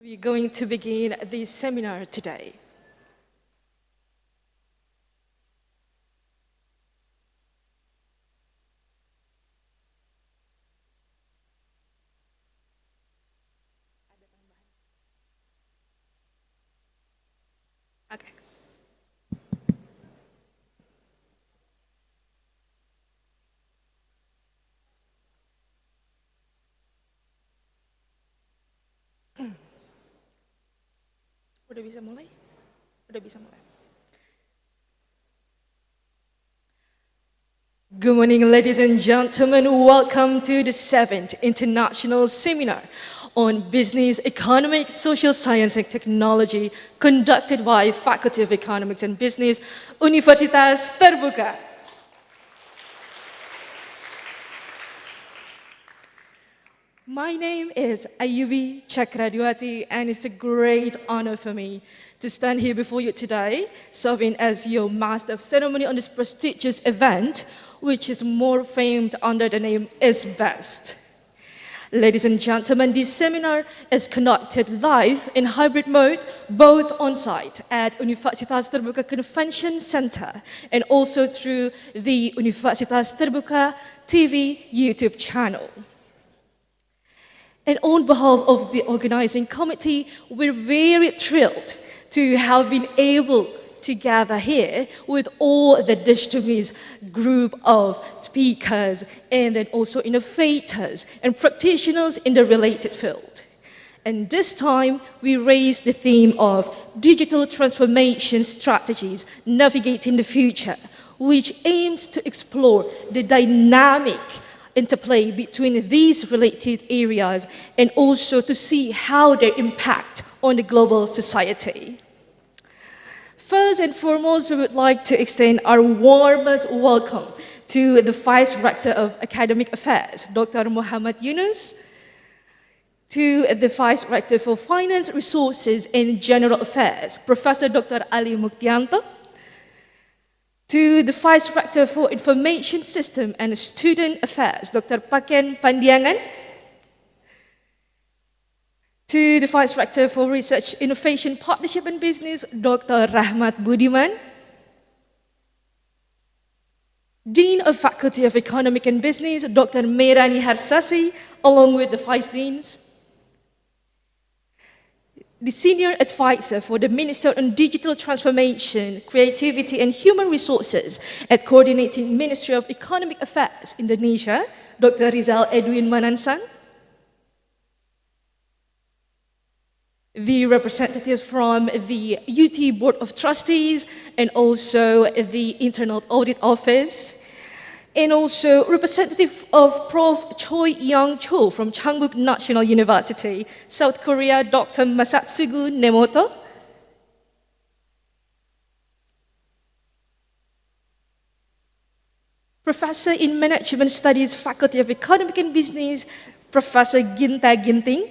We're going to begin the seminar today. Okay. Udah bisa mulai? Udah bisa mulai. Good morning, ladies and gentlemen. Welcome to the 7th International Seminar on Business, Economics, Social Science and Technology conducted by Faculty of Economics and Business, Universitas Terbuka. My name is Ayubi Chakraduati, and it's a great honor for me to stand here before you today, serving as your master of ceremony on this prestigious event, which is more famed under the name ISBEST. Ladies and gentlemen, this seminar is conducted live in hybrid mode, both on-site at Universitas Terbuka Convention Center and also through the Universitas Terbuka TV YouTube channel. And on behalf of the organizing committee, we're very thrilled to have been able to gather here with all the distinguished group of speakers and then also innovators and practitioners in the related field. And this time, we raised the theme of digital transformation strategies navigating the future, which aims to explore the dynamic interplay between these related areas and also to see how they impact on the global society. First and foremost, we would like to extend our warmest welcome to the Vice Rector of Academic Affairs, Dr. Muhammad Yunus, to the Vice Rector for Finance, Resources and General Affairs, Professor Dr. Ali Muktianto, to the Vice Rector for Information System and Student Affairs, Dr. Paken Pandiangan, to the Vice Rector for Research, Innovation, Partnership and Business, Dr. Rahmat Budiman, Dean of Faculty of Economic and Business, Dr. Merani Harsasi, along with the Vice Deans, the Senior Advisor for the Minister on Digital Transformation, Creativity and Human Resources at Coordinating Ministry of Economic Affairs, Indonesia, Dr. Rizal Edwin Manansan, the representatives from the UT Board of Trustees and also the Internal Audit Office, and also representative of Prof. Choi Young-cho from Changbuk National University, South Korea, Dr. Masatsugu Nemoto, Professor in Management Studies, Faculty of Economic and Business, Professor Ginta Ginting,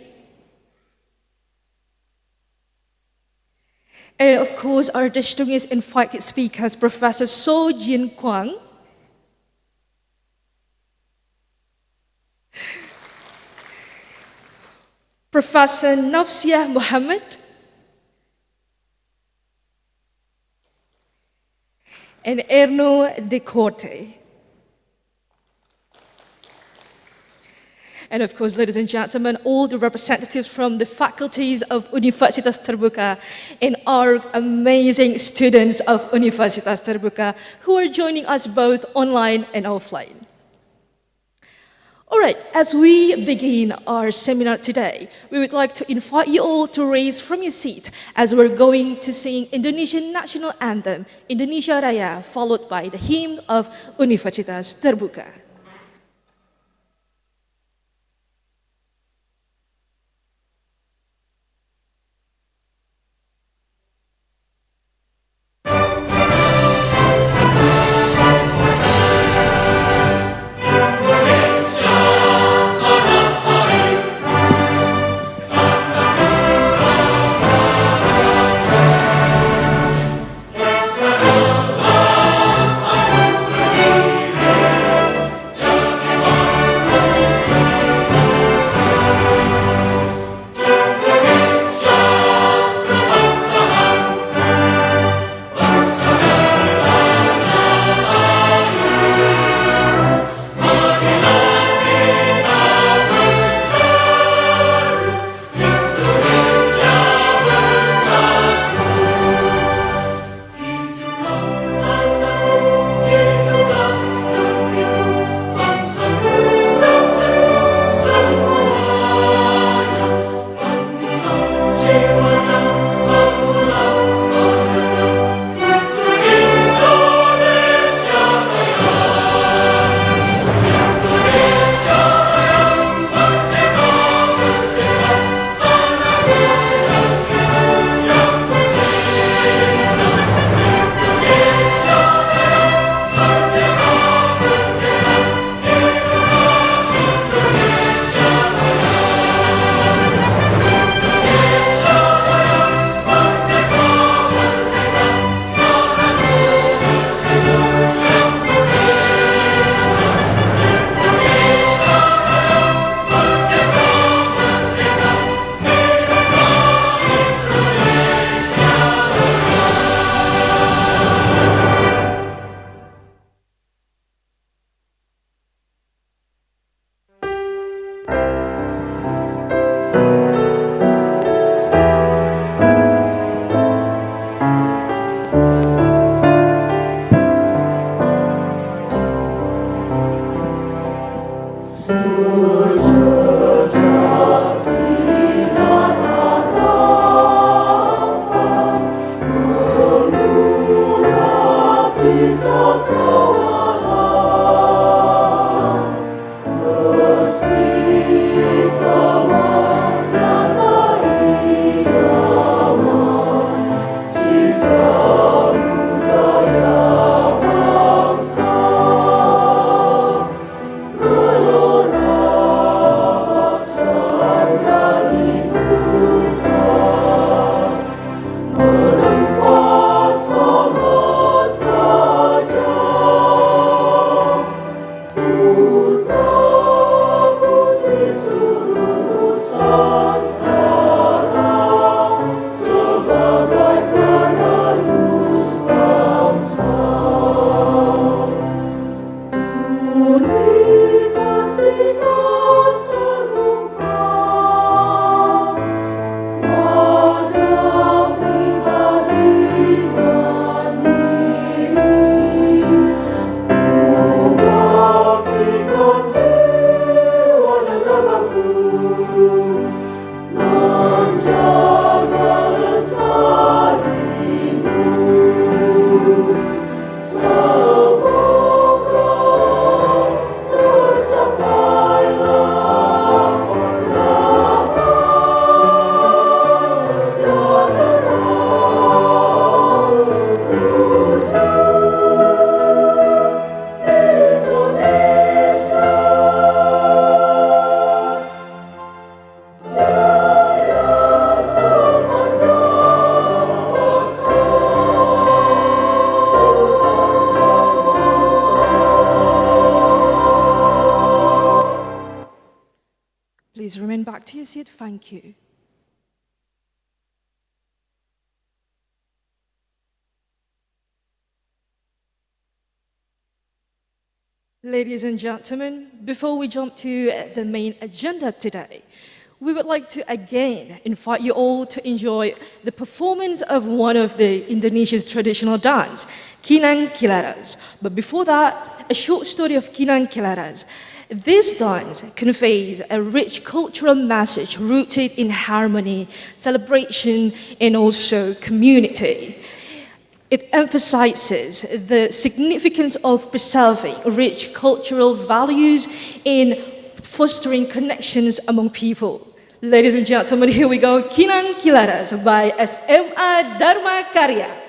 and of course our distinguished invited speakers, Professor So Jin Kwang, Professor Nafsia Muhammad, and Erno de Corte. And of course, ladies and gentlemen, all the representatives from the faculties of Universitas Terbuka and our amazing students of Universitas Terbuka who are joining us both online and offline. All right, as we begin our seminar today, we would like to invite you all to raise from your seat as we're going to sing Indonesian national anthem, Indonesia Raya, followed by the hymn of Universitas Terbuka. Associate. Thank you. Ladies and gentlemen, before we jump to the main agenda today, we would like to again invite you all to enjoy the performance of one of the Indonesia's traditional dance, Kinang Kilaras. But before that, a short story of Kinang Kilaras. This dance conveys a rich cultural message rooted in harmony, celebration, and also community. It emphasizes the significance of preserving rich cultural values and fostering connections among people. Ladies and gentlemen, here we go, Kinang Kilaras by SMA Dharma Karya.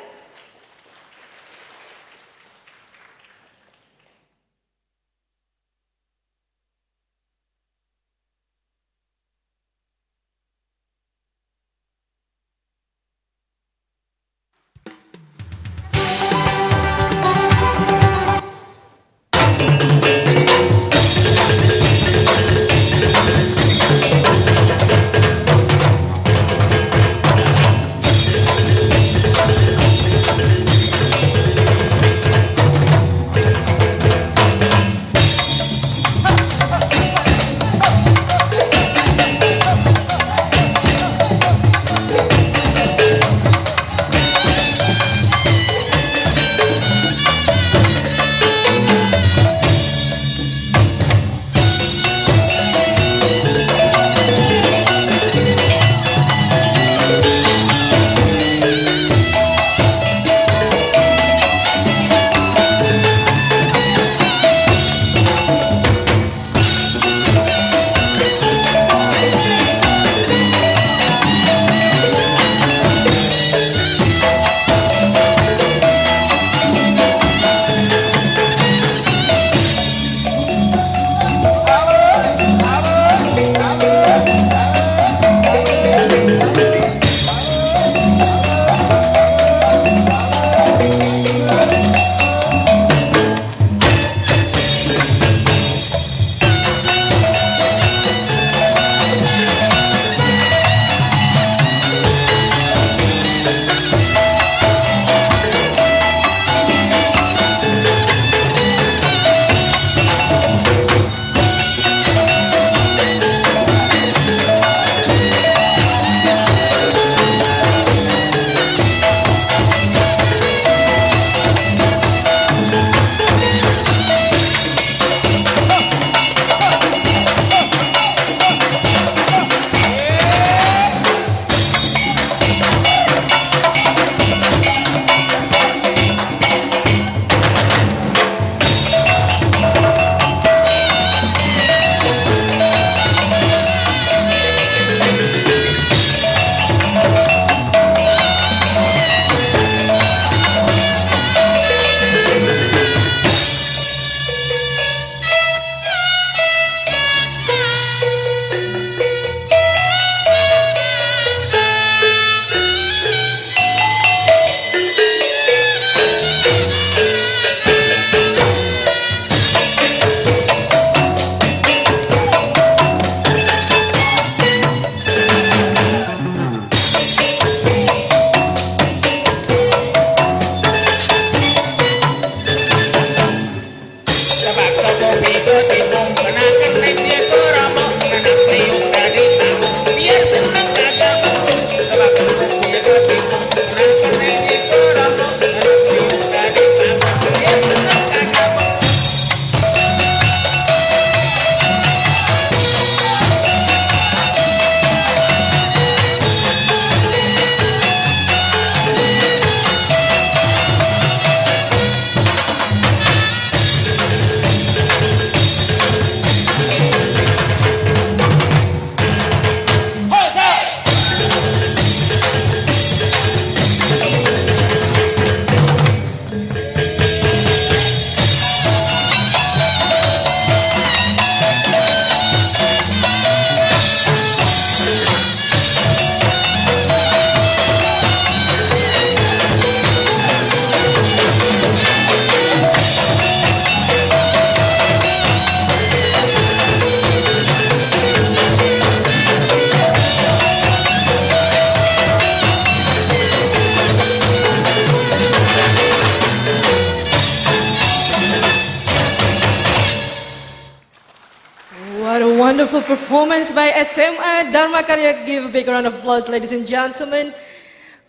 wonderful performance by SMA Dharma Karya. Give a big round of applause, ladies and gentlemen.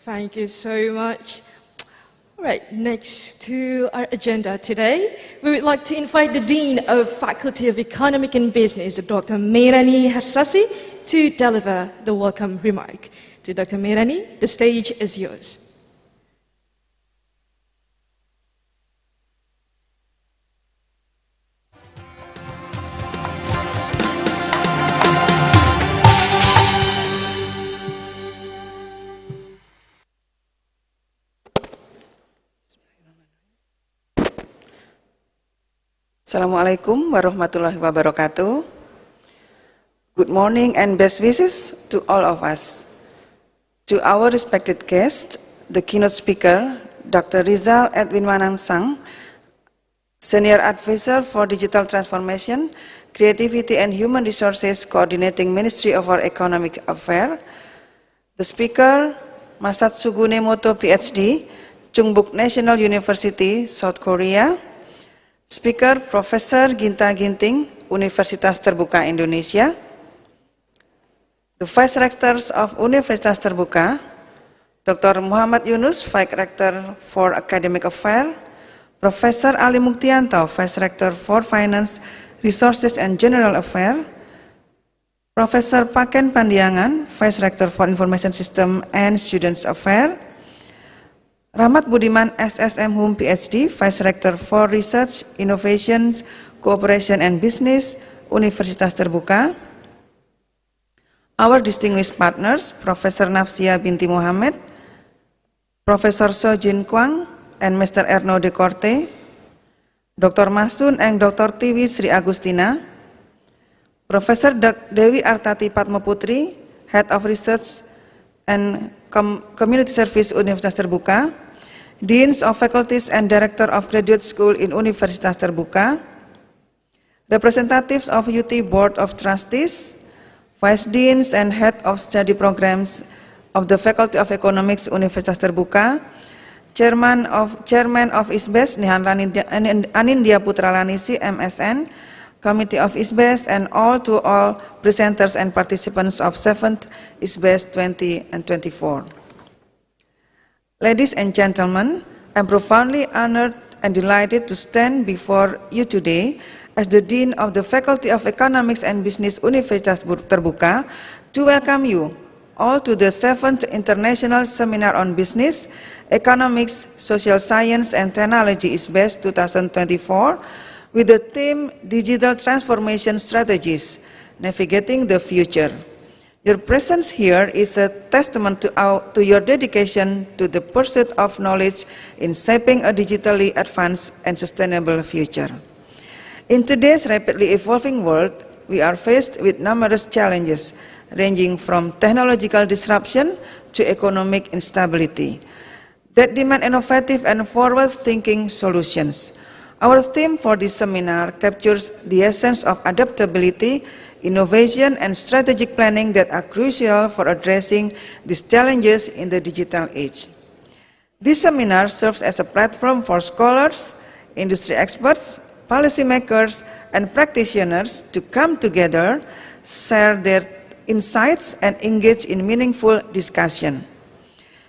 Thank you so much. All right, next to our agenda today, we would like to invite the Dean of Faculty of Economic and Business, Dr. Meirani Harsasi, to deliver the welcome remark. To Dr. Meirani, the stage is yours. Assalamualaikum warahmatullahi wabarakatuh. Good morning and best wishes to all of us. To our respected guest, the keynote speaker, Dr. Rizal Edwin Manansang, Senior Advisor for Digital Transformation, Creativity and Human Resources Coordinating Ministry of our Economic Affairs. The speaker, Masatsu Gunemoto, PhD, Chungbuk National University, South Korea. Speaker, Profesor Ginta Ginting, Universitas Terbuka Indonesia. The Vice Rectors of Universitas Terbuka, Dr. Muhammad Yunus, Vice Rector for Academic Affairs, Professor Ali Muktianto, Vice Rector for Finance, Resources and General Affairs, Professor Paken Pandiangan, Vice Rector for Information System and Students Affairs, Rahmat Budiman SSM Hum PhD, Vice Rector for Research, Innovations, Cooperation and Business, Universitas Terbuka. Our distinguished partners, Professor Nafsia Binti Muhammad, Professor Sojin Kwang, and Mr. Erno de Corte, Dr. Masun and Dr. Tiwi Sri Agustina, Professor Dewi Artati Patmoputri, Head of Research and Community Service Universitas Terbuka, Deans of Faculties and Director of Graduate School in Universitas Terbuka, representatives of UT Board of Trustees, Vice Deans and Head of Study Programs of the Faculty of Economics Universitas Terbuka, Chairman of ISBEST Nihan Anindya Putra Lanisi MSN, Committee of ISBEST, and all presenters and participants of 7th ISBEST 2024. Ladies and gentlemen, I'm profoundly honored and delighted to stand before you today as the Dean of the Faculty of Economics and Business Universitas Terbuka to welcome you all to the 7th International Seminar on Business, Economics, Social Science and Technology ISBEST 2024 with the theme Digital Transformation Strategies, Navigating the Future. Your presence here is a testament to your dedication to the pursuit of knowledge in shaping a digitally advanced and sustainable future. In today's rapidly evolving world, we are faced with numerous challenges, ranging from technological disruption to economic instability, that demand innovative and forward-thinking solutions. Our theme for this seminar captures the essence of adaptability, innovation, and strategic planning that are crucial for addressing these challenges in the digital age. This seminar serves as a platform for scholars, industry experts, policymakers, and practitioners to come together, share their insights, and engage in meaningful discussion.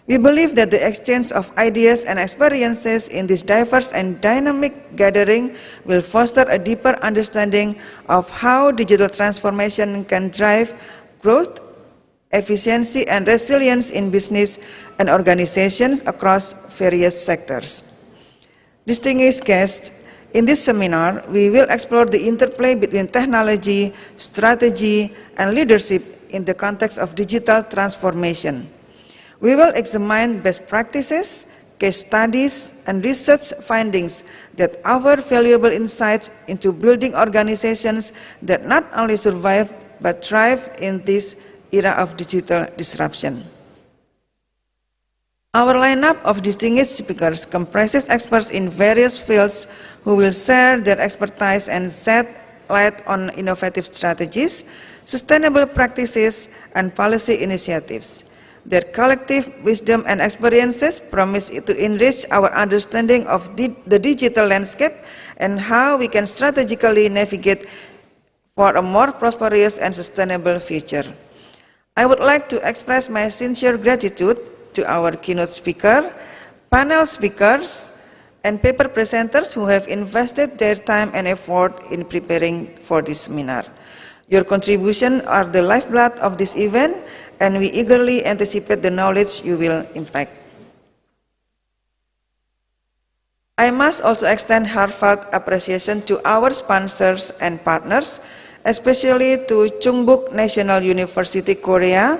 We believe that the exchange of ideas and experiences in this diverse and dynamic gathering will foster a deeper understanding of how digital transformation can drive growth, efficiency, and resilience in business and organizations across various sectors. Distinguished guests, in this seminar, we will explore the interplay between technology, strategy, and leadership in the context of digital transformation. We will examine best practices, case studies, and research findings that offer valuable insights into building organizations that not only survive but thrive in this era of digital disruption. Our lineup of distinguished speakers comprises experts in various fields who will share their expertise and shed light on innovative strategies, sustainable practices, and policy initiatives. Their collective wisdom and experiences promise to enrich our understanding of the digital landscape and how we can strategically navigate for a more prosperous and sustainable future. I would like to express my sincere gratitude to our keynote speaker, panel speakers, and paper presenters who have invested their time and effort in preparing for this seminar. Your contributions are the lifeblood of this event, and we eagerly anticipate the knowledge you will impact. I must also extend heartfelt appreciation to our sponsors and partners, especially to Chungbuk National University, Korea,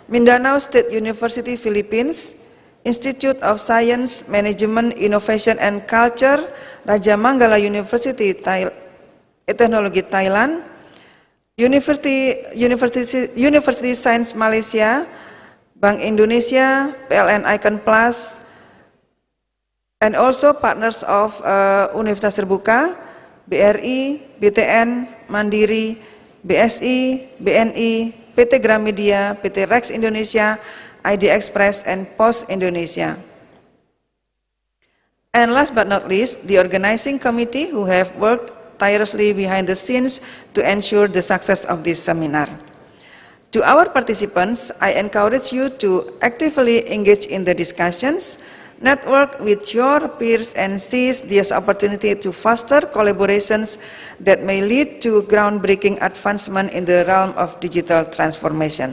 Mindanao State University, Philippines, Institute of Science, Management, Innovation and Culture, Raja Manggala University, Technology, Thailand, University Science Malaysia, Bank Indonesia, PLN Icon Plus, and also partners of Universitas Terbuka, BRI, BTN, Mandiri, BSI, BNI, PT Gramedia, PT Rex Indonesia, ID Express, and Post Indonesia. And last but not least, the organizing committee who have worked tirelessly behind the scenes to ensure the success of this seminar. To our participants, I encourage you to actively engage in the discussions, network with your peers, and seize this opportunity to foster collaborations that may lead to groundbreaking advancement in the realm of digital transformation.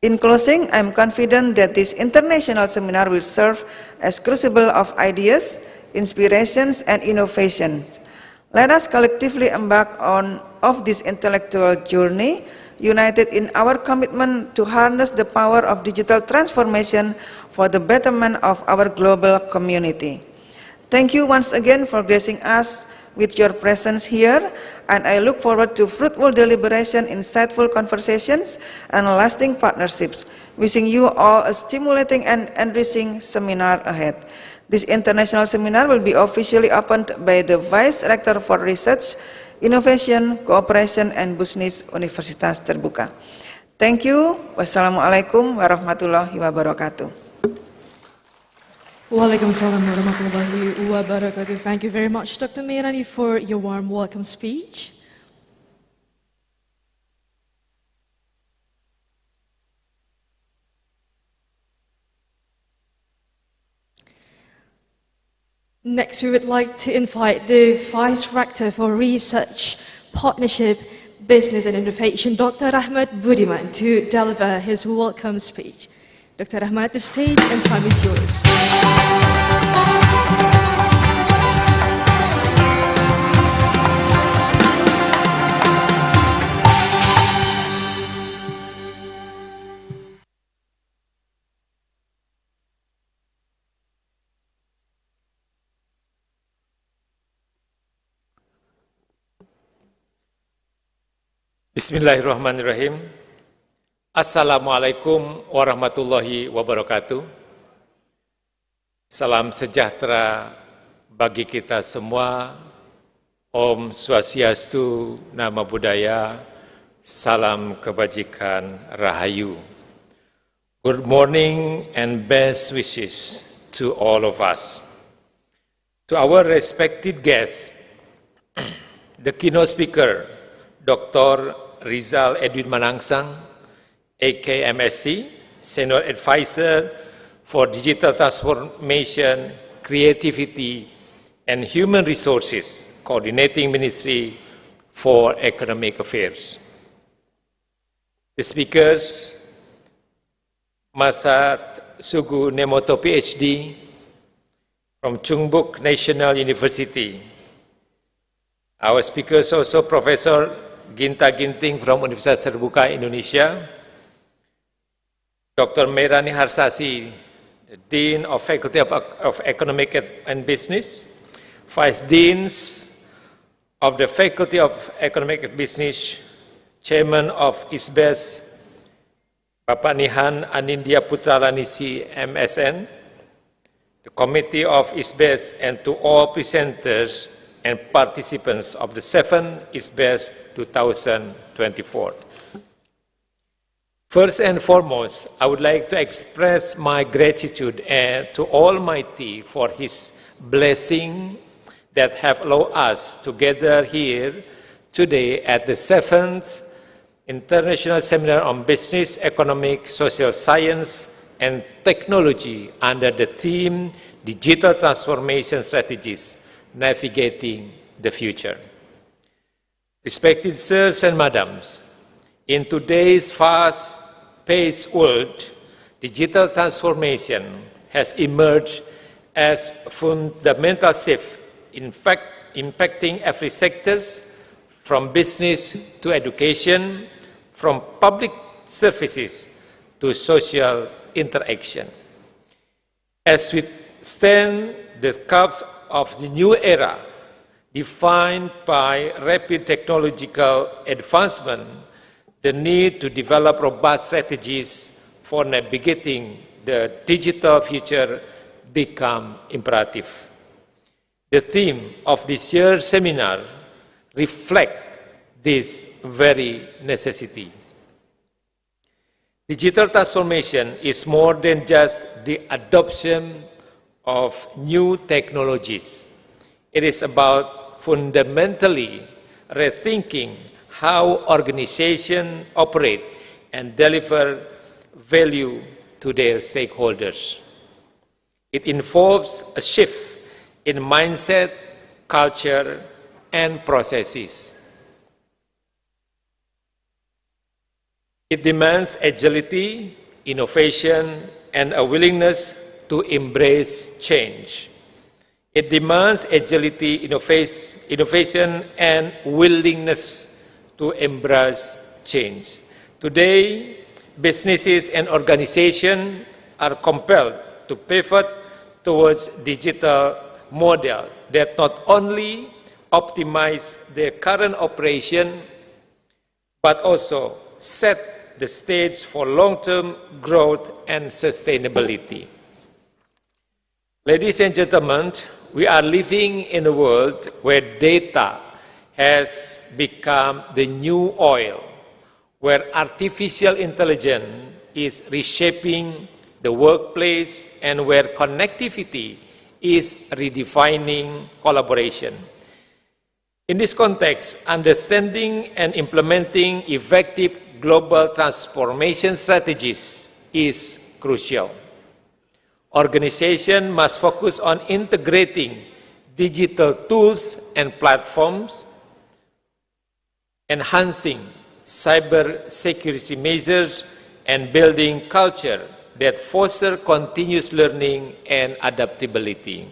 In closing, I am confident that this international seminar will serve as crucible of ideas, inspirations, and innovations. Let us collectively embark on this intellectual journey, united in our commitment to harness the power of digital transformation for the betterment of our global community. Thank you once again for gracing us with your presence here, and I look forward to fruitful deliberation, insightful conversations, and lasting partnerships. Wishing you all a stimulating and enriching seminar ahead. This international seminar will be officially opened by the Vice Rector for Research, Innovation, Cooperation, and Business, Universitas Terbuka. Thank you. Wassalamualaikum warahmatullahi wabarakatuh. Waalaikumsalam warahmatullahi wabarakatuh. Thank you very much, Dr. Meirani, for your warm welcome speech. Next, we would like to invite the Vice Rector for Research, Partnership, Business and Innovation, Dr. Rahmat Budiman, to deliver his welcome speech. Dr. Rahmat, the stage and time is yours. Bismillahirrahmanirrahim. Assalamualaikum warahmatullahi wabarakatuh. Salam sejahtera bagi kita semua. Om Swastiastu, Nama Budaya, salam kebajikan, Rahayu. Good morning and best wishes to all of us. To our respected guests, the keynote speaker, Dr. Rizal Edwin Manangsang, AKMSC, Senior Advisor for Digital Transformation, Creativity, and Human Resources, Coordinating Ministry for Economic Affairs. The speakers, Masat Sugu Nemoto, PhD, from Chungbuk National University. Our speakers also Professor Ginta Ginting from Universitas Terbuka, Indonesia, Dr. Meirani Harsasi, the Dean of Faculty of Economic and Business, Vice Deans of the Faculty of Economic and Business, Chairman of ISBEST, Bapak Nihan Anindya Putralanisi, MSN, the Committee of ISBEST, and to all presenters and participants of the 7th ISBEST 2024. First and foremost, I would like to express my gratitude to Almighty for His blessing that have allowed us to gather here today at the 7th International Seminar on Business, Economic, Social Science, and Technology under the theme Digital Transformation Strategies, Navigating the Future. Respected sirs and madams, in today's fast-paced world, digital transformation has emerged as a fundamental shift, in fact, impacting every sector, from business to education, from public services to social interaction. As we stand the cusp of the new era, defined by rapid technological advancement, the need to develop robust strategies for navigating the digital future become imperative. The theme of this year's seminar reflects these very necessities. Digital transformation is more than just the adoption of new technologies. It is about fundamentally rethinking how organizations operate and deliver value to their stakeholders. It involves a shift in mindset, culture, and processes. It demands agility, innovation, and a willingness to embrace change. It demands agility, innovation, and willingness to embrace change. Today, businesses and organizations are compelled to pivot towards digital model that not only optimize their current operation, but also set the stage for long-term growth and sustainability. Ladies and gentlemen, we are living in a world where data has become the new oil, where artificial intelligence is reshaping the workplace and where connectivity is redefining collaboration. In this context, understanding and implementing effective global transformation strategies is crucial. Organizations must focus on integrating digital tools and platforms, enhancing cybersecurity measures, and building culture that foster continuous learning and adaptability.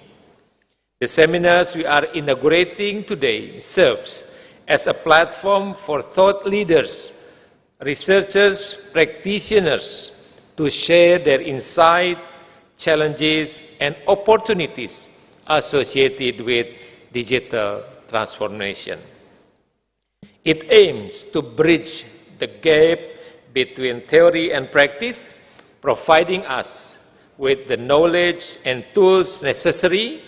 The seminars we are inaugurating today serves as a platform for thought leaders, researchers, practitioners to share their insight, challenges, and opportunities associated with digital transformation. It aims to bridge the gap between theory and practice, providing us with the knowledge and tools necessary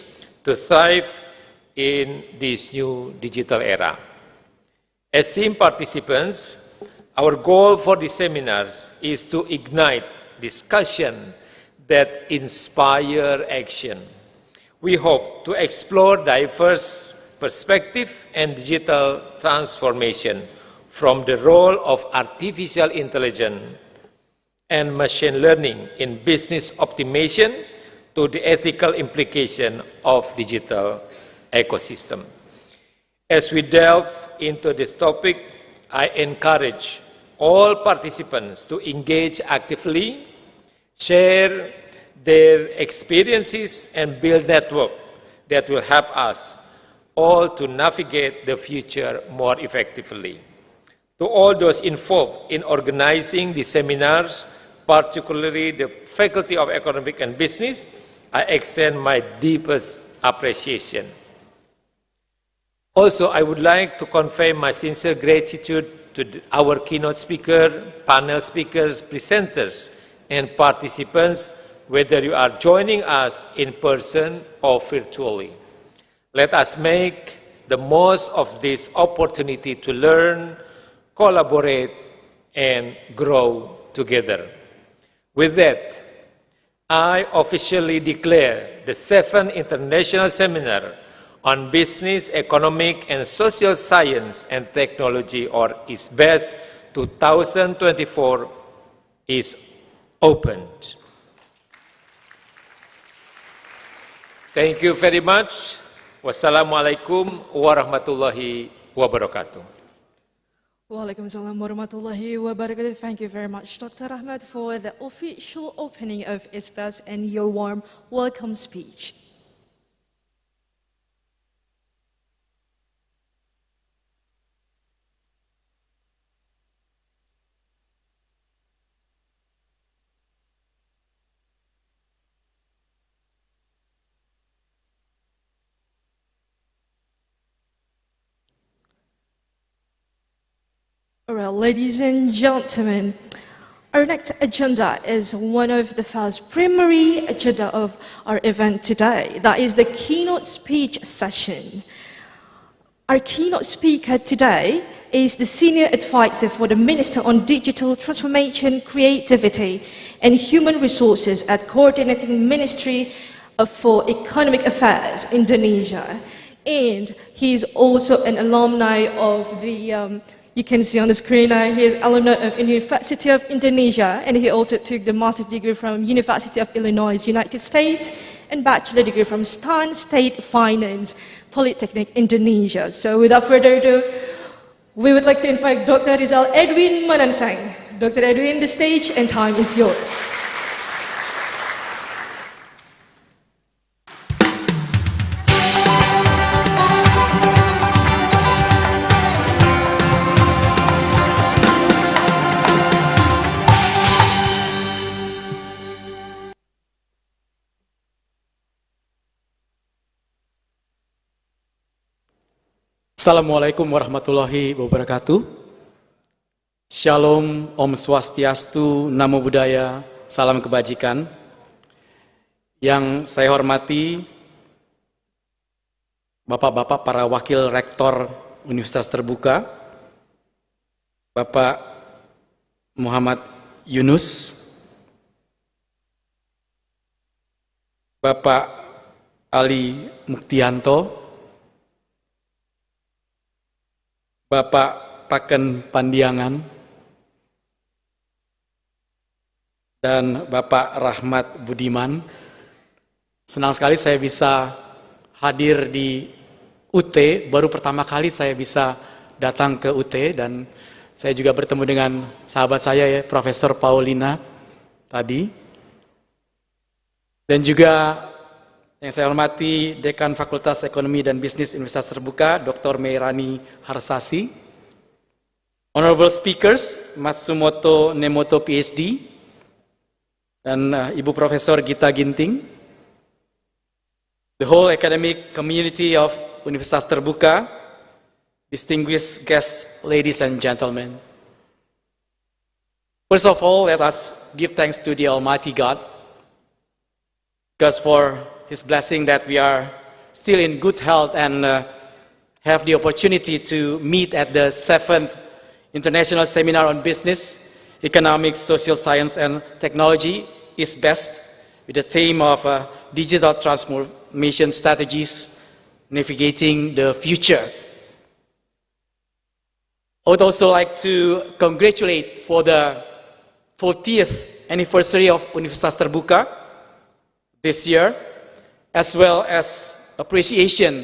to thrive in this new digital era. As SIM participants, our goal for the seminars is to ignite discussion that inspire action. We hope to explore diverse perspectives and digital transformation from the role of artificial intelligence and machine learning in business optimization to the ethical implication of digital ecosystem. As we delve into this topic, I encourage all participants to engage actively, share their experiences, and build network that will help us all to navigate the future more effectively. To all those involved in organizing the seminars, particularly the Faculty of Economic and Business, I extend my deepest appreciation. Also, I would like to convey my sincere gratitude to our keynote speaker, panel speakers, presenters, and participants, whether you are joining us in person or virtually. Let us make the most of this opportunity to learn, collaborate, and grow together. With that, I officially declare the 7th International Seminar on Business, Economic and Social Science and Technology, or ISBEST 2024, is opened. Thank you very much. Wassalamualaikum warahmatullahi wabarakatuh. Waalaikumsalam warahmatullahi wabarakatuh. Thank you very much, Dr. Ahmad, for the official opening of ISBEST and your warm welcome speech. All right, ladies and gentlemen, our next agenda is one of the first primary agenda of our event today. That is the keynote speech session. Our keynote speaker today is the Senior Advisor for the Minister on Digital Transformation, Creativity and Human Resources at Coordinating Ministry for Economic Affairs, Indonesia. And he is also an alumni of the you can see on the screen now, he is alumni of University of Indonesia, and he also took the master's degree from University of Illinois, United States, and bachelor degree from Stan State Finance, Polytechnic, Indonesia. So without further ado, we would like to invite Dr. Rizal Edwin Manansang. Dr. Edwin, the stage and time is yours. Assalamualaikum warahmatullahi wabarakatuh. Shalom, Om Swastiastu, Namo Buddhaya, salam kebajikan. Yang saya hormati Bapak-bapak para wakil rektor Universitas Terbuka, Bapak Muhammad Yunus, Bapak Ali Muktianto, Bapak Paken Pandiangan, dan Bapak Rahmat Budiman. Senang sekali saya bisa hadir di UT, baru pertama kali saya bisa datang ke UT, dan saya juga bertemu dengan sahabat saya ya, Profesor Paulina tadi. Dan juga yang saya hormati Dekan Fakultas Ekonomi dan Bisnis Universitas Terbuka, Dr. Meirani Harsasi. Honorable Speakers, Matsumoto Nemoto PhD, dan Ibu Profesor Gita Ginting. The whole academic community of Universitas Terbuka, distinguished guests, ladies and gentlemen. First of all, let us give thanks to the Almighty God, because for His blessing that we are still in good health and have the opportunity to meet at the 7th International Seminar on Business, Economics, Social Science and Technology, ISBEST, with the theme of Digital Transformation Strategies, Navigating the Future. I would also like to congratulate for the 40th anniversary of Universitas Terbuka this year, as well as appreciation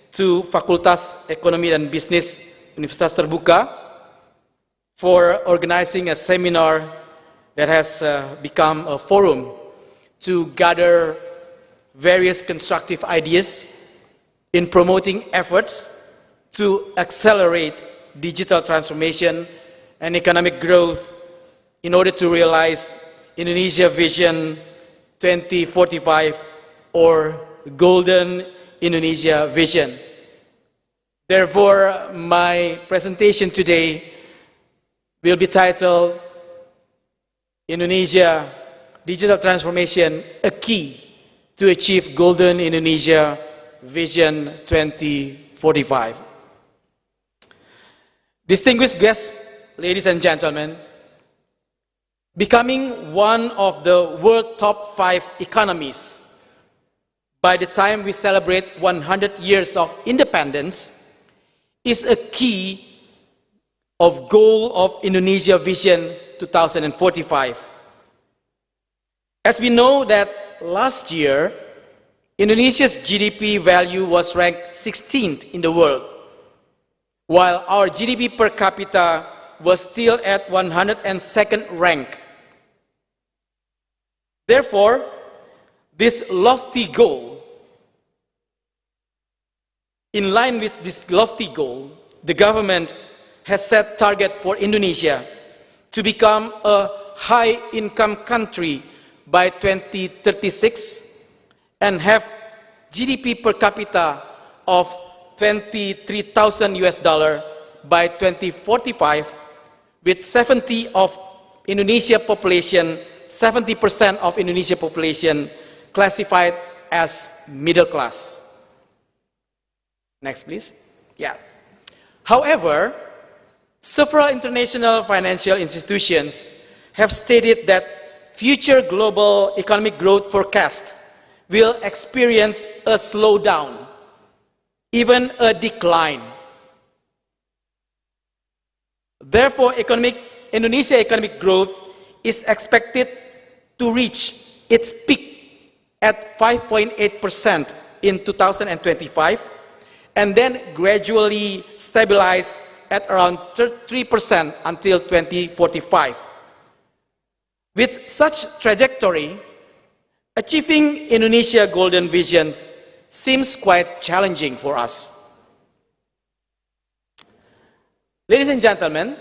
to Fakultas Ekonomi dan Bisnis Universitas Terbuka for organizing a seminar that has become a forum to gather various constructive ideas in promoting efforts to accelerate digital transformation and economic growth in order to realize Indonesia Vision 2045 or Golden Indonesia Vision. Therefore, my presentation today will be titled Indonesia Digital Transformation, a Key to Achieve Golden Indonesia Vision 2045. Distinguished guests, ladies and gentlemen, becoming one of the world top 5 economies by the time we celebrate 100 years of independence is a key of goal of Indonesia Vision 2045. As we know that last year, Indonesia's GDP value was ranked 16th in the world, while our GDP per capita was still at 102nd rank. Therefore, this lofty goal, in line with this lofty goal, the government has set target for Indonesia to become a high-income country by 2036 and have GDP per capita of 23,000 US dollar by 2045, with 70% of Indonesia population classified as middle class. Next, please. Yeah. However, several international financial institutions have stated that future global economic growth forecast will experience a slowdown, even a decline. Therefore, Indonesia economic growth is expected to reach its peak at 5.8% in 2025 and then gradually stabilize at around 3% until 2045. With such trajectory, achieving Indonesia Golden Vision seems quite challenging for us. Ladies and gentlemen,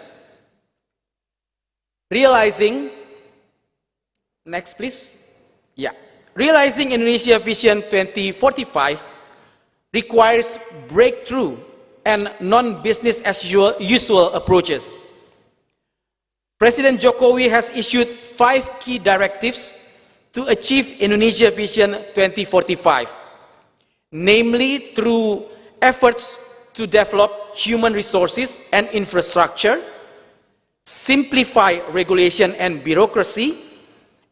realizing Indonesia Vision 2045 requires breakthrough and non-business as usual approaches. President Jokowi has issued 5 key directives to achieve Indonesia Vision 2045, namely through efforts to develop human resources and infrastructure, simplify regulation and bureaucracy,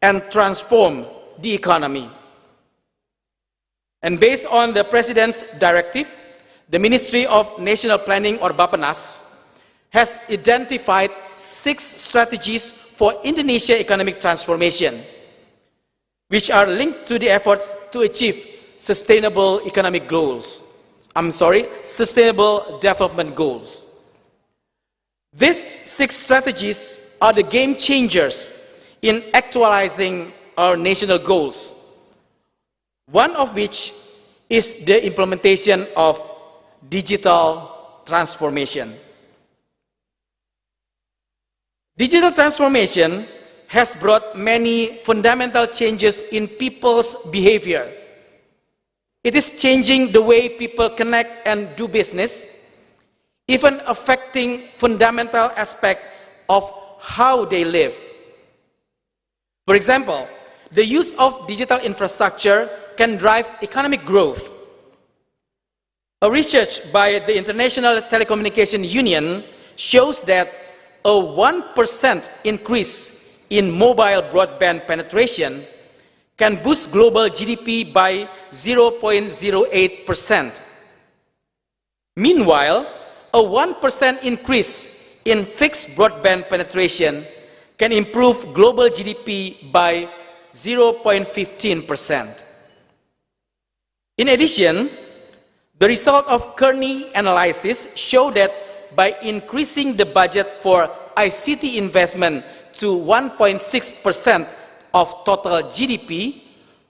and transform the economy. And based on the President's directive, the Ministry of National Planning, or Bappenas, has identified 6 strategies for Indonesia economic transformation, which are linked to the efforts to achieve sustainable economic goals. Sustainable development goals. These 6 strategies are the game changers in actualizing our national goals, one of which is the implementation of digital transformation. Digital transformation has brought many fundamental changes in people's behavior. It is changing the way people connect and do business, even affecting fundamental aspects of how they live. For example, the use of digital infrastructure can drive economic growth. A research by the International Telecommunication Union shows that a 1% increase in mobile broadband penetration can boost global GDP by 0.08%. Meanwhile, a 1% increase in fixed broadband penetration can improve global GDP by 0.15%. In addition, the result of Kearney analysis show that by increasing the budget for ICT investment to 1.6% of total GDP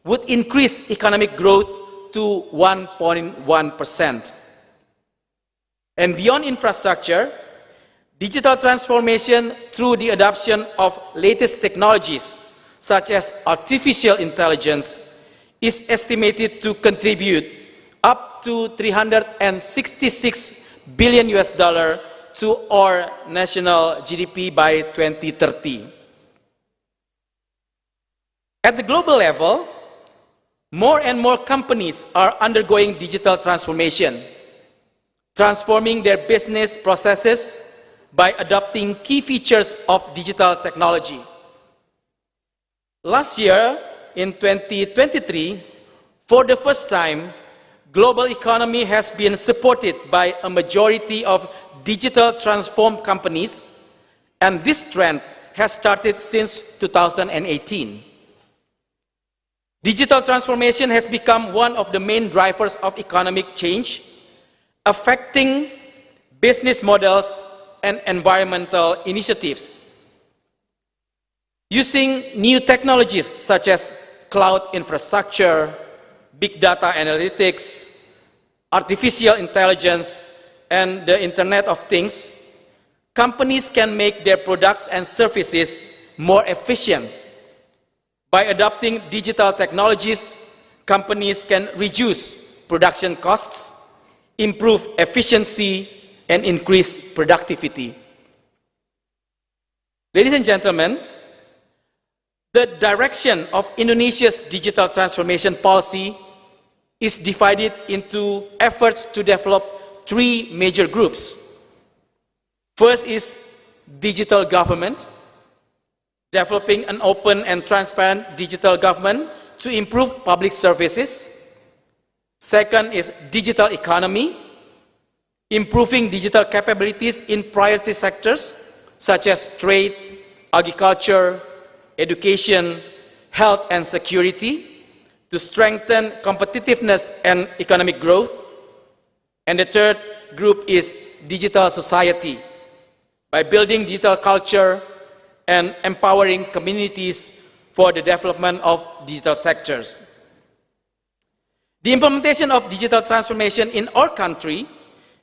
would increase economic growth to 1.1%. And beyond infrastructure, digital transformation through the adoption of latest technologies such as artificial intelligence is estimated to contribute up to 366 billion US dollar to our national GDP by 2030. At the global level, more and more companies are undergoing digital transformation, transforming their business processes by adopting key features of digital technology. Last year, in 2023, For the first time, global economy has been supported by a majority of digital transformed companies, and this trend has started since 2018. Digital transformation has become one of the main drivers of economic change, affecting business models and environmental initiatives. Using new technologies such as cloud infrastructure, big data analytics, artificial intelligence, and the Internet of Things, companies can make their products and services more efficient. By adopting digital technologies, companies can reduce production costs, improve efficiency, and increase productivity. Ladies and gentlemen, the direction of Indonesia's digital transformation policy is divided into efforts to develop three major groups. First is digital government, developing an open and transparent digital government to improve public services. Second is digital economy, improving digital capabilities in priority sectors such as trade, agriculture, education, health and security to strengthen competitiveness and economic growth. And the third group is digital society, by building digital culture and empowering communities for the development of digital sectors. The implementation of digital transformation in our country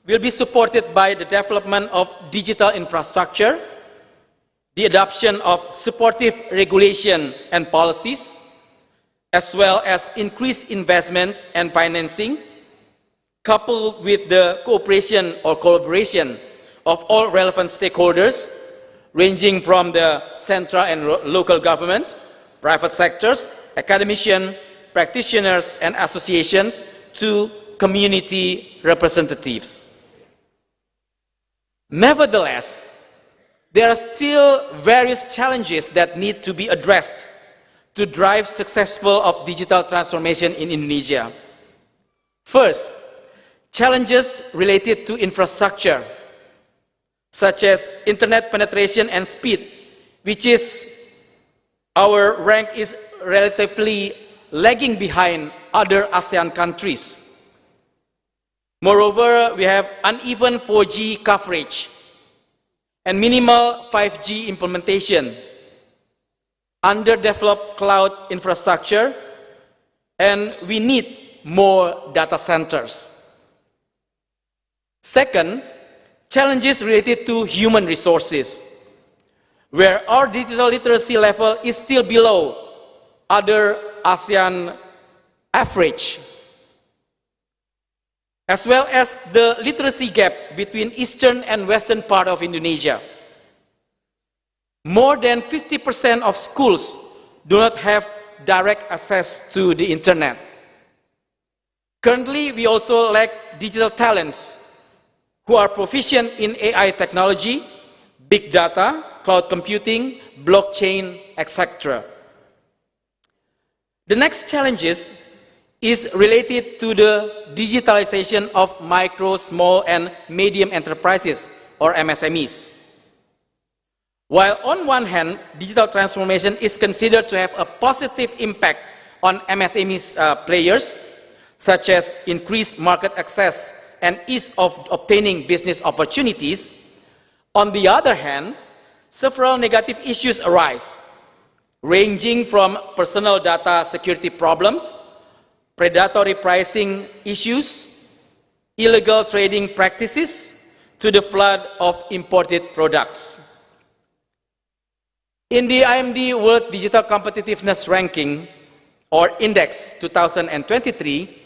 will be supported by the development of digital infrastructure, the adoption of supportive regulation and policies, as well as increased investment and financing, coupled with the cooperation or collaboration of all relevant stakeholders, ranging from the central and local government, private sectors, academicians, practitioners and associations, to community representatives. Nevertheless, there are still various challenges that need to be addressed to drive successful of digital transformation in Indonesia. First, challenges related to infrastructure, such as internet penetration and speed, which is our rank is relatively lagging behind other ASEAN countries. Moreover, we have uneven 4G coverage and minimal 5G implementation, underdeveloped cloud infrastructure, and we need more data centers. Second, challenges related to human resources, where our digital literacy level is still below other ASEAN average, as well as the literacy gap between eastern and western part of Indonesia. More than 50% of schools do not have direct access to the internet. Currently, we also lack digital talents who are proficient in AI technology, big data, cloud computing, blockchain, etc. The next challenges is related to the digitalization of micro, small, and medium enterprises, or MSMEs. While on one hand, digital transformation is considered to have a positive impact on MSMEs players, such as increased market access and ease of obtaining business opportunities, on the other hand, several negative issues arise, ranging from personal data security problems, predatory pricing issues, illegal trading practices, to the flood of imported products. In the IMD World Digital Competitiveness Ranking, or Index 2023,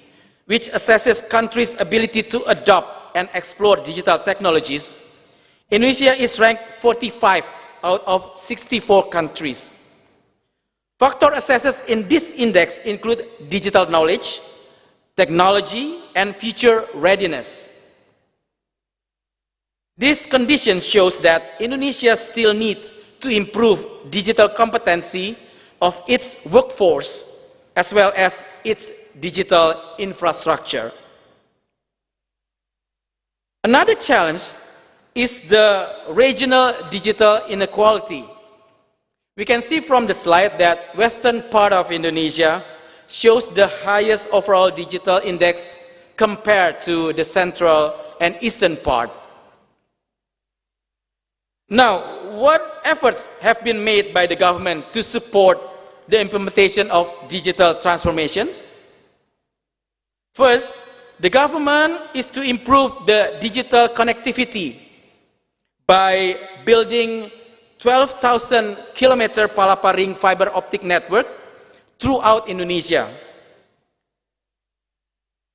which assesses countries' ability to adopt and explore digital technologies, Indonesia is ranked 45 out of 64 countries. Factor assessors in this index include digital knowledge, technology, and future readiness. This condition shows that Indonesia still needs to improve digital competency of its workforce as well as its digital infrastructure. Another challenge is the regional digital inequality. We can see from the slide that western part of Indonesia shows the highest overall digital index compared to the central and eastern part. Now, what efforts have been made by the government to support the implementation of digital transformations? First, the government is to improve the digital connectivity by building 12,000 kilometer Palapa Ring fiber optic network throughout Indonesia.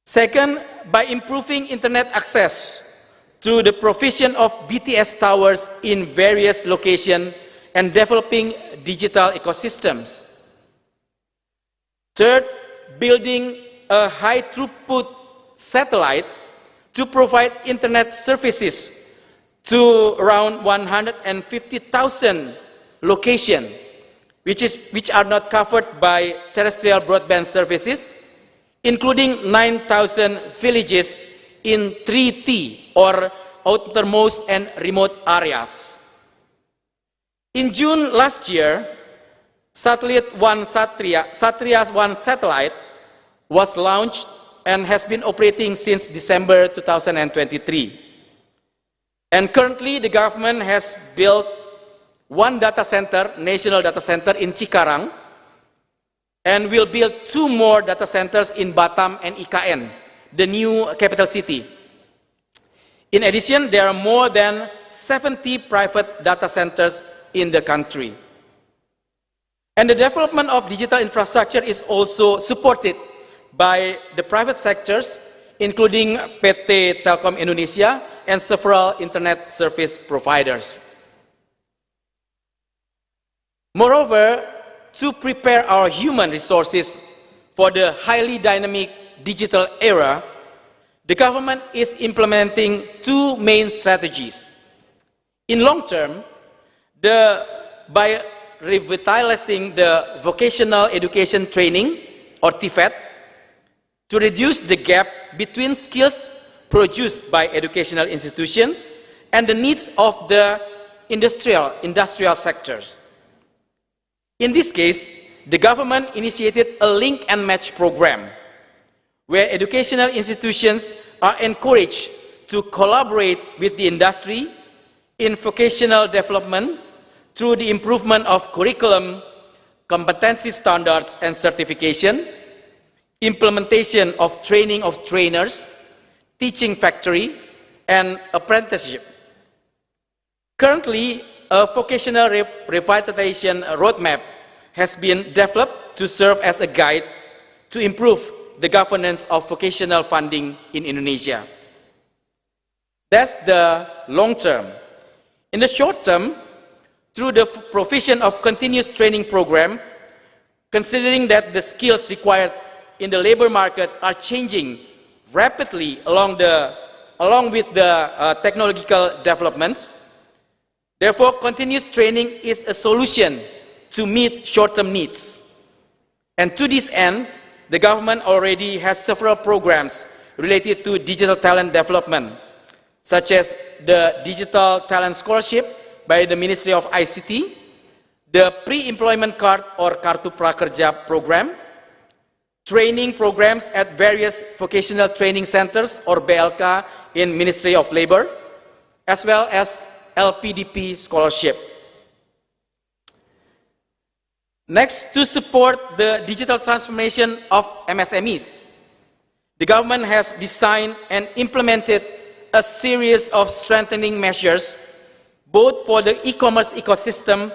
Second, by improving internet access through the provision of BTS towers in various locations and developing digital ecosystems. Third, building a high throughput satellite to provide internet services to around 150,000 locations, which are not covered by terrestrial broadband services, including 9,000 villages in 3T or outermost and remote areas. In June last year, Satria's One satellite was launched and has been operating since December 2023. And currently, the government has built one data center, national data center in Cikarang, and will build 2 more data centers in Batam and IKN, the new capital city. In addition, there are more than 70 private data centers in the country. And the development of digital infrastructure is also supported by the private sectors, including PT Telkom Indonesia and several internet service providers. Moreover, to prepare our human resources for the highly dynamic digital era, the government is implementing 2 main strategies. In long term, by revitalizing the vocational education training, or TVET, to reduce the gap between skills produced by educational institutions and the needs of the industrial sectors. In this case, the government initiated a link and match program where educational institutions are encouraged to collaborate with the industry in vocational development through the improvement of curriculum, competency standards and certification, implementation of training of trainers, teaching factory, and apprenticeship. Currently, a vocational revitalization roadmap has been developed to serve as a guide to improve the governance of vocational funding in Indonesia. That's the long term. In the short term, through the provision of continuous training program, considering that the skills required in the labor market are changing rapidly along with the technological developments. Therefore, continuous training is a solution to meet short-term needs. And to this end, the government already has several programs related to digital talent development, such as the Digital Talent Scholarship by the Ministry of ICT, the Pre-Employment Card or Kartu Prakerja program, training programs at various vocational training centers or BLK in Ministry of Labor, as well as LPDP scholarship. Next, to support the digital transformation of MSMEs, the government has designed and implemented a series of strengthening measures both for the e-commerce ecosystem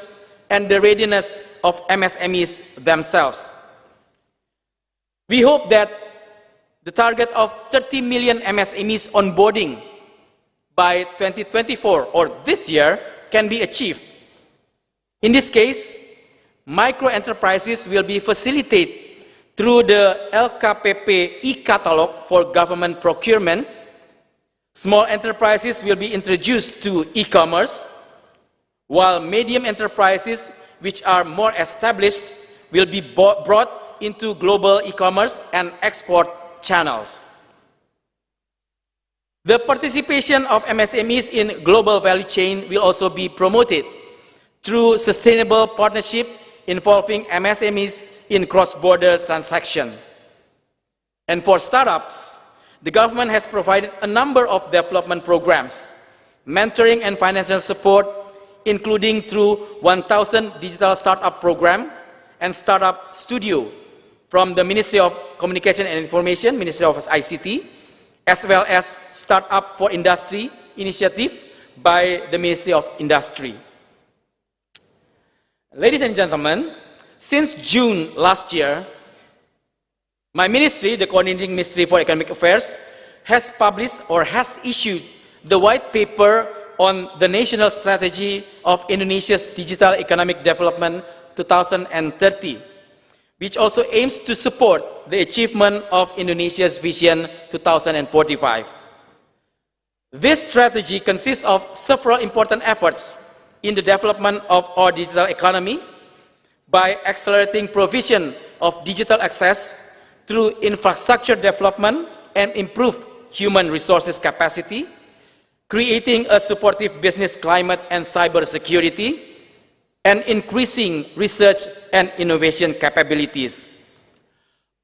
and the readiness of MSMEs themselves. We hope that the target of 30 million MSMEs onboarding by 2024 or this year can be achieved. In this case, micro-enterprises will be facilitated through the LKPP e-catalog for government procurement. Small enterprises will be introduced to e-commerce, while medium enterprises, which are more established, will be brought into global e-commerce and export channels. The participation of MSMEs in global value chain will also be promoted through sustainable partnership involving MSMEs in cross-border transaction. And for startups, the government has provided a number of development programs, mentoring and financial support, including through 1,000 digital startup program and startup studio from the Ministry of Communication and Information, Ministry of ICT, as well as Startup for Industry initiative by the Ministry of Industry. Ladies and gentlemen, since June last year, my ministry, the Coordinating Ministry for Economic Affairs, has published or has issued the white paper on the National Strategy of Indonesia's Digital Economic Development 2030, which also aims to support the achievement of Indonesia's Vision 2045. This strategy consists of several important efforts in the development of our digital economy by accelerating provision of digital access through infrastructure development and improved human resources capacity, creating a supportive business climate and cybersecurity, and increasing research and innovation capabilities.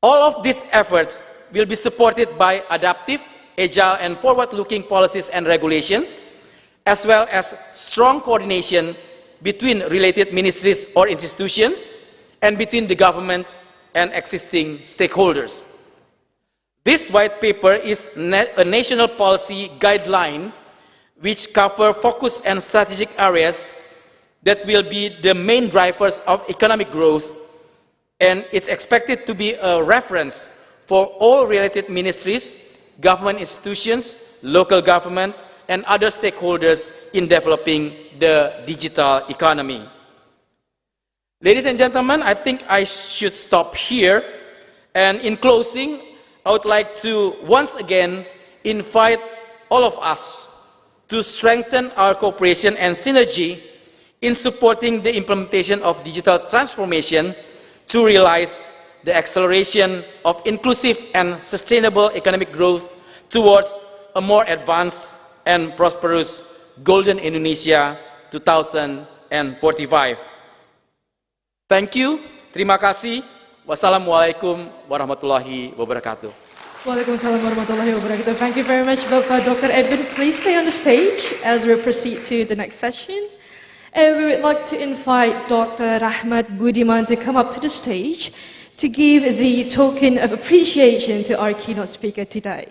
All of these efforts will be supported by adaptive, agile, and forward-looking policies and regulations, as well as strong coordination between related ministries or institutions and between the government and existing stakeholders. This white paper is a national policy guideline which covers focus and strategic areas that will be the main drivers of economic growth, and it's expected to be a reference for all related ministries, government institutions, local government, and other stakeholders in developing the digital economy. Ladies and gentlemen, I think I should stop here. And in closing, I would like to once again invite all of us to strengthen our cooperation and synergy in supporting the implementation of digital transformation to realize the acceleration of inclusive and sustainable economic growth towards a more advanced and prosperous Golden Indonesia 2045. Thank you. Terima kasih. Wassalamualaikum warahmatullahi wabarakatuh. Waalaikumsalam warahmatullahi wabarakatuh. Thank you very much, Bapak Dr. Edwin. Please stay on the stage as we proceed to the next session. And we would like to invite Dr. Rahmat Budiman to come up to the stage to give the token of appreciation to our keynote speaker today.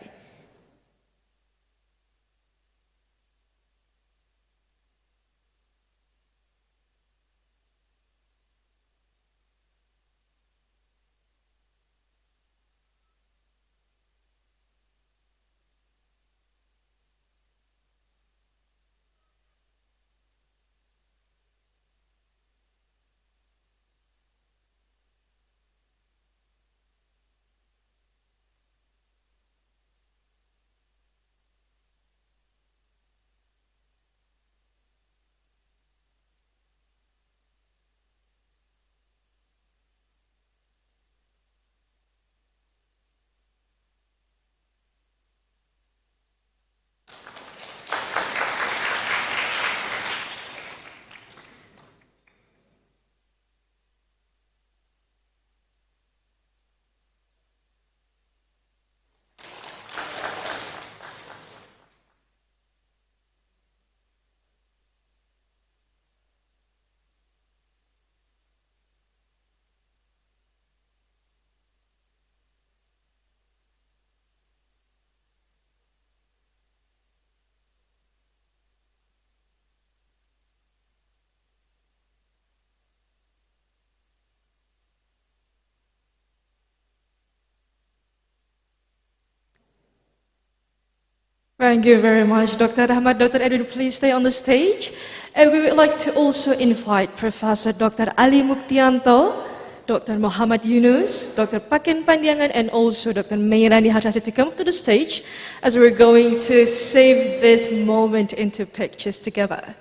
Thank you very much, Dr. Rahmat. Dr. Edwin, please stay on the stage. And we would like to also invite Professor Dr. Ali Muktianto, Dr. Muhammad Yunus, Dr. Pakin Pandiangan, and also Dr. Mayrani Hatasi to come to the stage as we're going to save this moment into pictures together.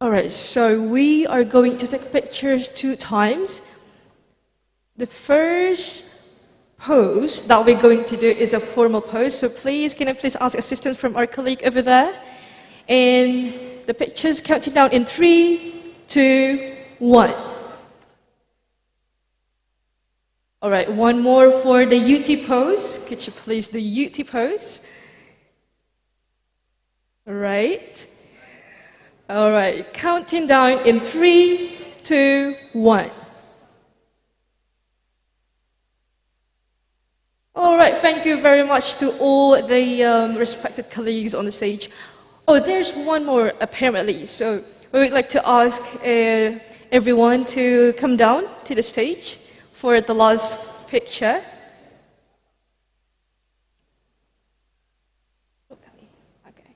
All right, so we are going to take pictures 2 times. The first pose that we're going to do is a formal pose, so please, can I please ask assistance from our colleague over there? And the pictures counting down in 3, 2, 1. All right, one more for the UT pose. Could you please do UT pose? All right. All right, counting down in 3, 2, 1. All right, thank you very much to all the respected colleagues on the stage. Oh, there's one more apparently. So we would like to ask everyone to come down to the stage for the last picture. Okay.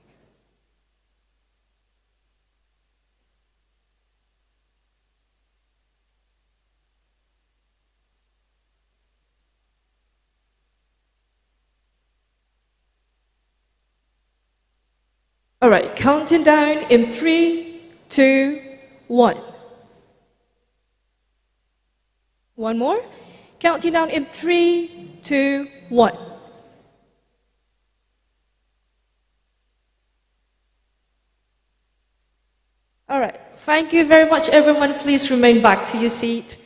All right, counting down in 3, 2, 1. One more. Counting down in 3, 2, 1. All right, thank you very much, everyone. Please remain back to your seat.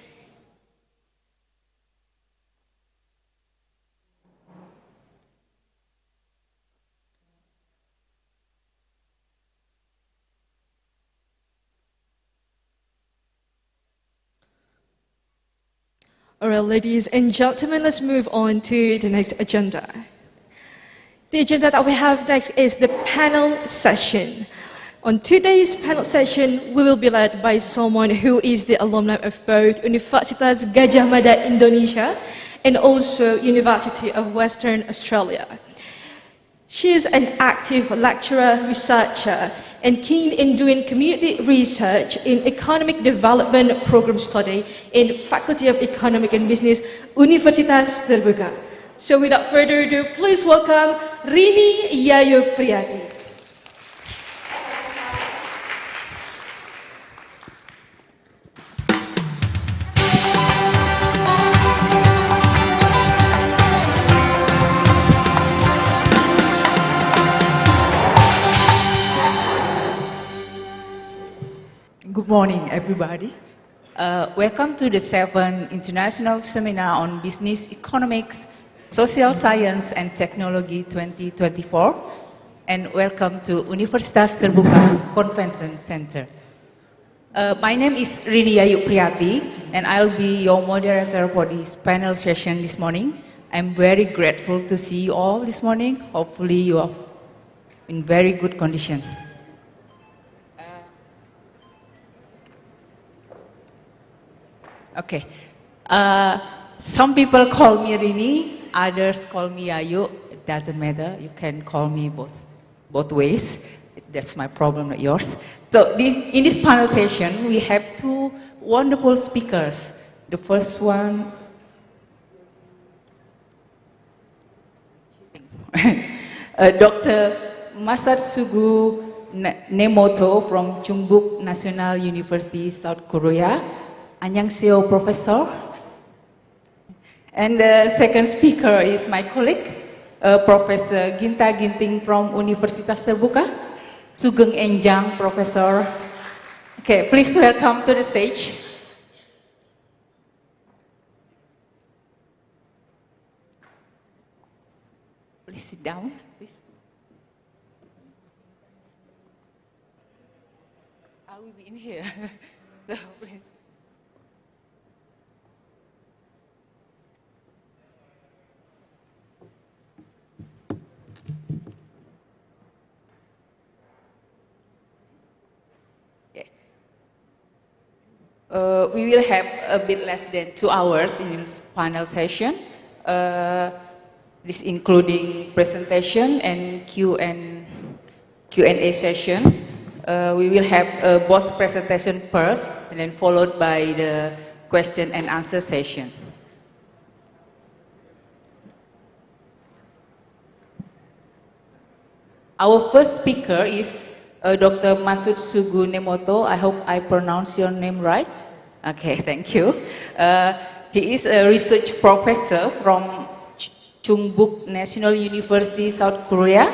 All right, ladies and gentlemen, let's move on to the next agenda. The agenda that we have next is the panel session. On today's panel session, we will be led by someone who is the alumni of both Universitas Gadjah Mada Indonesia and also University of Western Australia. She is an active lecturer, researcher, and keen in doing community research in economic development program study in Faculty of Economic and Business, Universitas Terbuka. So without further ado, please welcome Rini Yayu Priyati. Good morning, everybody. Welcome to the 7th International Seminar on Business Economics, Social Science and Technology 2024, and welcome to Universitas Terbuka Convention Center. My name is Rini Yayu Priyati, and I'll be your moderator for this panel session this morning. I'm very grateful to see you all this morning. Hopefully you are in very good condition. Okay. Some people call me Rini, others call me Yayu. It doesn't matter. You can call me both ways. That's my problem, not yours. So in this panel session, we have 2 wonderful speakers. The first one, Dr. Masatsugu Nemoto from Chungbuk National University, South Korea. Annyeonghaseyo, Professor. And the second speaker is my colleague, Professor Ginta Ginting from Universitas Terbuka. Sugeng Enjang, Professor. Okay, please welcome to the stage. Please sit down, please. I will be in here, so please. We will have a bit less than 2 hours in this panel session. This including presentation and Q&A session. We will have both presentation first and then followed by the question and answer session. Our first speaker is Dr. Masud Sugu Nemoto. I hope I pronounce your name right. Okay, thank you. He is a research professor from Chungbuk National University, South Korea.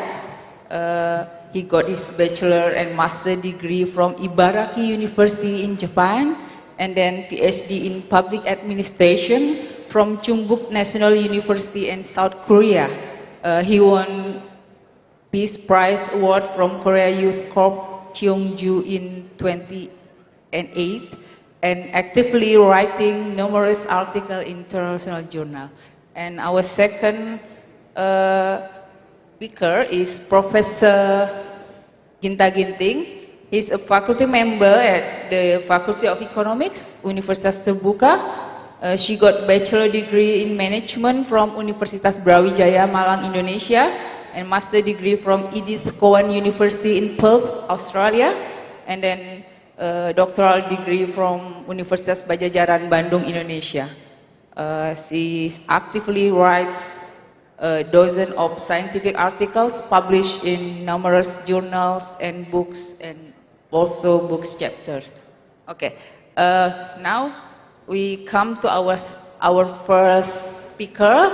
He got his bachelor and master degree from Ibaraki University in Japan, and then PhD in public administration from Chungbuk National University in South Korea. He won Peace Prize Award from Korea Youth Corp Cheongju in 2008, and actively writing numerous articles in international journal. And our second speaker is Professor Ginta Ginting. He's a faculty member at the Faculty of Economics, Universitas Terbuka. She got bachelor degree in management from Universitas Brawijaya, Malang, Indonesia, and master degree from Edith Cowan University in Perth, Australia, and then doctoral degree from Universitas Padjadjaran, Bandung, Indonesia. She actively writes a dozen of scientific articles published in numerous journals and books, and also books chapters. Okay, now we come to our first speaker.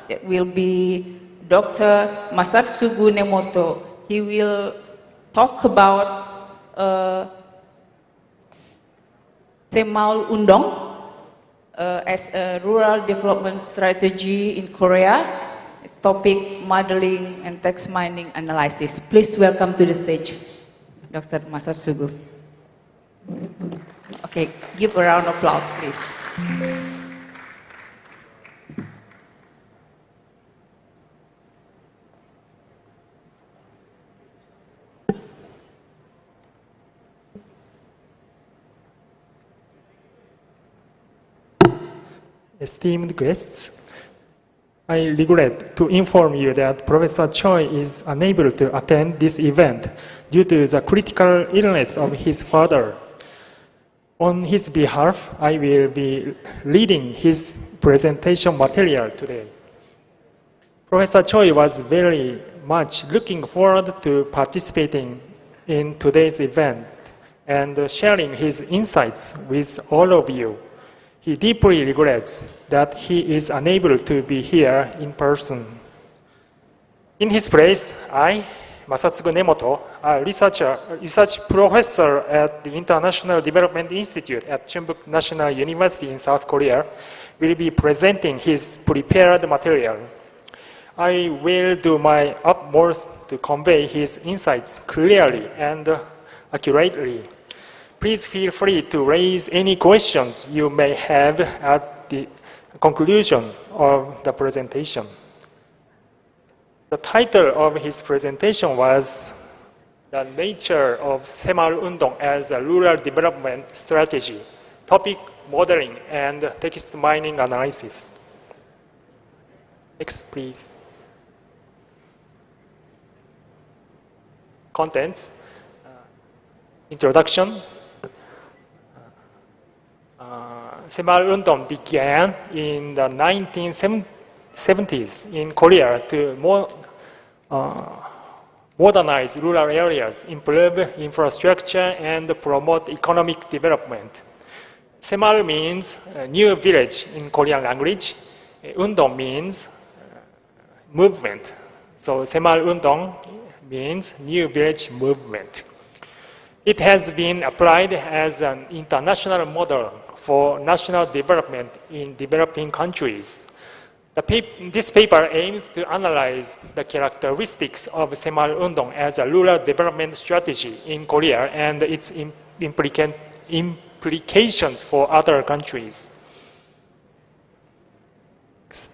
That will be Dr. Masud Sugu Nemoto. He will talk about Semaul Undong as a rural development strategy in Korea. Topic modeling and text mining analysis. Please welcome to the stage Dr. Masud Sugu. Okay, give a round of applause, please. Esteemed guests, I regret to inform you that Professor Choi is unable to attend this event due to the critical illness of his father. On his behalf, I will be reading his presentation material today. Professor Choi was very much looking forward to participating in today's event and sharing his insights with all of you. He deeply regrets that he is unable to be here in person. In his place, I, Masatsugu Nemoto, a research professor at the International Development Institute at Chungbuk National University in South Korea, will be presenting his prepared material. I will do my utmost to convey his insights clearly and accurately. Please feel free to raise any questions you may have at the conclusion of the presentation. The title of his presentation was The Nature of Semaul Undong as a Rural Development Strategy, Topic Modeling and Text Mining Analysis. Next, please. Contents. Introduction. Semaul Undong began in the 1970s in Korea to modernize rural areas, improve infrastructure, and promote economic development. Semaul means new village in Korean language. Undong means movement. So Semaul Undong means new village movement. It has been applied as an international model for national development in developing countries. This paper aims to analyze the characteristics of Semaul Undong as a rural development strategy in Korea and its implications for other countries.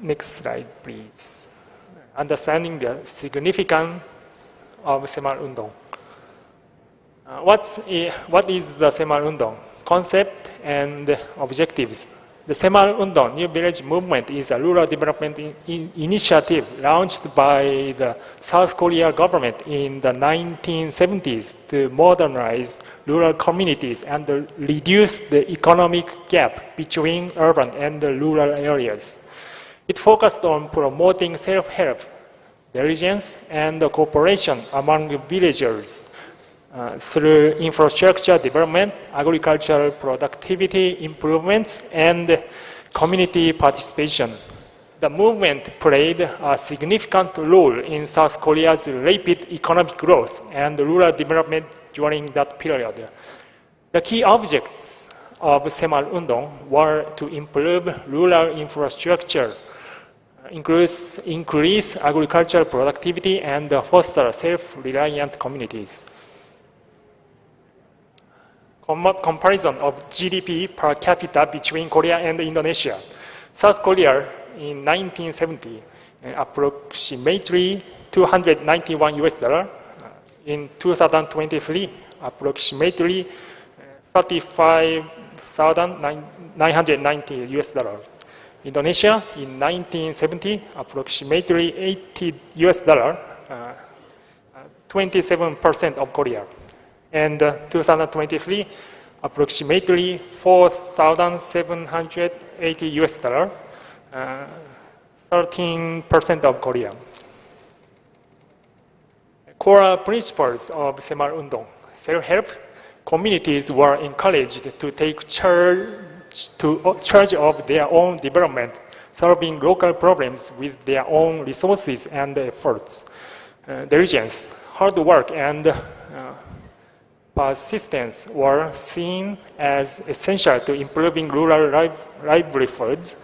Next slide, please. Understanding the significance of Semaul Undong. What is the Semaul Undong? Concept and objectives. The Semaul Undong New Village Movement is a rural development initiative launched by the South Korea government in the 1970s to modernize rural communities and reduce the economic gap between urban and rural areas. It focused on promoting self-help, diligence, and cooperation among villagers, through infrastructure development, agricultural productivity improvements, and community participation. The movement played a significant role in South Korea's rapid economic growth and rural development during that period. The key objects of Semal-Undong were to improve rural infrastructure, increase agricultural productivity, and foster self-reliant communities. Comparison of GDP per capita between Korea and Indonesia. South Korea in 1970, approximately $291. In 2023, approximately $35,990. Indonesia in 1970, approximately $80, 27% of Korea. And 2023, approximately $4,780, 13% of Korea. Core principles of Semal-Undong. Self-help. Communities were encouraged to take charge of their own development, solving local problems with their own resources and efforts. Diligence, hard work, and persistence were seen as essential to improving rural livelihoods,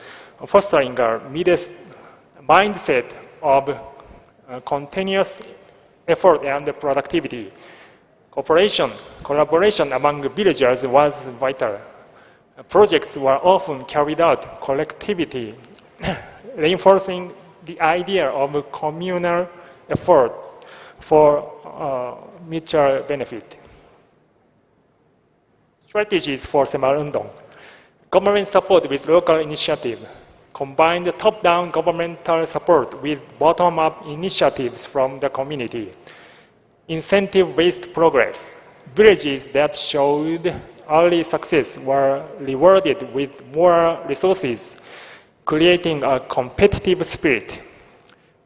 fostering a mindset of continuous effort and productivity. Collaboration among villagers was vital. Projects were often carried out collectively, reinforcing the idea of communal effort for mutual benefit. Strategies for Semal-Undong. Government support with local initiative. Combined top-down governmental support with bottom-up initiatives from the community. Incentive-based progress. Villages that showed early success were rewarded with more resources, creating a competitive spirit.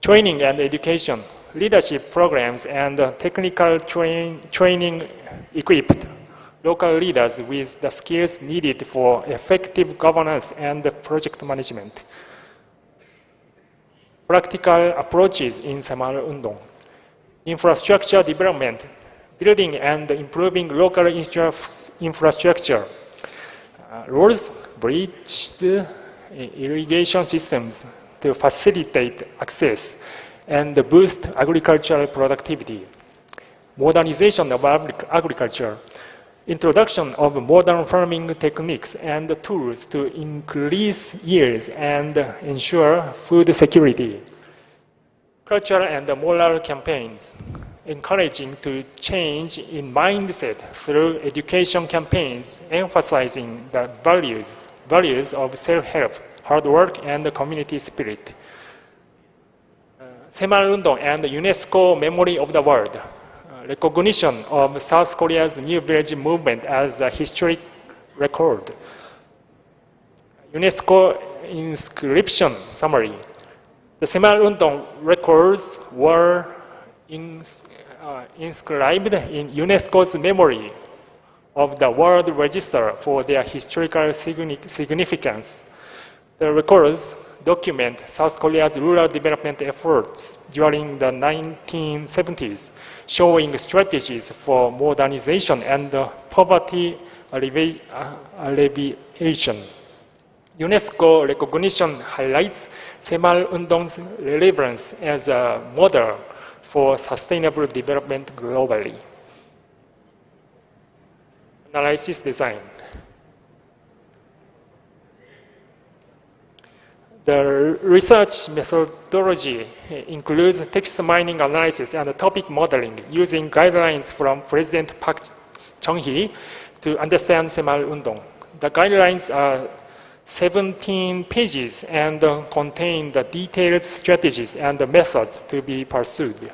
Training and education. Leadership programs and technical training equipped local leaders with the skills needed for effective governance and project management. Practical approaches in Semal-Undong. Infrastructure development, building and improving local infrastructure. Roads, bridges, irrigation systems to facilitate access and boost agricultural productivity. Modernization of agriculture. Introduction of modern farming techniques and tools to increase yields and ensure food security. Cultural and moral campaigns, encouraging to change in mindset through education campaigns, emphasizing the values of self-help, hard work, and community spirit. Semal-Undong and UNESCO Memory of the World. Recognition of South Korea's New Village movement as a historic record. UNESCO inscription summary. The Semal-Undong records were inscribed in UNESCO's memory of the World Register for their historical significance. The records document South Korea's rural development efforts during the 1970s, showing strategies for modernization and poverty alleviation. UNESCO recognition highlights Semal-Undong's relevance as a model for sustainable development globally. Analysis design. The research methodology includes text mining analysis and topic modeling using guidelines from President Park Chung-hee to understand Semal-Undong. The guidelines are 17 pages and contain the detailed strategies and the methods to be pursued.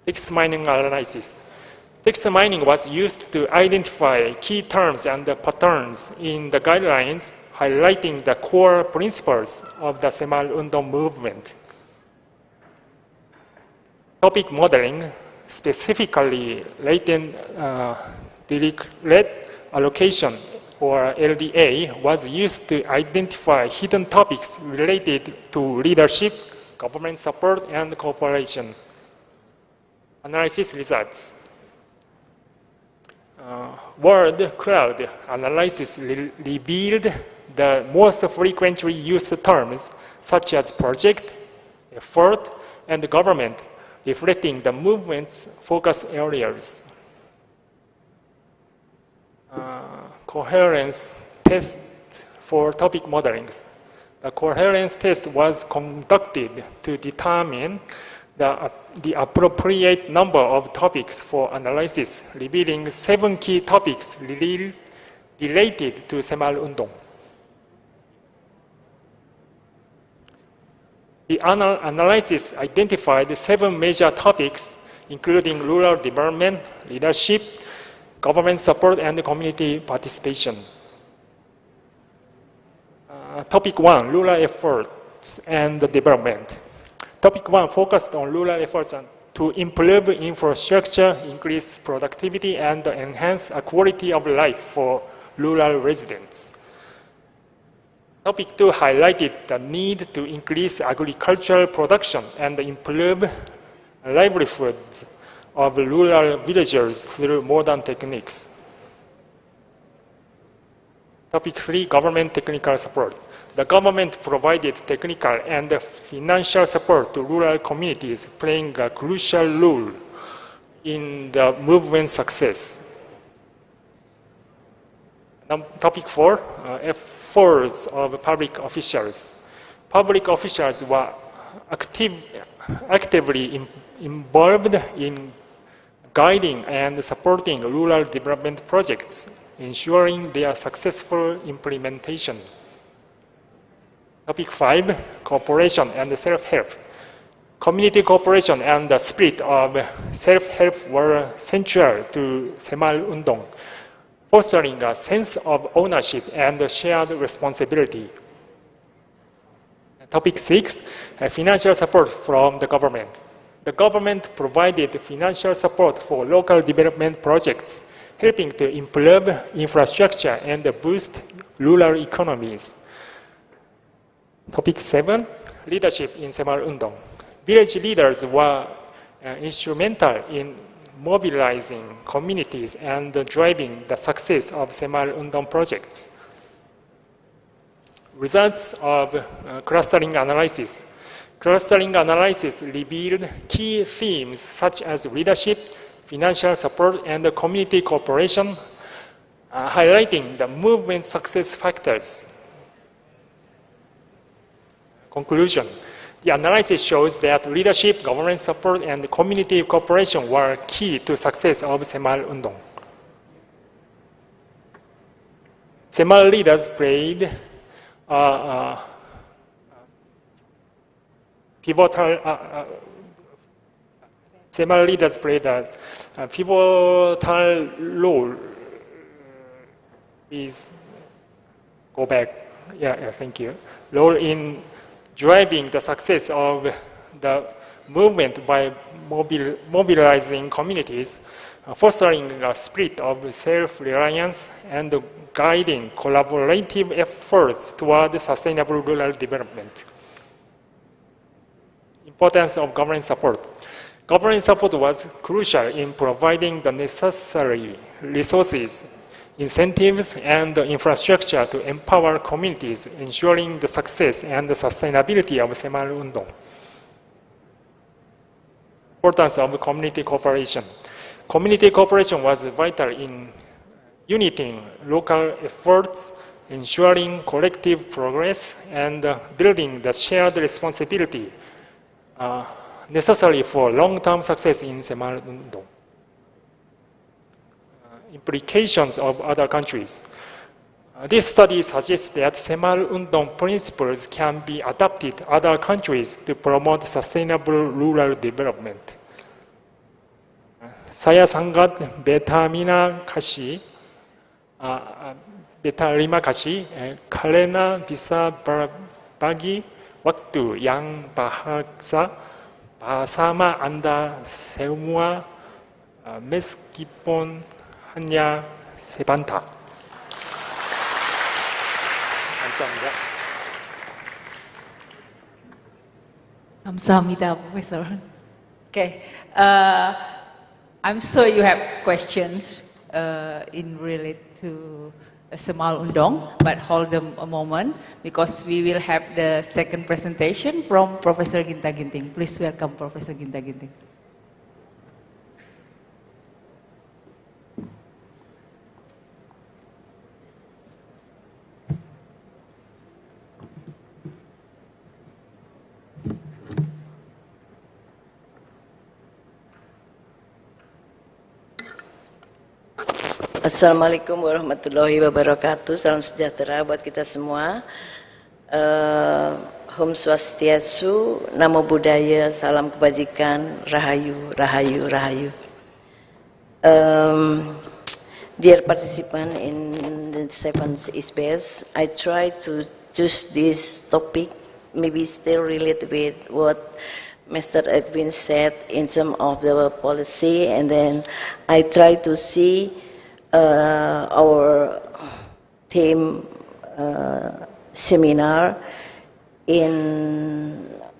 Text mining analysis. Text mining was used to identify key terms and patterns in the guidelines, highlighting the core principles of the Semal-Undong movement. Topic modeling, specifically latent direct allocation or LDA, was used to identify hidden topics related to leadership, government support, and cooperation. Analysis results. Word cloud analysis revealed the most frequently used terms such as project, effort, and government, reflecting the movement's focus areas. Coherence test for topic modelings. The coherence test was conducted to determine the appropriate number of topics for analysis, revealing 7 key topics related to 새마을운동. The analysis identified 7 major topics, including rural development, leadership, government support, and community participation. Topic 1, rural efforts and development. Topic 1 focused on rural efforts to improve infrastructure, increase productivity, and enhance the quality of life for rural residents. Topic 2 highlighted the need to increase agricultural production and improve livelihoods of rural villagers through modern techniques. Topic 3, government technical support. The government provided technical and financial support to rural communities, playing a crucial role in the movement's success. Topic 4, efforts of public officials. Public officials were actively involved in guiding and supporting rural development projects, ensuring their successful implementation. Topic 5, cooperation and self-help. Community cooperation and the spirit of self-help were central to 새마을운동, fostering a sense of ownership and shared responsibility. Topic 6, financial support from the government. The government provided financial support for local development projects, helping to improve infrastructure and boost rural economies. Topic 7, leadership in 새마을운동. Village leaders were instrumental in mobilizing communities and driving the success of 새마을운동 projects. Results of clustering analysis. Clustering analysis revealed key themes such as leadership, financial support, and community cooperation, highlighting the movement success factors. Conclusion. The analysis shows that leadership, government support, and community cooperation were key to success of 새마을운동. 새마을 leaders played 새마을 leaders played a pivotal role. Please go back. Yeah, thank you. Role in driving the success of the movement by mobilizing communities, fostering a spirit of self-reliance, and guiding collaborative efforts toward sustainable rural development. Importance of government support. Government support was crucial in providing the necessary resources, incentives, and infrastructure to empower communities, ensuring the success and the sustainability of 새마을운동. Importance of community cooperation. Community cooperation was vital in uniting local efforts, ensuring collective progress, and building the shared responsibility necessary for long-term success in 새마을운동. Implications of other countries. This study suggests that 새마을운동 principles can be adopted to other countries to promote sustainable rural development. Saya sangat berterima kasih karena bisa berbagi waktu yang berharga bersama Anda semua meskipun hanya sebentar. 감사합니다. 감사합니다, Professor. Okay, I'm sure you have questions in relate to Semal Undong, but hold them a moment because we will have the second presentation from Professor Ginta Ginting. Please welcome Professor Ginta Ginting. Assalamualaikum warahmatullahi wabarakatuh. Salam sejahtera buat kita semua. Om Swastiastu, Namo Buddhaya, salam kebajikan, Rahayu, Rahayu, Rahayu. Dear participant in the 7th ISBEST, I try to choose this topic, maybe still related with what Mr. Edwin said in some of the policy, and then I try to see our theme seminar in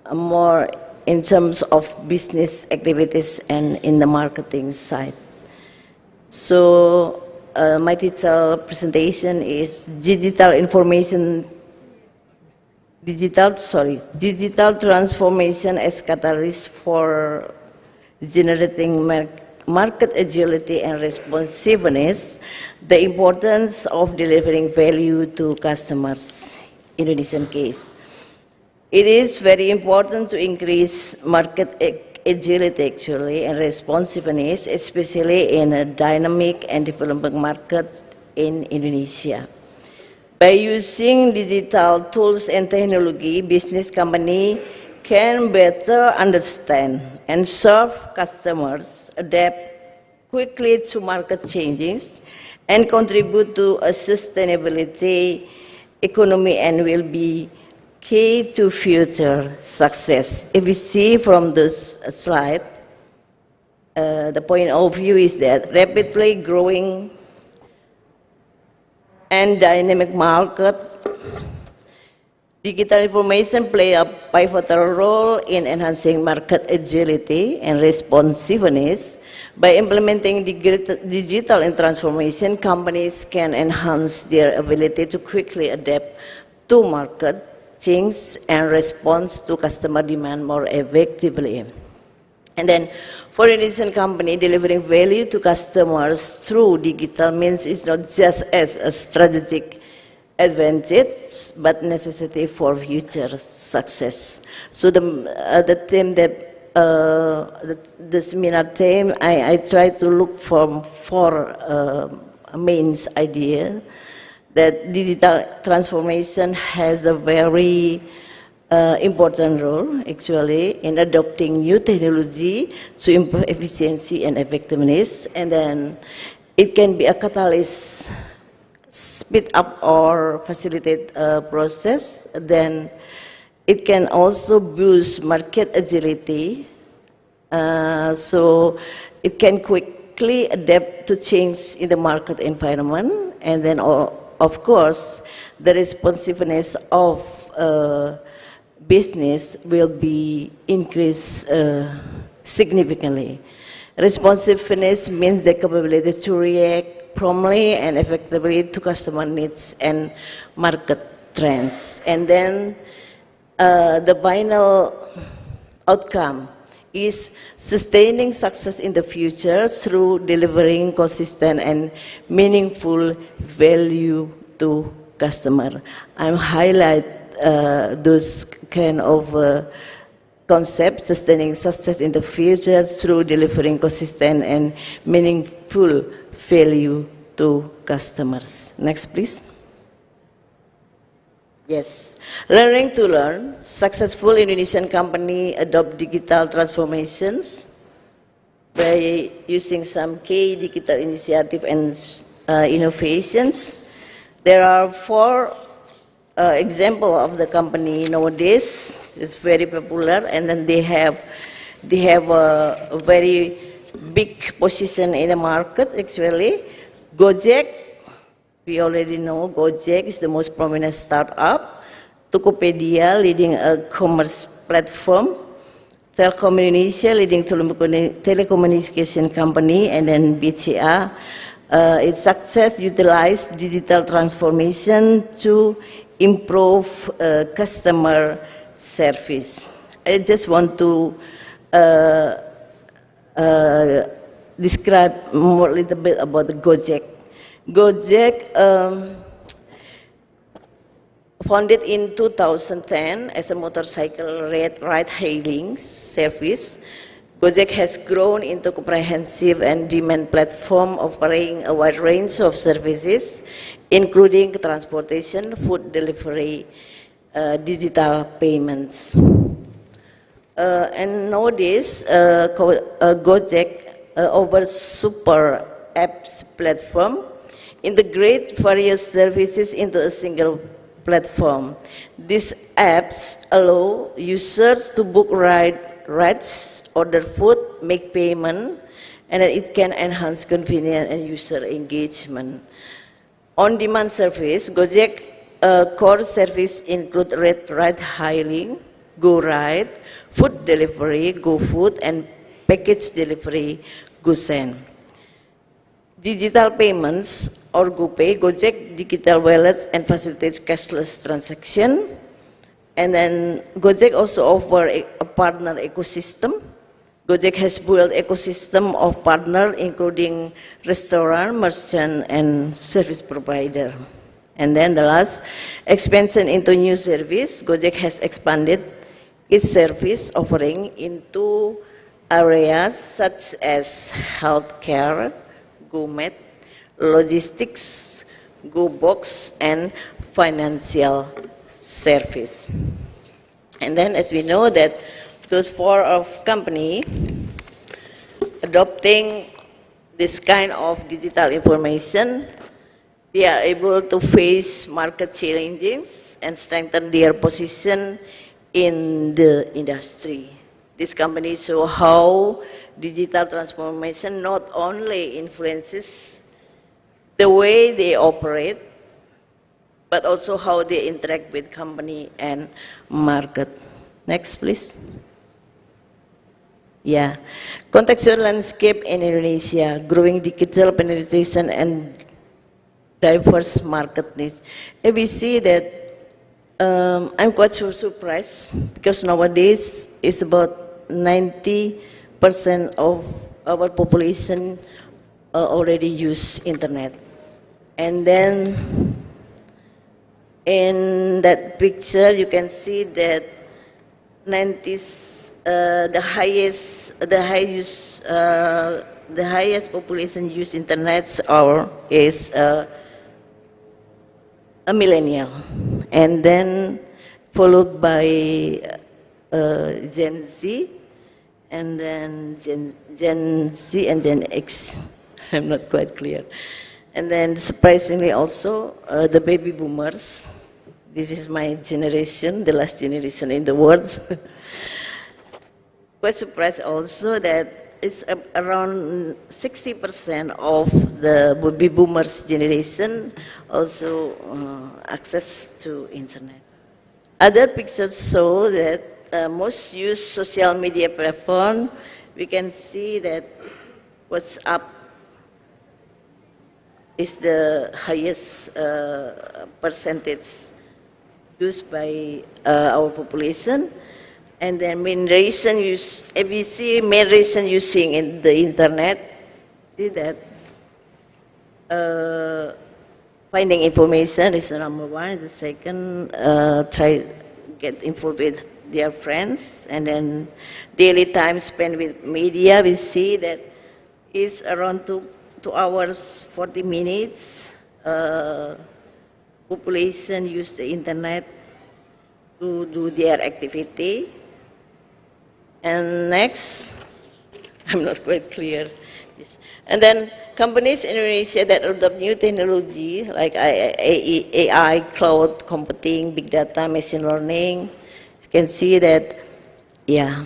more in terms of business activities and in the marketing side. So my title presentation is digital transformation as catalyst for generating market agility and responsiveness, the importance of delivering value to customers, Indonesian case. It is very important to increase market agility actually and responsiveness, especially in a dynamic and developing market in Indonesia. By using digital tools and technology, business company can better understand and serve customers, adapt quickly to market changes, and contribute to a sustainability economy and will be key to future success. If we see from this slide, the point of view is that rapidly growing and dynamic market, digital information play a pivotal role in enhancing market agility and responsiveness. By implementing digital and transformation, companies can enhance their ability to quickly adapt to market change and respond to customer demand more effectively. And then for an Indonesian company, delivering value to customers through digital means is not just as a strategic advantage, but necessity for future success. So the theme that the seminar theme, I try to look for main idea that digital transformation has a very important role actually in adopting new technology to improve efficiency and effectiveness, and then it can be a catalyst, speed up or facilitate a process. Then it can also boost market agility, so it can quickly adapt to change in the market environment, and then of course the responsiveness of business will be increased significantly. Responsiveness means the capability to react promptly and effectively to customer needs and market trends. And then the final outcome is sustaining success in the future through delivering consistent and meaningful value to customer. I'm highlight those kind of concepts, sustaining success in the future through delivering consistent and meaningful value to customers. Next, please. Yes, learning to learn. Successful Indonesian company adopt digital transformations by using some key digital initiative and innovations. There are 4 example of the company nowadays. It's very popular, and then they have They have a very big position in the market, actually. Gojek, we already know Gojek is the most prominent startup. Tokopedia, leading a commerce platform. Telkom Indonesia, leading telecommunication company, and then BCA. Its success utilized digital transformation to improve customer service. I just want to describe a little bit about the Gojek. Gojek founded in 2010 as a motorcycle ride-hailing service. Gojek has grown into a comprehensive and demand platform offering a wide range of services, including transportation, food delivery, digital payments. And nowadays, Gojek offers super apps platform, integrate various services into a single platform. These apps allow users to book rides, order food, make payment, and it can enhance convenience and user engagement. On-demand service, Gojek core service include ride-hailing, GoRide, food delivery, GoFood, and package delivery, GoSend. Digital payments or GoPay, Gojek digital wallets and facilitates cashless transaction. And then Gojek also offer a partner ecosystem. Gojek has built ecosystem of partner including restaurant, merchant, and service provider. And then the last, expansion into new service. Gojek has expanded its service offering into areas such as healthcare, GoMed, logistics, GoBox, and financial service. And then as we know that those four of company adopting this kind of digital information, they are able to face market challenges and strengthen their position in the industry. This company show how digital transformation not only influences the way they operate, but also how they interact with company and market. Next, please. Yeah, contextual landscape in Indonesia, growing digital penetration and diverse market needs. And we see that I'm quite surprised because nowadays it's about 90% of our population already use internet. And then in that picture you can see that the highest population use internet is a millennial, and then followed by Gen Z, and then Gen Z and Gen X. I'm not quite clear. And then surprisingly also the baby boomers. This is my generation, the last generation in the world. Quite surprised also that it's around 60% of the baby boomers generation also access to internet. Other pictures show that most used social media platform. We can see that WhatsApp is the highest percentage used by our population. And then main reason main reason using in the internet, see that finding information is the number one. The second, try get involved with their friends. And then daily time spent with media, we see that it's around 2 hours, 40 minutes. Population use the internet to do their activity. And next, I'm not quite clear. And then companies in Indonesia that adopt new technology like AI, cloud computing, big data, machine learning, you can see that, yeah,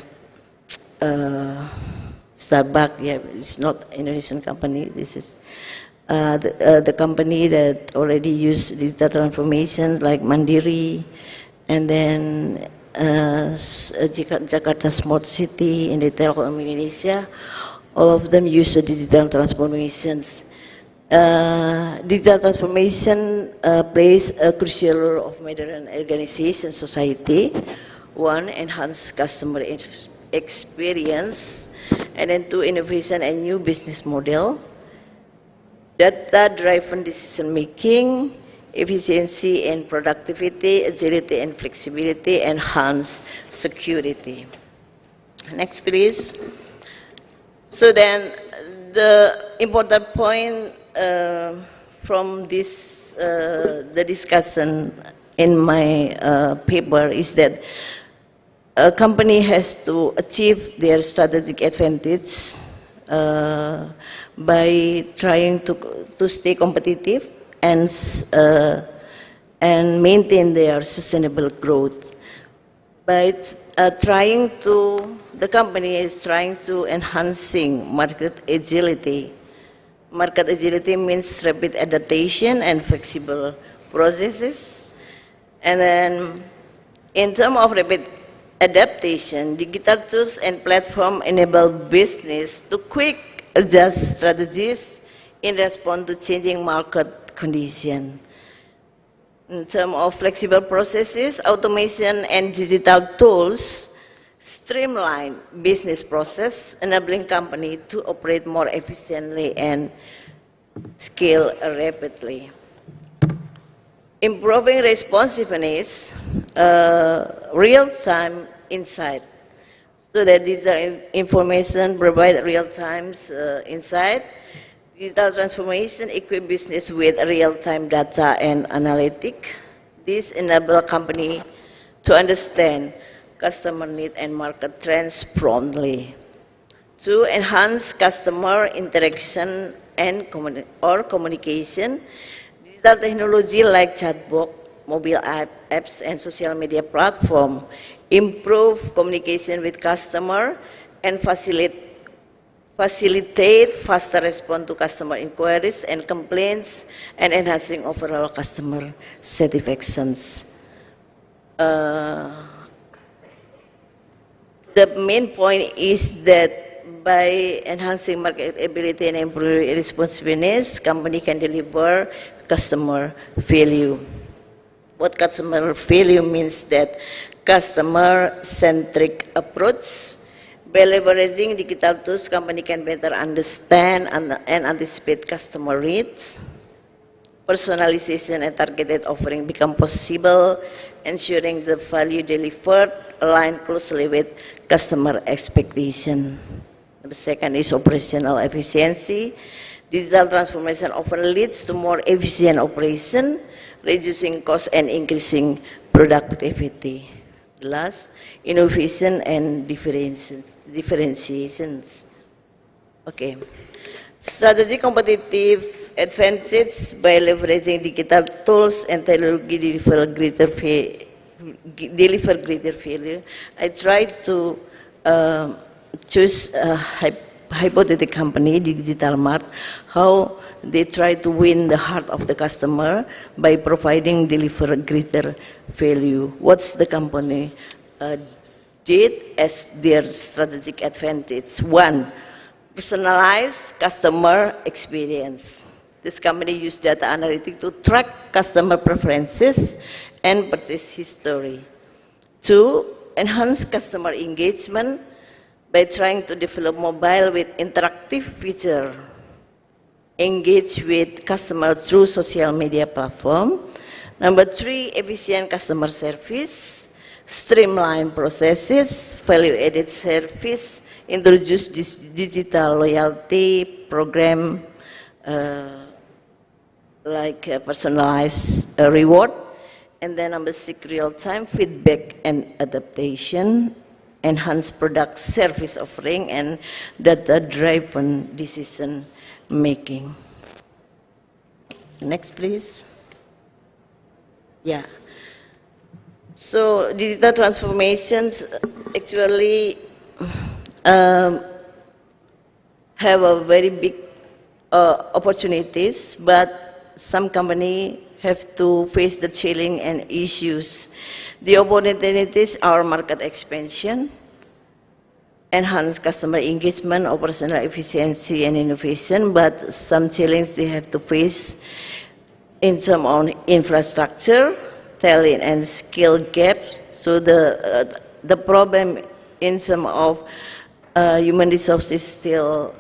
Starbucks, yeah, it's not Indonesian company. This is the company that already use digital transformation like Mandiri, and then Jakarta Smart City in the Telkom Indonesia. All of them use the digital transformations. Digital transformation plays a crucial role of modern organization society. One, enhance customer experience, and then two, innovation and new business model. Data-driven decision making, efficiency and productivity, agility and flexibility, enhance security. Next, please. So then, the important point from this, the discussion in my paper is that a company has to achieve their strategic advantage by trying to stay competitive and maintain their sustainable growth. By the company is trying to enhancing market agility. Market agility means rapid adaptation and flexible processes. And then, in terms of rapid adaptation, digital tools and platforms enable business to quick adjust strategies in response to changing market conditions. In terms of flexible processes, automation and digital tools streamline business process, enabling companies to operate more efficiently and scale rapidly. Improving responsiveness, real-time insight, so that digital information provide real-time insight. Digital transformation equip business with real-time data and analytics. This enable a company to understand customer needs and market trends promptly. To enhance customer interaction and communication, digital technology like chatbot, mobile apps, and social media platform improve communication with customer and facilitate faster response to customer inquiries and complaints, and enhancing overall customer satisfactions. The main point is that by enhancing market ability and improving responsiveness, company can deliver customer value. What customer value means that customer-centric approach. By leveraging digital tools, company can better understand and anticipate customer needs. Personalization and targeted offering become possible, ensuring the value delivered align closely with customer expectation. The second is operational efficiency. Digital transformation often leads to more efficient operation, reducing cost and increasing productivity. Last, innovation and differentiations. Okay. Strategic competitive advantage by leveraging digital tools and technology deliver greater value. I tried to choose a hypothetical company, Digital Mart, how they try to win the heart of the customer by deliver greater value. What's the company did as their strategic advantage? One, personalized customer experience. This company used data analytics to track customer preferences and purchase history. Two, enhance customer engagement by trying to develop mobile with interactive feature. Engage with customer through social media platform. Number three, efficient customer service, streamline processes, value-added service, introduce this digital loyalty program like personalized reward. And then number six, real-time feedback and adaptation, enhance product service offering, and data-driven decision making. Next, please. Yeah. So digital transformations actually have a very big opportunities, but some company have to face the challenge and issues. The opportunities are market expansion, enhance customer engagement, operational efficiency, and innovation, but some challenges they have to face in some on infrastructure, talent and skill gap. So the problem in some of human resources still,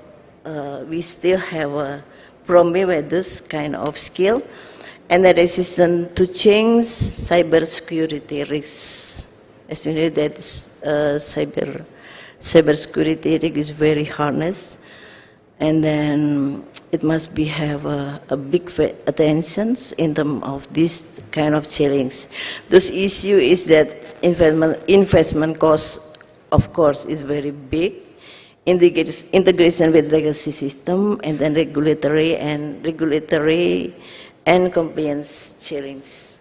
we still have a problem with this kind of skill, and the resistance to change, cybersecurity risks. As we know that cybersecurity risk is very harness, and then it must be have a big attention in terms of this kind of challenge. This issue is that investment cost, of course, is very big. Integration with legacy system, and then regulatory and compliance challenge.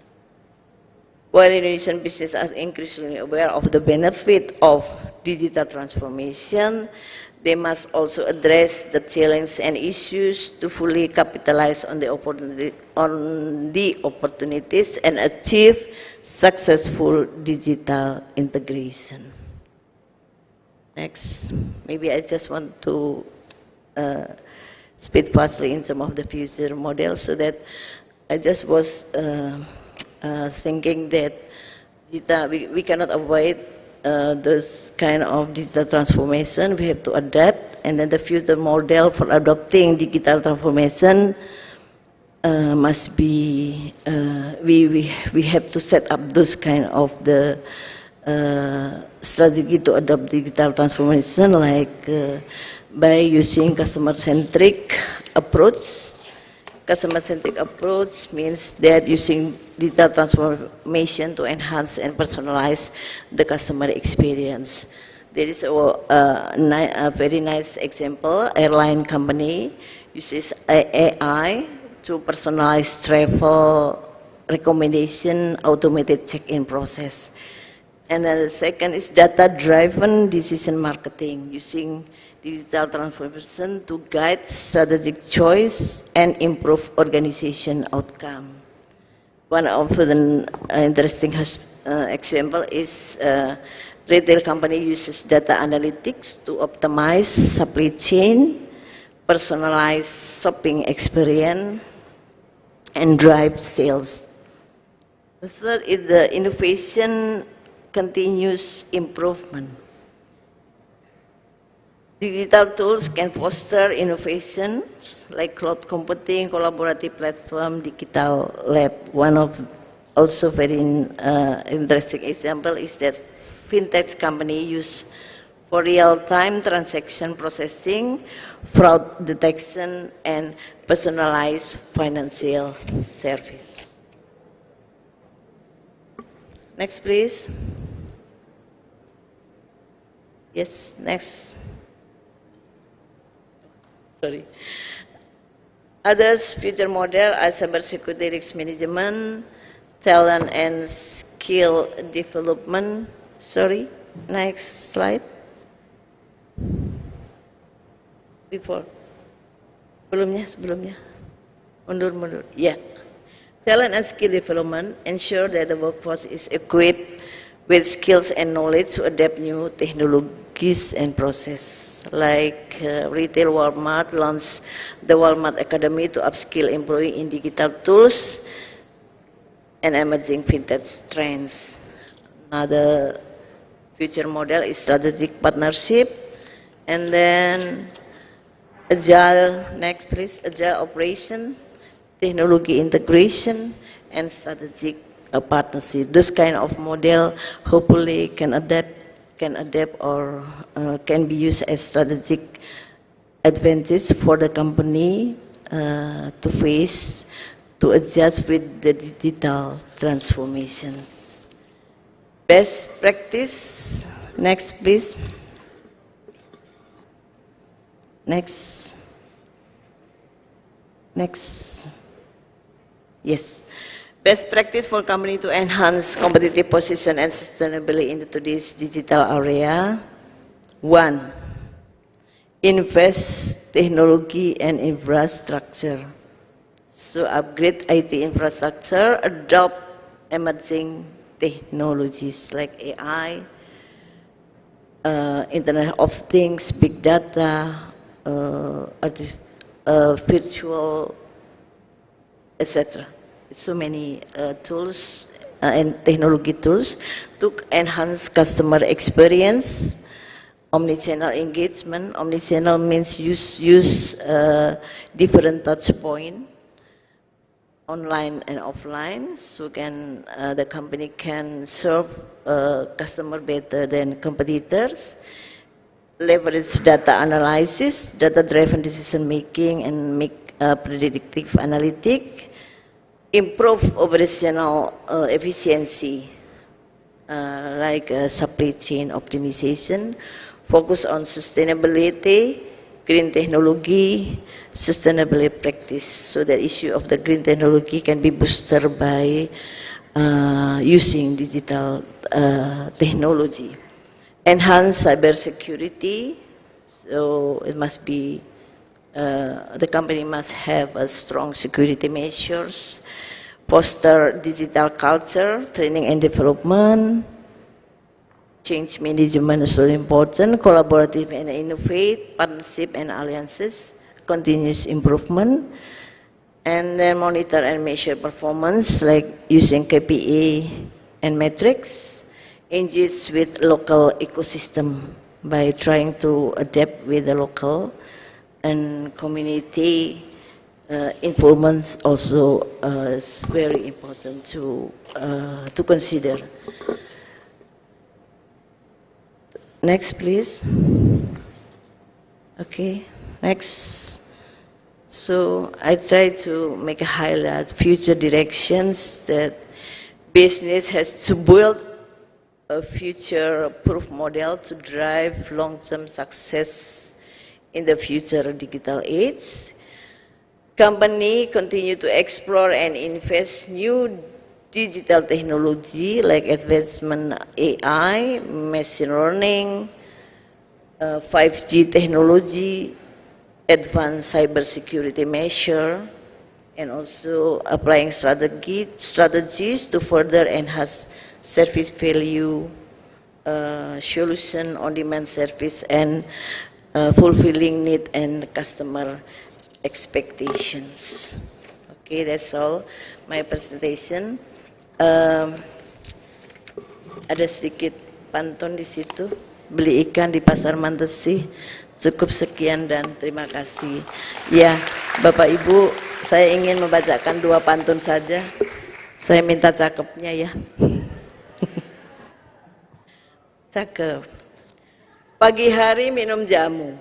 While Indonesian businesses are increasingly aware of the benefit of digital transformation, they must also address the challenges and issues to fully capitalize on the opportunities and achieve successful digital integration. Next, maybe I just want to speak fastly in some of the future models, so that I just was thinking that we cannot avoid this kind of digital transformation. We have to adapt, and then the future model for adopting digital transformation must be, we have to set up this kind of the strategy to adopt digital transformation, like by using customer-centric approach. Customer-centric approach means that using digital transformation to enhance and personalize the customer experience. There is a very nice example. Airline company uses AI to personalize travel recommendation, automated check-in process. And then the second is data-driven decision marketing, using digital transformation to guide strategic choice and improve organization outcome. One of the interesting example is retail company uses data analytics to optimize supply chain, personalize shopping experience, and drive sales. The third is the innovation continuous improvement. Digital tools can foster innovation like cloud computing, collaborative platform, digital lab. One of also very interesting example is that fintech company use for real-time transaction processing, fraud detection, and personalized financial service. Next, please. Yes, next. Sorry. Others future model are cybersecurity risk management, talent and skill development. Sorry, next slide. Before. Sebelumnya. Mundur. Yeah. Talent and skill development ensure that the workforce is equipped with skills and knowledge to adapt new technologies and process. Like retail Walmart launched the Walmart Academy to upskill employees in digital tools and emerging fintech trends. Another future model is strategic partnership, and then agile, next please, agile operation, technology integration, and strategic partnership. This kind of model hopefully can adapt or can be used as strategic advantage for the company to face, to adjust with the digital transformations. Best practice, next please. Next. Yes. Best practice for company to enhance competitive position and sustainability into today's digital area. 1. invest technology and infrastructure. So upgrade IT infrastructure, adopt emerging technologies like AI, Internet of Things, big data, virtual, etc. So many tools and technology tools to enhance customer experience. Omnichannel engagement. Omnichannel means use different touch point, online and offline, so the company can serve customer better than competitors. Leverage data analysis, data-driven decision making, and make predictive analytic. Improve operational efficiency, like supply chain optimization. Focus on sustainability, green technology, sustainability practice. So the issue of the green technology can be boosted by using digital technology. Enhance cybersecurity. So it must be, the company must have a strong security measures. Foster digital culture, training and development. Change management is so important, collaborative and innovate, partnership and alliances, continuous improvement, and then monitor and measure performance like using KPI and metrics, engage with local ecosystem by trying to adapt with the local, and community involvement also is very important to consider. Next, please. Okay, next. So I try to make a highlight future directions that business has to build a future-proof model to drive long-term success in the future digital age. Company continue to explore and invest new digital technology like advancement AI, machine learning, 5G technology, advanced cybersecurity measure, and also applying strategies to further enhance service value, solution on-demand service, and fulfilling need and customer expectations. Okay, that's all my presentation. Ada sedikit pantun di situ. Beli ikan di pasar Mantesi. Cukup sekian dan terima kasih. Ya, Bapak Ibu, saya ingin membacakan 2 pantun saja. Saya minta cakepnya ya. Cakep. Pagi hari minum jamu.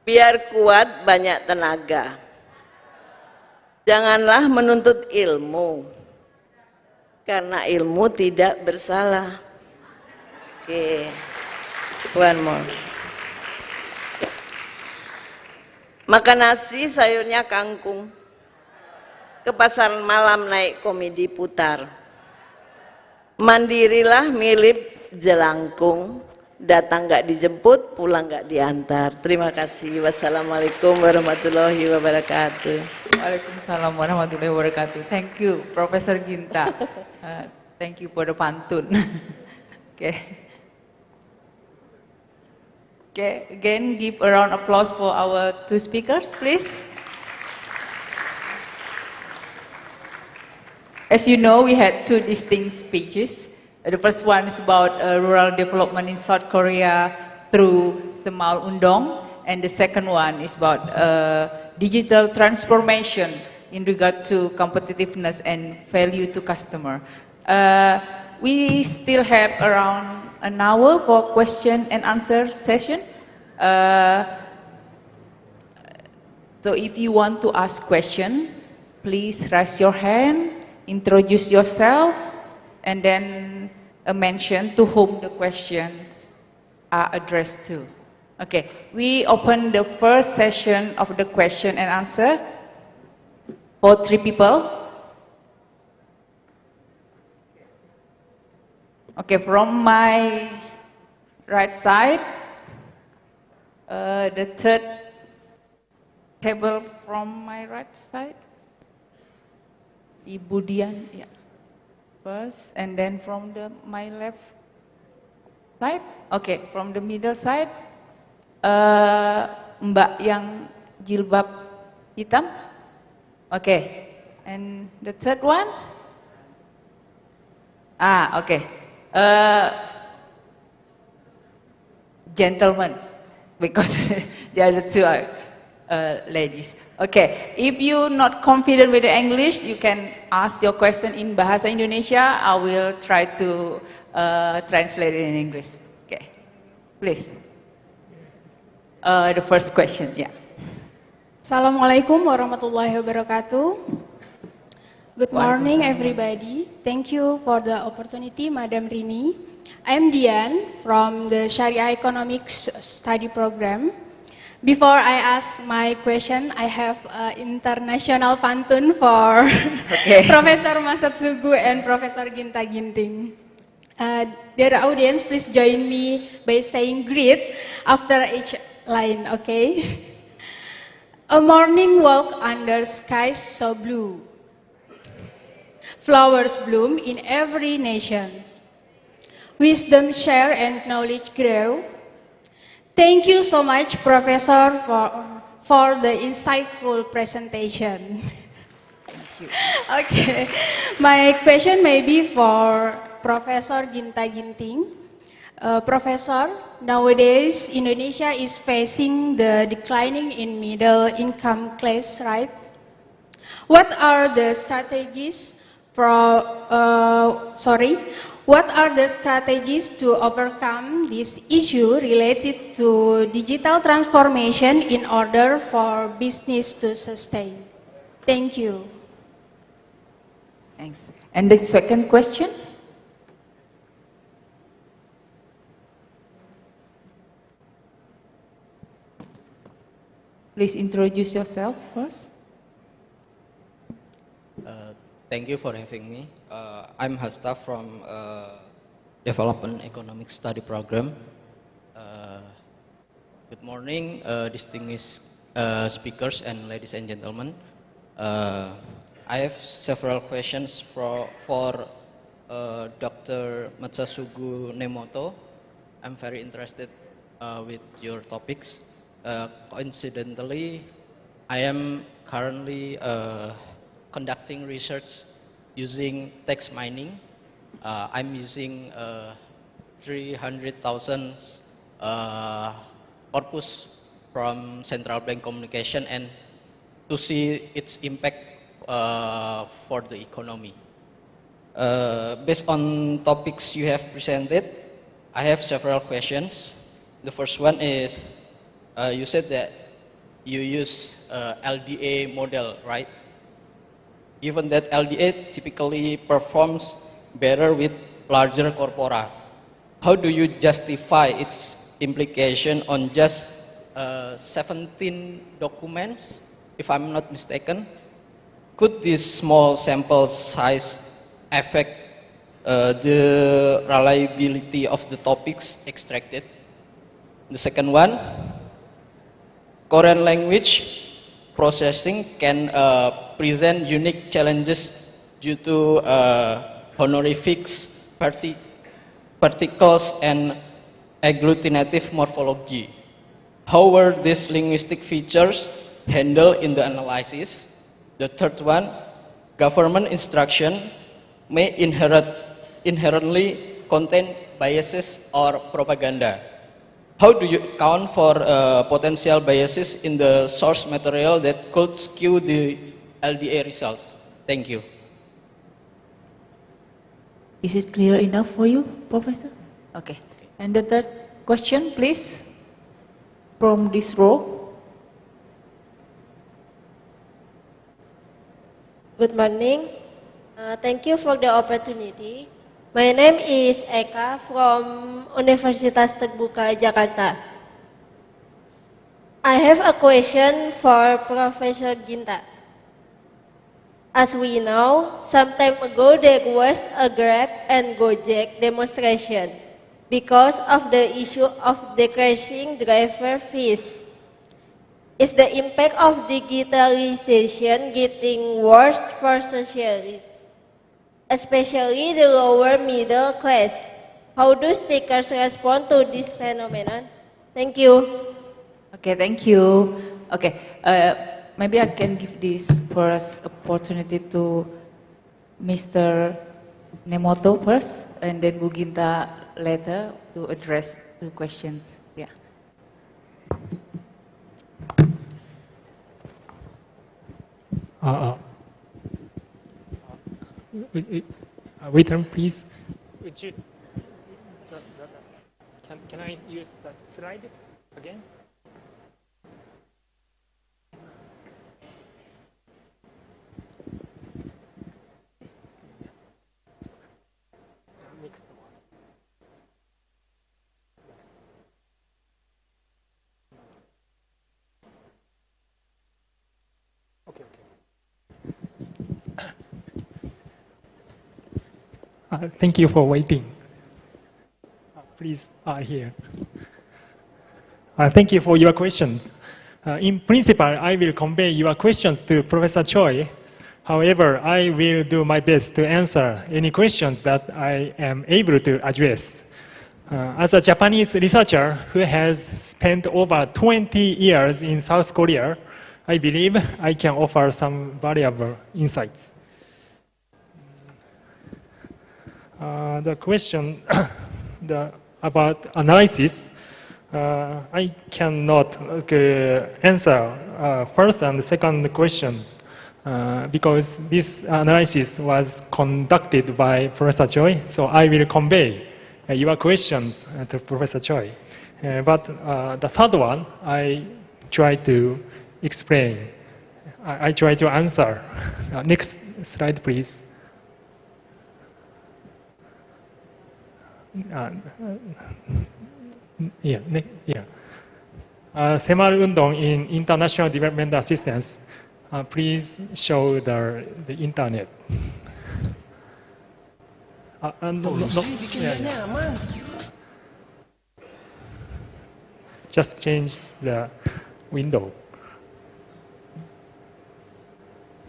Biar kuat banyak tenaga. Janganlah menuntut ilmu, karena ilmu tidak bersalah. Oke, one more. Makan nasi sayurnya kangkung, ke pasar malam naik komedi putar. Mandirilah mirip jelangkung, datang nggak dijemput, pulang nggak diantar. Terima kasih. Wassalamualaikum warahmatullahi wabarakatuh. Waalaikumsalam warahmatullahi wabarakatuh. Thank you, Professor Ginta. Thank you for the pantun. Okay. Okay, again, give a round of applause for our 2 speakers, please. As you know, we had 2 distinct speeches. The first one is about rural development in South Korea through Semal Undong, and the second one is about digital transformation in regard to competitiveness and value to customer. We still have around an hour for question and answer session. So if you want to ask question, please raise your hand, introduce yourself, and then mention to whom the questions are addressed to. Okay, we open the first session of the question and answer for 3 people. Okay, from my right side, The third table from my right side. Ibu Dian, yeah. First, and then from my left side. Okay, from the middle side. Mbak yang jilbab hitam. Okay, and the third one. Okay. Gentlemen, because the other two are ladies. Okay, if you're not confident with the English, you can ask your question in Bahasa Indonesia. I will try to translate it in English. Okay, please. The first question, yeah. Assalamualaikum warahmatullahi wabarakatuh. Good morning, everybody. Thank you for the opportunity, Madam Rini. I'm Dian from the Sharia Economics Study Program. Before I ask my question, I have international pantun for Professor Masat Sugu and Professor Ginta Ginting. Dear audience, please join me by saying greet after each line, okay? A morning walk under skies so blue. Flowers bloom in every nation. Wisdom share and knowledge grow. Thank you so much, Professor, for the insightful presentation. Thank you. Okay, my question may be for Professor Ginta Ginting. Professor, nowadays Indonesia is facing the declining in middle income class, right? What are the strategies What are the strategies to overcome this issue related to digital transformation in order for business to sustain? Thank you. Thanks. And the second question? Please introduce yourself first. Thank you for having me. I'm Hasta from Development Economic Study Program. Good morning, distinguished speakers and ladies and gentlemen. I have several questions for Dr. Matsasugu Nemoto. I'm very interested with your topics. Coincidentally, I am currently conducting research using text mining. I'm using 300,000 corpus from central bank communication and to see its impact for the economy. Based on topics you have presented, I have several questions. The first one is, you said that you use LDA model, right? Given that LDA typically performs better with larger corpora, how do you justify its implication on just 17 documents, if I'm not mistaken? Could this small sample size affect the reliability of the topics extracted? The second one, Korean language processing can present unique challenges due to honorifics, particles, and agglutinative morphology. How were these linguistic features handled in the analysis? The third one, government instruction may inherently contain biases or propaganda. How do you account for potential biases in the source material that could skew the LDA results? Thank you. Is it clear enough for you, Professor? Okay. And the third question, please, from this row. Good morning. Thank you for the opportunity. My name is Eka from Universitas Terbuka, Jakarta. I have a question for Professor Ginta. As we know, some time ago there was a Grab and Gojek demonstration because of the issue of decreasing driver fees. Is the impact of digitalization getting worse for society, especially the lower middle class? How do speakers respond to this phenomenon? Thank you. Okay, thank you. Okay, maybe I can give this first opportunity to Mr. Nemoto first, and then Buginta later to address the questions. Yeah. Waiter, please. Can I use the slide again? Thank you for waiting. Please, here. Thank you for your questions. In principle, I will convey your questions to Professor Choi. However, I will do my best to answer any questions that I am able to address. As a Japanese researcher who has spent over 20 years in South Korea, I believe I can offer some valuable insights. The question about analysis, I cannot answer first and second questions because this analysis was conducted by Professor Choi, so I will convey your questions to Professor Choi. But the third one, I try to explain. I try to answer. Next slide, please. 새마을운동 in international development assistance. Please show the internet. Just change the window.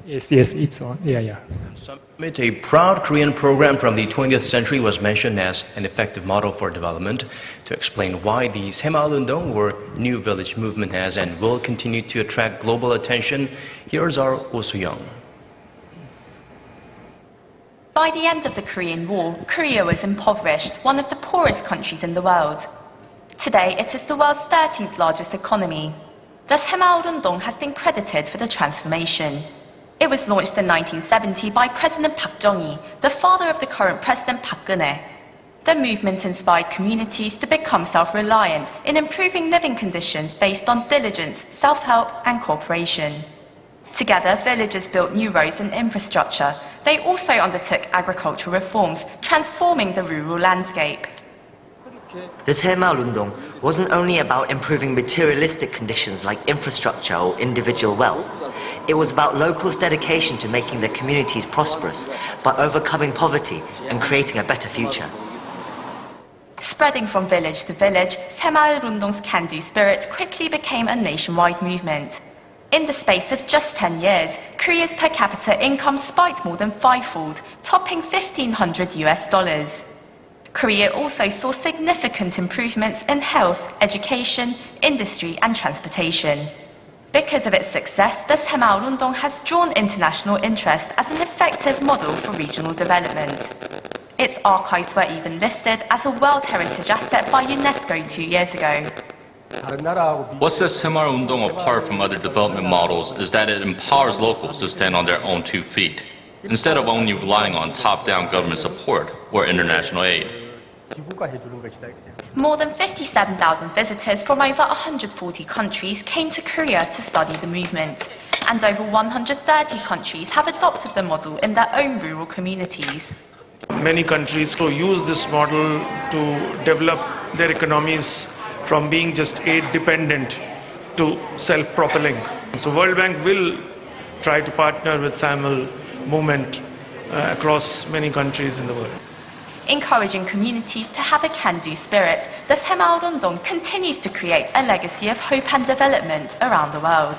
Yes, it's on. Summit, a proud Korean program from the 20th century, was mentioned as an effective model for development. To explain why the 새마을운동, or New Village Movement, has and will continue to attract global attention, here's our Oh Soo-young. By the end of the Korean War, Korea was impoverished, one of the poorest countries in the world. Today, it is the world's 13th largest economy. The 새마을운동 has been credited for the transformation. It was launched in 1970 by President Park Chung-hee, the father of the current President Park Geun-hye. The movement inspired communities to become self-reliant in improving living conditions based on diligence, self-help and cooperation. Together, villagers built new roads and infrastructure. They also undertook agricultural reforms, transforming the rural landscape. The 새마을운동 wasn't only about improving materialistic conditions like infrastructure or individual wealth. It was about locals' dedication to making their communities prosperous by overcoming poverty and creating a better future. Spreading from village to village, 새마을운동's can-do spirit quickly became a nationwide movement. In the space of just 10 years, Korea's per capita income spiked more than fivefold, topping $1,500. Korea also saw significant improvements in health, education, industry and transportation. Because of its success, the 새마을운동 has drawn international interest as an effective model for regional development. Its archives were even listed as a World Heritage Asset by UNESCO 2 years ago. What sets 새마을운동 apart from other development models is that it empowers locals to stand on their own 2 feet, instead of only relying on top-down government support or international aid. More than 57,000 visitors from over 140 countries came to Korea to study the movement, and over 130 countries have adopted the model in their own rural communities. Many countries use this model to develop their economies from being just aid-dependent to self-propelling. So World Bank will try to partner with SAML movement across many countries in the world. encouraging communities to have a can-do spirit. Thus, Hemaurundong continues to create a legacy of hope and development around the world.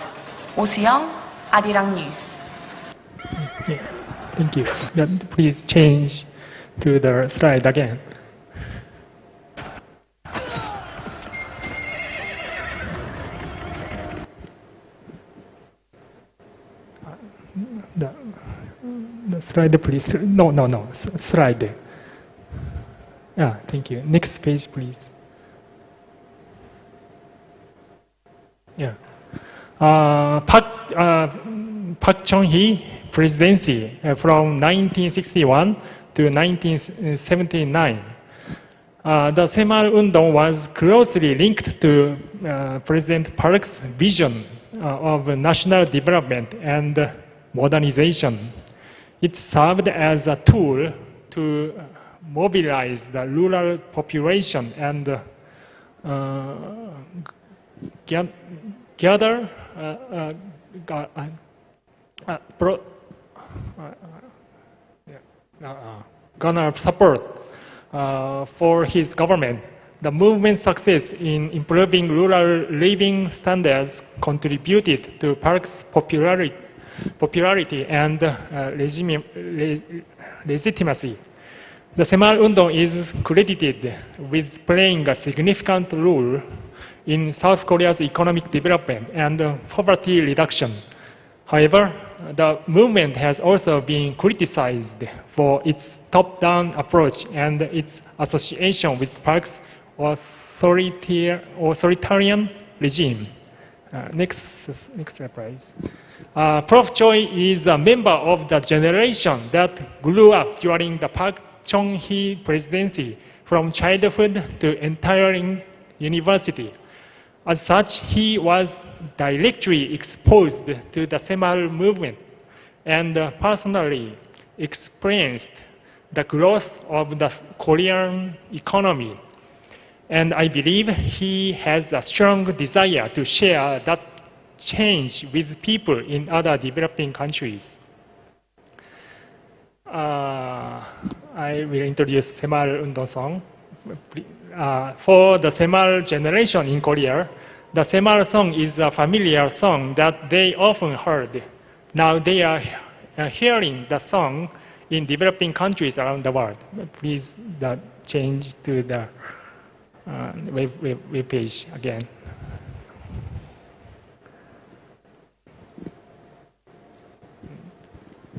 Oh Soo-young, Arirang News. Yeah, thank you. Please change to the slide again. The slide, please. No. Slide. Yeah, thank you. Next page, please. Yeah. Park Chung-hee presidency from 1961 to 1979. The Saemal-undong was closely linked to President Park's vision of national development and modernization. It served as a tool to mobilize the rural population and gather garner support for his government. The movement's success in improving rural living standards contributed to Park's popularity and legitimacy. The Saemal-undong is credited with playing a significant role in South Korea's economic development and poverty reduction. However, the movement has also been criticized for its top-down approach and its association with Park's authoritarian regime. Next slide, please. Prof. Choi is a member of the generation that grew up during the Park Chung-hee presidency from childhood to entering university. As such, he was directly exposed to the Saemal movement and personally experienced the growth of the Korean economy. And I believe he has a strong desire to share that change with people in other developing countries. I will introduce Saemal-undong song. For the Saemal generation in Korea, the Saemal song is a familiar song that they often heard. Now they are hearing the song in developing countries around the world. Please change to the web page again.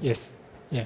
Yes, yeah.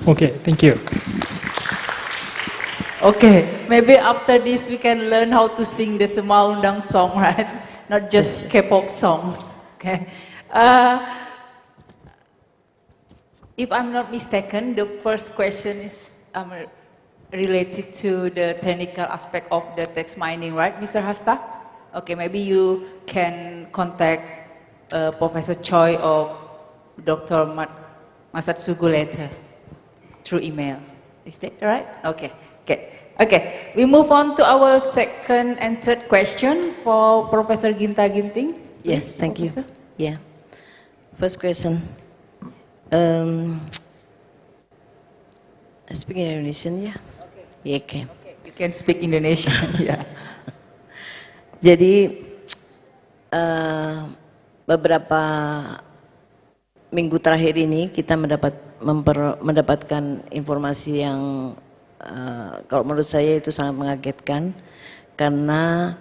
Okay, thank you. Okay, maybe after this we can learn how to sing the Semua Undang song, right? Not just K-pop songs. Okay. If I'm not mistaken, the first question is related to the technical aspect of the text mining, right, Mr. Hasta? Okay, maybe you can contact Professor Choi or Dr. Masatsugu later through email. Is that right? Okay. Okay, we move on to our second and third question for Professor Ginta Ginting. Yes, thank you. Yeah. First question. I speak in Indonesian, ya? Yeah, okay. You can speak Indonesian, ya. Jadi beberapa minggu terakhir ini kita mendapatkan informasi yang kalau menurut saya itu sangat mengagetkan, karena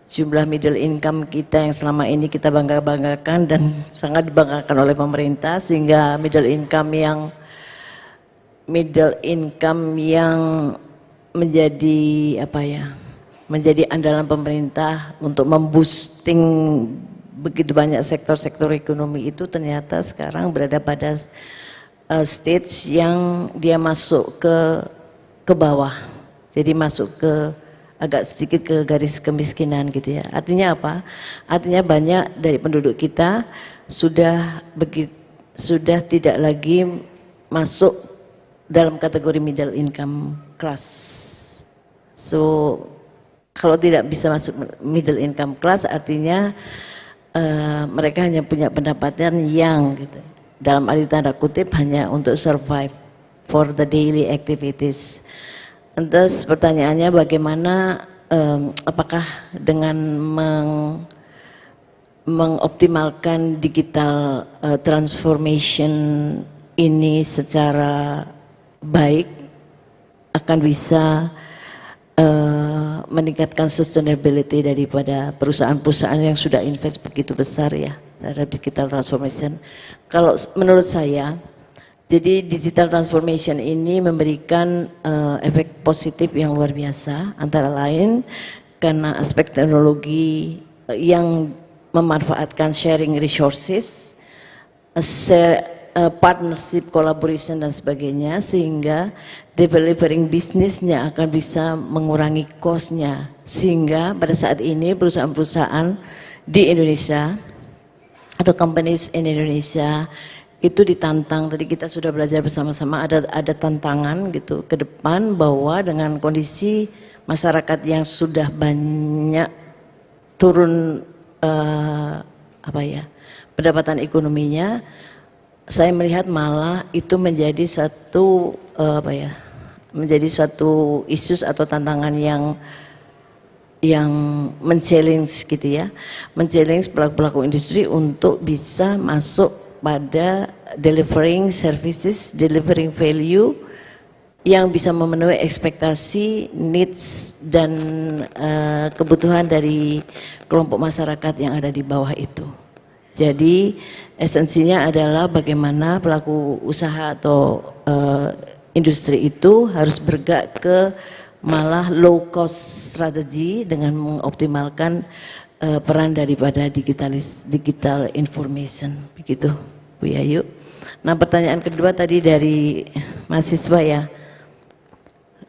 jumlah middle income kita yang selama ini kita bangga-banggakan dan sangat dibanggakan oleh pemerintah, sehingga middle income yang menjadi menjadi andalan pemerintah untuk memboosting begitu banyak sektor-sektor ekonomi itu ternyata sekarang berada pada stage yang dia masuk ke bawah, jadi masuk ke agak sedikit ke garis kemiskinan gitu ya. Artinya apa? Artinya banyak dari penduduk kita sudah tidak lagi masuk dalam kategori middle income class. So kalau tidak bisa masuk middle income class, artinya mereka hanya punya pendapatan yang gitu, dalam arti tanda kutip hanya untuk survive for the daily activities. Terus pertanyaannya bagaimana, apakah dengan mengoptimalkan digital transformation ini secara baik akan bisa meningkatkan sustainability daripada perusahaan-perusahaan yang sudah invest begitu besar ya terhadap digital transformation. Kalau menurut saya, jadi digital transformation ini memberikan efek positif yang luar biasa, antara lain karena aspek teknologi yang memanfaatkan sharing resources, partnership, collaboration dan sebagainya, sehingga delivering bisnisnya akan bisa mengurangi cost-nya, sehingga pada saat ini perusahaan-perusahaan di Indonesia atau companies in Indonesia itu ditantang, tadi kita sudah belajar bersama-sama, ada tantangan gitu ke depan, bahwa dengan kondisi masyarakat yang sudah banyak turun pendapatan ekonominya, saya melihat malah itu menjadi suatu menjadi suatu isu atau tantangan yang men-challenge gitu ya, men-challenge pelaku-pelaku industri untuk bisa masuk pada delivering services, delivering value yang bisa memenuhi ekspektasi, needs dan kebutuhan dari kelompok masyarakat yang ada di bawah itu. Jadi esensinya adalah bagaimana pelaku usaha atau industri itu harus bergerak ke malah low cost strategy dengan mengoptimalkan peran daripada digital information, begitu Bu Yayu. Nah, pertanyaan kedua tadi dari mahasiswa ya,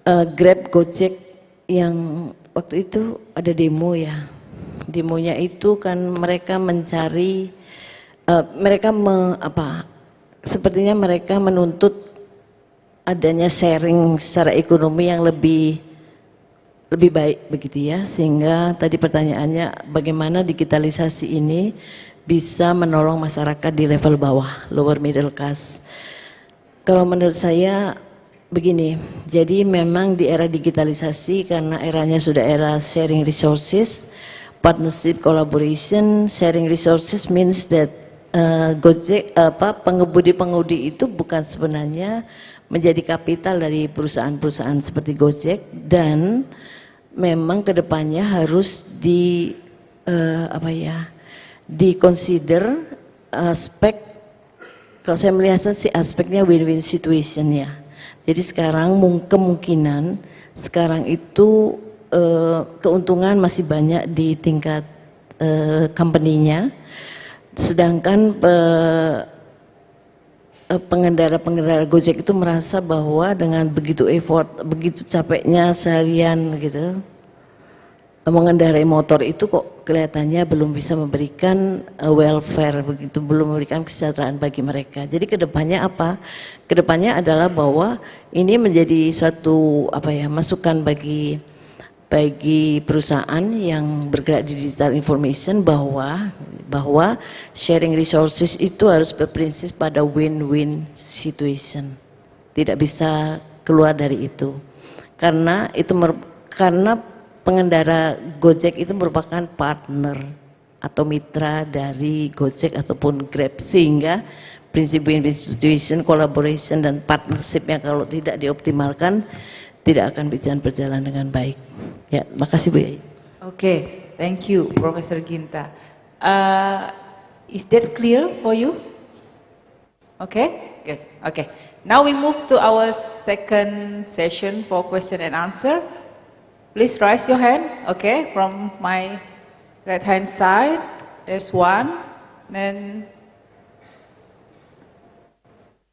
Grab, Gojek yang waktu itu ada demo ya, demonya itu kan mereka mencari, sepertinya mereka menuntut adanya sharing secara ekonomi yang lebih baik begitu ya, sehingga tadi pertanyaannya bagaimana digitalisasi ini bisa menolong masyarakat di level bawah, lower middle class. Kalau menurut saya begini, jadi memang di era digitalisasi, karena eranya sudah era sharing resources, partnership, collaboration. Sharing resources means that Gojek, pengemudi-pengemudi itu bukan sebenarnya menjadi kapital dari perusahaan-perusahaan seperti Gojek, dan memang kedepannya harus di-consider aspek, kalau saya melihatnya sih aspeknya win-win situation ya. Jadi sekarang kemungkinan sekarang itu keuntungan masih banyak di tingkat company-nya, sedangkan pengendara-pengendara Gojek itu merasa bahwa dengan begitu effort, begitu capeknya seharian gitu, mengendarai motor itu kok kelihatannya belum bisa memberikan welfare, begitu belum memberikan kesejahteraan bagi mereka. Jadi kedepannya apa? Kedepannya adalah bahwa ini menjadi suatu masukan bagi perusahaan yang bergerak di digital information bahwa sharing resources itu harus berprinsip pada win-win situation. Tidak bisa keluar dari itu. Karena pengendara Gojek itu merupakan partner atau mitra dari Gojek ataupun Grab, sehingga prinsip win-win situation, collaboration dan partnership yang kalau tidak dioptimalkan tidak akan berjalan dengan baik. Ya, makasih Bu Yai. Okay, thank you, Professor Ginta. Is that clear for you? Okay, good. Okay, now we move to our second session for question and answer. Please raise your hand. Okay, from my right hand side, there's one. Then,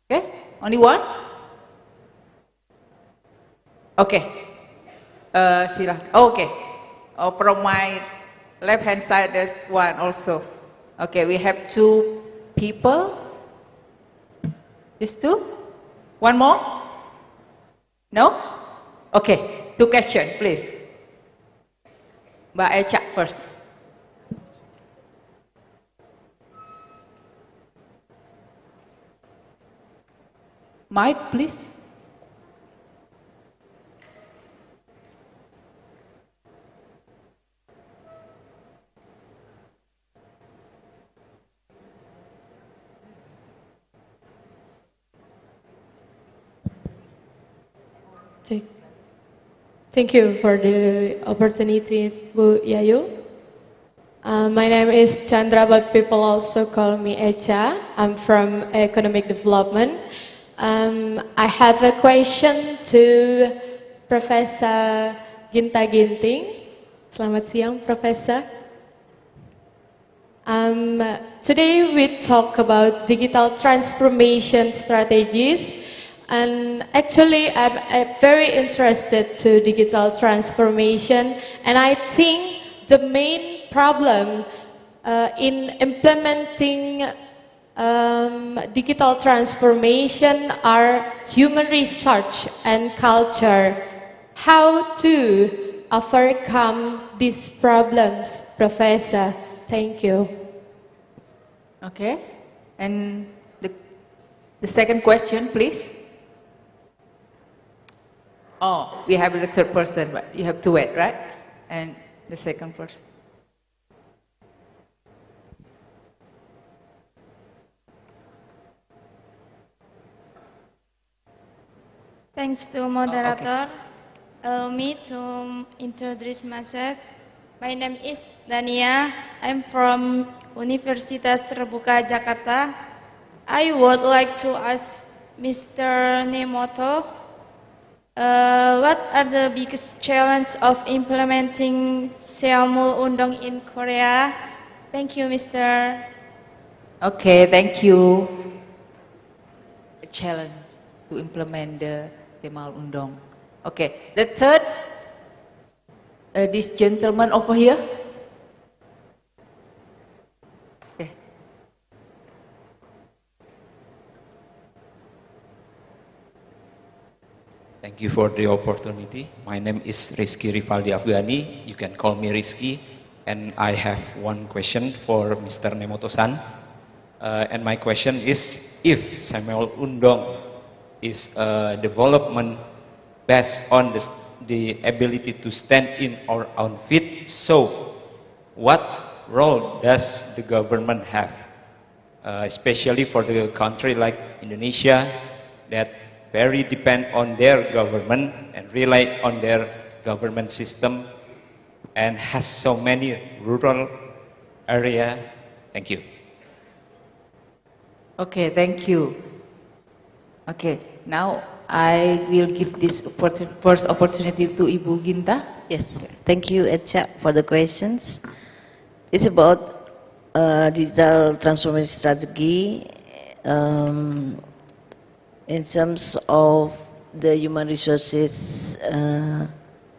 okay, only one. Okay, silakan. Oh, okay, from my left hand side, there's one also. Okay, we have two people. Just two? One more? No? Okay, two questions, please. Mbak Echa first. Mic, please. Thank you for the opportunity, Bu Yayu. My name is Chandra, but people also call me Echa. I'm from Economic Development. I have a question to Professor Ginta Ginting. Selamat siang, Professor. Today we talk about digital transformation strategies. And actually, I'm very interested to digital transformation, and I think the main problem in implementing digital transformation are human research and culture. How to overcome these problems, Professor? Thank you. Okay, and the second question, please. Oh, we have the third person, but you have to wait, right? And the second person. Thanks to moderator. Allow me to introduce myself. My name is Dania. I'm from Universitas Terbuka, Jakarta. I would like to ask Mr. Nemoto, what are the biggest challenges of implementing Seamul Undong in Korea? Thank you, Mr. Okay, thank you. A challenge to implement the Seamul Undong. Okay, the third, this gentleman over here. Okay. Thank you for the opportunity. My name is Rizky Rivaldi Afghani. You can call me Rizky. And I have one question for Mr. Nemoto-san. And my question is, if Seamul Undong is a development based on the ability to stand in our own feet, so what role does the government have? Especially for the country like Indonesia that very depend on their government and rely on their government system and has so many rural area. Thank you. Okay, thank you. Okay, now I will give this first opportunity to Ibu Ginta. Yes, thank you, Echa, for the questions. It's about digital transformation strategy in terms of the human resources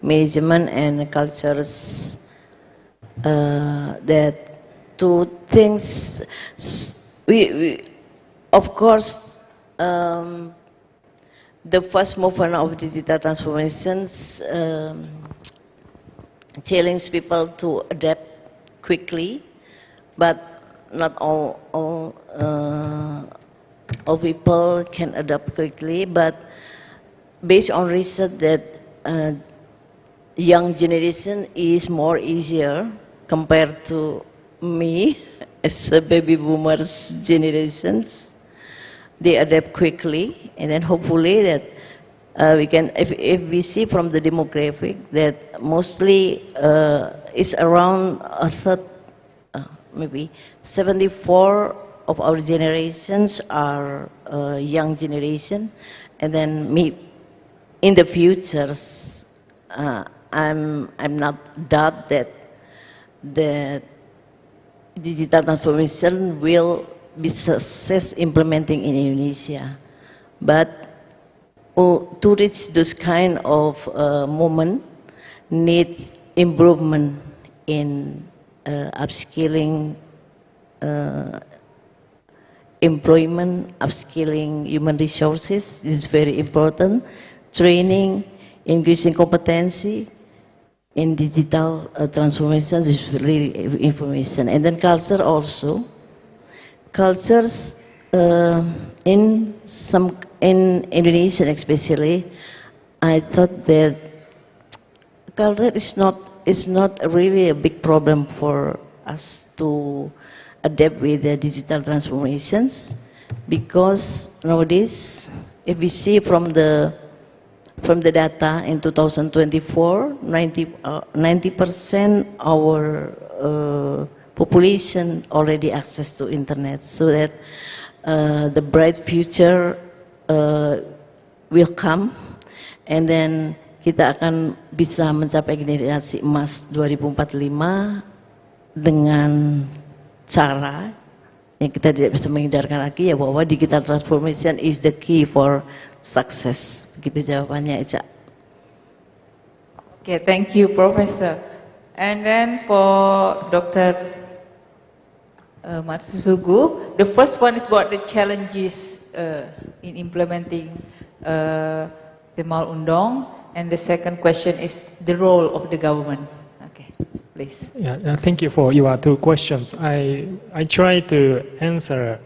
management and cultures. That two things, we of course, the first movement of digital transformations challenge people to adapt quickly, but not all people can adapt quickly. But based on research that young generation is more easier compared to me as a baby boomers generations. They adapt quickly, and then hopefully that we can, if we see from the demographic that mostly it's around a third, maybe 74 of our generations are young generation, and then in the futures, I'm not doubt that the digital transformation will be success implementing in Indonesia. But to reach this kind of moment, need improvement in upskilling employment, upskilling human resources. This is very important. Training, increasing competency in digital transformations is really information. And then culture also. Cultures in Indonesia especially, I thought that culture is not really a big problem for us to adapt with the digital transformations, because nowadays, if we see from the data in 2024, 90% our population already access to internet, so that the bright future will come, and then kita akan bisa mencapai generasi emas 2045 dengan cara yang kita tidak bisa menghindarkan lagi, ya, bahwa digital transformation is the key for success. Begitu jawabannya, Eca. Okay, thank you, Professor. And then for Dr. Matsusugu, the first one is about the challenges in implementing Temal Undang, and the second question is the role of the government. Okay, please. Yeah, thank you for your two questions. I try to answer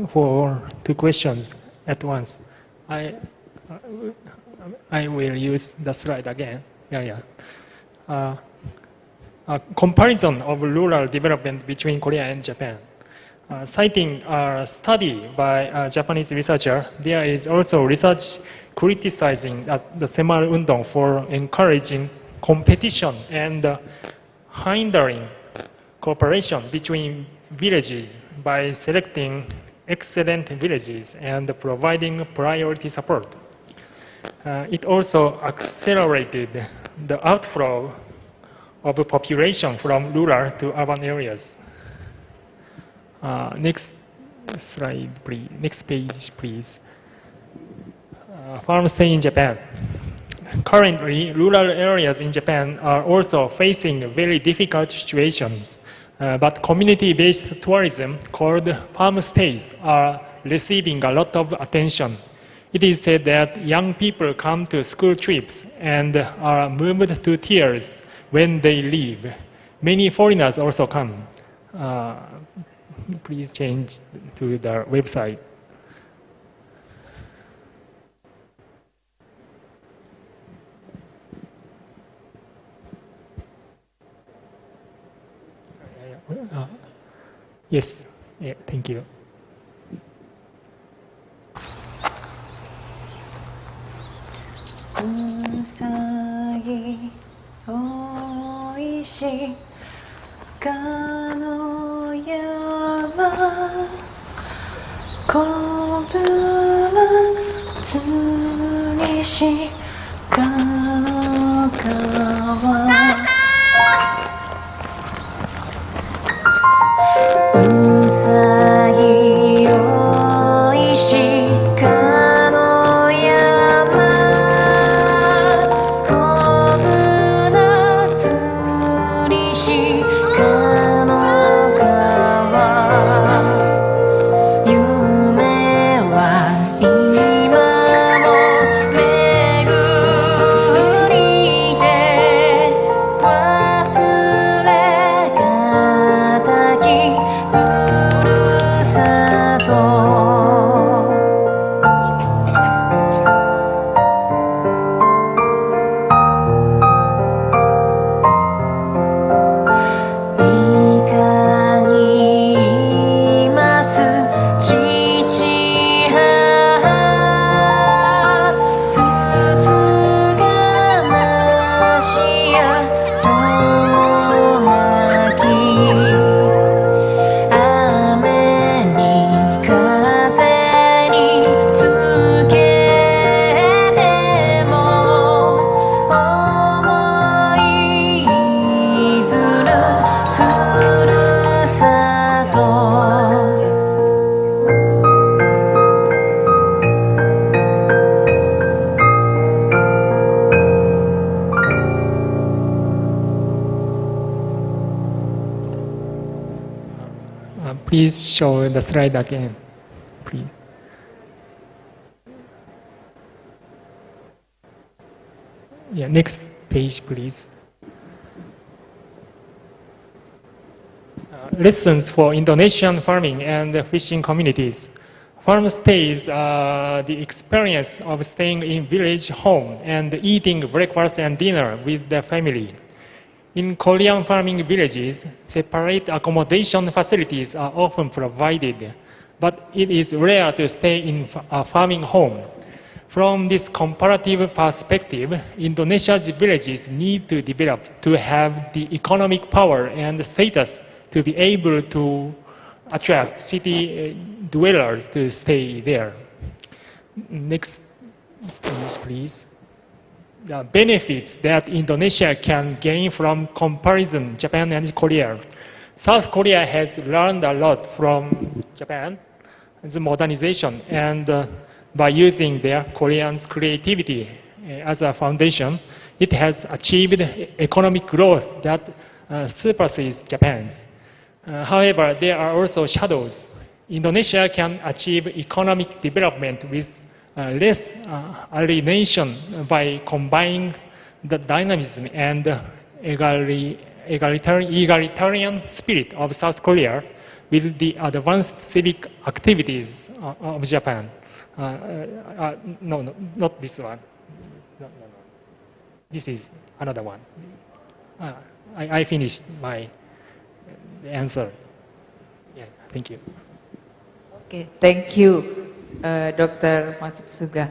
for two questions at once. I will use the slide again. Comparison of rural development between Korea and Japan. Citing a study by a Japanese researcher, there is also research criticizing the Temal Undang for encouraging competition and hindering cooperation between villages by selecting excellent villages and providing priority support. It also accelerated the outflow of the population from rural to urban areas. Next slide, please. Next page, please. Farm stay in Japan. Currently, rural areas in Japan are also facing very difficult situations, but community-based tourism called farm stays are receiving a lot of attention. It is said that young people come to school trips and are moved to tears when they leave. Many foreigners also come. Please change to the website. Yes, yeah, thank you. 거부는 Please show the slide again, please. Yeah, next page, please. Lessons for Indonesian farming and fishing communities. Farm stays the experience of staying in village home and eating breakfast and dinner with the family. In Korean farming villages, separate accommodation facilities are often provided, but it is rare to stay in a farming home. From this comparative perspective, Indonesia's villages need to develop to have the economic power and status to be able to attract city dwellers to stay there. Next, please. The benefits that Indonesia can gain from comparison Japan and Korea. South Korea has learned a lot from Japan, the modernization, and by using their Koreans' creativity as a foundation, it has achieved economic growth that surpasses Japan's. However, there are also shadows. Indonesia can achieve economic development with less alienation by combining the dynamism and egalitarian spirit of South Korea with the advanced civic activities of Japan. No, not this one. No. This is another one. I finished my answer. Yeah, thank you. Okay, thank you. Dr. Masuk Suga.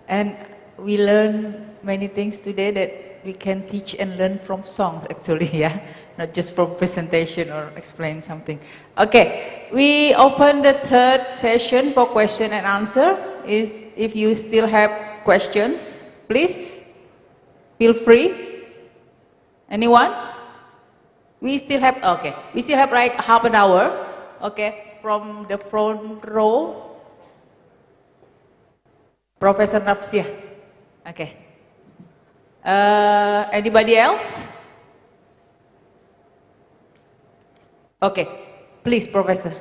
And we learned many things today that we can teach and learn from songs actually, yeah? Not just from presentation or explain something. Okay, we open the third session for question and answer. If you still have questions, please feel free. Anyone? We still have like half an hour. Okay. From the front row, Professor Nafsia. Okay. Anybody else? Okay, please, Professor.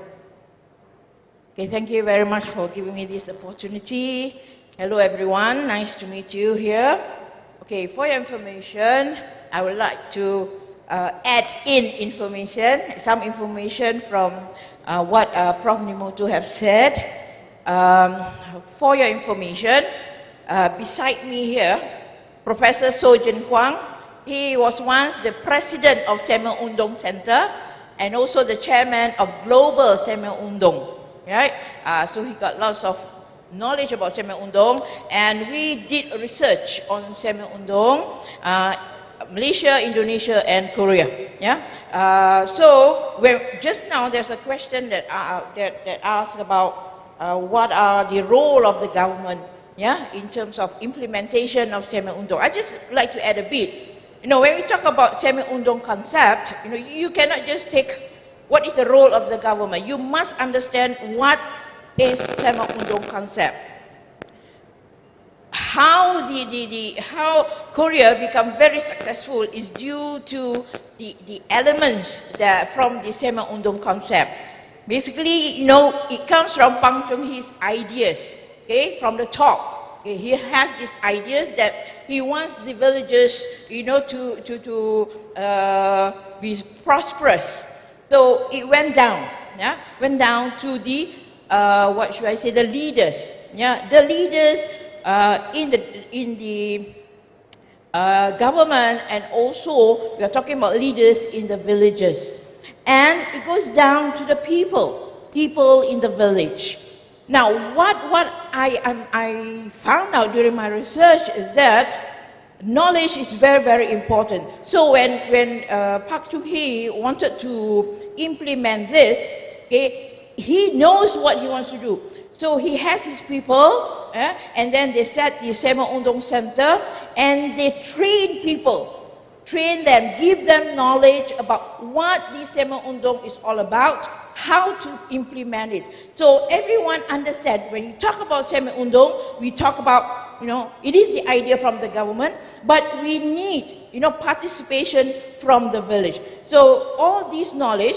Okay, thank you very much for giving me this opportunity. Hello, everyone. Nice to meet you here. Okay, for your information, I would like to add in information, some information from what Prof. Nimoto have said. For your information, beside me here, Professor Sojin Kwang, he was once the president of Semel Undong Center and also the chairman of Global Semel Undong, right? So he got lots of knowledge about Semel Undong, and we did research on Semel Undong, Malaysia, Indonesia, and Korea. Yeah. So just now there's a question that asked about what are the role of the government, yeah, in terms of implementation of Sema Undong. I just like to add a bit. You know, when we talk about Sema Undong concept, you know, you cannot just take what is the role of the government. You must understand what is Sema Undong concept. How how Korea become very successful is due to the elements that from the Sema Undong concept. Basically, you know, it comes from Pang Chung-hee's ideas, okay, from the top. Okay, he has these ideas that he wants the villagers, you know, to be prosperous. So it went down, yeah, went down to the what should I say, the leaders, yeah, the leaders in the government, and also we are talking about leaders in the villages, and it goes down to the people in the village. Now, what I found out during my research is that knowledge is very, very important. So when Park Chung-hee wanted to implement this, okay, he knows what he wants to do. So he has his people, and then they set the Sema Undong Center, and they train people, train them, give them knowledge about what the Sema Undong is all about, how to implement it. So everyone understands, when you talk about Sema Undong, we talk about, you know, it is the idea from the government, but we need, you know, participation from the village. So all this knowledge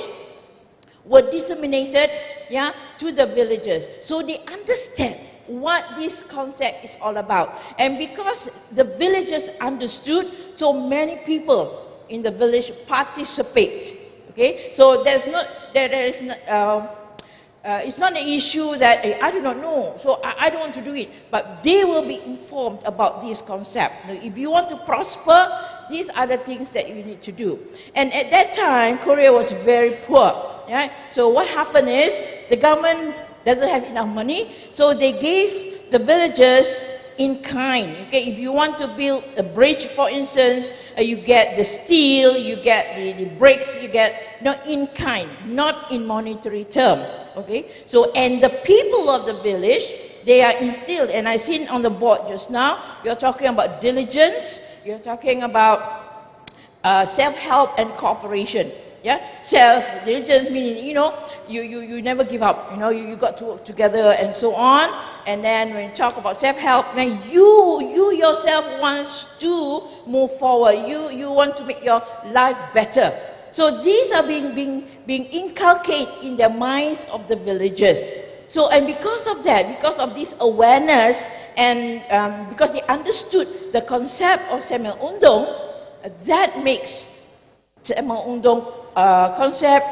were disseminated, yeah, to the villagers, so they understand what this concept is all about. And because the villagers understood, so many people in the village participate. Okay, so it's not an issue that I do not know, so I don't want to do it, but they will be informed about this concept. Now, if you want to prosper, these are the things that you need to do. And at that time, Korea was very poor. Right? So what happened is, the government doesn't have enough money, so they gave the villagers in kind. Okay, if you want to build a bridge, for instance, you get the steel, you get the bricks, you get, no, in kind, not in monetary term. Okay, so, and the people of the village, they are instilled, and I seen on the board just now, you're talking about diligence, you're talking about self-help and cooperation. Yeah, self-diligence meaning, you know, you never give up, you know, you got to work together and so on. And then when you talk about self-help, then you yourself wants to move forward, you want to make your life better. So these are being inculcated in the minds of the villagers. So, and because of that, because of this awareness, and because they understood the concept of Sema Undong, that makes Sema Undong concept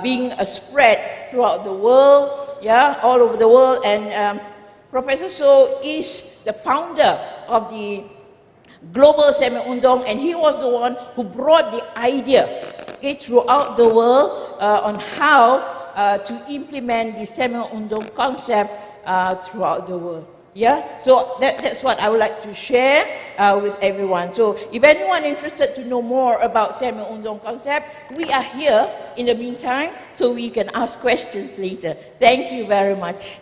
being spread throughout the world, yeah, all over the world. And Professor So is the founder of the Global Sema Undong, and he was the one who brought the idea, okay, throughout the world on how to implement the Sema Undong concept throughout the world. Yeah, so that's what I would like to share with everyone. So if anyone interested to know more about Sema Undong concept, we are here in the meantime, so we can ask questions later. Thank you very much.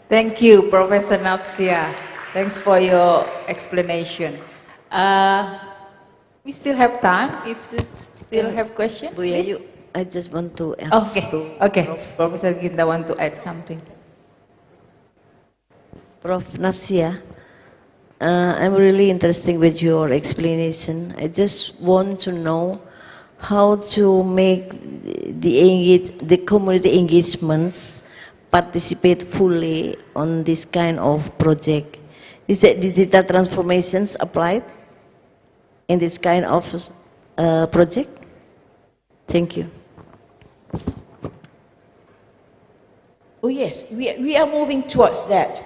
Thank you, Professor Nafsia. Thanks for your explanation. We still have time. If you still have questions, please. I just want to ask. Okay. Professor Ginta want to add something. Prof. Nafsia, I'm really interested with your explanation. I just want to know how to make the community engagements participate fully on this kind of project. Is that digital transformations applied in this kind of project? Thank you. Oh yes, we are moving towards that.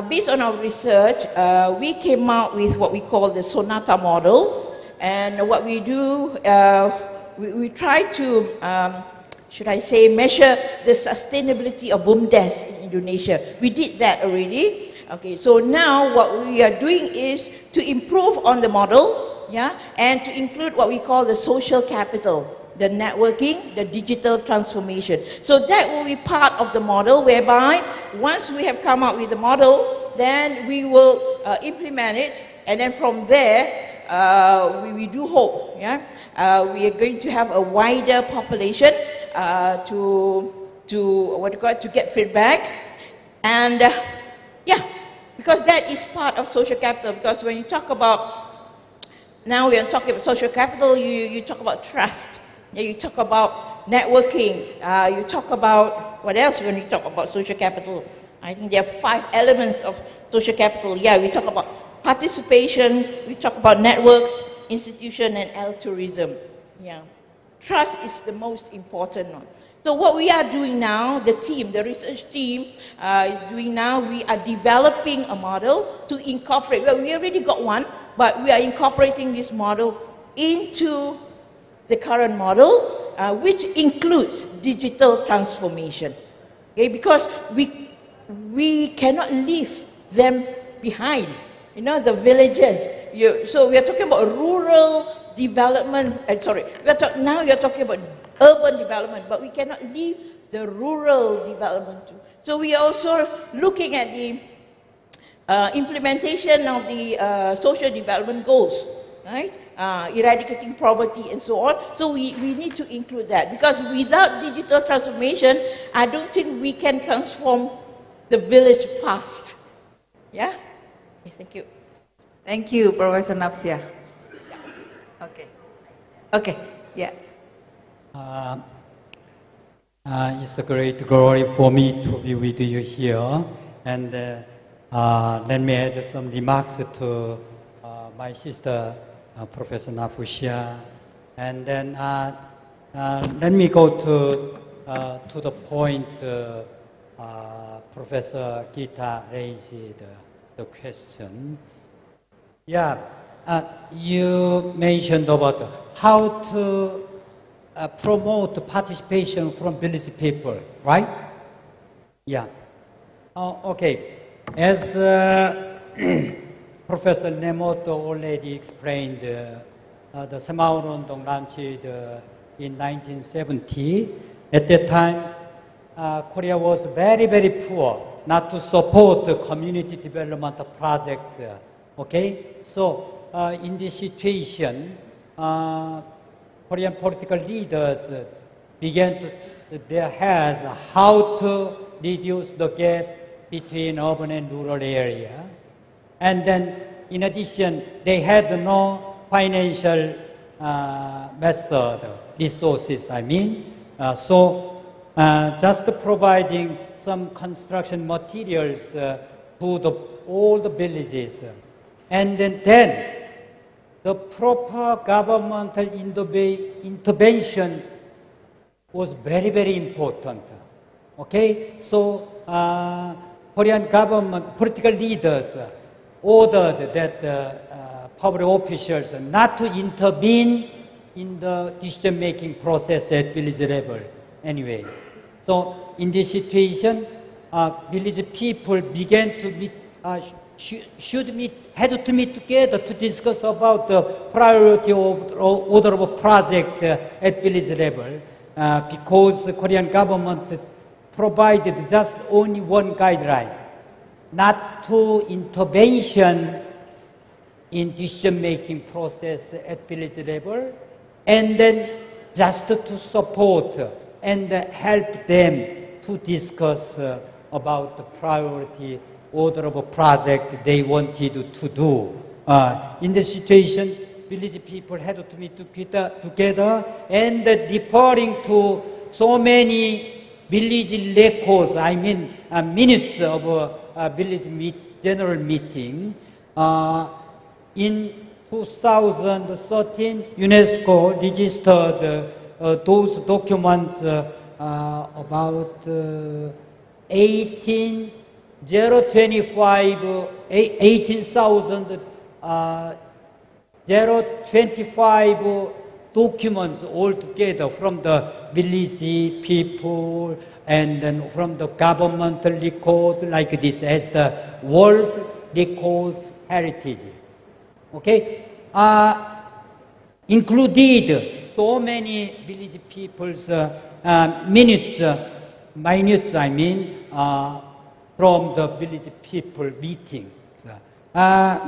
Based on our research, we came out with what we call the Sonata model, and what we do, we try to, should I say, measure the sustainability of BUMDes in Indonesia. We did that already. Okay, so now what we are doing is to improve on the model, yeah, and to include what we call the social capital. the networking, the digital transformation. So that will be part of the model whereby once we have come up with the model, then we will implement it, and then from there, we do hope, we are going to have a wider population to get feedback, and because that is part of social capital. Because when you talk about, now we are talking about social capital, you talk about trust, you talk about networking, you talk about what else when you talk about social capital? I think there are 5 elements of social capital. We talk about participation, we talk about networks, institution, and altruism. Trust is the most important one. So what we are doing now, the team, the research team is doing now, we are developing a model to incorporate, well, we already got one, but we are incorporating this model into the current model, which includes digital transformation. Because we cannot leave them behind, the villages. So we are talking about rural development, now you're talking about urban development, but we cannot leave the rural development too. So we are also looking at the implementation of the social development goals, right? Eradicating poverty and so on. So we need to include that, because without digital transformation, I don't think we can transform the village fast. Okay, thank you. Thank you, Professor Napsia. Okay, yeah. It's a great glory for me to be with you here, and let me add some remarks to my sister, Professor Napsia, and then let me go to the point Professor Gita raised the question. You mentioned about how to promote participation from village people, right? Okay. As Professor Nemoto already explained, the Semaurundong launched in 1970. At that time, Korea was very, very poor, not to support the community development project. Okay, so in this situation, Korean political leaders began to their heads how to reduce the gap between urban and rural area. And then, in addition, they had no financial resources, so just providing some construction materials to all the villages. And then the proper governmental intervention was very, very important. Okay, so Korean government, political leaders ordered that public officials not to intervene in the decision-making process at village level. Anyway, so in this situation, village people began to meet, had to meet together to discuss about the priority order of a project at village level, because the Korean government provided just only one guideline, not to intervention in decision-making process at village level, and then just to support and help them to discuss about the priority order of a project they wanted to do. In this situation, village people had to meet together, and referring to so many village records, minutes of a village general meeting. In 2013, UNESCO registered those documents about 18,025 documents altogether from the village people and then from the governmental record like this as the World Records Heritage. Okay, included so many village people's minutes, I mean, from the village people meetings.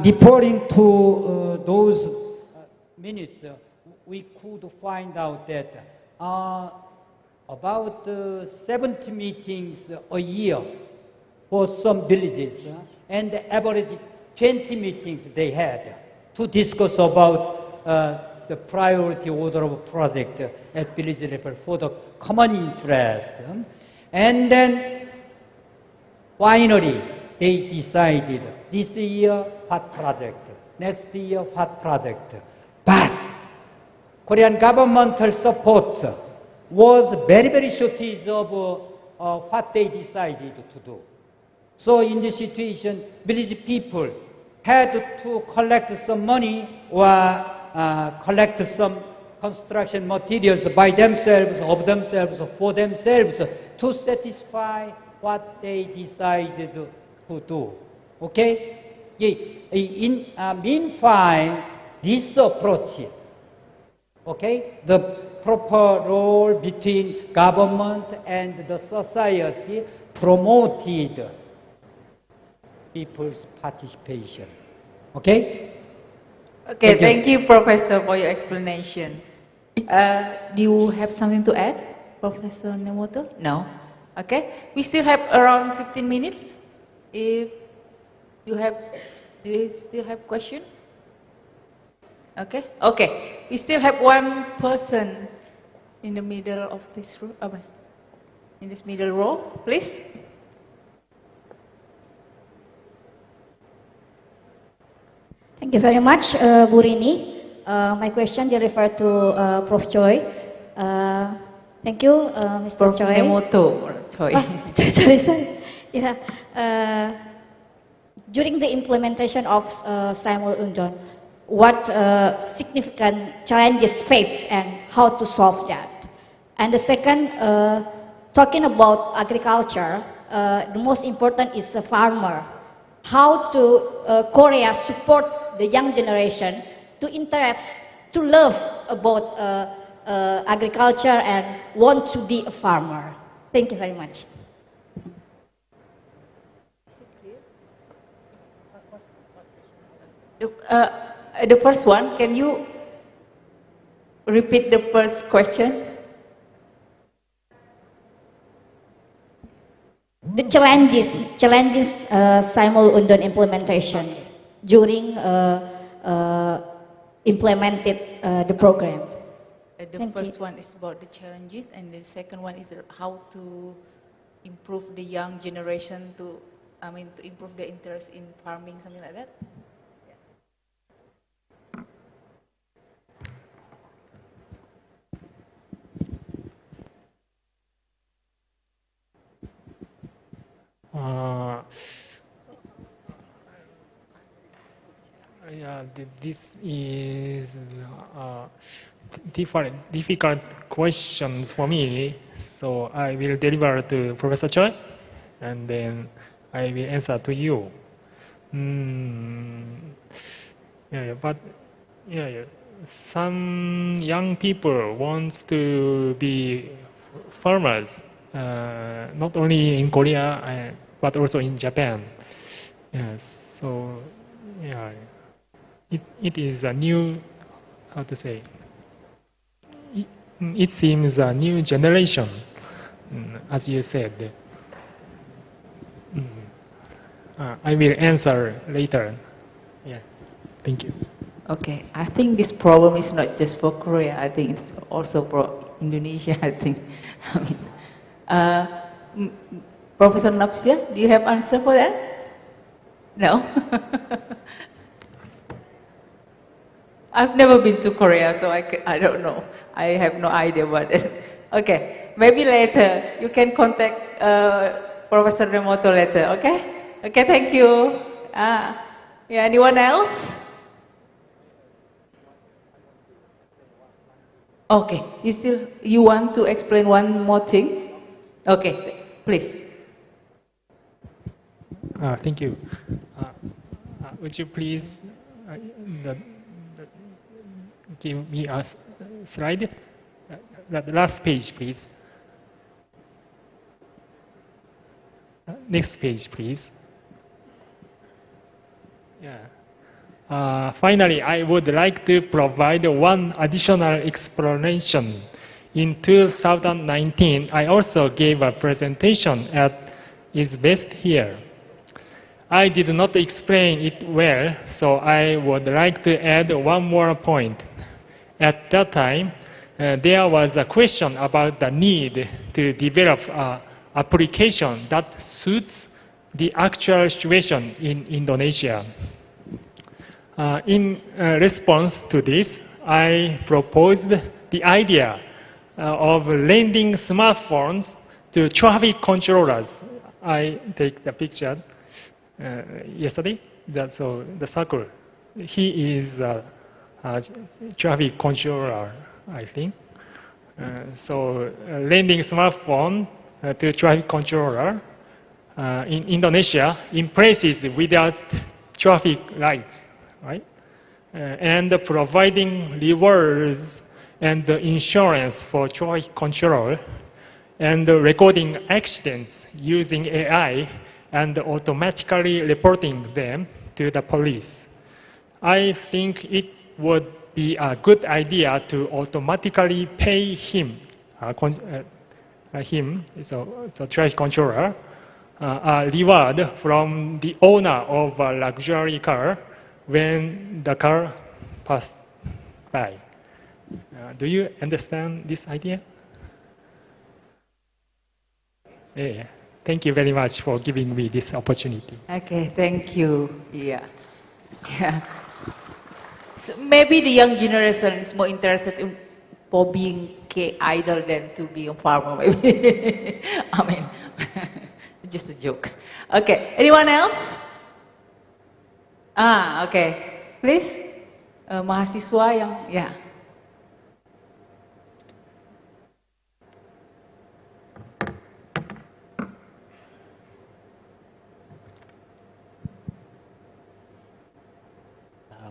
Reporting to those minutes, we could find out that about 70 meetings a year for some villages, and the average 20 meetings they had to discuss about the priority order of project at village level for the common interest. And then finally they decided this year what project, next year what project. But Korean governmental support was very shortage of what they decided to do. So in this situation, village people had to collect some money or collect some construction materials by themselves, of themselves, for themselves to satisfy what they decided to do. Okay? In meanwhile, this approach, okay, the proper role between government and the society promoted people's participation. Okay? Okay, thank you, Professor, for your explanation. Do you have something to add, Professor Nemoto? No? Okay, we still have around 15 minutes. If you have, do you still have question? Okay, okay. We still have one person in the middle of this row, in this middle row, please. Thank you very much, Bu Rini. My question will refer to Prof. Choi. Thank you, Mr. Prof. Choi. Nemoto, Choi. Sorry. Yeah. During the implementation of Samuel Undon, what significant challenges face and how to solve that? And the second, talking about agriculture, the most important is the farmer. How to Korea support the young generation to interest, to love about agriculture and want to be a farmer. Thank you very much. The first one, can you repeat the first question? The challenges Samuel Undon implementation during implemented the program. The first one is about the challenges, and the second one is how to improve the young generation to improve their interest in farming, something like that. Yeah, this is difficult questions for me, so I will deliver to Professor Choi, and then I will answer to you. Some young people wants to be farmers, not only in Korea but also in Japan. Yes, so yeah. It is a new, how to say, it seems a new generation, as you said. I will answer later. Yeah, thank you. Okay, I think this problem is not just for Korea. I think it's also for Indonesia, I think. Professor Nafsia, do you have answer for that? No? I've never been to Korea, so I don't know. I have no idea about it. Okay, maybe later. You can contact Professor Nemoto later, okay? Okay, thank you. Yeah, anyone else? Okay, you want to explain one more thing? Okay, please. Thank you. Would you please give me a slide. The last page, please. Next page, please. Yeah. Finally, I would like to provide one additional explanation. In 2019, I also gave a presentation at ISBEST here. I did not explain it well, so I would like to add one more point. At that time, there was a question about the need to develop an application that suits the actual situation in Indonesia. In response to this, I proposed the idea of lending smartphones to traffic controllers. I take the picture yesterday. So the circle. He is a traffic controller, I think. So lending smartphone to traffic controller in Indonesia in places without traffic lights, right? And providing rewards and insurance for traffic control, and recording accidents using AI and automatically reporting them to the police. I think it would be a good idea to automatically pay him, so traffic controller, a reward from the owner of a luxury car when the car passed by. Do you understand this idea? Yeah. Thank you very much for giving me this opportunity. Okay, thank you. Yeah. So maybe the young generation is more interested in for being K-idol than to be a farmer, maybe. I mean, just a joke. Okay, anyone else? Okay. Please. Mahasiswa yang, yeah.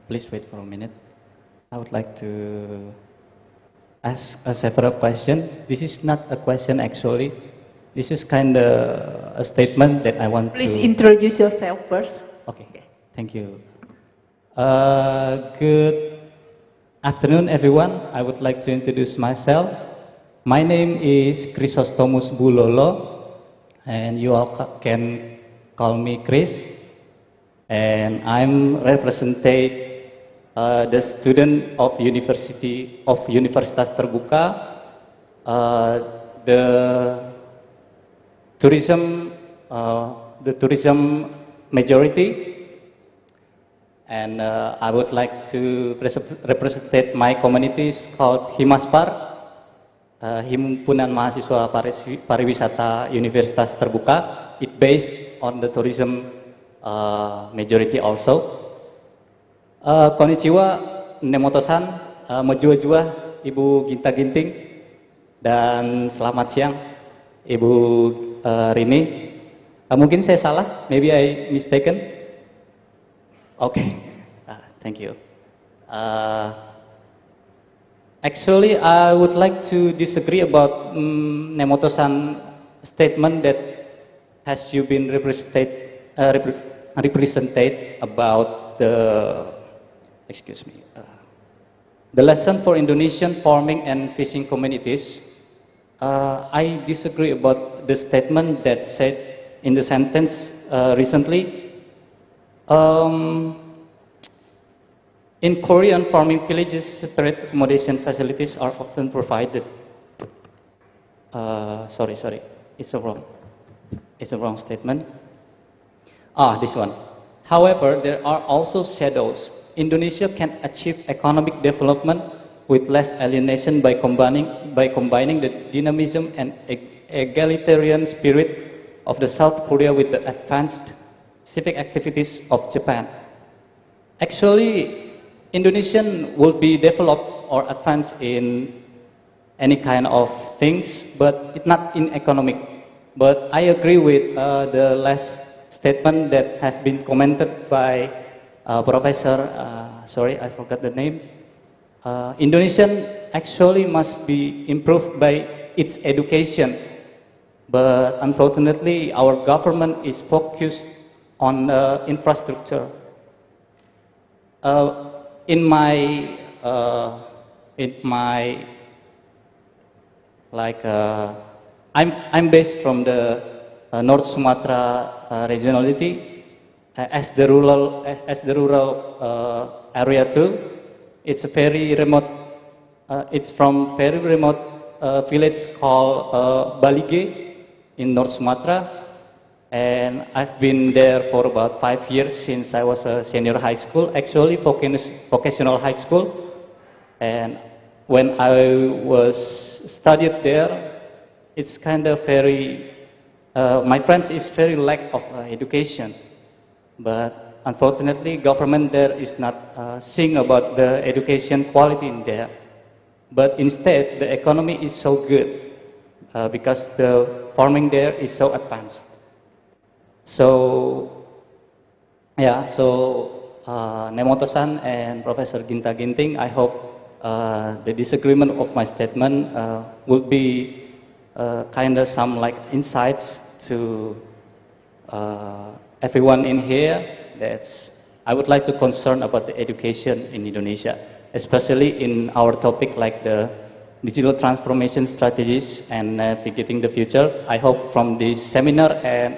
Please wait for a minute. I would like to ask several questions. This is not a question actually. This is kind of a statement that I want Please to... introduce yourself first. Okay, thank you. Good afternoon, everyone. I would like to introduce myself. My name is Chrysostomus Bulolo, and you all can call me Chris. And I'm representing the student of Universitas Terbuka, the tourism majority, and I would like to represent my communities called Himaspar, Himpunan Mahasiswa Pariwisata Universitas Terbuka. It based on the tourism majority also. Konnichiwa, Nemoto-san, Mojua-jua, Ibu Ginta-ginting, dan selamat siang, Ibu Rini. Mungkin saya salah, maybe I mistaken. Okay, thank you. Actually, I would like to disagree about Nemoto-san statement that has you been represented about the the lesson for Indonesian farming and fishing communities. I disagree about the statement that said in the sentence recently. In Korean farming villages, separate accommodation facilities are often provided. Sorry, it's a wrong statement. This one. However, there are also shadows. Indonesia can achieve economic development with less alienation by combining the dynamism and egalitarian spirit of the South Korea with the advanced civic activities of Japan. Actually, Indonesian will be developed or advanced in any kind of things, but it's not in economic. But I agree with the last statement that has been commented by Professor, sorry, I forgot the name. Indonesian actually must be improved by its education. But unfortunately, our government is focused on infrastructure. In my I'm based from the North Sumatra regionality as the rural area too. It's a very remote. It's from very remote village called Balige in North Sumatra, and I've been there for about 5 years since I was a senior high school, actually vocational high school. And when I was studied there, it's kind of very, my friends is very lack of education, but unfortunately government there is not seeing about the education quality in there. But instead the economy is so good because the farming there is so advanced. So yeah, so Nemoto-san and Professor Ginta Ginting, I hope the disagreement of my statement will be kind of some like insights to everyone in here. I would like to concern about the education in Indonesia, especially in our topic like the digital transformation strategies and navigating the future. I hope from this seminar and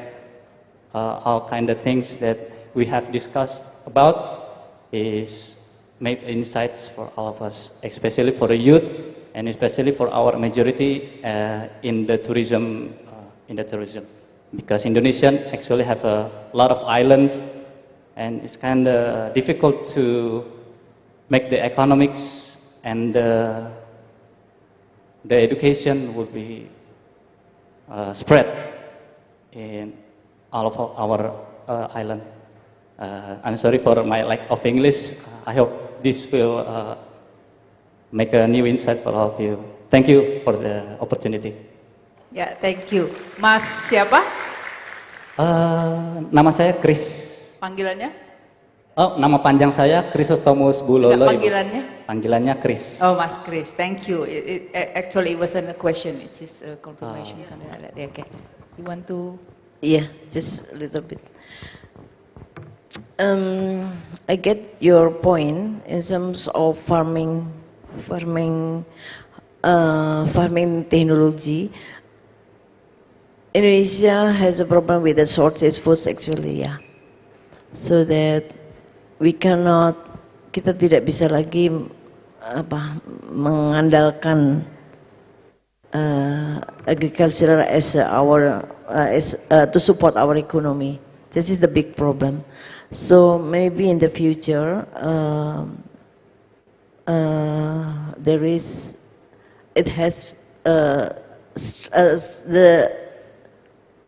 all kind of things that we have discussed about is make insights for all of us, especially for the youth and especially for our majority in the tourism, because Indonesian actually have a lot of islands, and it's kind of difficult to make the economics and the education will be spread in all of our island. I'm sorry for my lack of English. I hope this will make a new insight for all of you. Thank you for the opportunity. Ya, thank you. Mas siapa? Nama saya Chris. Panggilannya? Oh, nama panjang saya Chrysostomus Bulolo. Enggak, panggilannya? Panggilannya Chris. Oh, Mas Chris, thank you. Actually, it wasn't a question, it's just a confirmation, something like that. Yeah, okay. You want to? Yeah, just a little bit. I get your point in terms of farming technology. Indonesia has a problem with the shortage food actually, yeah. So that we cannot, kita tidak bisa lagi mengandalkan agriculture as to support our economy. This is the big problem. So maybe in the future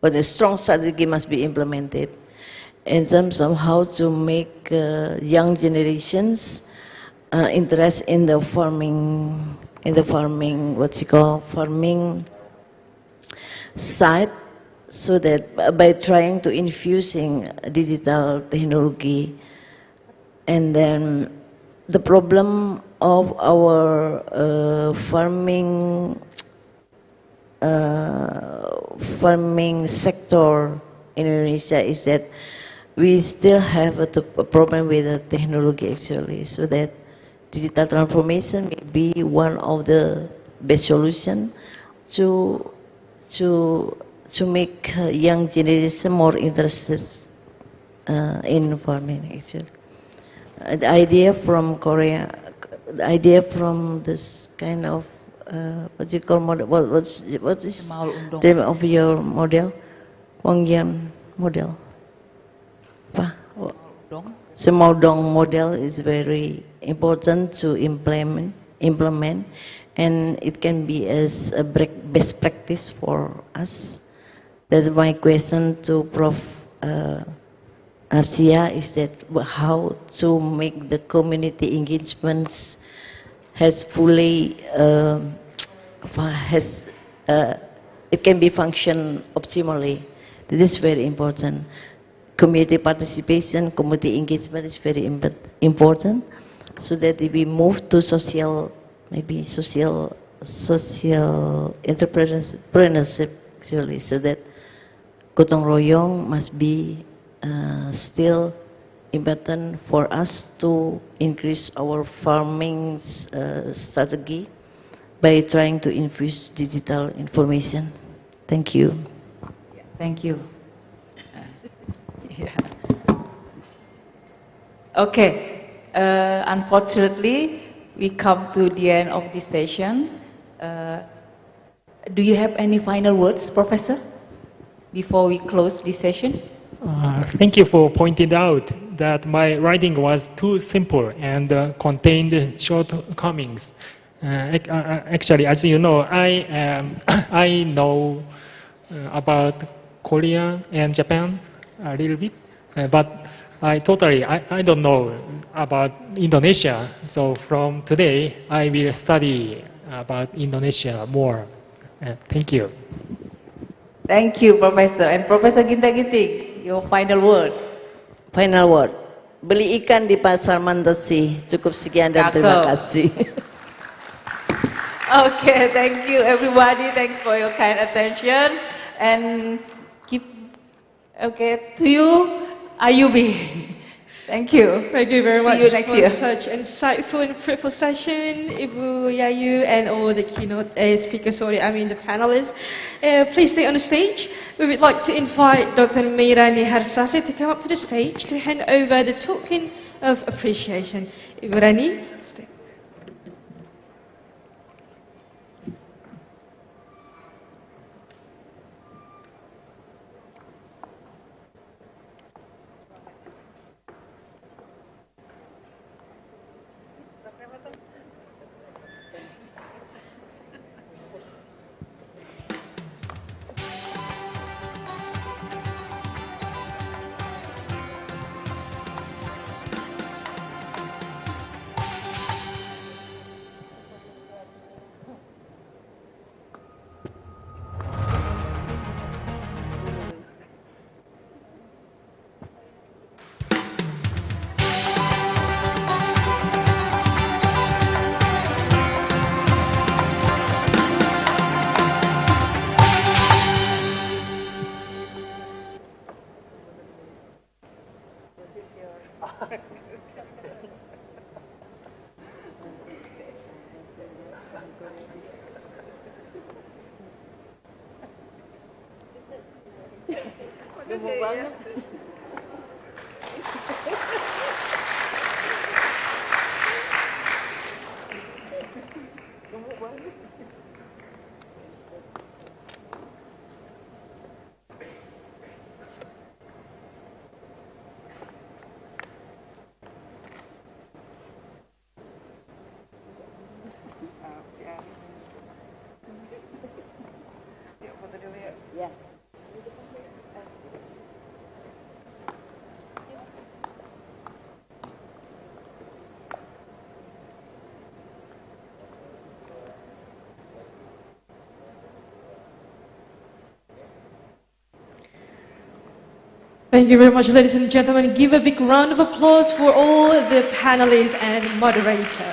the strong strategy must be implemented in terms of how to make young generations interest in the farming, farming side, so that by trying to infusing digital technology, and then the problem of our farming sector in Indonesia is that we still have a problem with the technology actually, so that digital transformation may be one of the best solution to make young generation more interested in farming actually. The idea from Korea, the idea from this kind of what you call model, what is the name of your model? Kwangyan model. Semaudong model is very important to implement, and it can be as a best practice for us. That's my question to Prof. Arsia, is that how to make the community engagements has fully it can be function optimally. This is very important. Community participation, community engagement is very important, so that if we move to social maybe social entrepreneurship actually, so that gotong royong must be still important for us to increase our farming strategy by trying to infuse digital information. Thank you. Thank you. Yeah. Okay. Unfortunately, we come to the end of this session. Do you have any final words, Professor, before we close this session? Thank you for pointing out that my writing was too simple and contained shortcomings. Actually, as you know, I know about Korea and Japan a little bit, but I don't know about Indonesia. So from today, I will study about Indonesia more. Thank you. Thank you, Professor. And Professor Ginting, your final words. Final word. Beli ikan di pasar Mandasi. Cukup sekian dan terima kasih. Okay, thank you everybody. Thanks for your kind attention. And to you, Ayubi. Thank you. Thank you very much See you next for year. such insightful and fruitful session, Ibu Yayu and all the keynote speakers, the panelists. Please stay on the stage. We would like to invite Dr. Meirani Harsasi to come up to the stage to hand over the token of appreciation. Ibu Rani, stay. Thank you very much, ladies and gentlemen. Give a big round of applause for all the panelists and moderator.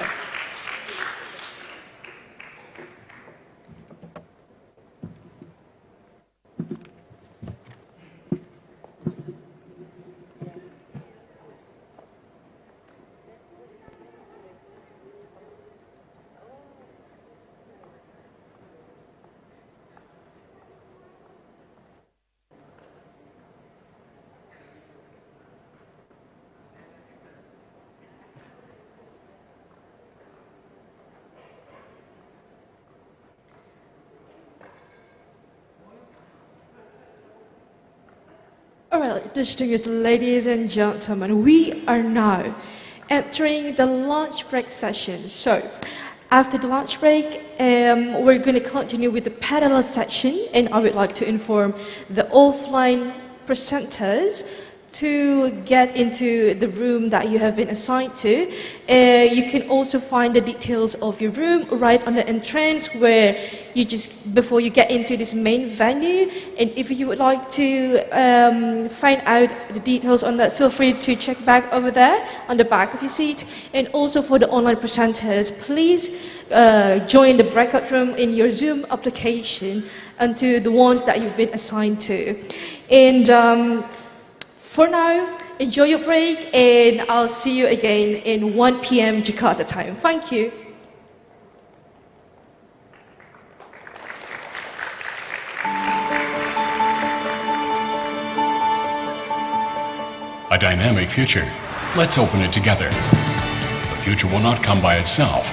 All right, distinguished ladies and gentlemen, we are now entering the lunch break session. So, after the lunch break, we're going to continue with the parallel section, and I would like to inform the offline presenters to get into the room that you have been assigned to, you can also find the details of your room right on the entrance where you just, before you get into this main venue. And if you would like to find out the details on that, feel free to check back over there on the back of your seat. And also for the online presenters, please join the breakout room in your Zoom application and to the ones that you've been assigned to. And for now, enjoy your break, and I'll see you again in 1 p.m. Jakarta time. Thank you. A dynamic future. Let's open it together. The future will not come by itself.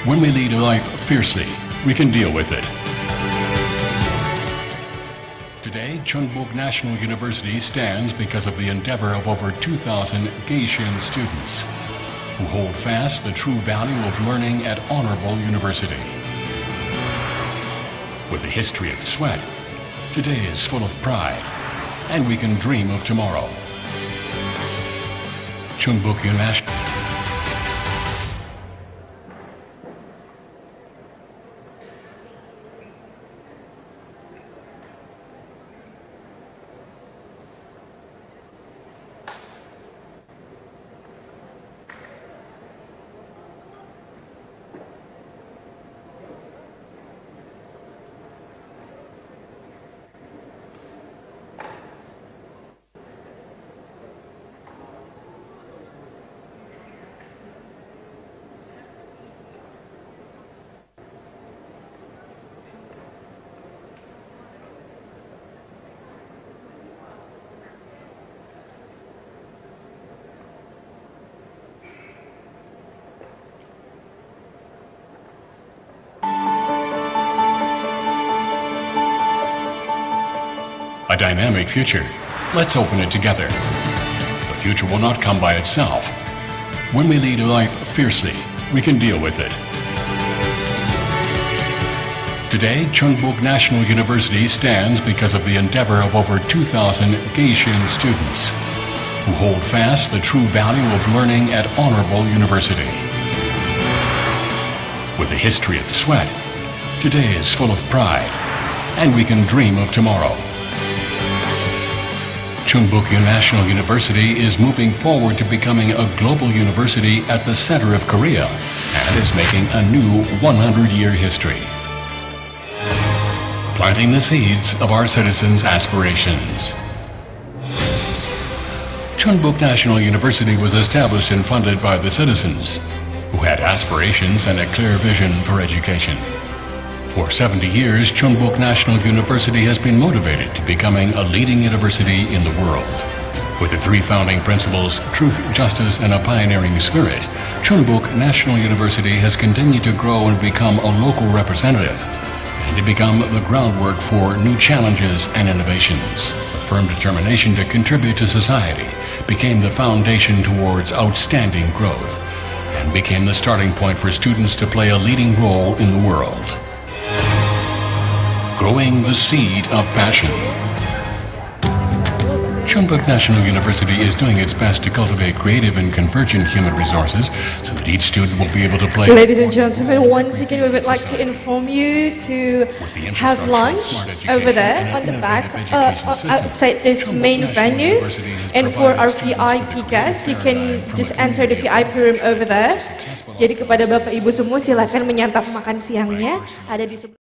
When we lead a life fiercely, we can deal with it. Today, Chungbuk National University stands because of the endeavor of over 2,000 Gaishan students who hold fast the true value of learning at honorable university. With a history of sweat, today is full of pride, and we can dream of tomorrow. Chungbuk National. A dynamic future. Let's open it together. The future will not come by itself. When we lead a life fiercely, we can deal with it. Today, Chungbuk National University stands because of the endeavor of over 2,000 Gaishan students who hold fast the true value of learning at honorable university. With a history of sweat, today is full of pride, and we can dream of tomorrow. Chungbuk National University is moving forward to becoming a global university at the center of Korea and is making a new 100-year history, planting the seeds of our citizens' aspirations. Chungbuk National University was established and funded by the citizens who had aspirations and a clear vision for education. For 70 years, Chungbuk National University has been motivated to becoming a leading university in the world. With the three founding principles, truth, justice, and a pioneering spirit, Chungbuk National University has continued to grow and become a local representative, and to become the groundwork for new challenges and innovations. A firm determination to contribute to society became the foundation towards outstanding growth, and became the starting point for students to play a leading role in the world. Growing the seed of passion. Chungbuk National University is doing its best to cultivate creative and convergent human resources so that each student will be able to play. Ladies and gentlemen, once again we would like to inform you to have lunch over there on the back outside this main venue. And for our VIP guests, you can just enter the VIP room over there. Jadi kepada Bapak Ibu semua silakan menyantap makan siangnya ada di sebelah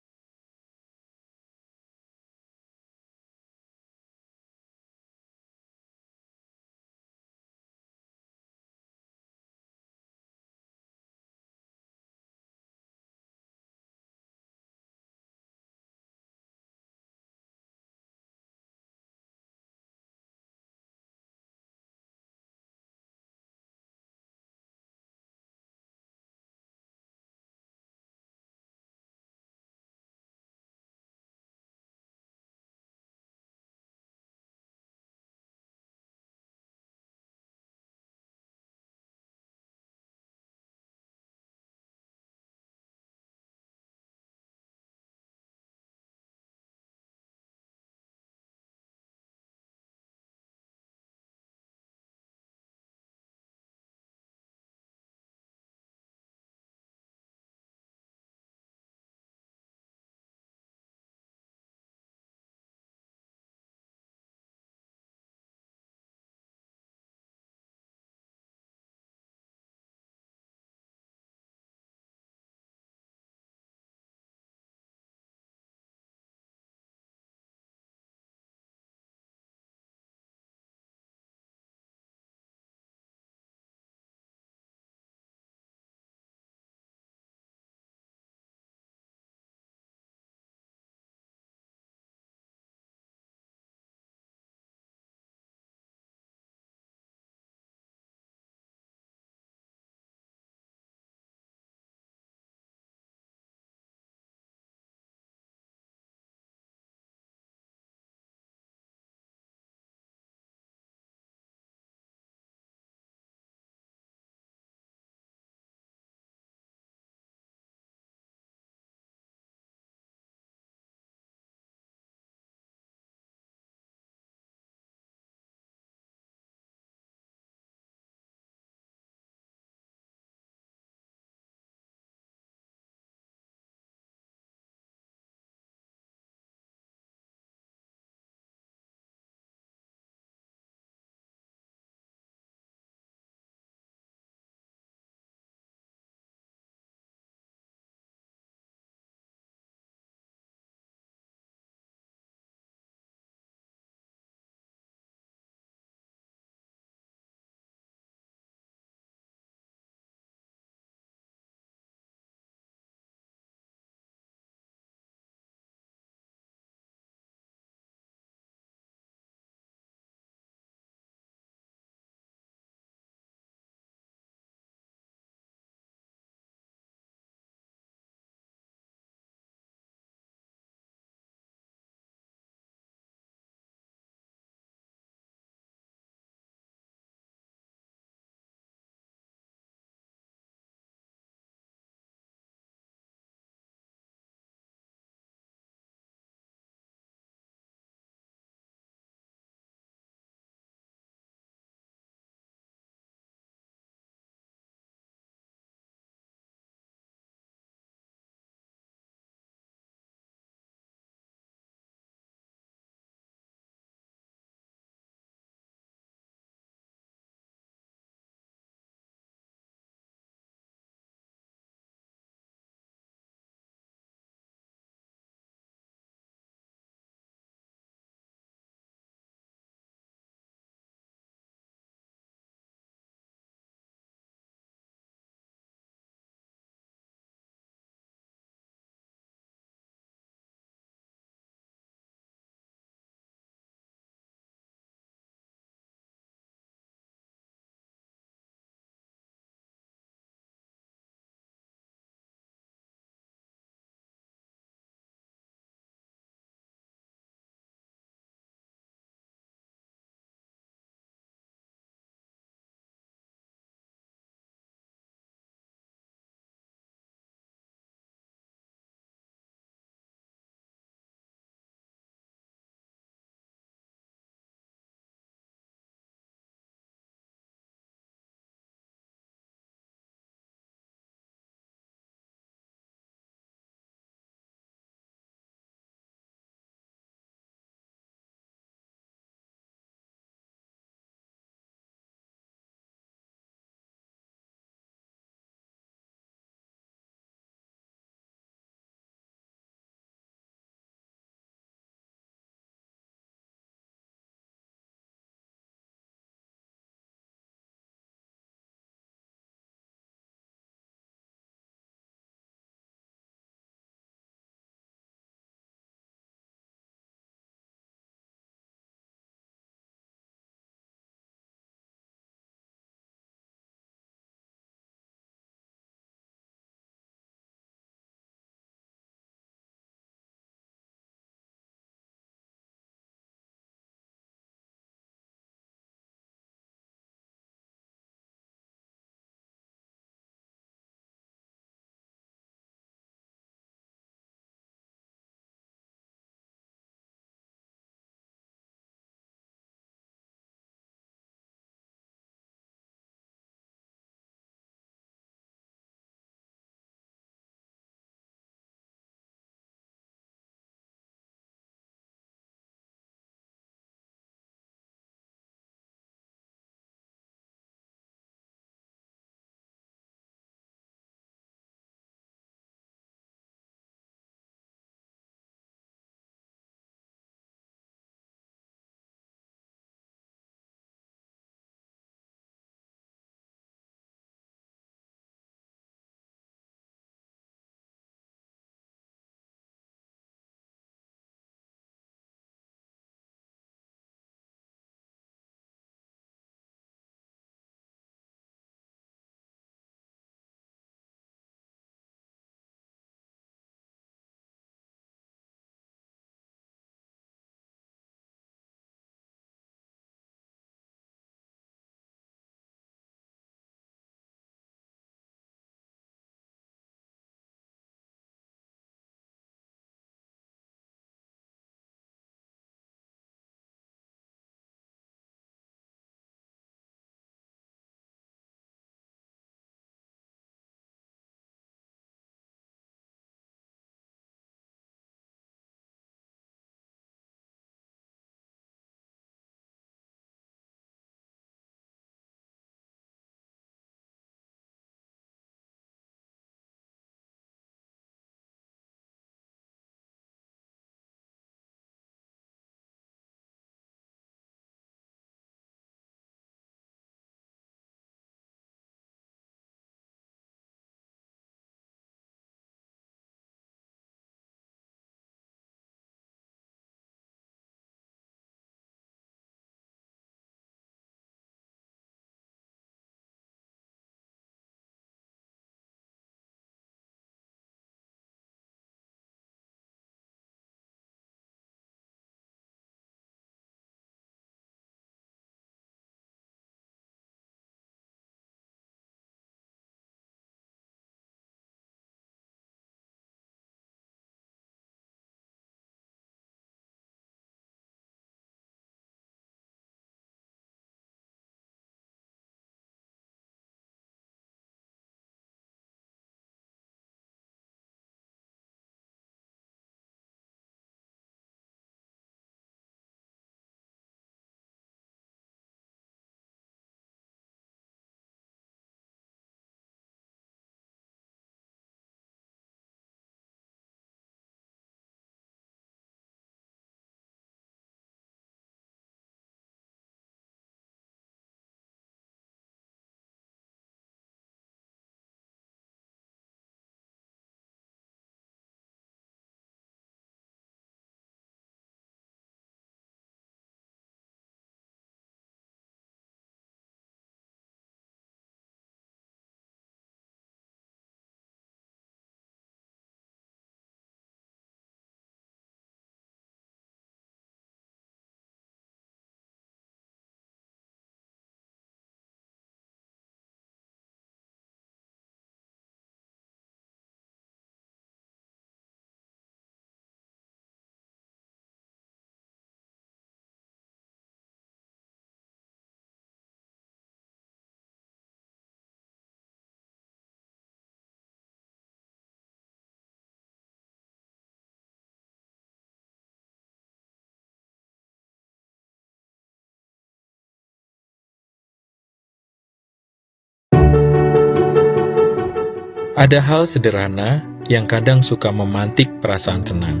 Ada hal sederhana yang kadang suka memantik perasaan tenang.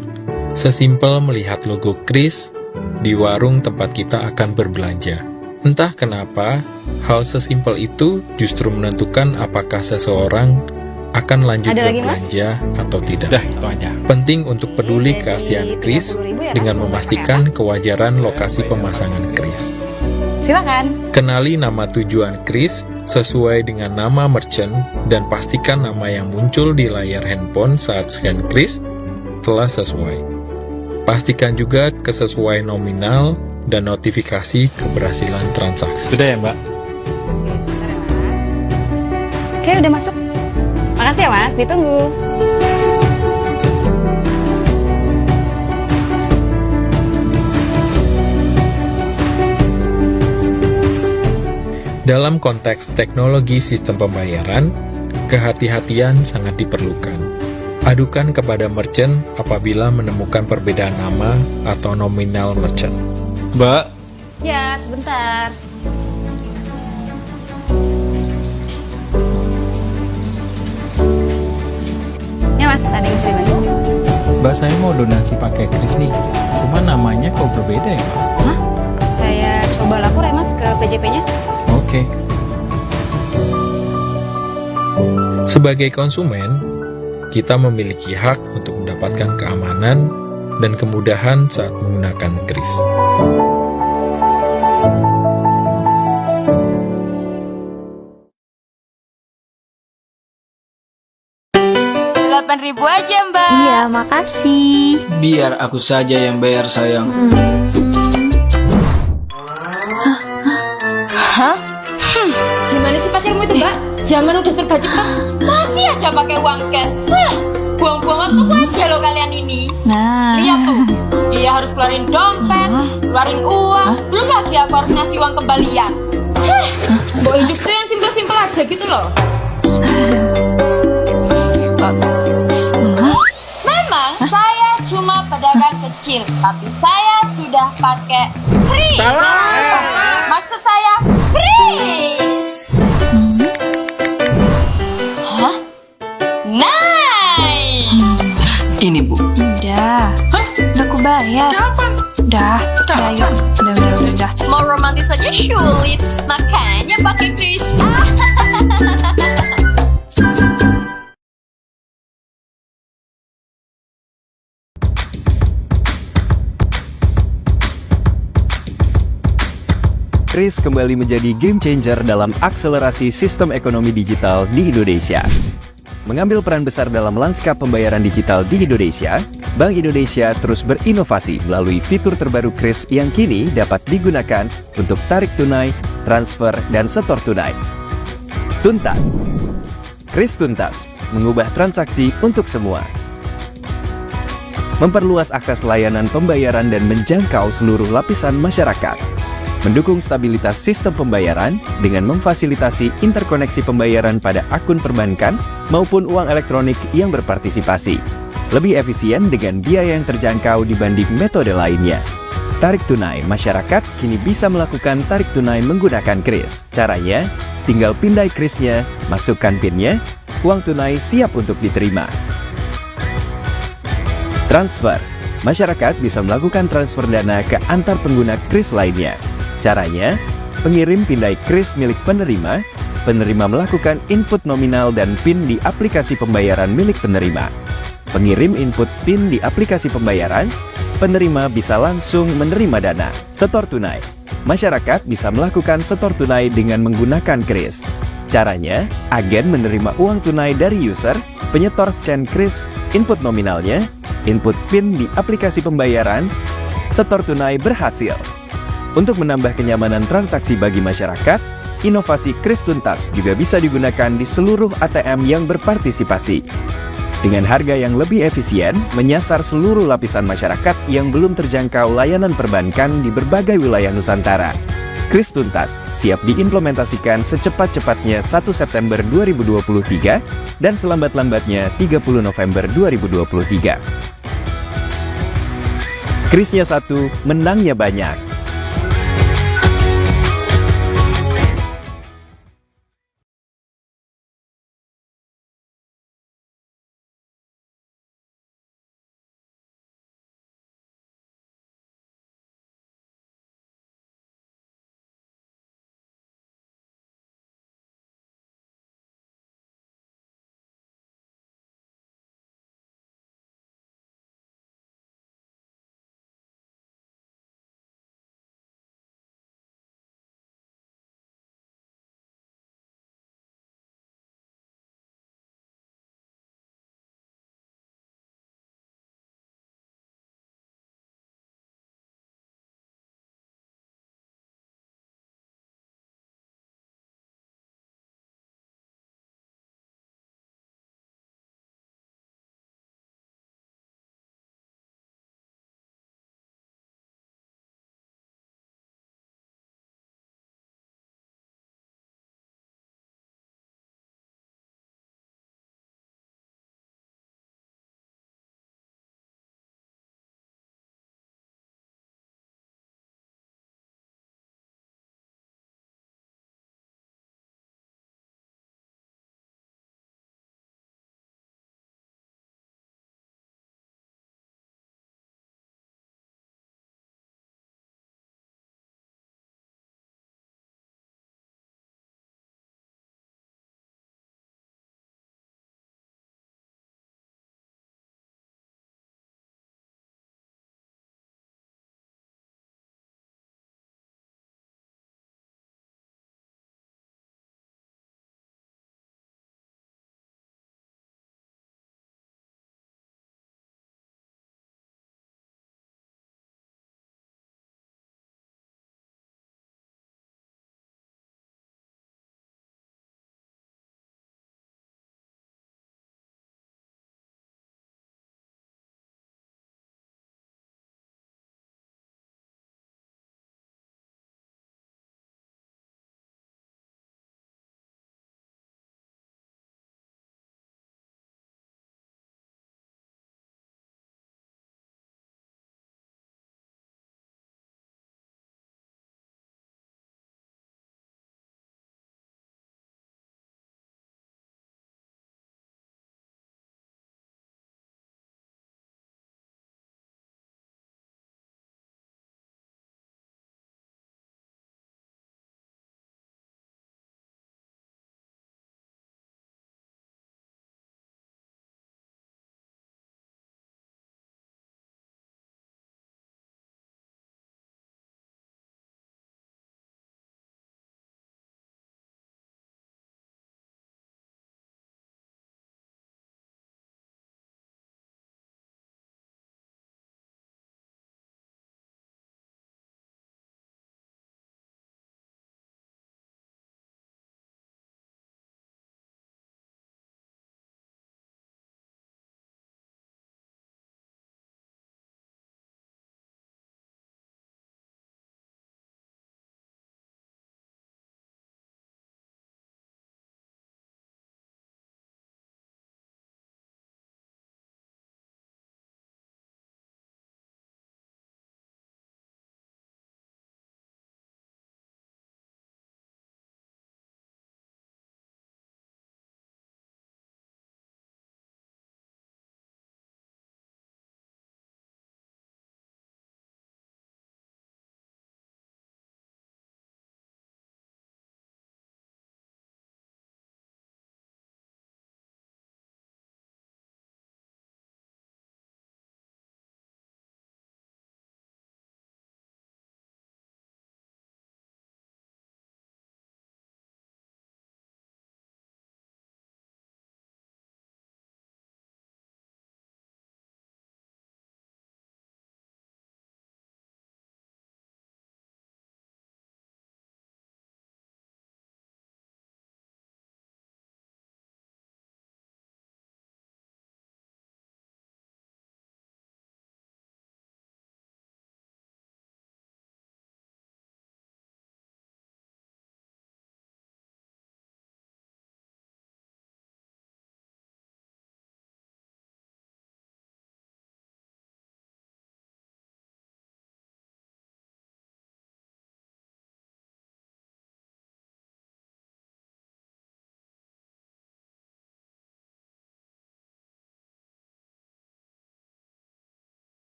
Sesimpel melihat logo KRIS di warung tempat kita akan berbelanja. Entah kenapa, hal sesimpel itu justru menentukan apakah seseorang akan lanjut berbelanja atau tidak. Penting untuk peduli keaslian KRIS dengan memastikan kewajaran lokasi pemasangan KRIS. Silakan. Kenali nama tujuan KRIS sesuai dengan nama merchant dan pastikan nama yang muncul di layar handphone saat scan KRIS telah sesuai. Pastikan juga kesesuaian nominal dan notifikasi keberhasilan transaksi. Sudah ya, Mbak? Oke, udah masuk. Makasih ya, Mas. Ditunggu. Dalam konteks teknologi sistem pembayaran, kehati-hatian sangat diperlukan. Adukan kepada merchant apabila menemukan perbedaan nama atau nominal merchant. Mbak. Ya, sebentar. Ya, Mas, ada yang bisa dibantu? Mbak, saya mau donasi pakai KRIS nih. Cuma namanya kok berbeda ya, Mbak? Hah? Saya coba lapor ya, Mas, ke PJP-nya. Oke. Sebagai konsumen, kita memiliki hak untuk mendapatkan keamanan dan kemudahan saat menggunakan KRIS. Rp8.000 aja, Mbak. Iya, makasih. Biar aku saja yang bayar, sayang. Hah? Gimana sih pacarmu itu, Mbak? Zaman udah serba cepat, masih aja pakai uang cash. Buang-buang waktu aja lo kalian ini. Nah. Lihat tuh, dia harus keluarin dompet, keluarin uang, belum lagi aku harus ngasih uang kembalian. Mbok hidup tuh yang simpel-simpel aja gitu loh. Memang saya cuma pedagang kecil, tapi saya sudah pakai KRIS. Maksud saya KRIS. Hah? Nice. Ini, Bu. Udah. Udah aku bayar. Kapan? Udah, ayo. Udah. Mau romantis aja sulit, makanya pakai KRIS. KRIS kembali menjadi game changer dalam akselerasi sistem ekonomi digital di Indonesia. Mengambil peran besar dalam lanskap pembayaran digital di Indonesia, Bank Indonesia terus berinovasi melalui fitur terbaru KRIS yang kini dapat digunakan untuk tarik tunai, transfer, dan setor tunai. Tuntas. KRIS Tuntas mengubah transaksi untuk semua. Memperluas akses layanan pembayaran dan menjangkau seluruh lapisan masyarakat. Mendukung stabilitas sistem pembayaran dengan memfasilitasi interkoneksi pembayaran pada akun perbankan maupun uang elektronik yang berpartisipasi. Lebih efisien dengan biaya yang terjangkau dibanding metode lainnya. Tarik tunai masyarakat kini bisa melakukan tarik tunai menggunakan KRIS. Caranya, tinggal pindai KRIS-nya, masukkan PIN-nya, uang tunai siap untuk diterima. Transfer. Masyarakat bisa melakukan transfer dana ke antar pengguna KRIS lainnya. Caranya, pengirim pindai KRIS milik penerima, penerima melakukan input nominal dan PIN di aplikasi pembayaran milik penerima. Pengirim input PIN di aplikasi pembayaran, penerima bisa langsung menerima dana. Setor tunai. Masyarakat bisa melakukan setor tunai dengan menggunakan KRIS. Caranya, agen menerima uang tunai dari user, penyetor scan KRIS, input nominalnya, input PIN di aplikasi pembayaran, setor tunai berhasil. Untuk menambah kenyamanan transaksi bagi masyarakat, inovasi KRIS Tuntas juga bisa digunakan di seluruh ATM yang berpartisipasi. Dengan harga yang lebih efisien, menyasar seluruh lapisan masyarakat yang belum terjangkau layanan perbankan di berbagai wilayah Nusantara. KRIS Tuntas siap diimplementasikan secepat-cepatnya 1 September 2023 dan selambat-lambatnya 30 November 2023. KRIS-nya satu, menangnya banyak.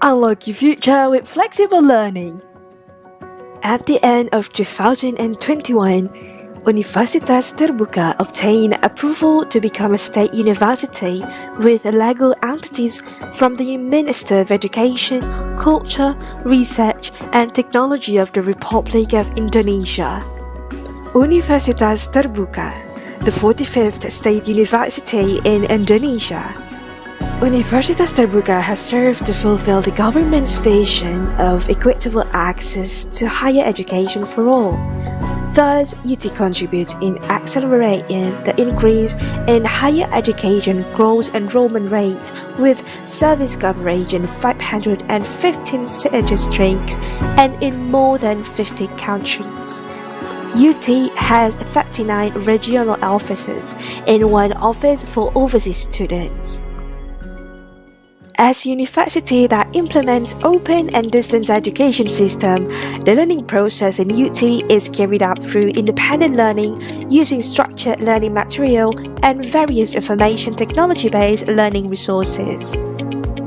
Unlock your future with flexible learning. At the end of 2021, Universitas Terbuka obtained approval to become a state university with legal entities from the Minister of Education, Culture, Research and Technology of the Republic of Indonesia. Universitas Terbuka, the 45th state university in Indonesia. Universitas Terbuka has served to fulfill the government's vision of equitable access to higher education for all. Thus, UT contributes in accelerating the increase in higher education gross enrollment rate with service coverage in 515 city districts and in more than 50 countries. UT has 39 regional offices and one office for overseas students. As a university that implements open and distance education system, the learning process in UT is carried out through independent learning using structured learning material and various information technology-based learning resources.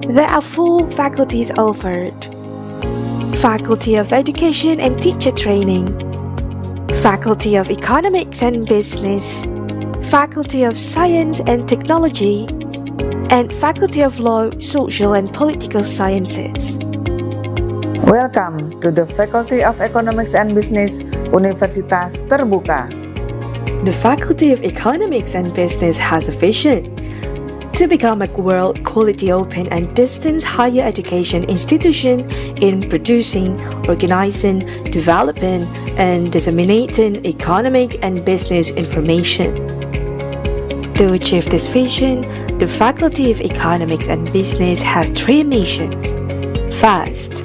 There are 4 faculties offered: Faculty of Education and Teacher Training, Faculty of Economics and Business, Faculty of Science and Technology, and Faculty of Law, Social and Political Sciences. Welcome to the Faculty of Economics and Business, Universitas Terbuka. The Faculty of Economics and Business has a vision to become a world-quality open and distance higher education institution in producing, organizing, developing, and disseminating economic and business information. To achieve this vision, the Faculty of Economics and Business has 3 missions. First,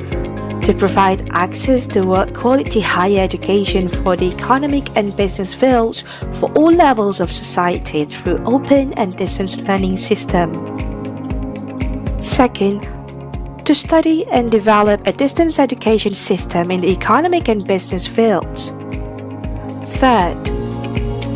to provide access to world-quality higher education for the economic and business fields for all levels of society through open and distance learning system. Second, to study and develop a distance education system in the economic and business fields. Third,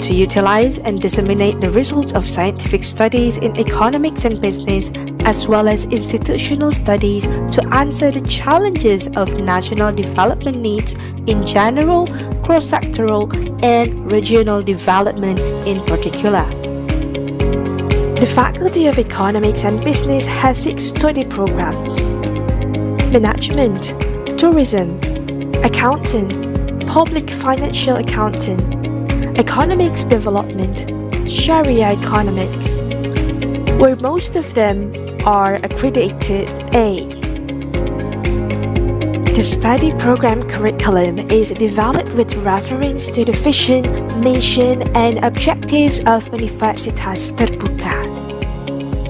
to utilize and disseminate the results of scientific studies in economics and business, as well as institutional studies to answer the challenges of national development needs in general, cross-sectoral, and regional development in particular. The Faculty of Economics and Business has 6 study programs: Management, Tourism, Accounting, Public Financial Accounting, Economics Development, Sharia Economics, where most of them are accredited A. The study program curriculum is developed with reference to the vision, mission, and objectives of Universitas Terbuka.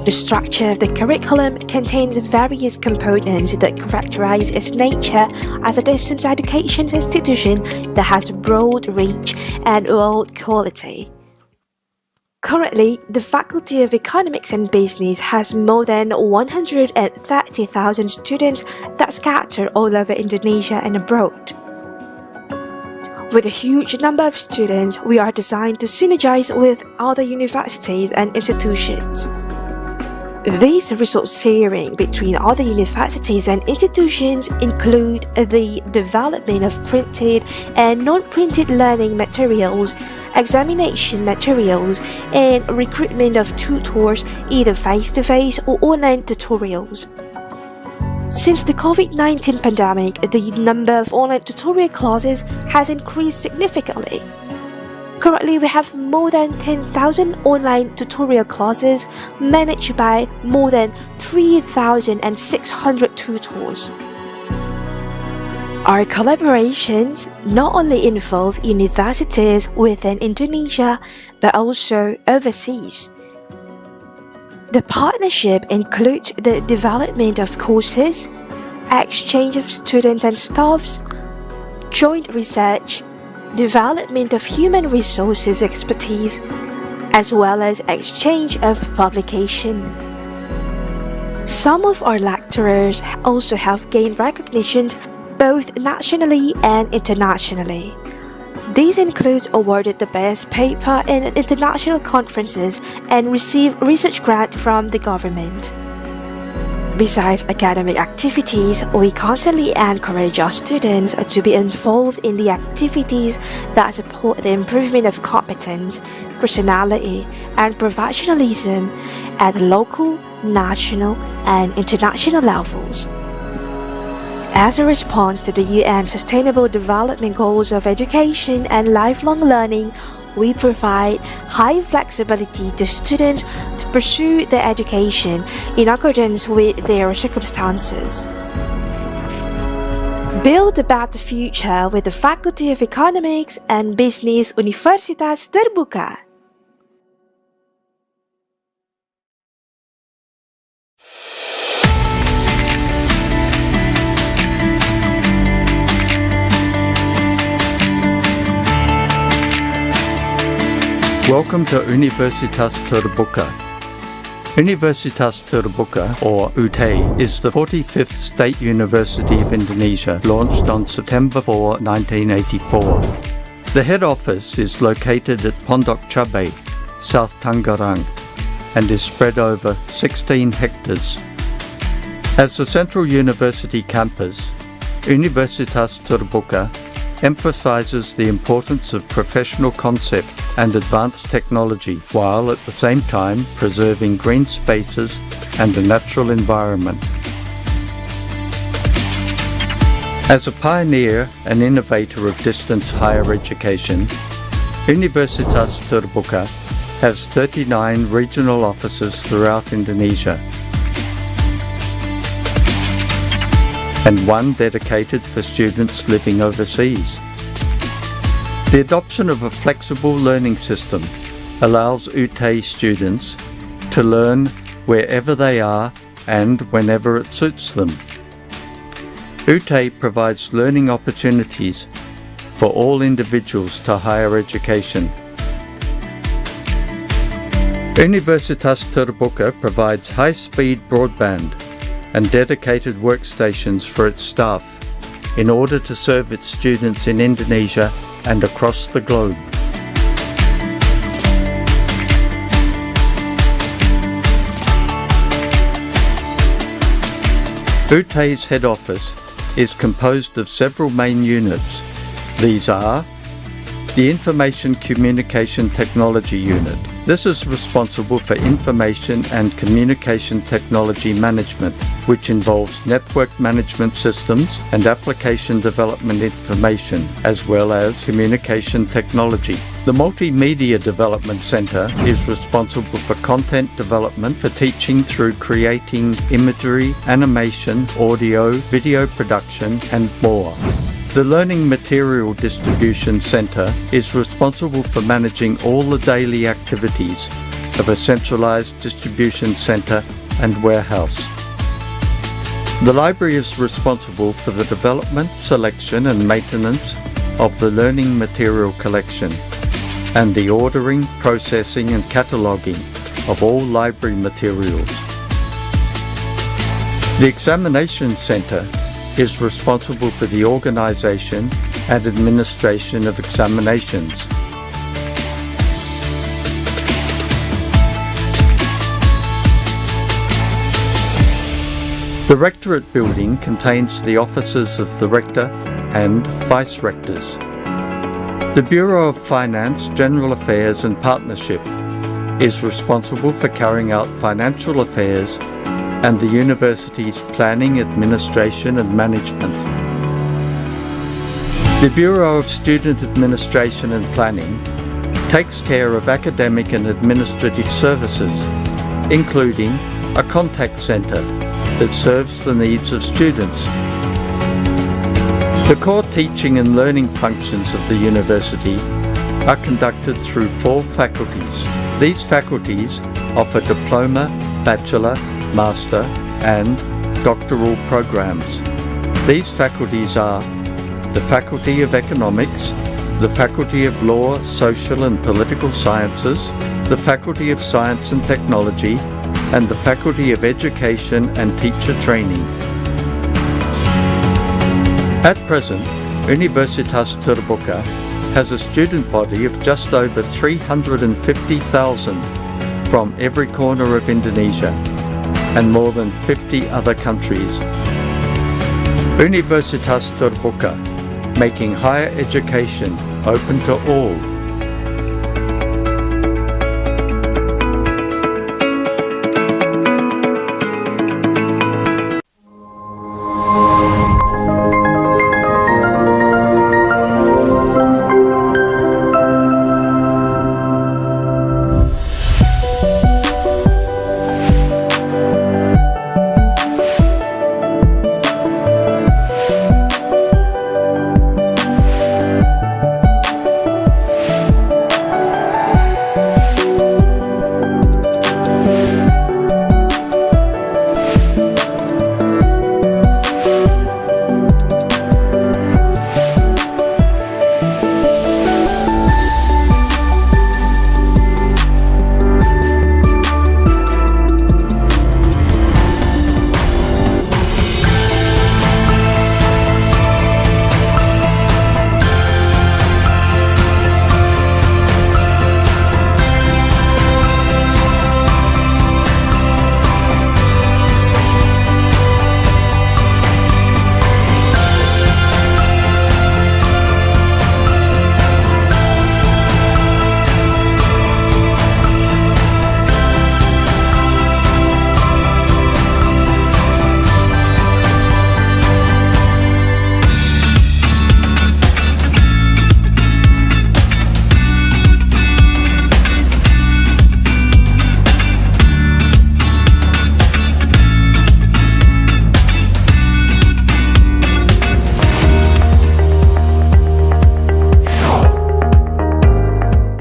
The structure of the curriculum contains various components that characterize its nature as a distance education institution that has broad reach and world quality. Currently, the Faculty of Economics and Business has more than 130,000 students that scatter all over Indonesia and abroad. With a huge number of students, we are designed to synergize with other universities and institutions. These resource sharing between other universities and institutions include the development of printed and non-printed learning materials, examination materials, and recruitment of tutors, either face-to-face or online tutorials. Since the COVID-19 pandemic, the number of online tutorial classes has increased significantly. Currently, we have more than 10,000 online tutorial classes managed by more than 3,600 tutors. Our collaborations not only involve universities within Indonesia, but also overseas. The partnership includes the development of courses, exchange of students and staffs, joint research, development of human resources expertise, as well as exchange of publication. Some of our lecturers also have gained recognition both nationally and internationally. These include awarded the best paper in international conferences and received research grant from the government. Besides academic activities, we constantly encourage our students to be involved in the activities that support the improvement of competence, personality, and professionalism at local, national, and international levels. As a response to the UN Sustainable Development Goals of education and lifelong learning, we provide high flexibility to students to pursue their education in accordance with their circumstances. Build a better future with the Faculty of Economics and Business Universitas Terbuka. Welcome to Universitas Terbuka. Universitas Terbuka, or UT, is the 45th State University of Indonesia, launched on September 4, 1984. The head office is located at Pondok Cabe, South Tangerang, and is spread over 16 hectares. As the central university campus, Universitas Terbuka emphasizes the importance of professional concept and advanced technology, while at the same time preserving green spaces and a natural environment. As a pioneer and innovator of distance higher education, Universitas Terbuka has 39 regional offices throughout Indonesia, and one dedicated for students living overseas. The adoption of a flexible learning system allows UT students to learn wherever they are and whenever it suits them. UT provides learning opportunities for all individuals to higher education. Universitas Terbuka provides high-speed broadband and dedicated workstations for its staff in order to serve its students in Indonesia and across the globe. UT's head office is composed of several main units. These are the Information Communication Technology Unit. This is responsible for information and communication technology management, which involves network management systems and application development information, as well as communication technology. The Multimedia Development Center is responsible for content development for teaching through creating imagery, animation, audio, video production, and more. The Learning Material Distribution Center is responsible for managing all the daily activities of a centralized distribution center and warehouse. The library is responsible for the development, selection, and maintenance of the learning material collection, and the ordering, processing, and cataloging of all library materials. The Examination Center is responsible for the organization and administration of examinations. The Rectorate building contains the offices of the Rector and Vice-Rectors. The Bureau of Finance, General Affairs and Partnership is responsible for carrying out financial affairs and the university's planning, administration and management. The Bureau of Student Administration and Planning takes care of academic and administrative services, including a contact center that serves the needs of students. The core teaching and learning functions of the university are conducted through 4 faculties. These faculties offer diploma, bachelor, master and doctoral programs. These faculties are the Faculty of Economics, the Faculty of Law, Social and Political Sciences, the Faculty of Science and Technology, and the Faculty of Education and Teacher Training. At present, Universitas Terbuka has a student body of just over 350,000 from every corner of Indonesia. and more than 50 other countries. Universitas Terbuka, making higher education open to all.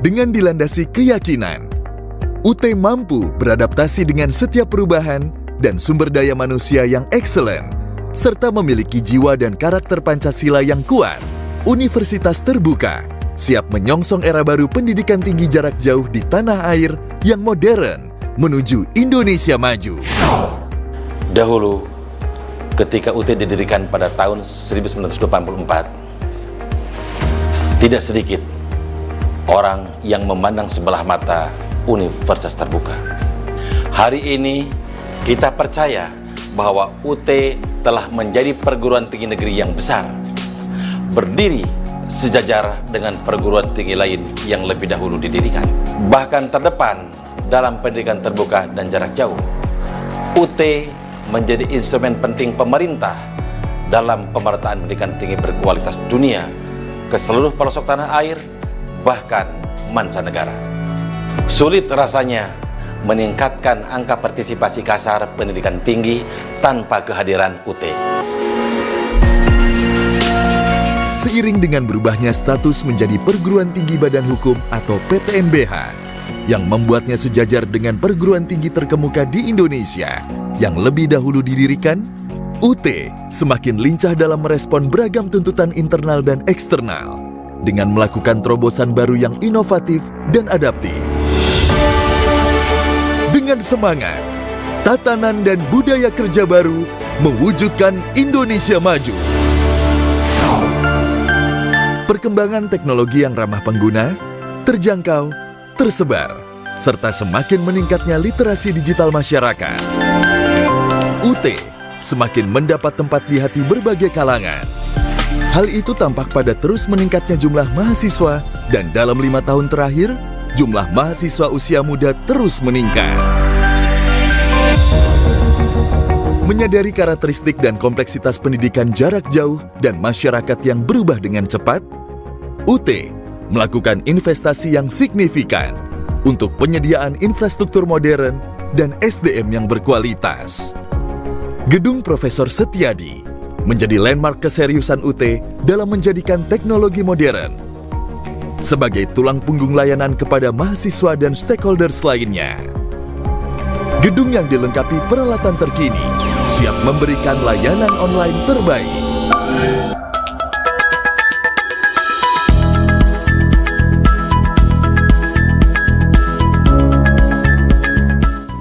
Dengan dilandasi keyakinan, UT mampu beradaptasi dengan setiap perubahan dan sumber daya manusia yang excellent, serta memiliki jiwa dan karakter Pancasila yang kuat. Universitas Terbuka siap menyongsong era baru pendidikan tinggi jarak jauh di tanah air yang modern menuju Indonesia maju. Dahulu, ketika UT didirikan pada tahun 1984, tidak sedikit orang yang memandang sebelah mata Universitas Terbuka. Hari ini kita percaya bahwa UT telah menjadi perguruan tinggi negeri yang besar, berdiri sejajar dengan perguruan tinggi lain yang lebih dahulu didirikan, bahkan terdepan dalam pendidikan terbuka dan jarak jauh. UT menjadi instrumen penting pemerintah dalam pemerataan pendidikan tinggi berkualitas dunia ke seluruh pelosok tanah air, bahkan mancanegara. Sulit rasanya meningkatkan angka partisipasi kasar pendidikan tinggi tanpa kehadiran UT. Seiring dengan berubahnya status menjadi perguruan tinggi badan hukum atau PTNBH, yang membuatnya sejajar dengan perguruan tinggi terkemuka di Indonesia yang lebih dahulu didirikan, UT semakin lincah dalam merespon beragam tuntutan internal dan eksternal, dengan melakukan terobosan baru yang inovatif dan adaptif. Dengan semangat, tatanan dan budaya kerja baru mewujudkan Indonesia maju. Perkembangan teknologi yang ramah pengguna, terjangkau, tersebar, serta semakin meningkatnya literasi digital masyarakat. UT semakin mendapat tempat di hati berbagai kalangan. Hal itu tampak pada terus meningkatnya jumlah mahasiswa, dan dalam 5 tahun terakhir, jumlah mahasiswa usia muda terus meningkat. Menyadari karakteristik dan kompleksitas pendidikan jarak jauh dan masyarakat yang berubah dengan cepat, UT melakukan investasi yang signifikan untuk penyediaan infrastruktur modern dan SDM yang berkualitas. Gedung Profesor Setiadi menjadi landmark keseriusan UT dalam menjadikan teknologi modern sebagai tulang punggung layanan kepada mahasiswa dan stakeholders lainnya. Gedung yang dilengkapi peralatan terkini siap memberikan layanan online terbaik.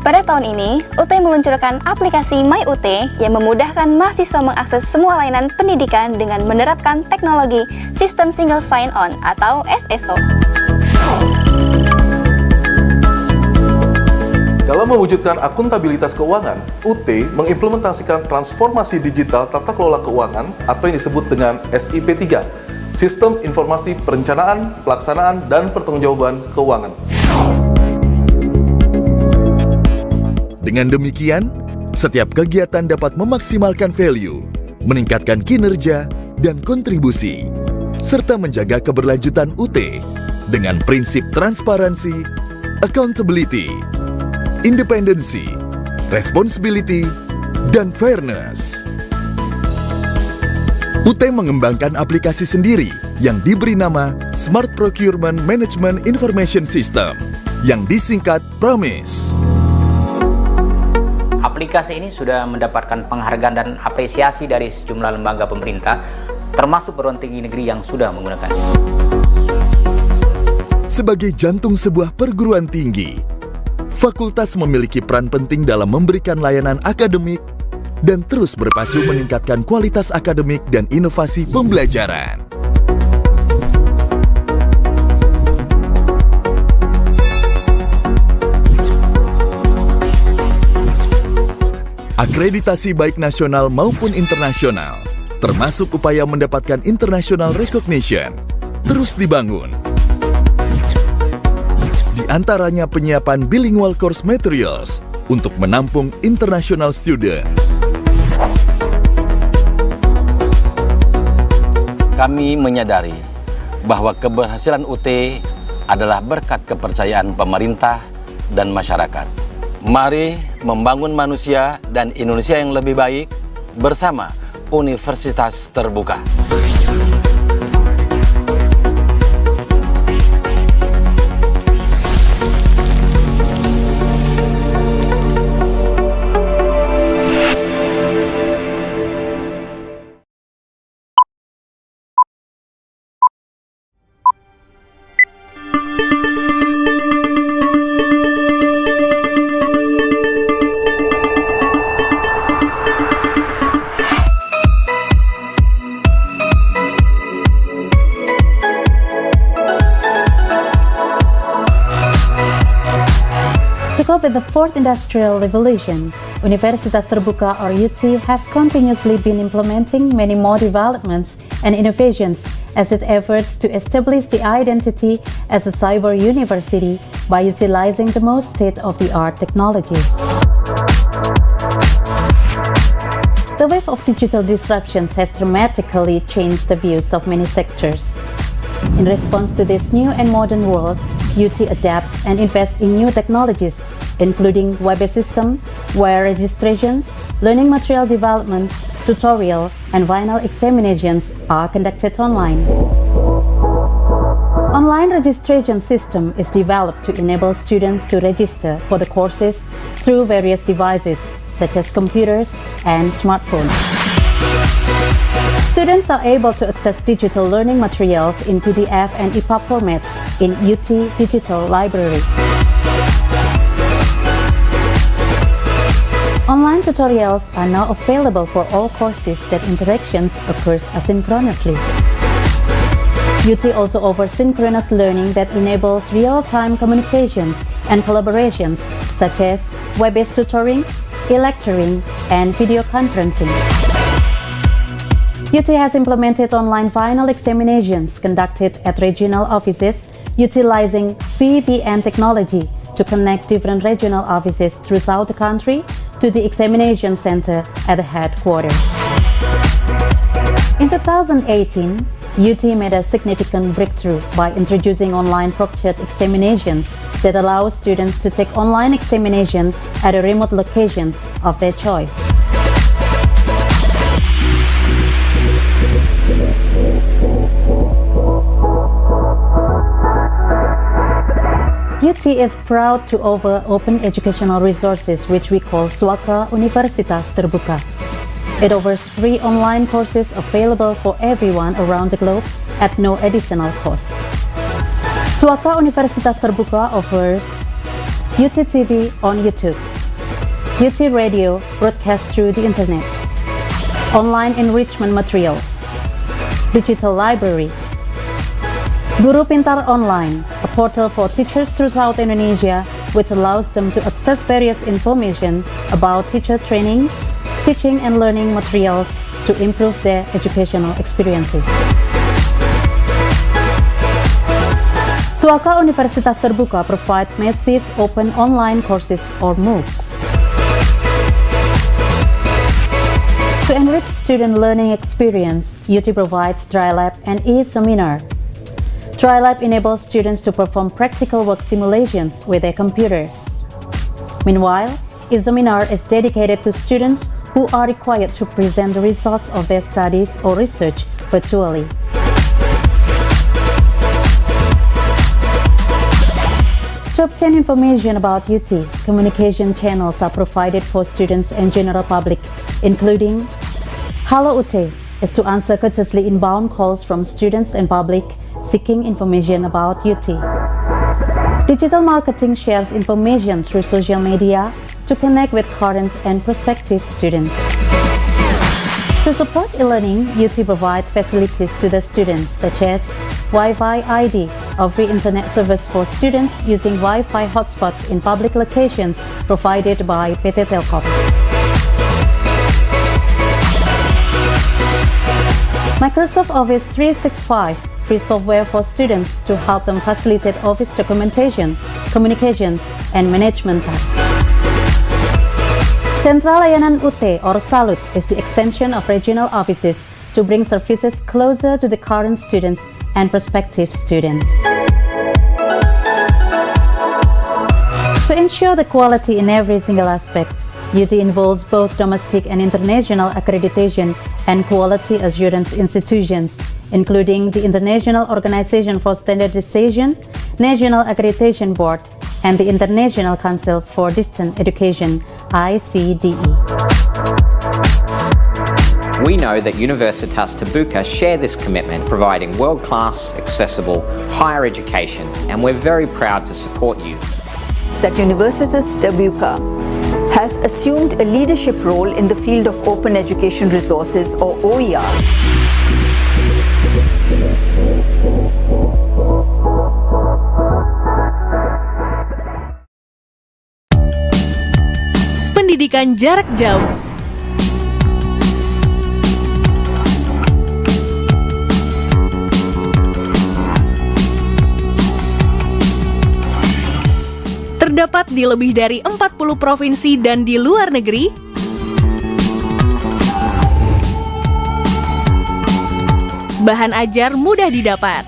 Pada tahun ini, UT meluncurkan aplikasi MyUT yang memudahkan mahasiswa mengakses semua layanan pendidikan dengan menerapkan teknologi Sistem Single Sign-On atau SSO. Dalam mewujudkan akuntabilitas keuangan, UT mengimplementasikan transformasi digital tata kelola keuangan atau yang disebut dengan SIP3, Sistem Informasi Perencanaan, Pelaksanaan, dan Pertanggungjawaban Keuangan. Dengan demikian, setiap kegiatan dapat memaksimalkan value, meningkatkan kinerja dan kontribusi, serta menjaga keberlanjutan UT dengan prinsip transparansi, accountability, independency, responsibility, dan fairness. UT mengembangkan aplikasi sendiri yang diberi nama Smart Procurement Management Information System, yang disingkat PROMIS. Aplikasi ini sudah mendapatkan penghargaan dan apresiasi dari sejumlah lembaga pemerintah, termasuk perguruan tinggi negeri yang sudah menggunakannya. Sebagai jantung sebuah perguruan tinggi, fakultas memiliki peran penting dalam memberikan layanan akademik dan terus berpacu meningkatkan kualitas akademik dan inovasi pembelajaran. Akreditasi baik nasional maupun internasional, termasuk upaya mendapatkan international recognition, terus dibangun. Di antaranya penyiapan bilingual course materials untuk menampung international students. Kami menyadari bahwa keberhasilan UT adalah berkat kepercayaan pemerintah dan masyarakat. Mari membangun manusia dan Indonesia yang lebih baik bersama Universitas Terbuka. With the fourth industrial revolution, Universitas Terbuka or UT has continuously been implementing many more developments and innovations as it efforts to establish the identity as a cyber university by utilizing the most state-of-the-art technologies. The wave of digital disruptions has dramatically changed the views of many sectors. In response to this new and modern world, UT adapts and invests in new technologies, including web system, where registrations, learning material development, tutorial, and final examinations are conducted online. Online registration system is developed to enable students to register for the courses through various devices, such as computers and smartphones. Students are able to access digital learning materials in PDF and EPUB formats in UT Digital Library. Online tutorials are now available for all courses that interactions occurs asynchronously. UT also offers synchronous learning that enables real-time communications and collaborations such as web-based tutoring, e-lecturing, and video conferencing. UT has implemented online final examinations conducted at regional offices utilizing VPN technology to connect different regional offices throughout the country to the examination center at the headquarters. In 2018, UT made a significant breakthrough by introducing online proctored examinations that allow students to take online examination at remote locations of their choice. UT is proud to offer open educational resources which we call Suaka Universitas Terbuka. It offers free online courses available for everyone around the globe at no additional cost. Suaka Universitas Terbuka offers UT TV on YouTube, UT Radio broadcast through the internet, online enrichment materials, digital library, Guru Pintar Online, a portal for teachers throughout Indonesia which allows them to access various information about teacher trainings, teaching and learning materials to improve their educational experiences. Suaka Universitas Terbuka provides massive open online courses or MOOCs. To enrich student learning experience, UT provides Dry Lab and e-Seminar. Dry Lab enables students to perform practical work simulations with their computers. Meanwhile, e-Seminar is dedicated to students who are required to present the results of their studies or research virtually. To obtain information about UT, communication channels are provided for students and general public, including Hello UT is to answer courteously inbound calls from students and public seeking information about UT. Digital marketing shares information through social media to connect with current and prospective students. To support e-learning, UT provides facilities to the students such as Wi-Fi ID, a free internet service for students using Wi-Fi hotspots in public locations provided by PT Telkom. Microsoft Office 365, free software for students to help them facilitate office documentation, communications, and management tasks. Sentral Layanan UT or SALUT is the extension of regional offices to bring services closer to the current students and prospective students. To ensure the quality in every single aspect, UT involves both domestic and international accreditation and quality assurance institutions, including the International Organization for Standardization, National Accreditation Board, and the International Council for Distance Education, ICDE. We know that Universitas Terbuka share this commitment, providing world-class, accessible, higher education, and we're very proud to support you. That Universitas Terbuka has assumed a leadership role in the field of open education resources or OER. Pendidikan jarak jauh. Terdapat di lebih dari 40 provinsi dan di luar negeri. Bahan ajar mudah didapat.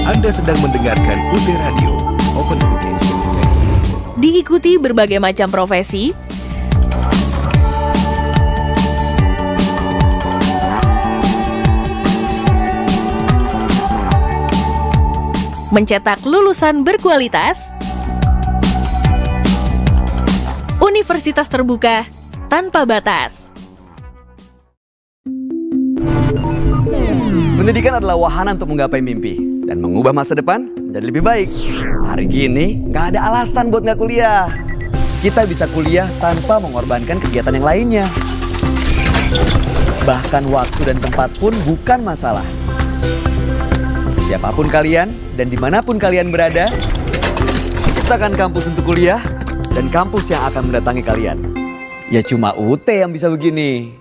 Anda sedang mendengarkan UT Radio, Open Education. Diikuti berbagai macam profesi, mencetak lulusan berkualitas. Universitas Terbuka tanpa batas. Pendidikan adalah wahana untuk menggapai mimpi dan mengubah masa depan menjadi lebih baik. Hari gini, nggak ada alasan buat nggak kuliah. Kita bisa kuliah tanpa mengorbankan kegiatan yang lainnya. Bahkan waktu dan tempat pun bukan masalah. Siapapun kalian dan dimanapun kalian berada, ciptakan kampus untuk kuliah dan kampus yang akan mendatangi kalian. Ya cuma UT yang bisa begini.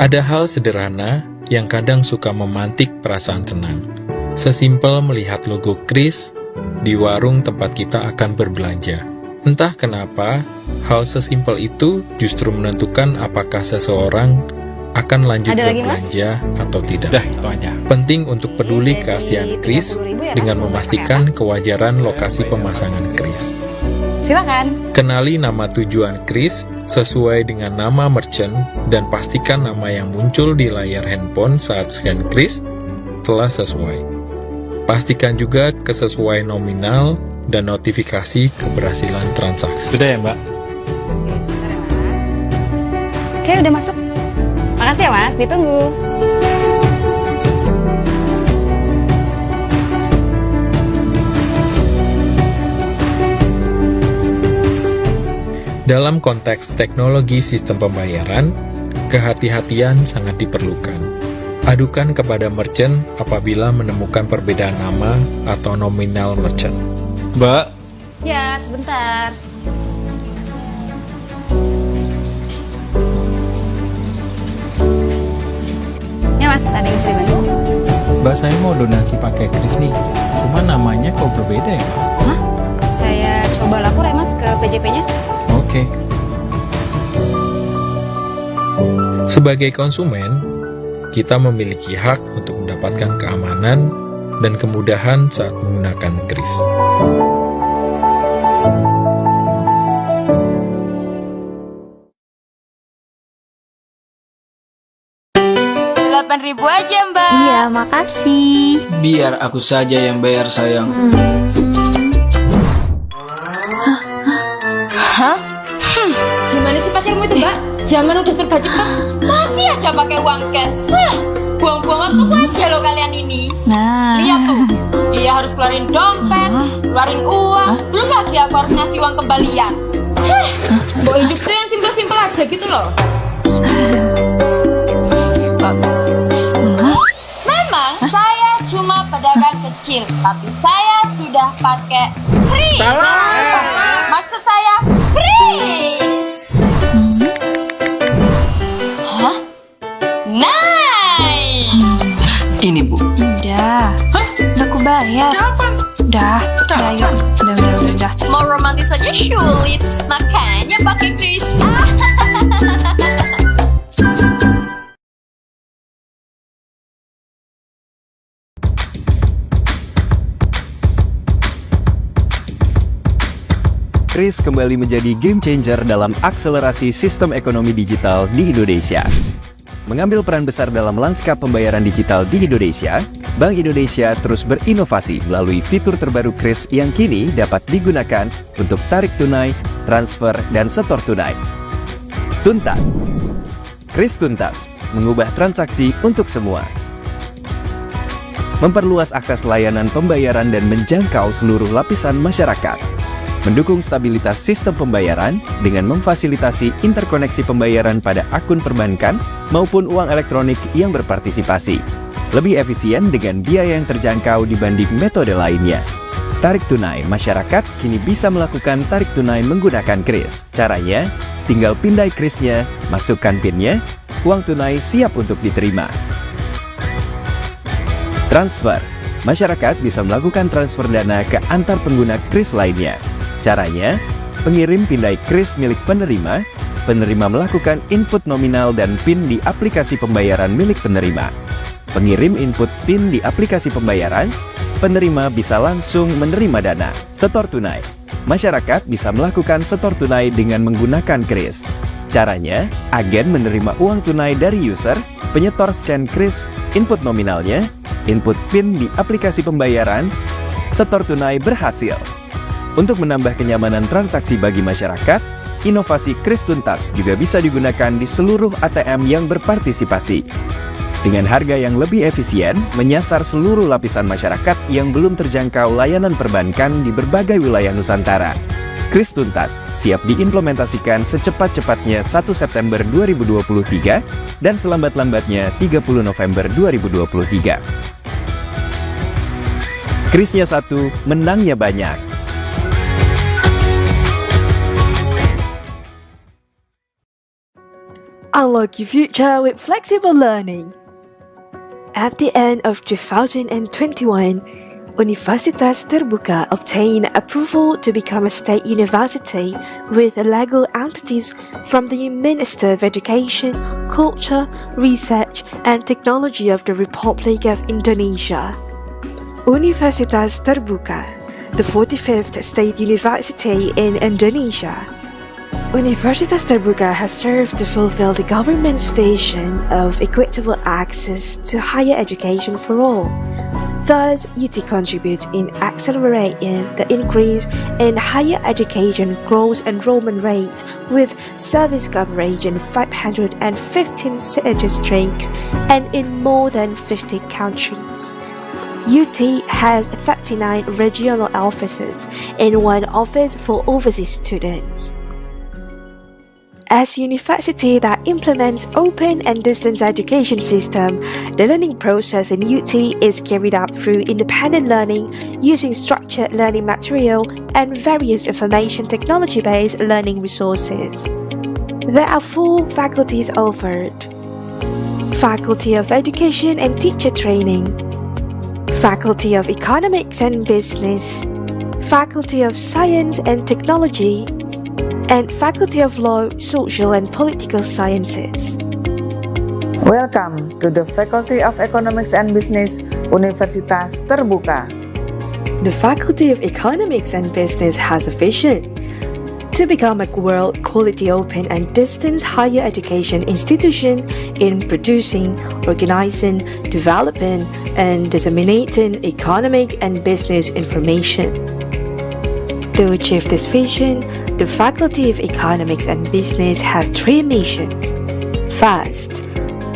Ada hal sederhana yang kadang suka memantik perasaan tenang. Sesimpel melihat logo Kris di warung tempat kita akan berbelanja. Entah kenapa, hal sesimpel itu justru menentukan apakah seseorang akan lanjut berbelanja atau tidak. Itu aja. Penting untuk peduli keaslian Kris dengan memastikan kewajaran lokasi pemasangan Kris. Silakan. Kenali nama tujuan Kris sesuai dengan nama merchant dan pastikan nama yang muncul di layar handphone saat scan Kris telah sesuai. Pastikan juga kesesuaian nominal dan notifikasi keberhasilan transaksi. Sudah ya, Mbak? Oke, udah masuk. Makasih ya, Mas. Ditunggu. Dalam konteks teknologi sistem pembayaran, kehati-hatian sangat diperlukan. Adukan kepada merchant apabila menemukan perbedaan nama atau nominal merchant. Mbak? Ya, sebentar. Ya, Mas, ada yang bisa dibantu? Mbak, saya mau donasi pakai Kris nih. Cuma namanya kok berbeda ya, Mbak? Hah? Saya coba lapor ya, Mas, ke PJP-nya. Oke. Sebagai konsumen, kita memiliki hak untuk mendapatkan keamanan dan kemudahan saat menggunakan Kris. Rp8.000 aja, Mbak. Iya, makasih. Biar aku saja yang bayar, sayang. Hah? Gimana sih pacarmu itu, Mbak? Zaman udah serba cepat, masih aja pakai uang cash. Buang-buang waktuku aja loh kalian ini. Lihat tuh, dia harus keluarin dompet, keluarin uang, belum lagi aku harus ngasih uang kembalian. Mbok hidup tuh yang simpel-simpel aja gitu loh. Memang saya cuma pedagang kecil, tapi saya sudah pakai Kris. Maksud saya Kris. Hah? Nice. Ini, Bu. Udah. Udah aku bayar. Kapan? Udah, ayo. Udah. Mau romantis aja sulit, makanya pakai Kris. Kris kembali menjadi game changer dalam akselerasi sistem ekonomi digital di Indonesia. Mengambil peran besar dalam lanskap pembayaran digital di Indonesia, Bank Indonesia terus berinovasi melalui fitur terbaru Kris yang kini dapat digunakan untuk tarik tunai, transfer, dan setor tunai. Tuntas. Kris Tuntas mengubah transaksi untuk semua. Memperluas akses layanan pembayaran dan menjangkau seluruh lapisan masyarakat. Mendukung stabilitas sistem pembayaran dengan memfasilitasi interkoneksi pembayaran pada akun perbankan maupun uang elektronik yang berpartisipasi. Lebih efisien dengan biaya yang terjangkau dibanding metode lainnya. Tarik tunai masyarakat kini bisa melakukan tarik tunai menggunakan Kris. Caranya, tinggal pindai Krisnya, masukkan PIN-nya, uang tunai siap untuk diterima. Transfer. Masyarakat bisa melakukan transfer dana ke antar pengguna Kris lainnya. Caranya, pengirim pindai Kris milik penerima, penerima melakukan input nominal dan PIN di aplikasi pembayaran milik penerima. Pengirim input PIN di aplikasi pembayaran, penerima bisa langsung menerima dana. Setor tunai. Masyarakat bisa melakukan setor tunai dengan menggunakan Kris. Caranya, agen menerima uang tunai dari user, penyetor scan Kris, input nominalnya, input PIN di aplikasi pembayaran, setor tunai berhasil. Untuk menambah kenyamanan transaksi bagi masyarakat, inovasi Kris Tuntas juga bisa digunakan di seluruh ATM yang berpartisipasi. Dengan harga yang lebih efisien, menyasar seluruh lapisan masyarakat yang belum terjangkau layanan perbankan di berbagai wilayah Nusantara. Kris Tuntas siap diimplementasikan secepat-cepatnya 1 September 2023 dan selambat-lambatnya 30 November 2023. Krisnya satu, menangnya banyak. Unlock your future with flexible learning. At the end of 2021, Universitas Terbuka obtained approval to become a state university with legal entities from the Minister of Education, Culture, Research and Technology of the Republic of Indonesia. Universitas Terbuka, the 45th state university in Indonesia. Universitas Terbuka has served to fulfill the government's vision of equitable access to higher education for all. Thus, UT contributes in accelerating the increase in higher education gross enrollment rate with service coverage in 515 city districts and in more than 50 countries. UT has 39 regional offices and 1 office for overseas students. As a university that implements open and distance education system, the learning process in UT is carried out through independent learning using structured learning material and various information technology-based learning resources. There are 4 faculties offered: Faculty of Education and Teacher Training, Faculty of Economics and Business, Faculty of Science and Technology, and Faculty of Law, Social and Political Sciences. Welcome to the Faculty of Economics and Business, Universitas Terbuka. The Faculty of Economics and Business has a vision to become a world-quality open and distance higher education institution in producing, organizing, developing, and disseminating economic and business information. To achieve this vision, the Faculty of Economics and Business has 3 missions. First,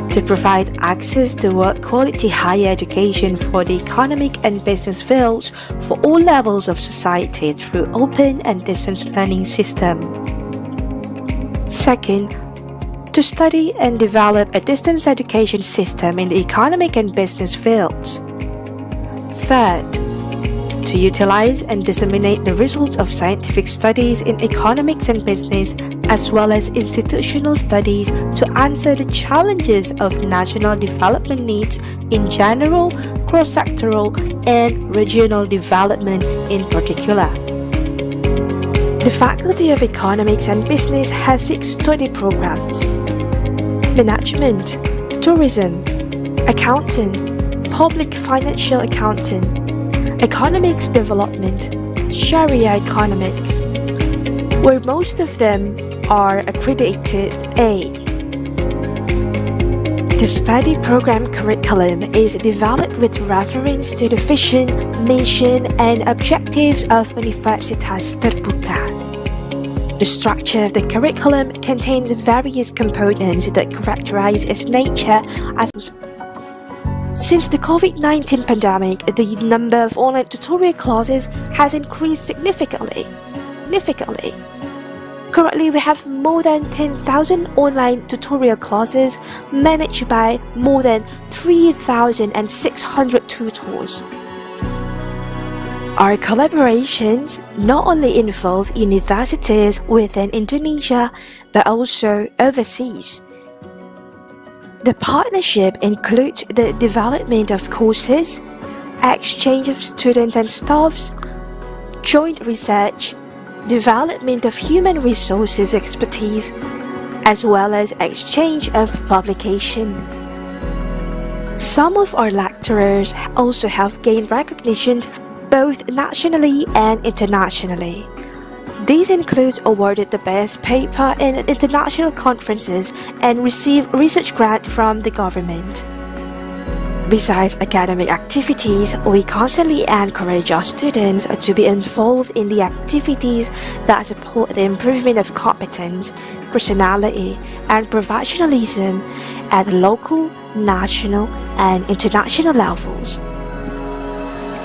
to provide access to world-quality higher education for the economic and business fields for all levels of society through open and distance learning system. Second, to study and develop a distance education system in the economic and business fields. Third, to utilize and disseminate the results of scientific studies in economics and business, as well as institutional studies to answer the challenges of national development needs in general, cross-sectoral, and regional development in particular. The Faculty of Economics and Business has 6 study programs: Management, Tourism, Accounting, Public Financial Accounting, Economics Development, Sharia Economics, where most of them are accredited A. The study program curriculum is developed with reference to the vision, mission, and objectives of Universitas Terbuka. The structure of the curriculum contains various components that characterize its nature as. Since the COVID-19 pandemic, the number of online tutorial classes has increased significantly. Currently, we have more than 10,000 online tutorial classes managed by more than 3,600 tutors. Our collaborations not only involve universities within Indonesia, but also overseas. The partnership includes the development of courses, exchange of students and staffs, joint research, development of human resources expertise, as well as exchange of publication. Some of our lecturers also have gained recognition both nationally and internationally. These include awarded the best paper in international conferences and received research grant from the government. Besides academic activities, we constantly encourage our students to be involved in the activities that support the improvement of competence, personality, and professionalism at local, national, and international levels.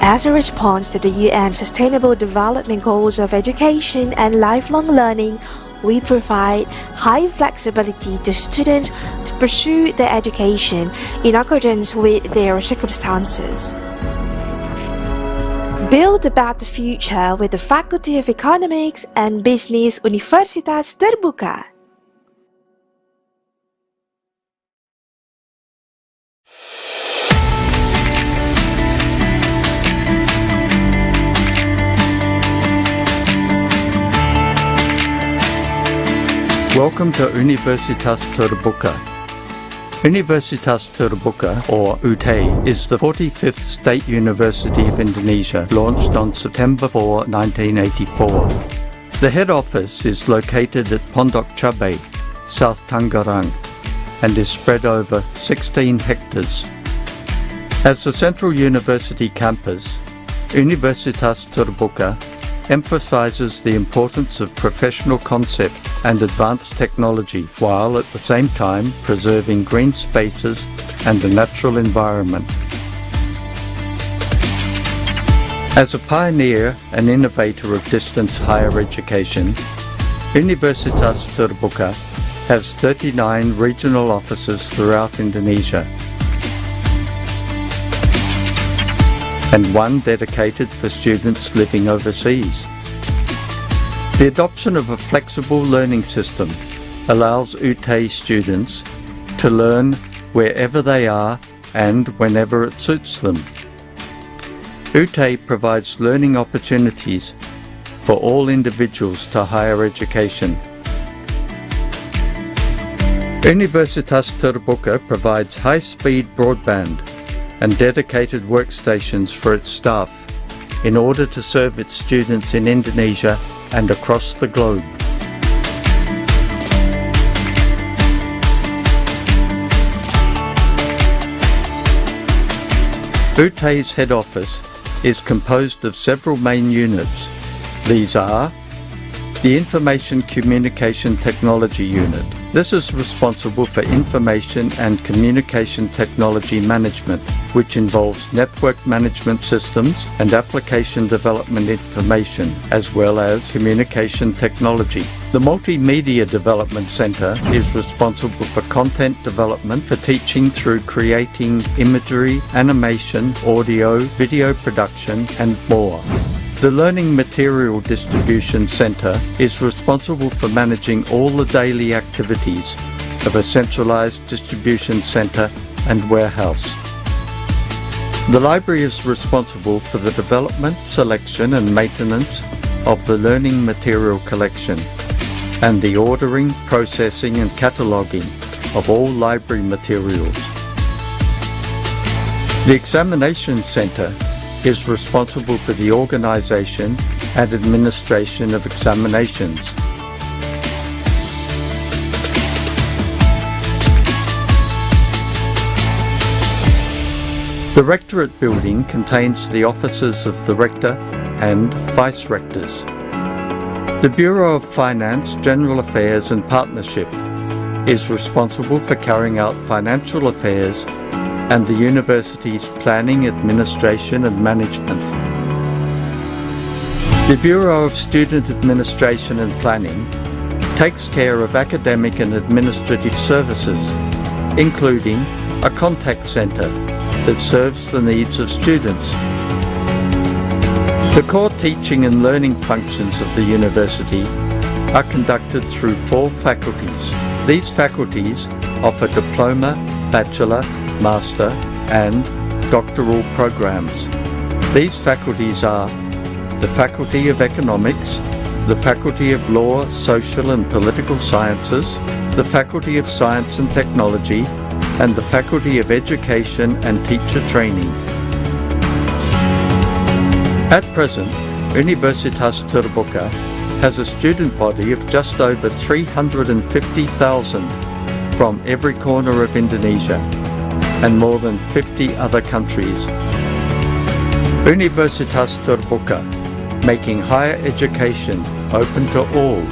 As a response to the UN Sustainable Development Goals of education and lifelong learning, we provide high flexibility to students to pursue their education in accordance with their circumstances. Build a better future with the Faculty of Economics and Business Universitas Terbuka. Welcome to Universitas Terbuka. Universitas Terbuka, or UT, is the 45th State University of Indonesia, launched on September 4, 1984. The head office is located at Pondok Cabe, South Tangerang, and is spread over 16 hectares. As the central university campus, Universitas Terbuka emphasizes the importance of professional concept and advanced technology, while at the same time preserving green spaces and a natural environment. As a pioneer and innovator of distance higher education, Universitas Terbuka has 39 regional offices throughout Indonesia, and one dedicated for students living overseas. The adoption of a flexible learning system allows UT students to learn wherever they are and whenever it suits them. UT provides learning opportunities for all individuals to higher education. Universitas Terbuka provides high-speed broadband and dedicated workstations for its staff in order to serve its students in Indonesia and across the globe. UT's head office is composed of several main units. These are the Information Communication Technology Unit. This is responsible for information and communication technology management, which involves network management systems and application development information, as well as communication technology. The Multimedia Development Center is responsible for content development for teaching through creating imagery, animation, audio, video production, and more. The Learning Material Distribution Center is responsible for managing all the daily activities of a centralized distribution center and warehouse. The library is responsible for the development, selection, and maintenance of the learning material collection, and the ordering, processing, and cataloging of all library materials. The Examination Center is responsible for the organization and administration of examinations. The Rectorate building contains the offices of the Rector and Vice-Rectors. The Bureau of Finance, General Affairs and Partnership is responsible for carrying out financial affairs and the university's planning, administration and management. The Bureau of Student Administration and Planning takes care of academic and administrative services, including a contact center that serves the needs of students. The core teaching and learning functions of the university are conducted through 4 faculties. These faculties offer diploma, bachelor, master and doctoral programs. These faculties are the Faculty of Economics, the Faculty of Law, Social and Political Sciences, the Faculty of Science and Technology, and the Faculty of Education and Teacher Training. At present, Universitas Terbuka has a student body of just over 350,000 from every corner of Indonesia and more than 50 other countries. Universitas Terbuka, making higher education open to all.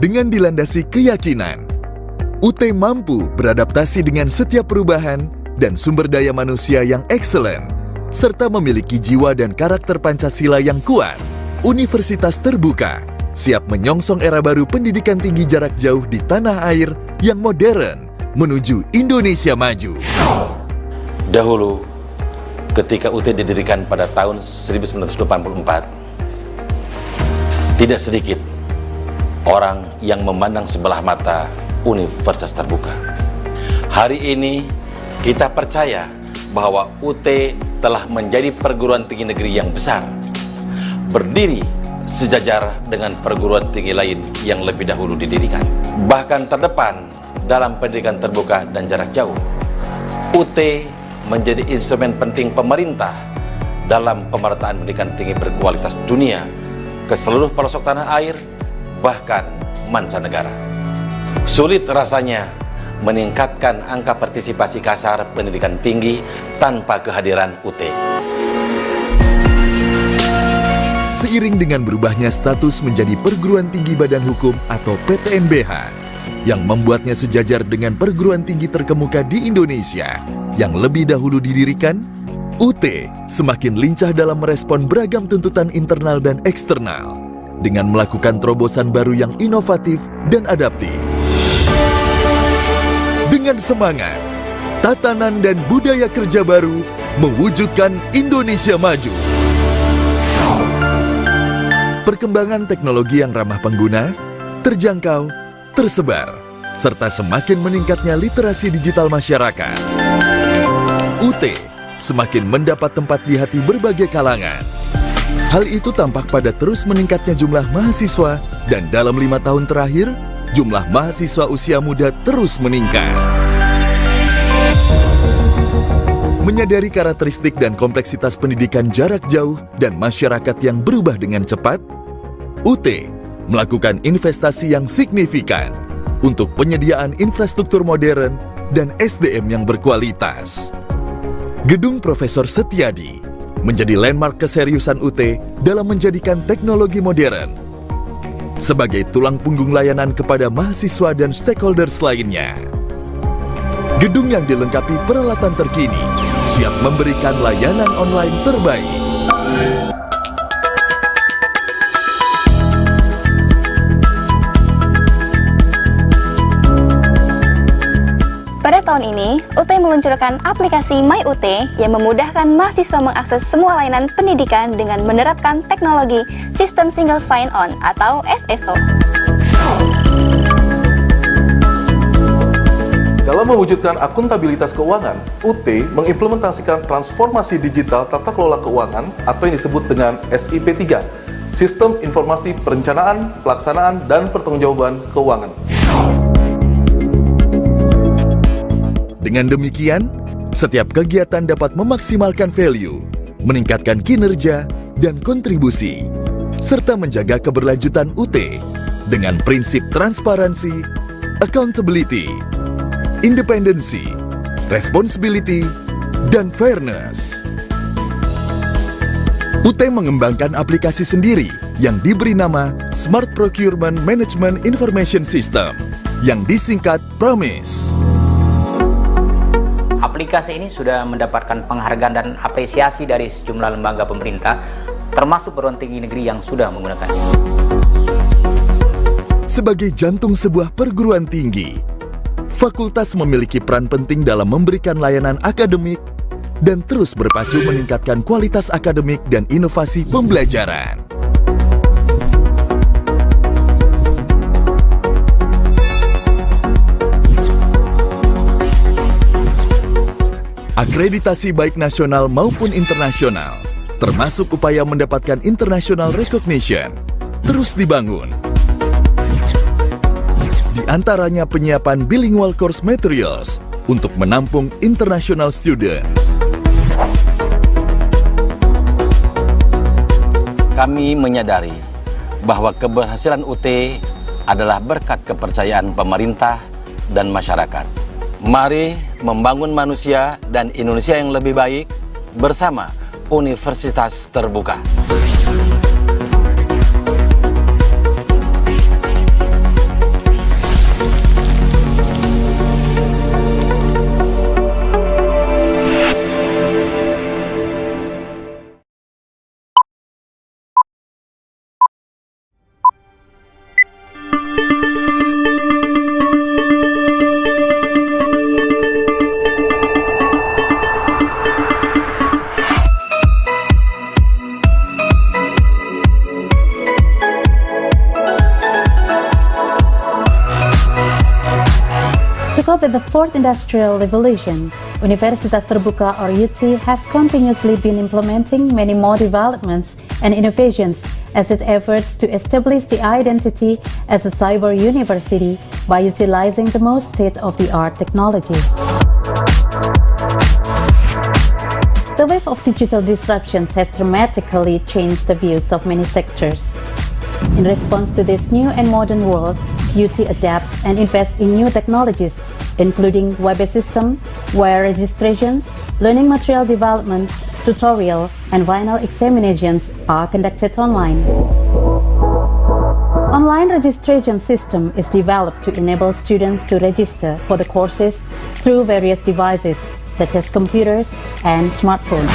Dengan dilandasi keyakinan, UT mampu beradaptasi dengan setiap perubahan dan sumber daya manusia yang excellent, serta memiliki jiwa dan karakter Pancasila yang kuat. Universitas Terbuka siap menyongsong era baru pendidikan tinggi jarak jauh di tanah air yang modern menuju Indonesia maju. Dahulu, ketika UT didirikan pada tahun 1984, tidak sedikit orang yang memandang sebelah mata Universitas Terbuka. Hari ini kita percaya bahwa UT telah menjadi perguruan tinggi negeri yang besar, berdiri sejajar dengan perguruan tinggi lain yang lebih dahulu didirikan. Bahkan terdepan dalam pendidikan terbuka dan jarak jauh. UT menjadi instrumen penting pemerintah dalam pemerataan pendidikan tinggi berkualitas dunia ke seluruh pelosok tanah air, bahkan mancanegara. Sulit rasanya meningkatkan angka partisipasi kasar pendidikan tinggi tanpa kehadiran UT. Seiring dengan berubahnya status menjadi perguruan tinggi badan hukum atau PTNBH, yang membuatnya sejajar dengan perguruan tinggi terkemuka di Indonesia yang lebih dahulu didirikan, UT semakin lincah dalam merespon beragam tuntutan internal dan eksternal dengan melakukan terobosan baru yang inovatif dan adaptif. Dengan semangat, tatanan dan budaya kerja baru mewujudkan Indonesia maju. Perkembangan teknologi yang ramah pengguna, terjangkau, tersebar, serta semakin meningkatnya literasi digital masyarakat. UT semakin mendapat tempat di hati berbagai kalangan. Hal itu tampak pada terus meningkatnya jumlah mahasiswa dan dalam 5 tahun terakhir, jumlah mahasiswa usia muda terus meningkat. Menyadari karakteristik dan kompleksitas pendidikan jarak jauh dan masyarakat yang berubah dengan cepat, UT melakukan investasi yang signifikan untuk penyediaan infrastruktur modern dan SDM yang berkualitas. Gedung Profesor Setiadi menjadi landmark keseriusan UT dalam menjadikan teknologi modern sebagai tulang punggung layanan kepada mahasiswa dan stakeholders lainnya. Gedung yang dilengkapi peralatan terkini siap memberikan layanan online terbaik. Pada tahun ini, UT meluncurkan aplikasi My UT yang memudahkan mahasiswa mengakses semua layanan pendidikan dengan menerapkan teknologi Sistem Single Sign-On atau SSO. Dalam mewujudkan akuntabilitas keuangan, UT mengimplementasikan transformasi digital tata kelola keuangan atau yang disebut dengan SIP3, Sistem Informasi Perencanaan, Pelaksanaan, dan Pertanggungjawaban Keuangan. Dengan demikian, setiap kegiatan dapat memaksimalkan value, meningkatkan kinerja dan kontribusi, serta menjaga keberlanjutan UT dengan prinsip transparansi, accountability, independency, responsibility, dan fairness. UT mengembangkan aplikasi sendiri yang diberi nama Smart Procurement Management Information System yang disingkat PROMIS. Aplikasi ini sudah mendapatkan penghargaan dan apresiasi dari sejumlah lembaga pemerintah, termasuk perguruan tinggi negeri yang sudah menggunakannya. Sebagai jantung sebuah perguruan tinggi, fakultas memiliki peran penting dalam memberikan layanan akademik dan terus berpacu meningkatkan kualitas akademik dan inovasi pembelajaran. Akreditasi baik nasional maupun internasional, termasuk upaya mendapatkan international recognition, terus dibangun. Di antaranya penyiapan bilingual course materials untuk menampung international students. Kami menyadari bahwa keberhasilan UT adalah berkat kepercayaan pemerintah dan masyarakat. Mari membangun manusia dan Indonesia yang lebih baik bersama Universitas Terbuka. cope with the fourth industrial revolution, Universitas Terbuka or UT has continuously been implementing many more developments and innovations as it efforts to establish the identity as a cyber university by utilizing the most state-of-the-art technologies. The wave of digital disruptions has dramatically changed the views of many sectors. In response to this new and modern world, UT adapts and invests in new technologies, including web-based system, where registrations, learning material development, tutorial, and final examinations are conducted online. Online registration system is developed to enable students to register for the courses through various devices, such as computers and smartphones.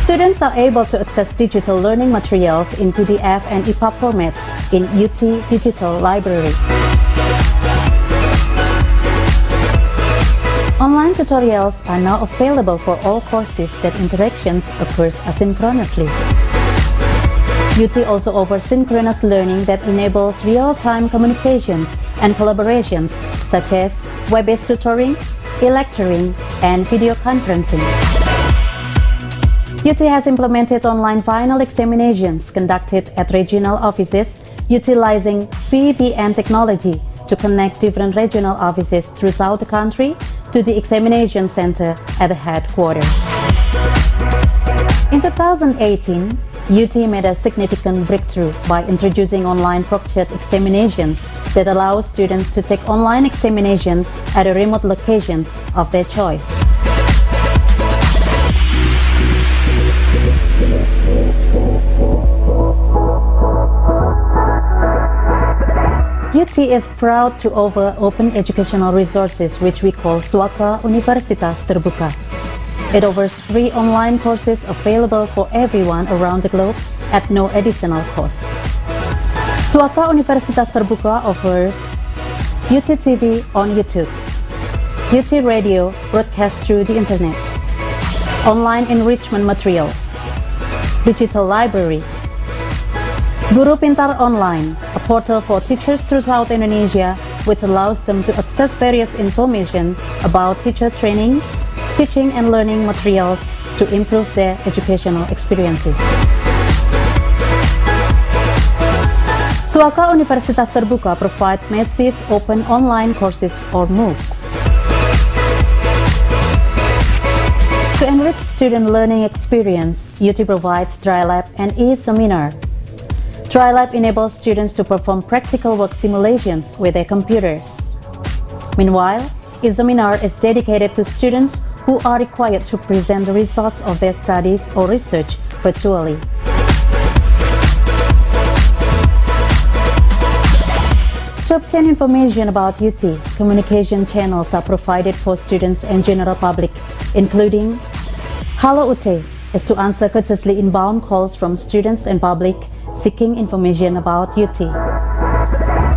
Students are able to access digital learning materials in PDF and EPUB formats in UT Digital Library. Online tutorials are now available for all courses that interactions occurs asynchronously. UT also offers synchronous learning that enables real-time communications and collaborations such as web-based tutoring, e-lecturing, and video conferencing. UT has implemented online final examinations conducted at regional offices utilizing VPN technology to connect different regional offices throughout the country to the examination center at the headquarters. In 2018, UT made a significant breakthrough by introducing online proctored examinations that allow students to take online examination at remote locations of their choice. UT is proud to offer open educational resources which we call Suaka Universitas Terbuka. It offers free online courses available for everyone around the globe at no additional cost. Suaka Universitas Terbuka offers UT TV on YouTube, UT Radio broadcast through the internet, online enrichment materials, digital library, Guru Pintar Online, a portal for teachers throughout Indonesia which allows them to access various information about teacher trainings, teaching and learning materials to improve their educational experiences. Suaka Universitas Terbuka provides massive open online courses or MOOCs. To enrich student learning experience, UT provides Dry Lab and e-seminar. Dry Lab enables students to perform practical work simulations with their computers. Meanwhile, e-seminar is dedicated to students who are required to present the results of their studies or research virtually. To obtain information about UT, communication channels are provided for students and general public, including Halo UT is to answer courteously inbound calls from students and public seeking information about UT.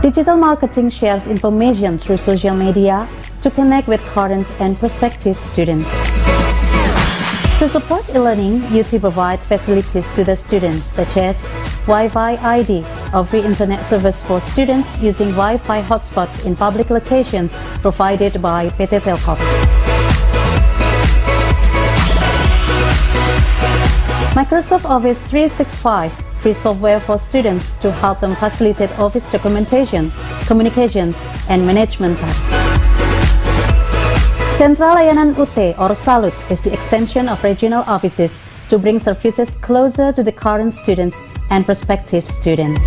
Digital marketing shares information through social media to connect with current and prospective students. To support e-learning, UT provides facilities to the students such as Wi-Fi ID, a free internet service for students using Wi-Fi hotspots in public locations provided by PT Telkom. Microsoft Office 365, free software for students to help them facilitate office documentation, communications, and management tasks. Central Layanan UT or Salut is the extension of regional offices to bring services closer to the current students and prospective students.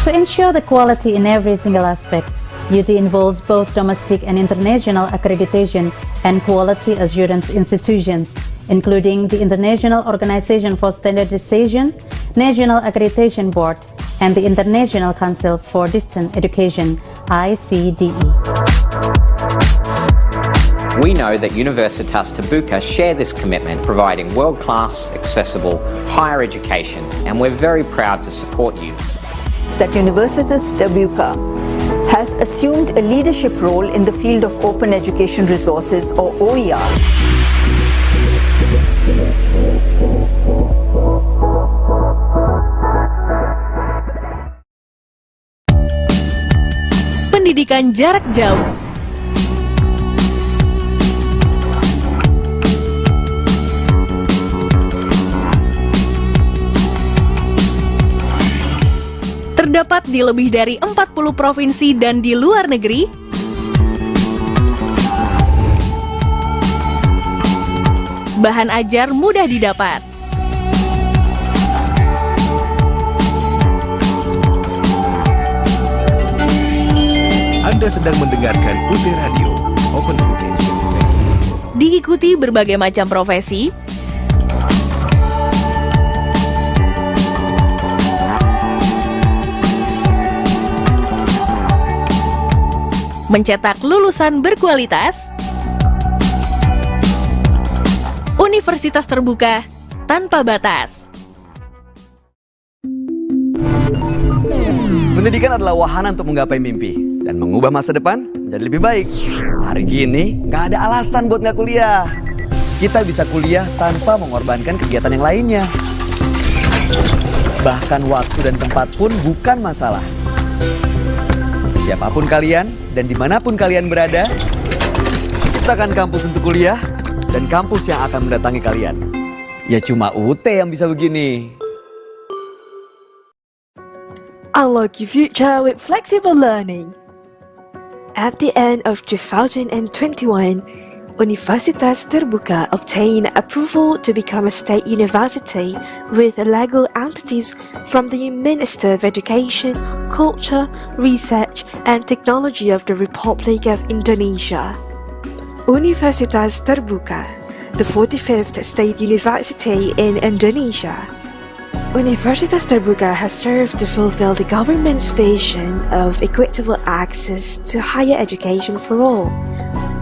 To ensure the quality in every single aspect, UT involves both domestic and international accreditation and quality assurance institutions, including the International Organization for Standardization, National Accreditation Board, and the International Council for Distance Education, ICDE. We know that Universitas Terbuka share this commitment, providing world-class, accessible, higher education, and we're very proud to support you. That Universitas Terbuka has assumed a leadership role in the field of open education resources or OER. pendidikan jarak jauh. Terdapat di lebih dari 40 provinsi dan di luar negeri. Bahan ajar mudah didapat. Anda sedang mendengarkan UT Radio, Open Education. Diikuti berbagai macam profesi, mencetak lulusan berkualitas. Universitas terbuka tanpa batas. Pendidikan adalah wahana untuk menggapai mimpi dan mengubah masa depan menjadi lebih baik. Hari gini nggak ada alasan buat nggak kuliah. Kita bisa kuliah tanpa mengorbankan kegiatan yang lainnya. Bahkan waktu dan tempat pun bukan masalah. Siapapun kalian dan dimanapun kalian berada, ciptakan kampus untuk kuliah dan kampus yang akan mendatangi kalian. Ya cuma UT yang bisa begini. Unlock your future with flexible learning. At the end of 2021, Universitas Terbuka obtained approval to become a state university with legal entities from the Minister of Education, Culture, Research and Technology of the Republic of Indonesia. Universitas Terbuka, the 45th state university in Indonesia. Universitas Terbuka has served to fulfill the government's vision of equitable access to higher education for all.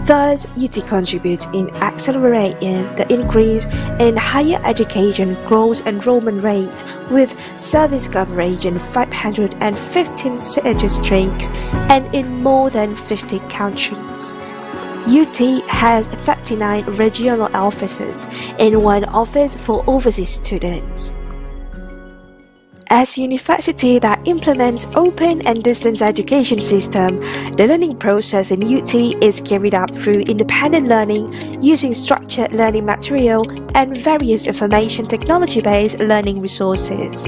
Thus, UT contributes in accelerating the increase in higher education gross enrollment rate with service coverage in 515 city districts and in more than 50 countries. UT has 39 regional offices and one office for overseas students. As a university that implements open and distance education system, the learning process in UT is carried out through independent learning using structured learning material and various information technology-based learning resources.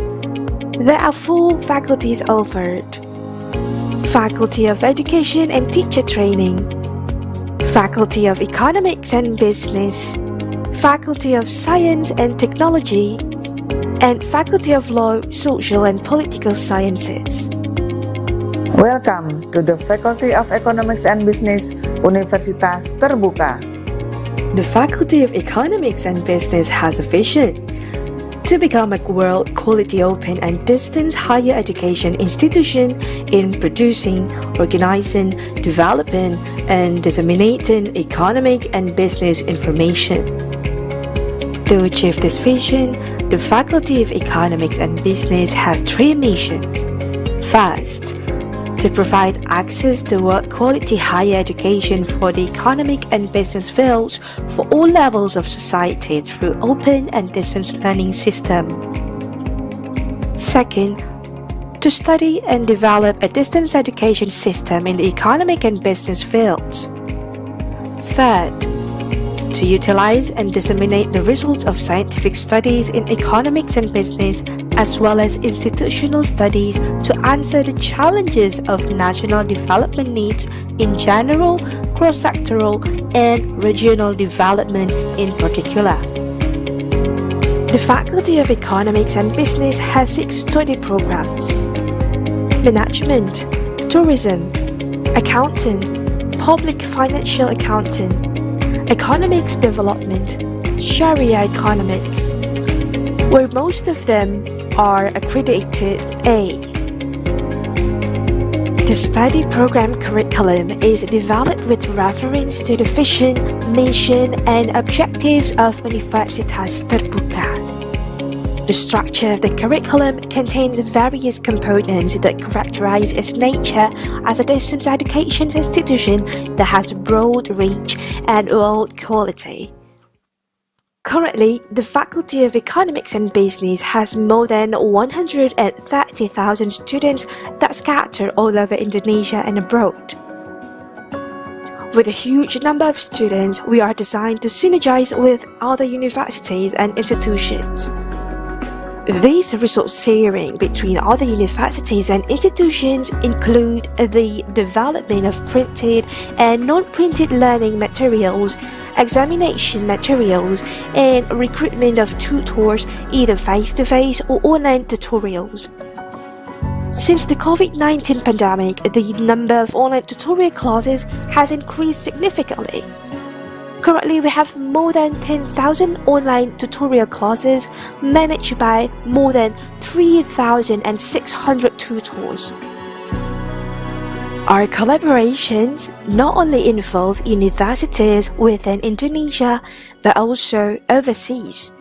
There are 4 faculties offered: Faculty of Education and Teacher Training, Faculty of Economics and Business, Faculty of Science and Technology, and Faculty of Law, Social and Political Sciences. Welcome to the Faculty of Economics and Business, Universitas Terbuka. The Faculty of Economics and Business has a vision to become a world-quality open and distance higher education institution in producing, organizing, developing, and disseminating economic and business information. To achieve this vision, the Faculty of Economics and Business has 3 missions. First, to provide access to world-quality higher education for the economic and business fields for all levels of society through open and distance learning system. Second, to study and develop a distance education system in the economic and business fields. Third, to utilize and disseminate the results of scientific studies in economics and business, as well as institutional studies to answer the challenges of national development needs in general, cross-sectoral, and regional development in particular. The Faculty of Economics and Business has 6 study programs: Management, Tourism, Accounting, Public Financial Accounting, Economics Development, Sharia Economics, where most of them are accredited A. The study program curriculum is developed with reference to the vision, mission, and objectives of Universitas Terbuka. The structure of the curriculum contains various components that characterize its nature as a distance education institution that has broad reach and world quality. Currently, the Faculty of Economics and Business has more than 130,000 students that scatter all over Indonesia and abroad. With a huge number of students, we are designed to synergize with other universities and institutions. These resource sharing between other universities and institutions include the development of printed and non-printed learning materials, examination materials, and recruitment of tutors, either face-to-face or online tutorials. Since the COVID-19 pandemic, the number of online tutorial classes has increased significantly. Currently, we have more than 10,000 online tutorial classes managed by more than 3,600 tutors. Our collaborations not only involve universities within Indonesia, but also overseas.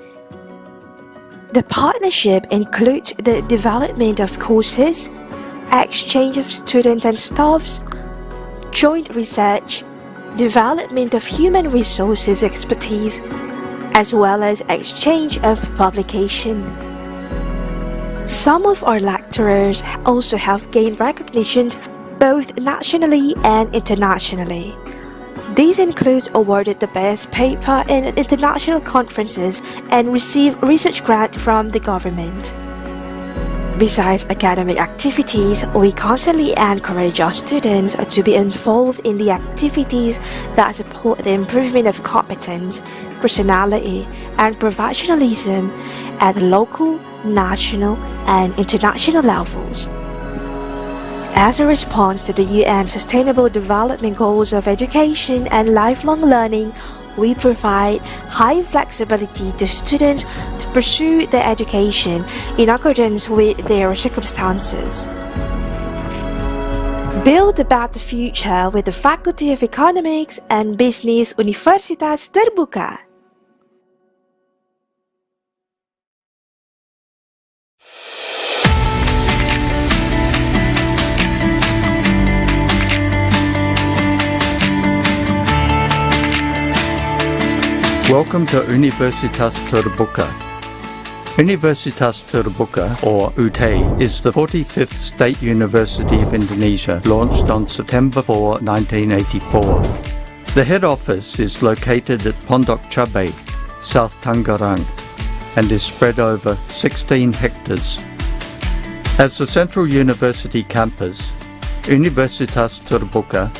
The partnership includes the development of courses, exchange of students and staffs, joint research, development of human resources expertise, as well as exchange of publication. Some of our lecturers also have gained recognition both nationally and internationally. These include awarded the best paper in international conferences and received research grant from the government. Besides academic activities, we constantly encourage our students to be involved in the activities that support the improvement of competence, personality, and professionalism at local, national, and international levels. As a response to the UN Sustainable Development Goals of education and lifelong learning, we provide high flexibility to students to pursue their education in accordance with their circumstances. Build a better future with the Faculty of Economics and Business Universitas Terbuka. Welcome to Universitas Terbuka. Universitas Terbuka, or UT, is the 45th State University of Indonesia, launched on September 4, 1984. The head office is located at Pondok Cabe, South Tangerang, and is spread over 16 hectares. As the central university campus, Universitas Terbuka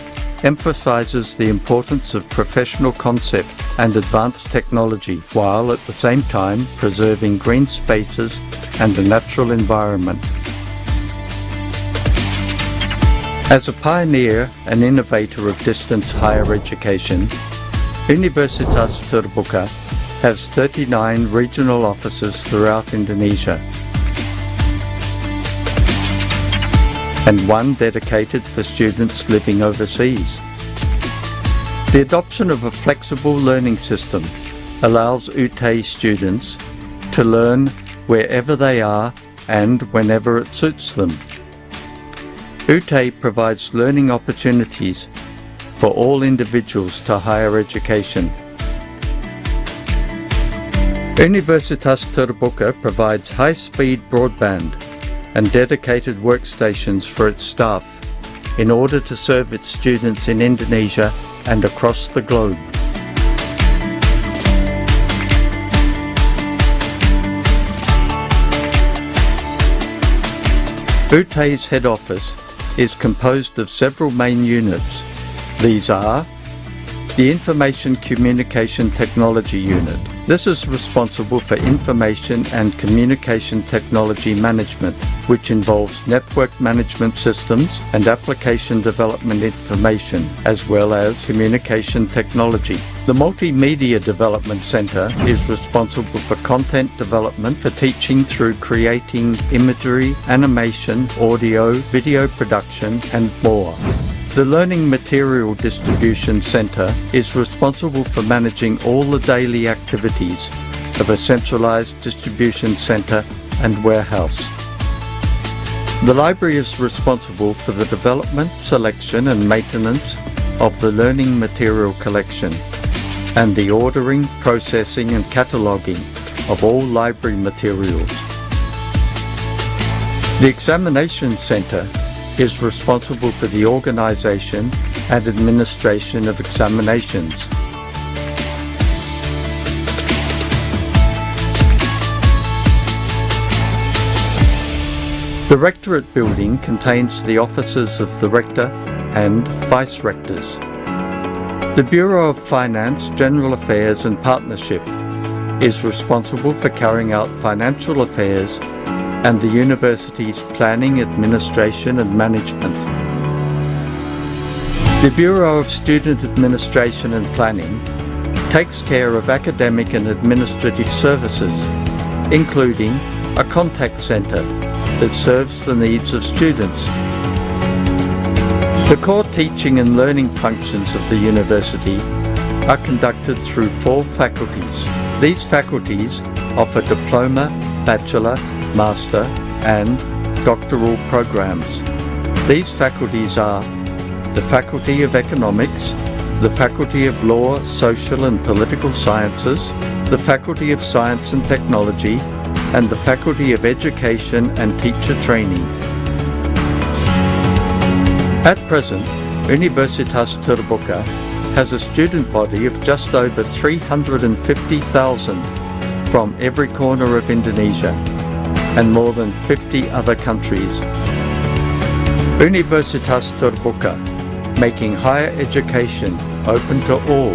emphasizes the importance of professional concept and advanced technology, while at the same time preserving green spaces and a natural environment. As a pioneer and innovator of distance higher education, Universitas Terbuka has 39 regional offices throughout Indonesia, and one dedicated for students living overseas. The adoption of a flexible learning system allows UT students to learn wherever they are and whenever it suits them. UT provides learning opportunities for all individuals to higher education. Universitas Terbuka provides high-speed broadband and dedicated workstations for its staff in order to serve its students in Indonesia and across the globe. UT's head office is composed of several main units. These are the Information Communication Technology Unit. This is responsible for information and communication technology management, which involves network management systems and application development information, as well as communication technology. The Multimedia Development Center is responsible for content development for teaching through creating imagery, animation, audio, video production, and more. The Learning Material Distribution Center is responsible for managing all the daily activities of a centralized distribution center and warehouse. The library is responsible for the development, selection, and maintenance of the learning material collection, and the ordering, processing, and cataloging of all library materials. The Examination Center is responsible for the organization and administration of examinations. The Rectorate building contains the offices of the Rector and Vice Rectors. The Bureau of Finance, General Affairs and Partnership is responsible for carrying out financial affairs and the University's planning, administration and management. The Bureau of Student Administration and Planning takes care of academic and administrative services, including a contact centre that serves the needs of students. The core teaching and learning functions of the university are conducted through 4 faculties. These faculties offer diploma, bachelor, master and doctoral programs. These faculties are the Faculty of Economics, the Faculty of Law, Social and Political Sciences, the Faculty of Science and Technology, and the Faculty of Education and Teacher Training. At present, Universitas Terbuka has a student body of just over 350,000 from every corner of Indonesia and more than 50 other countries. Universitas Terbuka, making higher education open to all.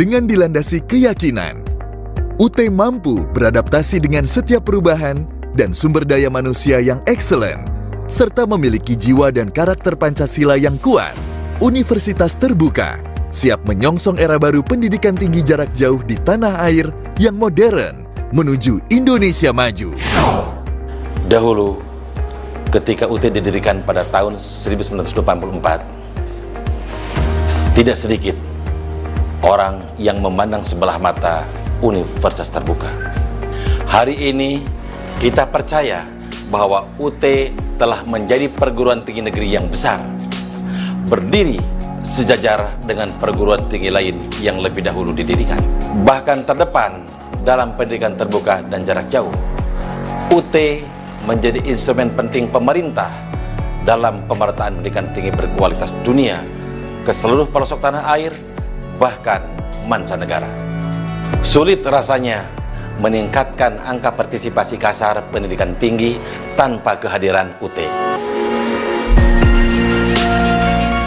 Dengan dilandasi keyakinan, UT mampu beradaptasi dengan setiap perubahan dan sumber daya manusia yang excellent, serta memiliki jiwa dan karakter Pancasila yang kuat. Universitas Terbuka siap menyongsong era baru pendidikan tinggi jarak jauh di tanah air yang modern menuju Indonesia maju. Dahulu, ketika UT didirikan pada tahun 1984, tidak sedikit orang yang memandang sebelah mata Universitas Terbuka. Hari ini kita percaya bahwa UT telah menjadi perguruan tinggi negeri yang besar, berdiri sejajar dengan perguruan tinggi lain yang lebih dahulu didirikan, bahkan terdepan dalam pendidikan terbuka dan jarak jauh. UT menjadi instrumen penting pemerintah dalam pemerataan pendidikan tinggi berkualitas dunia ke seluruh pelosok tanah air, bahkan mancanegara. Sulit rasanya meningkatkan angka partisipasi kasar pendidikan tinggi tanpa kehadiran UT.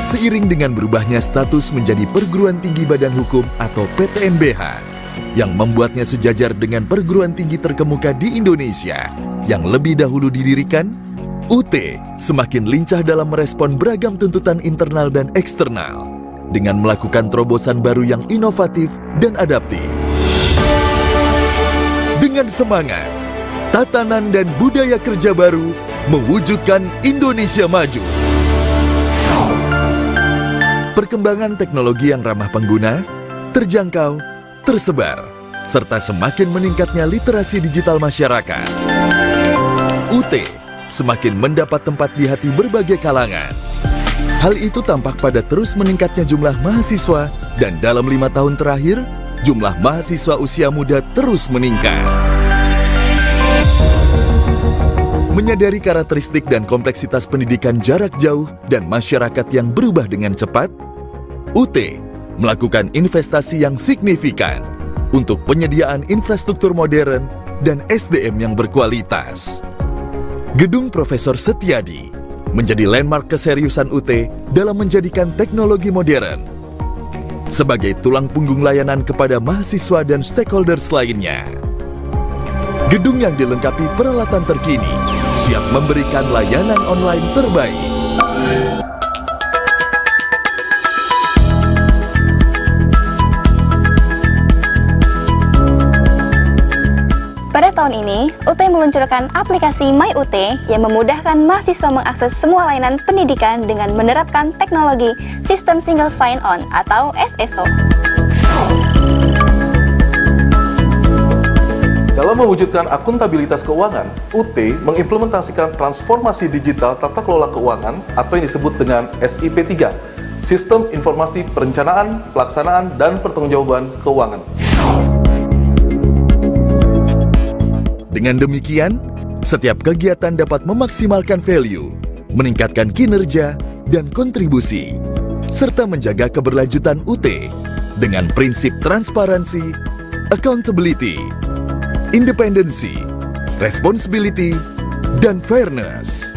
Seiring dengan berubahnya status menjadi perguruan tinggi badan hukum atau PTNBH, yang membuatnya sejajar dengan perguruan tinggi terkemuka di Indonesia yang lebih dahulu didirikan, UT semakin lincah dalam merespon beragam tuntutan internal dan eksternal, dengan melakukan terobosan baru yang inovatif dan adaptif. Dengan semangat, tatanan dan budaya kerja baru mewujudkan Indonesia maju. Perkembangan teknologi yang ramah pengguna, terjangkau, tersebar, serta semakin meningkatnya literasi digital masyarakat. UT semakin mendapat tempat di hati berbagai kalangan. Hal itu tampak pada terus meningkatnya jumlah mahasiswa dan dalam 5 tahun terakhir, jumlah mahasiswa usia muda terus meningkat. Menyadari karakteristik dan kompleksitas pendidikan jarak jauh dan masyarakat yang berubah dengan cepat, UT melakukan investasi yang signifikan untuk penyediaan infrastruktur modern dan SDM yang berkualitas. Gedung Profesor Setiadi menjadi landmark keseriusan UT dalam menjadikan teknologi modern sebagai tulang punggung layanan kepada mahasiswa dan stakeholders lainnya. Gedung yang dilengkapi peralatan terkini, siap memberikan layanan online terbaik. Pada tahun ini, UT meluncurkan aplikasi MyUT yang memudahkan mahasiswa mengakses semua layanan pendidikan dengan menerapkan teknologi Sistem Single Sign-On atau SSO. Dalam mewujudkan akuntabilitas keuangan, UT mengimplementasikan transformasi digital tata kelola keuangan atau yang disebut dengan SIP3, Sistem Informasi Perencanaan, Pelaksanaan, dan Pertanggungjawaban Keuangan. Dengan demikian, setiap kegiatan dapat memaksimalkan value, meningkatkan kinerja dan kontribusi, serta menjaga keberlanjutan UT dengan prinsip transparansi, accountability, independency, responsibility, dan fairness.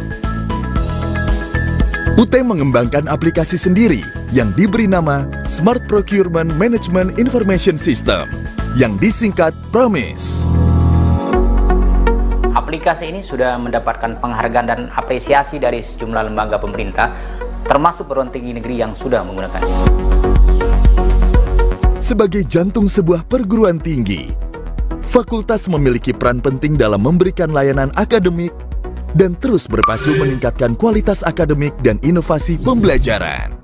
UT mengembangkan aplikasi sendiri yang diberi nama Smart Procurement Management Information System yang disingkat PROMIS. Aplikasi ini sudah mendapatkan penghargaan dan apresiasi dari sejumlah lembaga pemerintah, termasuk perguruan tinggi negeri yang sudah menggunakannya. Sebagai jantung sebuah perguruan tinggi, fakultas memiliki peran penting dalam memberikan layanan akademik dan terus berpacu meningkatkan kualitas akademik dan inovasi pembelajaran.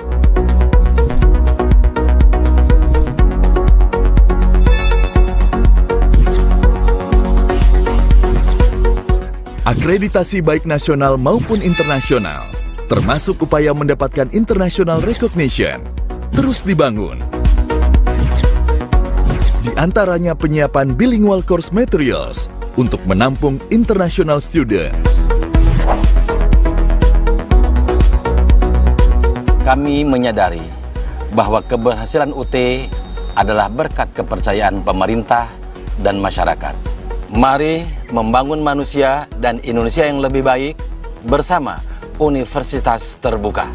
Akreditasi baik nasional maupun internasional, termasuk upaya mendapatkan international recognition, terus dibangun. Di antaranya penyiapan bilingual course materials untuk menampung international students. Kami menyadari bahwa keberhasilan UT adalah berkat kepercayaan pemerintah dan masyarakat. Mari membangun manusia dan Indonesia yang lebih baik bersama Universitas Terbuka.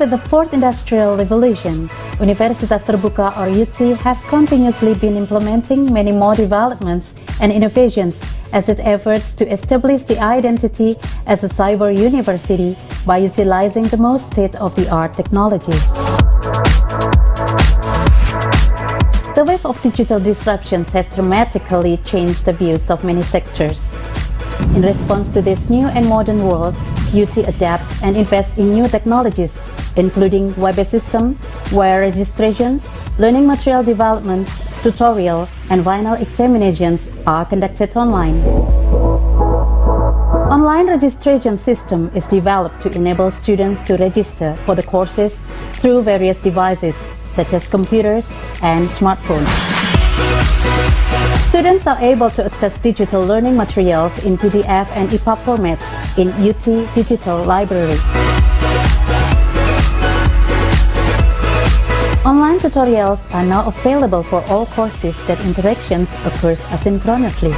With the fourth industrial revolution, Universitas Terbuka or UT has continuously been implementing many more developments and innovations as it efforts to establish the identity as a cyber university by utilizing the most state-of-the-art technologies. The wave of digital disruptions has dramatically changed the views of many sectors. In response to this new and modern world, UT adapts and invests in new technologies, including web system, where registrations, learning material development, tutorial, and final examinations are conducted online. Online registration system is developed to enable students to register for the courses through various devices, such as computers and smartphones. Students are able to access digital learning materials in PDF and EPUB formats in UT Digital Library. Online tutorials are now available for all courses that interactions occurs asynchronously.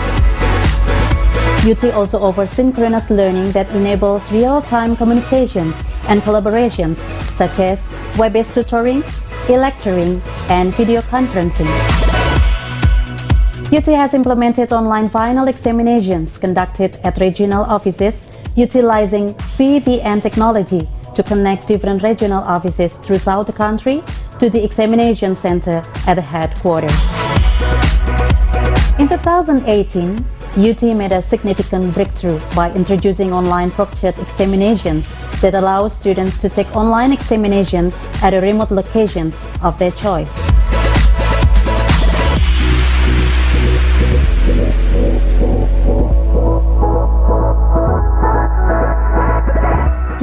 UT also offers synchronous learning that enables real-time communications and collaborations, such as web-based tutoring, e-lecturing, and video conferencing. UT has implemented online final examinations conducted at regional offices utilizing VPN technology to connect different regional offices throughout the country to the examination center at the headquarters. In 2018, UT made a significant breakthrough by introducing online proctored examinations that allow students to take online examination at the remote locations of their choice.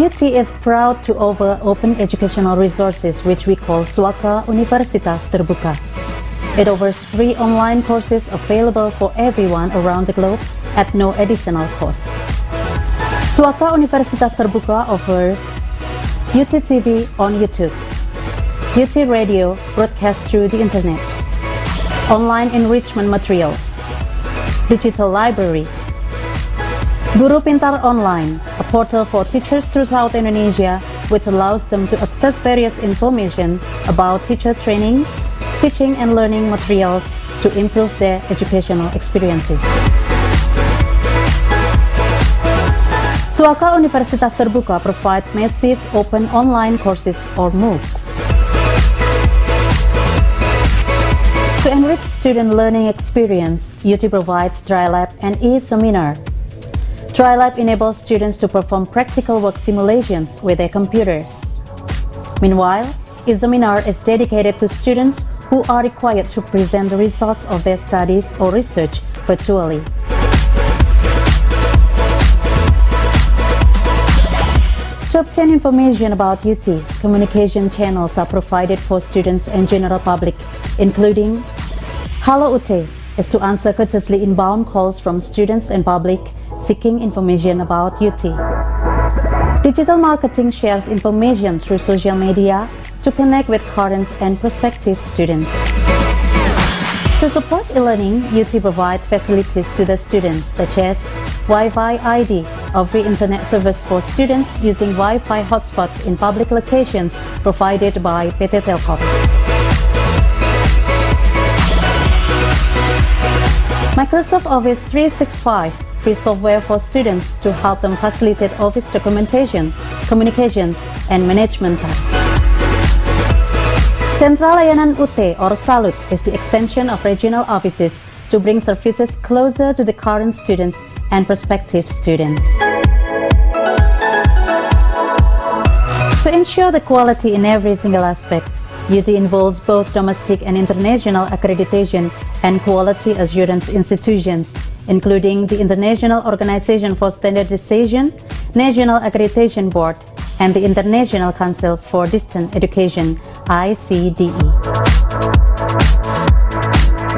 UT is proud to offer open educational resources which we call Swaka Universitas Terbuka. It offers free online courses available for everyone around the globe at no additional cost. Swaka Universitas Terbuka offers UT TV on YouTube, UT Radio broadcast through the internet, online enrichment materials, digital library, Guru Pintar Online, a portal for teachers throughout Indonesia which allows them to access various information about teacher trainings, teaching and learning materials to improve their educational experiences. Swaka Universitas Terbuka provides massive open online courses or MOOCs. To enrich student learning experience, UT provides TriLab and e-seminar. TriLab enables students to perform practical work simulations with their computers. Meanwhile, e-seminar is dedicated to students who are required to present the results of their studies or research virtually. To obtain information about UT, communication channels are provided for students and general public, including Hello UT is to answer courteously inbound calls from students and public seeking information about UT. Digital marketing shares information through social media to connect with current and prospective students. To support e-learning, UT provides facilities to the students such as Wi-Fi ID, a free internet service for students using Wi-Fi hotspots in public locations provided by PT Telkom. Microsoft Office 365, free software for students to help them facilitate office documentation, communications, and management tasks. Central Layanan UT or SALUT is the extension of regional offices to bring services closer to the current students and prospective students. To ensure the quality in every single aspect, UT involves both domestic and international accreditation and quality assurance institutions, including the International Organization for Standardization, National Accreditation Board, and the International Council for Distance Education, ICDE.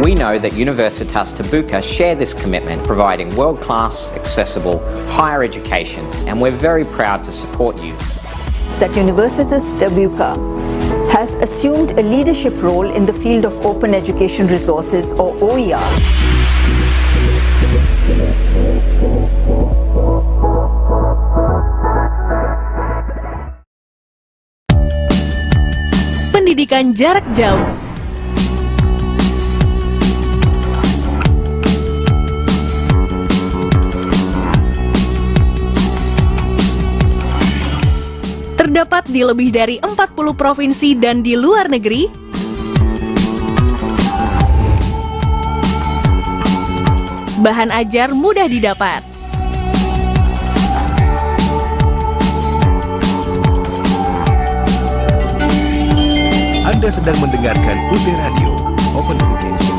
We know that Universitas Terbuka share this commitment, providing world-class, accessible, higher education, and we're very proud to support you. That Universitas Terbuka has assumed a leadership role in the field of open education resources or OER. Pendidikan jarak jauh. Terdapat di lebih dari 40 provinsi dan di luar negeri. Bahan ajar mudah didapat. Anda sedang mendengarkan UT Radio, Open Education.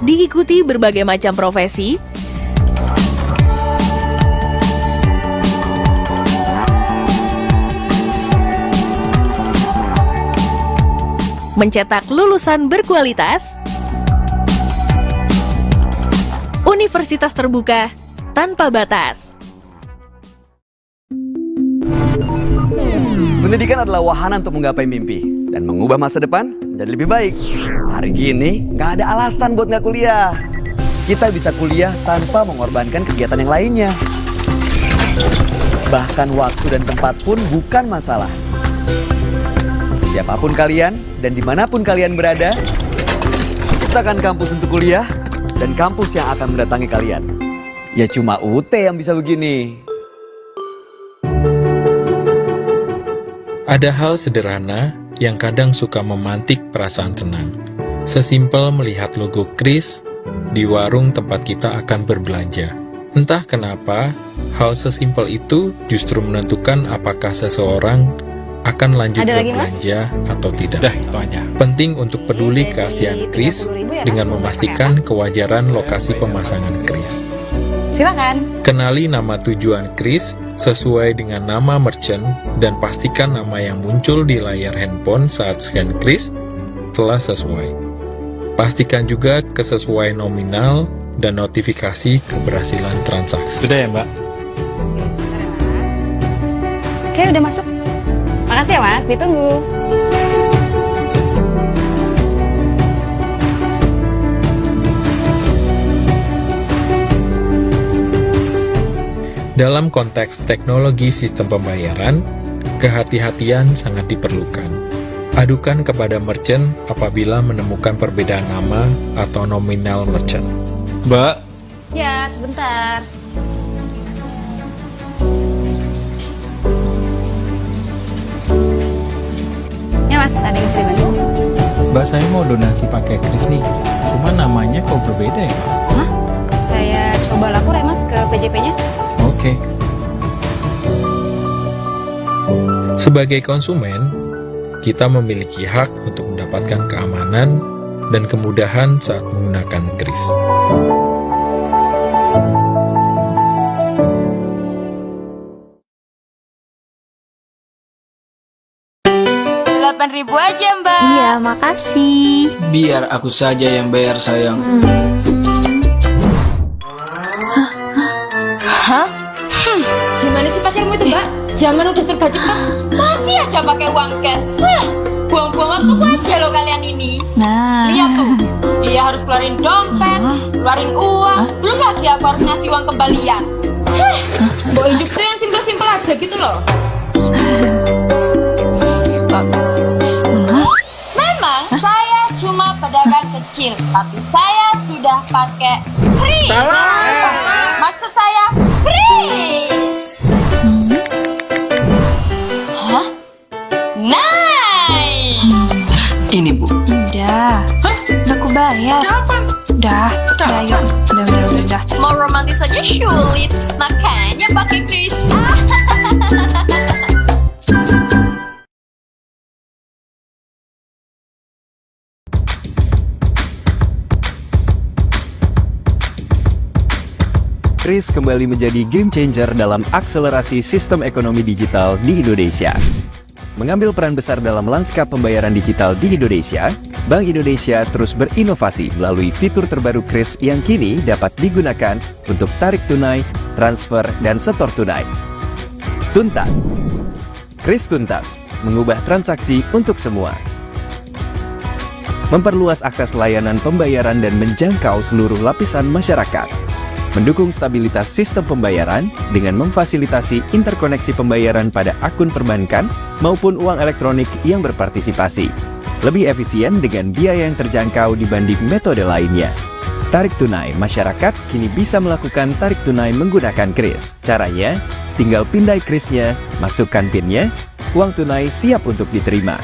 Diikuti berbagai macam profesi, mencetak lulusan berkualitas. Universitas terbuka tanpa batas. Pendidikan adalah wahana untuk menggapai mimpi dan mengubah masa depan menjadi lebih baik. Hari gini nggak ada alasan buat nggak kuliah. kita bisa kuliah tanpa mengorbankan kegiatan yang lainnya. Bahkan waktu dan tempat pun bukan masalah. Siapapun kalian dan dimanapun kalian berada, ciptakan kampus untuk kuliah dan kampus yang akan mendatangi kalian. Ya cuma UT yang bisa begini. Ada hal sederhana yang kadang suka memantik perasaan tenang. Sesimpel melihat logo Kris di warung tempat kita akan berbelanja. Entah kenapa, hal sesimpel itu justru menentukan apakah seseorang akan lanjut berbelanja atau tidak. Penting untuk peduli kasihan Kris dengan memastikan kewajaran lokasi pemasangan Kris. Silakan. Kenali nama tujuan Kris sesuai dengan nama merchant dan pastikan nama yang muncul di layar handphone saat scan Kris telah sesuai. Pastikan juga kesesuaian nominal dan notifikasi keberhasilan transaksi. Sudah ya, Mbak? Oke, udah masuk. Makasih ya, Mas. Ditunggu. Dalam konteks teknologi sistem pembayaran, kehati-hatian sangat diperlukan. Adukan kepada merchant apabila menemukan perbedaan nama atau nominal merchant. Mbak, Ya, sebentar. Ya, Mas. Ada yang bisa dibantu? Mbak saya mau donasi pakai kris nih. Cuma namanya kok berbeda ya, Mbak? Hah? Saya coba lapor ya, Mas, ke PJP-nya. Oke. Sebagai konsumen, kita memiliki hak untuk mendapatkan keamanan dan kemudahan saat menggunakan kris. Rp8.000 aja, Mbak. Iya, makasih. Biar aku saja yang bayar, sayang. Hah? Gimana sih pacarmu itu, Mbak? Jangan udah serba cepat, masih aja pakai uang cash. Buang-buang waktuku aja loh kalian ini. Lihat tuh, dia harus keluarin dompet, keluarin uang, belum lagi aku harus ngasih uang kembalian. Mbak hidup tuh yang simpel-simpel aja gitu loh. Memang saya cuma pedagang kecil, tapi saya sudah pakai free. Maksud saya free. Hah? Nice. Ini, Bu. Udah. Hah? Udah aku bayar. Kapan? Udah. Ayo. Udah. Mau romantis aja sulit, makanya pakai kris. Kris kembali menjadi game changer dalam akselerasi sistem ekonomi digital di Indonesia. Mengambil peran besar dalam lanskap pembayaran digital di Indonesia, Bank Indonesia terus berinovasi melalui fitur terbaru Kris yang kini dapat digunakan untuk tarik tunai, transfer, dan setor tunai. Tuntas. Kris Tuntas mengubah transaksi untuk semua. Memperluas akses layanan pembayaran dan menjangkau seluruh lapisan masyarakat. Mendukung stabilitas sistem pembayaran dengan memfasilitasi interkoneksi pembayaran pada akun perbankan maupun uang elektronik yang berpartisipasi. Lebih efisien dengan biaya yang terjangkau dibanding metode lainnya. Tarik tunai masyarakat kini bisa melakukan tarik tunai menggunakan kris. Caranya, tinggal pindai krisnya, masukkan PIN-nya, uang tunai siap untuk diterima.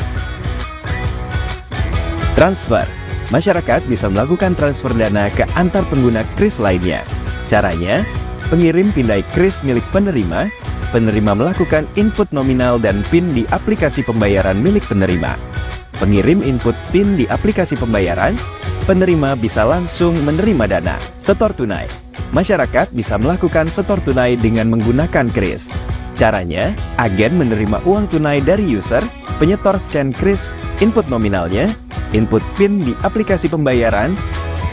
Transfer. Masyarakat bisa melakukan transfer dana ke antar pengguna kris lainnya. Caranya, pengirim pindai kris milik penerima, penerima melakukan input nominal dan PIN di aplikasi pembayaran milik penerima. Pengirim input PIN di aplikasi pembayaran, penerima bisa langsung menerima dana. Setor tunai. Masyarakat bisa melakukan setor tunai dengan menggunakan kris. Caranya, agen menerima uang tunai dari user, penyetor scan kris, input nominalnya, input PIN di aplikasi pembayaran,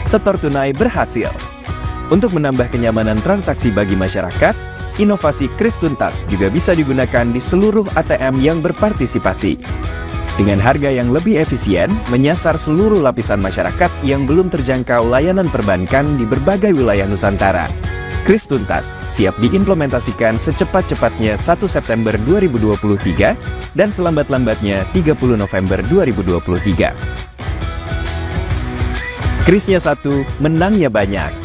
setor tunai berhasil. Untuk menambah kenyamanan transaksi bagi masyarakat, inovasi kris tuntas juga bisa digunakan di seluruh ATM yang berpartisipasi. dengan harga yang lebih efisien, menyasar seluruh lapisan masyarakat yang belum terjangkau layanan perbankan di berbagai wilayah Nusantara. Kris tuntas, siap diimplementasikan secepat-cepatnya 1 September 2023 dan selambat-lambatnya 30 November 2023. Krisnya satu, menangnya banyak.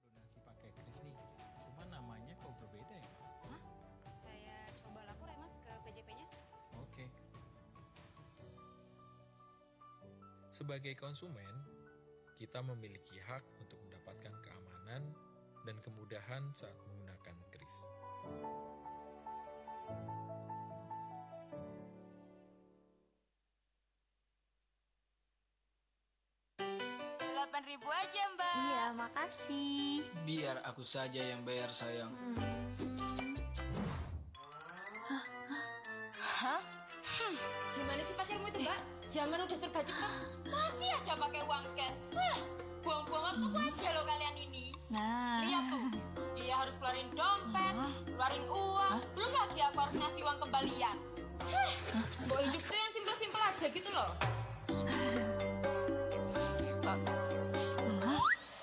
Donasi pakai kris nih, cuma namanya kok berbeda ya? Hah? Saya coba lapor ya mas ke PJP-nya. Oke. Sebagai konsumen, kita memiliki hak untuk mendapatkan keamanan dan kemudahan saat menggunakan kris. Rp8.000 aja, Mbak. Iya, makasih. Biar aku saja yang bayar, sayang. Hah? Gimana sih pacarmu itu, Mbak? Zaman udah serba cepat, masih aja pakai uang cash. Buang-buang waktuku aja loh kalian ini. Nah. Lihat tuh, dia harus keluarin dompet, keluarin uang, belum lagi aku harus ngasih uang kembalian. Mbok hidup tuh yang simpel-simpel aja gitu loh.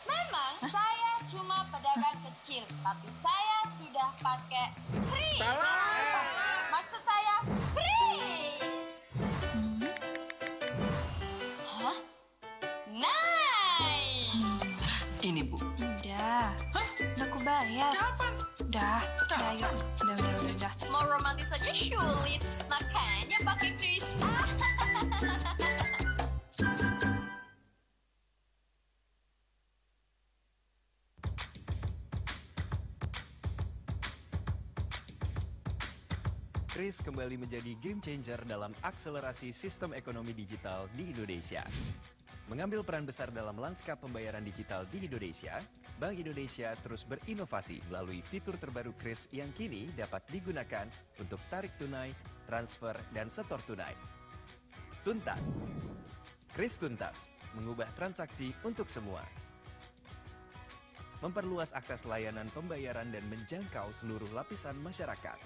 Memang saya cuma pedagang kecil, tapi saya sudah pakai kris. Maksud saya kris. Hah? Nice. Ini, Bu. Udah. Udah aku bayar. Kapan? Udah, ayo. Udah. Mau romantis aja sulit, makanya pakai kris. Kris kembali menjadi game changer dalam akselerasi sistem ekonomi digital di Indonesia. Mengambil peran besar dalam lanskap pembayaran digital di Indonesia, Bank Indonesia terus berinovasi melalui fitur terbaru Kris yang kini dapat digunakan untuk tarik tunai, transfer, dan setor tunai. Tuntas. Kris Tuntas, mengubah transaksi untuk semua. Memperluas akses layanan pembayaran dan menjangkau seluruh lapisan masyarakat.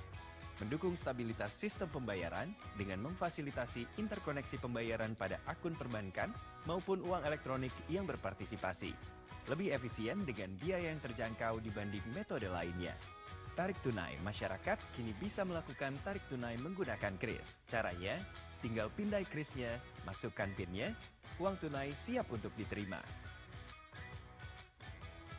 Mendukung stabilitas sistem pembayaran dengan memfasilitasi interkoneksi pembayaran pada akun perbankan maupun uang elektronik yang berpartisipasi. Lebih efisien dengan biaya yang terjangkau dibanding metode lainnya. Tarik tunai masyarakat kini bisa melakukan tarik tunai menggunakan kris. Caranya, tinggal pindai krisnya, masukkan PIN-nya, uang tunai siap untuk diterima.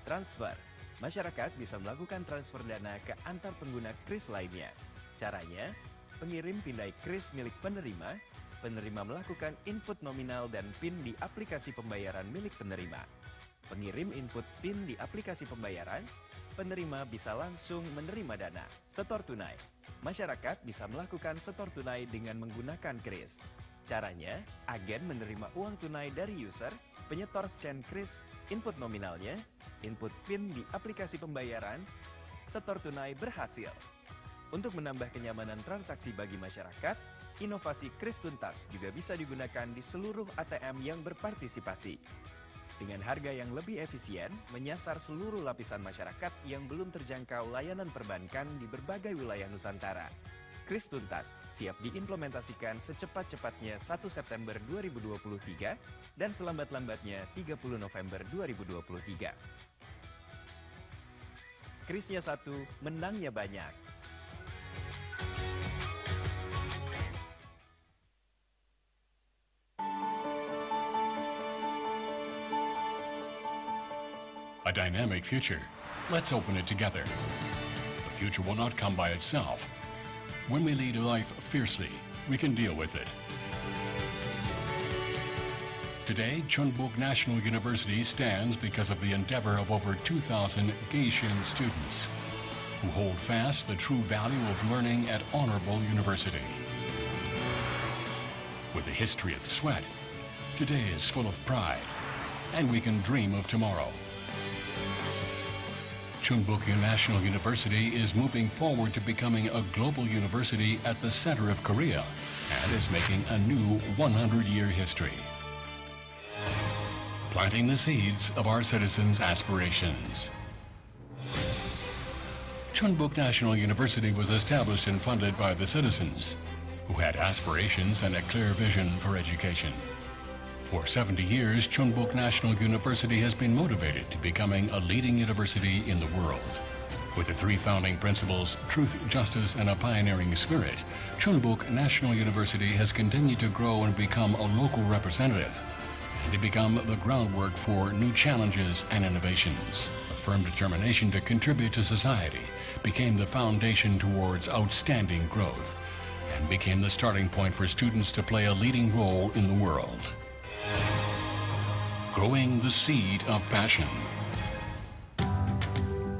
Transfer. Masyarakat bisa melakukan transfer dana ke antar pengguna kris lainnya. Caranya, pengirim pindai kris milik penerima, penerima melakukan input nominal dan PIN di aplikasi pembayaran milik penerima. Pengirim input PIN di aplikasi pembayaran, penerima bisa langsung menerima dana. Setor tunai. Masyarakat bisa melakukan setor tunai dengan menggunakan kris. Caranya, agen menerima uang tunai dari user, penyetor scan kris, input nominalnya, input PIN di aplikasi pembayaran, setor tunai berhasil. Untuk menambah kenyamanan transaksi bagi masyarakat, inovasi kris tuntas juga bisa digunakan di seluruh ATM yang berpartisipasi. Dengan harga yang lebih efisien, menyasar seluruh lapisan masyarakat yang belum terjangkau layanan perbankan di berbagai wilayah Nusantara. Kris tuntas siap diimplementasikan secepat-cepatnya 1 September 2023 dan selambat-lambatnya 30 November 2023. Krisnya satu, menangnya banyak. A dynamic future. Let's open it together. The future will not come by itself. When we lead life fiercely, we can deal with it. Today, Chunbuk National University stands because of the endeavor of over 2,000 Gaishan students who hold fast the true value of learning at honorable university. With a history of sweat, today is full of pride, and we can dream of tomorrow. Chunbuk National University is moving forward to becoming a global university at the center of Korea and is making a new 100-year history, planting the seeds of our citizens' aspirations. Chunbuk National University was established and funded by the citizens who had aspirations and a clear vision for education. For 70 years, Chunbuk National University has been motivated to becoming a leading university in the world. With the three founding principles, truth, justice, and a pioneering spirit, Chunbuk National University has continued to grow and become a local representative, and to become the groundwork for new challenges and innovations. A firm determination to contribute to society became the foundation towards outstanding growth, and became the starting point for students to play a leading role in the world. Growing the seed of passion.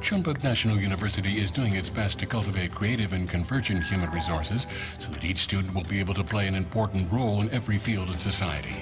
Chunbuk National University is doing its best to cultivate creative and convergent human resources so that each student will be able to play an important role in every field in society.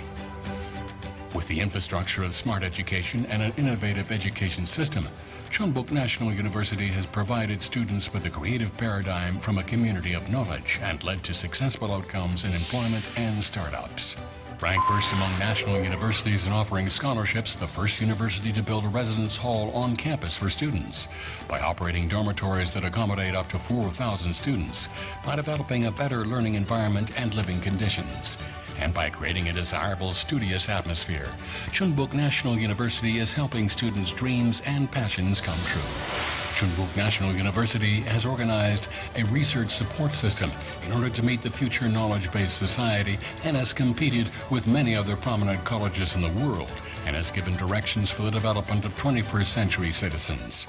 With the infrastructure of smart education and an innovative education system, Chunbuk National University has provided students with a creative paradigm from a community of knowledge and led to successful outcomes in employment and startups. Ranked first among national universities in offering scholarships, the first university to build a residence hall on campus for students, by operating dormitories that accommodate up to 4,000 students, by developing a better learning environment and living conditions, and by creating a desirable, studious atmosphere. Chunbuk National University is helping students' dreams and passions come true. Chunbuk National University has organized a research support system in order to meet the future knowledge-based society and has competed with many other prominent colleges in the world and has given directions for the development of 21st century citizens.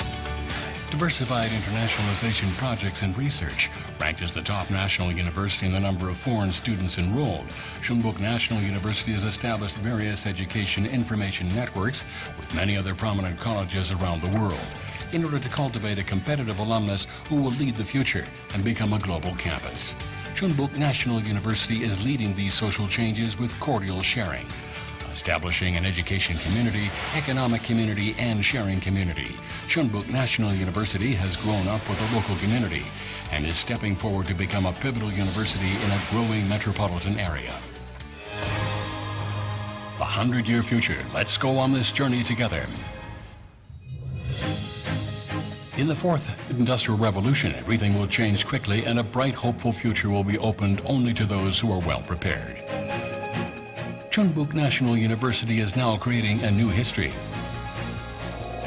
Diversified internationalization projects and research. Ranked as the top national university in the number of foreign students enrolled, Chunbuk National University has established various education information networks with many other prominent colleges around the world in order to cultivate a competitive alumnus who will lead the future and become a global campus. Chunbuk National University is leading these social changes with cordial sharing, establishing an education community, economic community, and sharing community. Chunbuk National University has grown up with a local community and is stepping forward to become a pivotal university in a growing metropolitan area. The 100-year future. Let's go on this journey together. In the fourth industrial revolution, everything will change quickly and a bright, hopeful future will be opened only to those who are well prepared. Chunbuk National University is now creating a new history.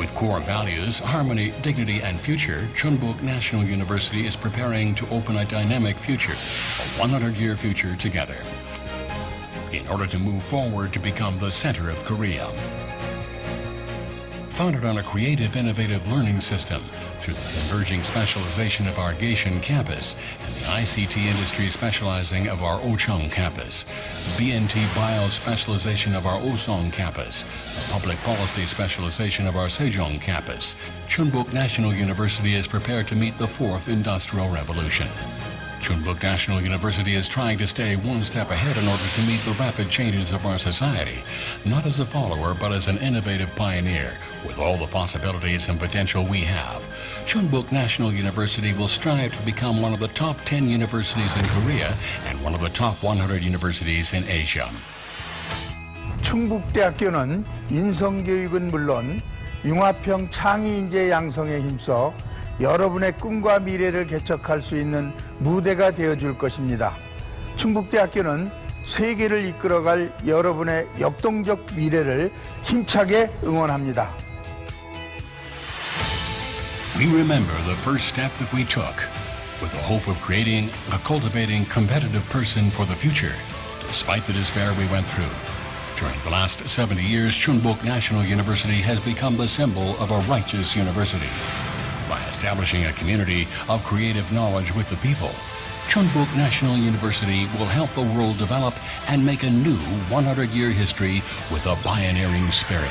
With core values, harmony, dignity, and future, Chunbuk National University is preparing to open a dynamic future, a 100-year future together, in order to move forward to become the center of Korea. Founded on a creative, innovative learning system through the converging specialization of our Gaishan campus and the ICT industry specializing of our Ochung campus, the BNT Bio specialization of our Osong campus, the public policy specialization of our Sejong campus, Chunbuk National University is prepared to meet the fourth industrial revolution. Terbuka National University is trying to stay one step ahead in order to meet the rapid changes of our society, not as a follower, but as an innovative pioneer. With all the possibilities and potential we have, Terbuka National University will strive to become one of the top 10 universities in Korea and one of the top 100 universities in Asia. 충북대학교는 인성교육은 물론 융합형 창의인재 양성에 힘써 여러분의 꿈과 미래를 개척할 수 있는 무대가 되어줄 것입니다. 충북대학교는 세계를 이끌어갈 여러분의 역동적 미래를 힘차게 응원합니다. We remember the first step that we took with the hope of cultivating competitive person for the future, despite the despair we went through. During the last 70 years, Terbuka National University has become the symbol of a righteous university. By establishing a community of creative knowledge with the people, Terbuka National University will help the world develop and make a new 100-year history with a pioneering spirit.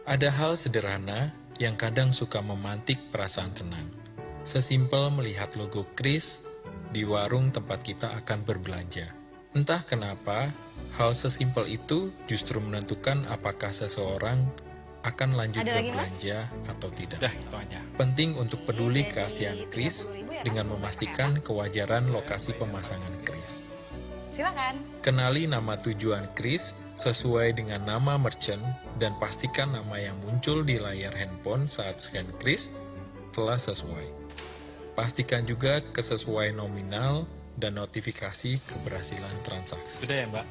Ada hal sederhana yang kadang suka memantik perasaan tenang. Sesimpel melihat logo Kris di warung tempat kita akan berbelanja. Entah kenapa, hal sesimpel itu justru menentukan apakah seseorang akan lanjut berbelanja atau tidak. Penting untuk peduli keasihan Kris dengan memastikan kewajaran lokasi pemasangan Kris. Silakan. Kenali nama tujuan Kris sesuai dengan nama merchant dan pastikan nama yang muncul di layar handphone saat scan Kris telah sesuai. Pastikan juga kesesuaian nominal dan notifikasi keberhasilan transaksi. Sudah ya, Mbak?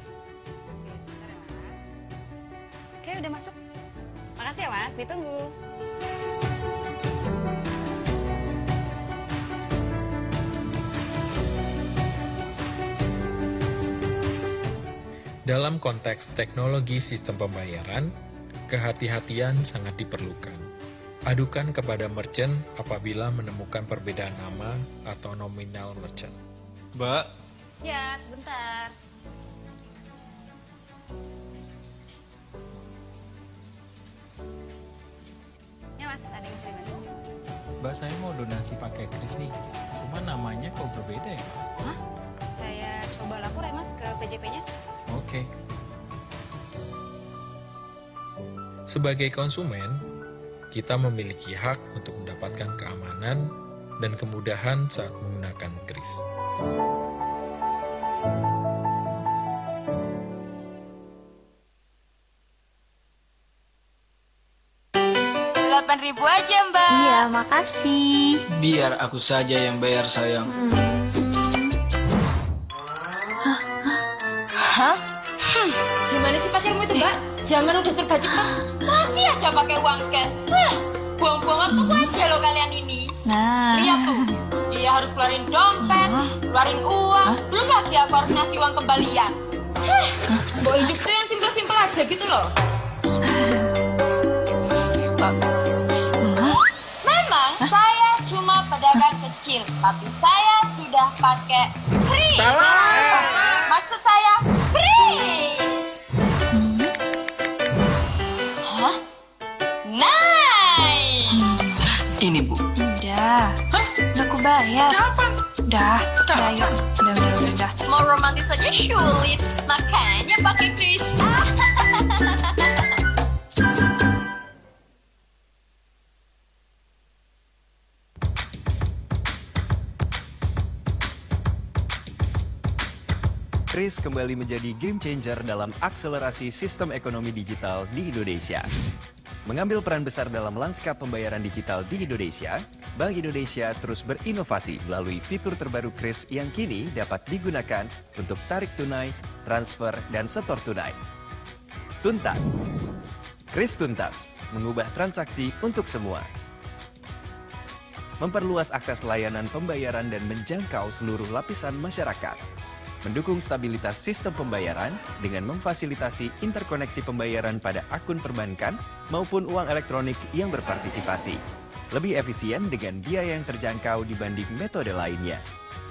Oke, udah masuk. Makasih ya, Mas. Ditunggu. Dalam konteks teknologi sistem pembayaran, kehati-hatian sangat diperlukan. Adukan kepada merchant apabila menemukan perbedaan nama atau nominal merchant. Mbak? Ya, sebentar. Ya, Mas, ada yang bisa dibantu? Mbak, saya mau donasi pakai Kris nih. Cuma namanya kok berbeda ya, Mbak? Hah? Saya coba lapor ya, Mas, ke PJP-nya. Oke. Sebagai konsumen, kita memiliki hak untuk mendapatkan keamanan dan kemudahan saat menggunakan Kris. Rp8.000 aja, Mbak. Iya, makasih. Biar aku saja yang bayar, sayang. Hah? Gimana sih pacarmu itu, Mbak? Jangan udah serba cepat, masih aja pakai uang cash. Buang-buang waktuku aja loh kalian ini. Nah. Lihat tuh, dia harus keluarin dompet, keluarin uang, belum lagi aku harus ngasih uang kembalian. Mau hidup tuh yang simpel-simpel aja gitu loh. Memang saya cuma pedagang kecil, tapi saya sudah pakai Kris. Maksud saya Kris. Hah? Nice. Ini, Bu. Udah. Hah? Udah aku bayar. Kapan? Udah. Udah. Mau romantis aja sulit, makanya pakai Kris. Kris kembali menjadi game changer dalam akselerasi sistem ekonomi digital di Indonesia. Mengambil peran besar dalam lanskap pembayaran digital di Indonesia, Bank Indonesia terus berinovasi melalui fitur terbaru Kris yang kini dapat digunakan untuk tarik tunai, transfer, dan setor tunai. Tuntas. Kris Tuntas, mengubah transaksi untuk semua. Memperluas akses layanan pembayaran dan menjangkau seluruh lapisan masyarakat. Mendukung stabilitas sistem pembayaran dengan memfasilitasi interkoneksi pembayaran pada akun perbankan maupun uang elektronik yang berpartisipasi. Lebih efisien dengan biaya yang terjangkau dibanding metode lainnya.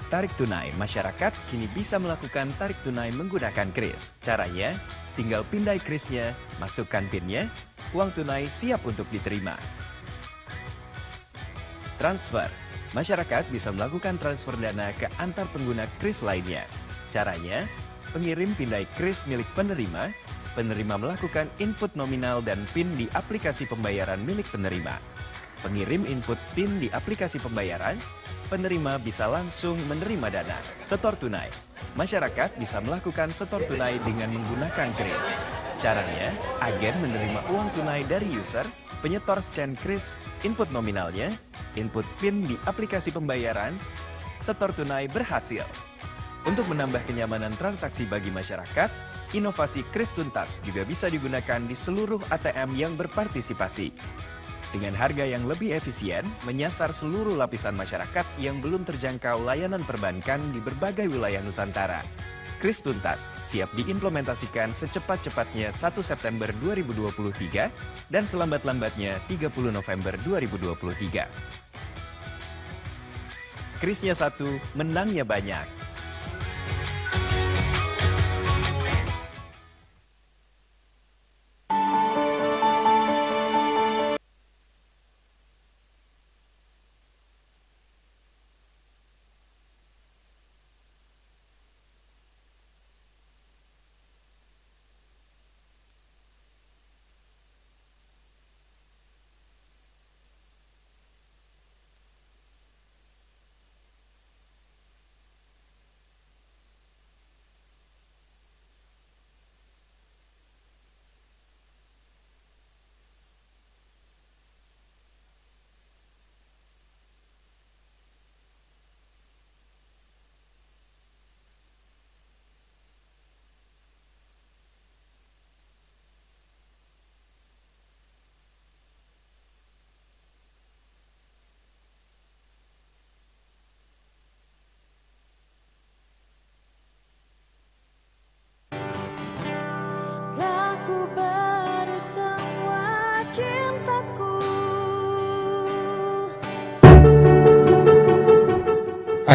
tarik tunai, masyarakat kini bisa melakukan tarik tunai menggunakan kris. Caranya, tinggal pindai krisnya, masukkan PIN-nya, uang tunai siap untuk diterima. Transfer. Masyarakat bisa melakukan transfer dana ke antar pengguna kris lainnya. Caranya, pengirim pindai kris milik penerima, penerima melakukan input nominal dan PIN di aplikasi pembayaran milik penerima. Pengirim input PIN di aplikasi pembayaran, penerima bisa langsung menerima dana. Setor tunai. Masyarakat bisa melakukan setor tunai dengan menggunakan kris. Caranya, agen menerima uang tunai dari user, penyetor scan kris, input nominalnya, input PIN di aplikasi pembayaran, setor tunai berhasil. Untuk menambah kenyamanan transaksi bagi masyarakat, inovasi kris tuntas juga bisa digunakan di seluruh ATM yang berpartisipasi. Dengan harga yang lebih efisien, menyasar seluruh lapisan masyarakat yang belum terjangkau layanan perbankan di berbagai wilayah Nusantara. Kris tuntas siap diimplementasikan secepat-cepatnya 1 September 2023 dan selambat-lambatnya 30 November 2023. Krisnya satu, menangnya banyak.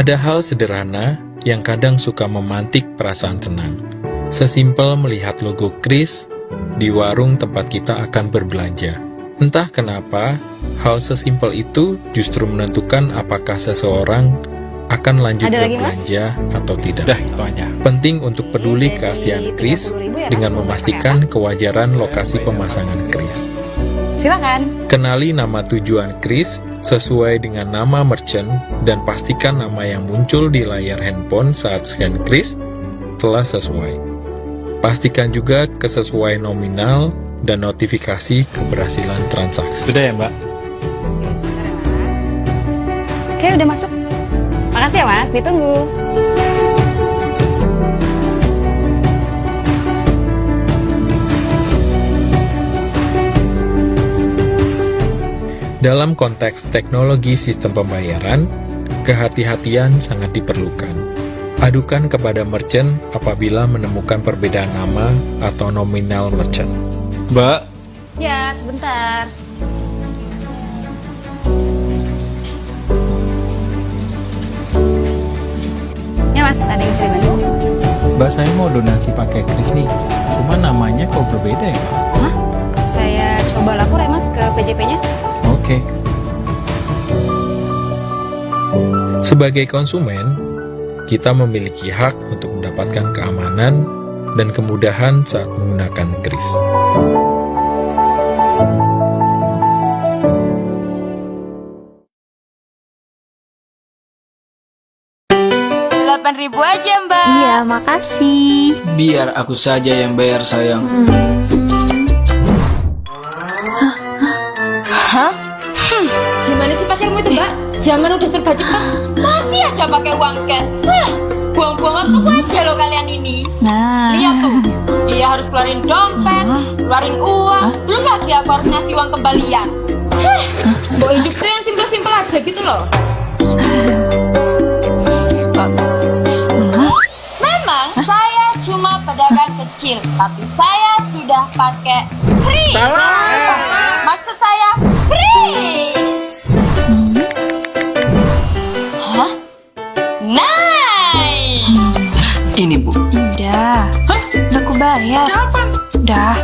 Ada hal sederhana yang kadang suka memantik perasaan tenang. Sesimpel melihat logo kris di warung tempat kita akan berbelanja. Entah kenapa, hal sesimpel itu justru menentukan apakah seseorang akan lanjut berbelanja atau tidak. Penting untuk peduli keaslian kris dengan memastikan kewajaran lokasi pemasangan kris. Silakan. Kenali nama tujuan kris sesuai dengan nama merchant dan pastikan nama yang muncul di layar handphone saat scan kris telah sesuai. Pastikan juga kesesuaian nominal dan notifikasi keberhasilan transaksi. Sudah ya, Mbak? Oke, udah masuk. Makasih ya, Mas. Ditunggu. Dalam konteks teknologi sistem pembayaran, kehati-hatian sangat diperlukan. Adukan kepada merchant apabila menemukan perbedaan nama atau nominal merchant. Mbak? Ya, sebentar. Ya, Mas, ada yang bisa dibantu? Mbak, saya mau donasi pakai kris nih. Cuma namanya kok berbeda ya, Mbak? Hah? Saya coba lapor ya, Mas, ke PJP-nya. Oke. Sebagai konsumen, kita memiliki hak untuk mendapatkan keamanan dan kemudahan saat menggunakan kris. Rp8.000 aja, Mbak. Iya, makasih. Biar aku saja yang bayar, sayang. Hah? Gimana sih pacarmu itu, Mbak? Zaman udah serba cepat, masih aja pakai uang cash. Buang-buang waktu aja loh kalian ini. Lihat tuh, dia harus keluarin dompet, keluarin uang, belum lagi aku harus ngasih uang kembalian. Mbok hidup tuh yang simpel-simpel aja gitu loh. Memang saya cuma pedagang kecil, tapi saya sudah pakai kris. Maksud saya kris. Hah? Nah, bayar. Udah,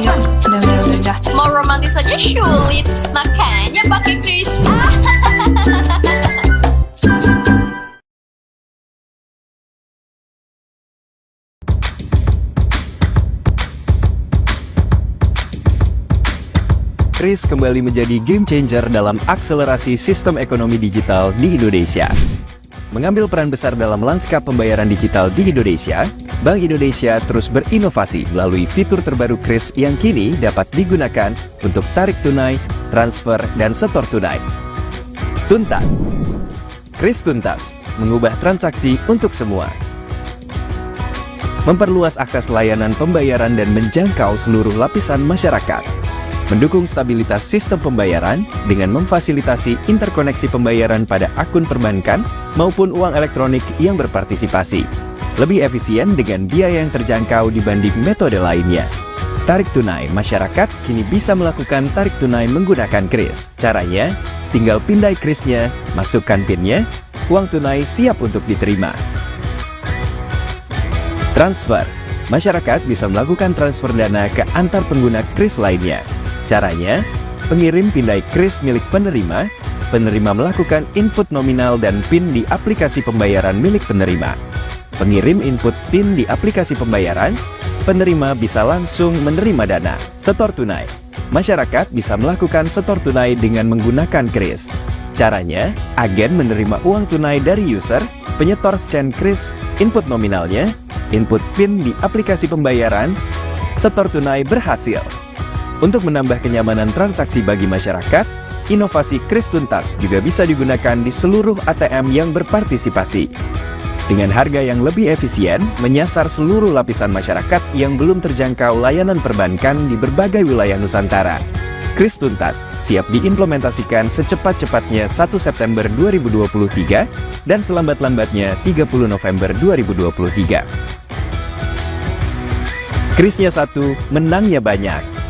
ayo. Udah. Mau romantis aja sulit, makanya pakai Kris. Kris kembali menjadi game changer dalam akselerasi sistem ekonomi digital di Indonesia. Mengambil peran besar dalam lanskap pembayaran digital di Indonesia, Bank Indonesia terus berinovasi melalui fitur terbaru Kris yang kini dapat digunakan untuk tarik tunai, transfer, dan setor tunai. Tuntas. Kris Tuntas mengubah transaksi untuk semua. Memperluas akses layanan pembayaran dan menjangkau seluruh lapisan masyarakat. Mendukung stabilitas sistem pembayaran dengan memfasilitasi interkoneksi pembayaran pada akun perbankan maupun uang elektronik yang berpartisipasi. Lebih efisien dengan biaya yang terjangkau dibanding metode lainnya. Tarik tunai, masyarakat kini bisa melakukan tarik tunai menggunakan Kris. Caranya, tinggal pindai Krisnya, masukkan PIN-nya, uang tunai siap untuk diterima. Transfer, masyarakat bisa melakukan transfer dana ke antar pengguna Kris lainnya. Caranya, pengirim pindai Kris milik penerima, penerima melakukan input nominal dan PIN di aplikasi pembayaran milik penerima. Pengirim input PIN di aplikasi pembayaran, penerima bisa langsung menerima dana. Setor tunai, masyarakat bisa melakukan setor tunai dengan menggunakan Kris. Caranya, agen menerima uang tunai dari user, penyetor scan Kris, input nominalnya, input PIN di aplikasi pembayaran, setor tunai berhasil. Untuk menambah kenyamanan transaksi bagi masyarakat, inovasi Kris Tuntas juga bisa digunakan di seluruh ATM yang berpartisipasi. Dengan harga yang lebih efisien, menyasar seluruh lapisan masyarakat yang belum terjangkau layanan perbankan di berbagai wilayah Nusantara. Kris Tuntas siap diimplementasikan secepat-cepatnya 1 September 2023 dan selambat-lambatnya 30 November 2023. Krisnya satu, menangnya banyak.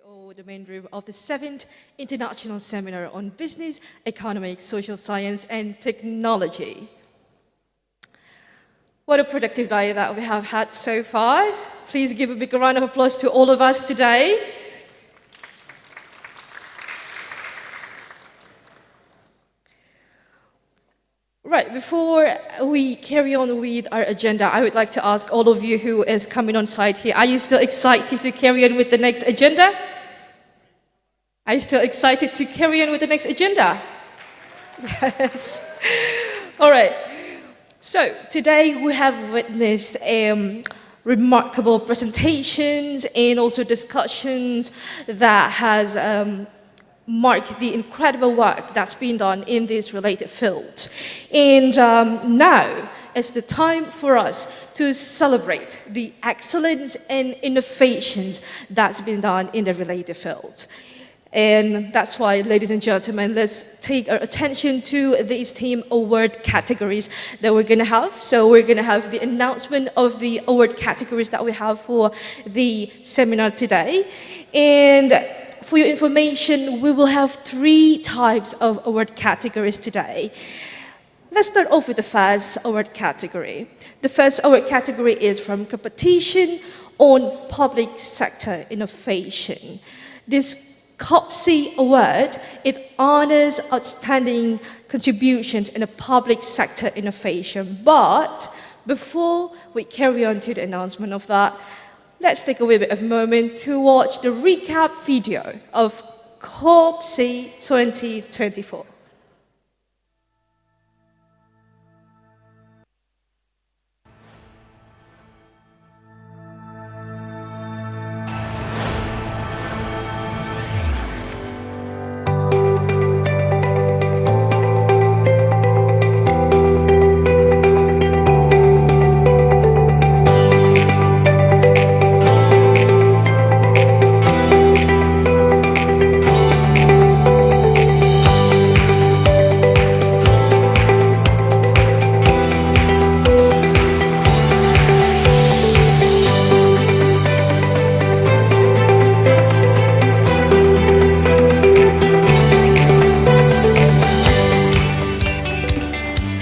The main room of the 7th International Seminar on Business, Economics, Social Science and Technology. What a productive day that we have had so far. Please give a big round of applause to all of us today. Right, before we carry on with our agenda, I would like to ask all of you who is coming on site here, are you still excited to carry on with the next agenda? Are you still excited to carry on with the next agenda? Yes. All right. So today we have witnessed remarkable presentations and also discussions that has marked the incredible work that's been done in these related fields. And now it's the time for us to celebrate the excellence and innovations that's been done in the related fields. And that's why, ladies and gentlemen, let's take our attention to these team award categories that we're going to have. So we're going to have the announcement of the award categories that we have for the seminar today. And for your information, we will have 3 types of award categories today. Let's start off with the first award category. The first award category is from competition on public sector innovation. This COPC award, it honors outstanding contributions in the public sector innovation. But before we carry on to the announcement of that, let's take a little bit of a moment to watch the recap video of COPC 2024.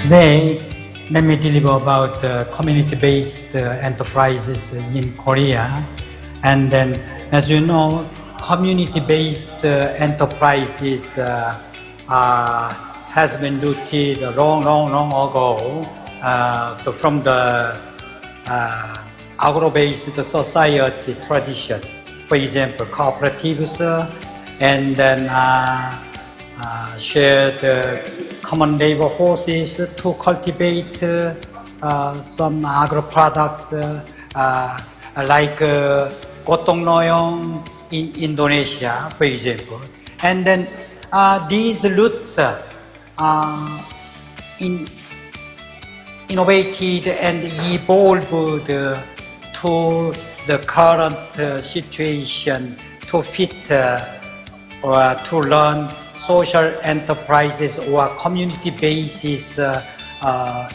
Today, let me deliver about community-based enterprises in Korea. And then, as you know, community-based enterprises has been rooted long ago from the agro-based society tradition. For example, cooperatives and then shared common labor forces to cultivate some agro products like gotong royong in Indonesia, for example. And then these roots innovated and evolved to the current situation to fit or to learn social enterprises or community-based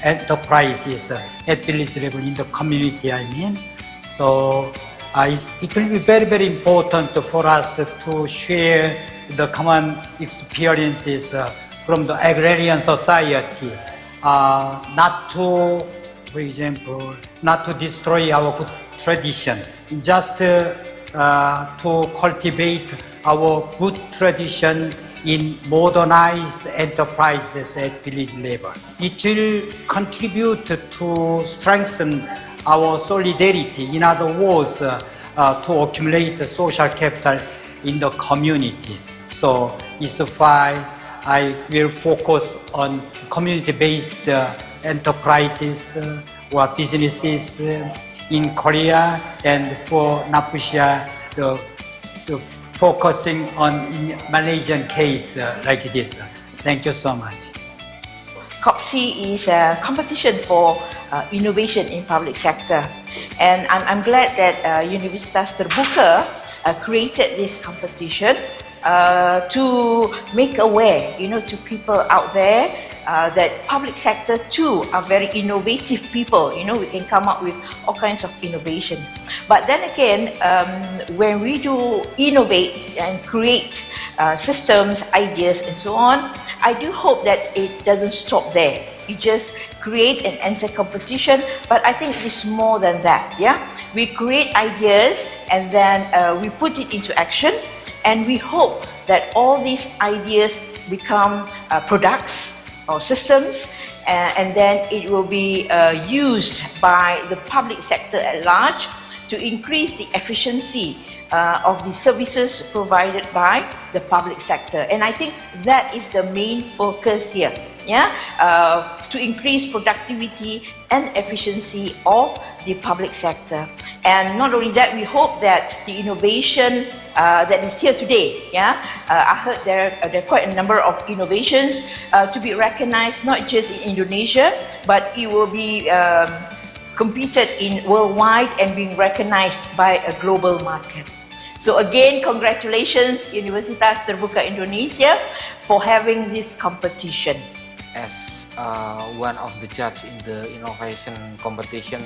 enterprises at village level in the community, I mean. So it will be very, very important for us to share the common experiences from the agrarian society, not to, for example, not to destroy our good tradition, just to cultivate our good tradition in modernized enterprises at village level. It will contribute to strengthen our solidarity, in other words, to accumulate the social capital in the community. So it's why I will focus on community-based enterprises or businesses in Korea, and for NAPUSIA, the focusing on in Malaysian case like this. Thank you so much. COPC is a competition for innovation in public sector, and I'm glad that Universitas Terbuka created this competition to make aware, to people out there that public sector too are very innovative people. You know, we can come up with all kinds of innovation. But then again, when we do innovate and create systems, ideas, and so on, I do hope that it doesn't stop there. You just create and enter competition, but I think it's more than that. Yeah, we create ideas and then we put it into action, and we hope that all these ideas become products or systems, and then it will be used by the public sector at large to increase the efficiency of the services provided by the public sector. And I think that is the main focus here, to increase productivity and efficiency of the public sector. And not only that, we hope that the innovation that is here today, I heard there are quite a number of innovations to be recognized, not just in Indonesia, but it will be competed in worldwide and being recognized by a global market. So again, congratulations Universitas Terbuka Indonesia for having this competition. As one of the judge in the innovation competition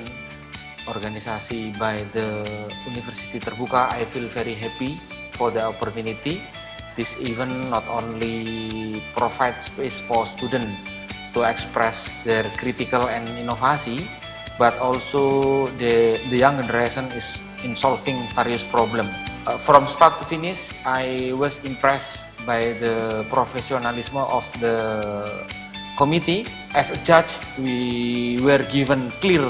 organisasi by the University Terbuka, I feel very happy for the opportunity. This event not only provides space for students to express their critical and innovation, but also the young generation is in solving various problems. From start to finish, I was impressed by the professionalism of the committee. As a judge, we were given clear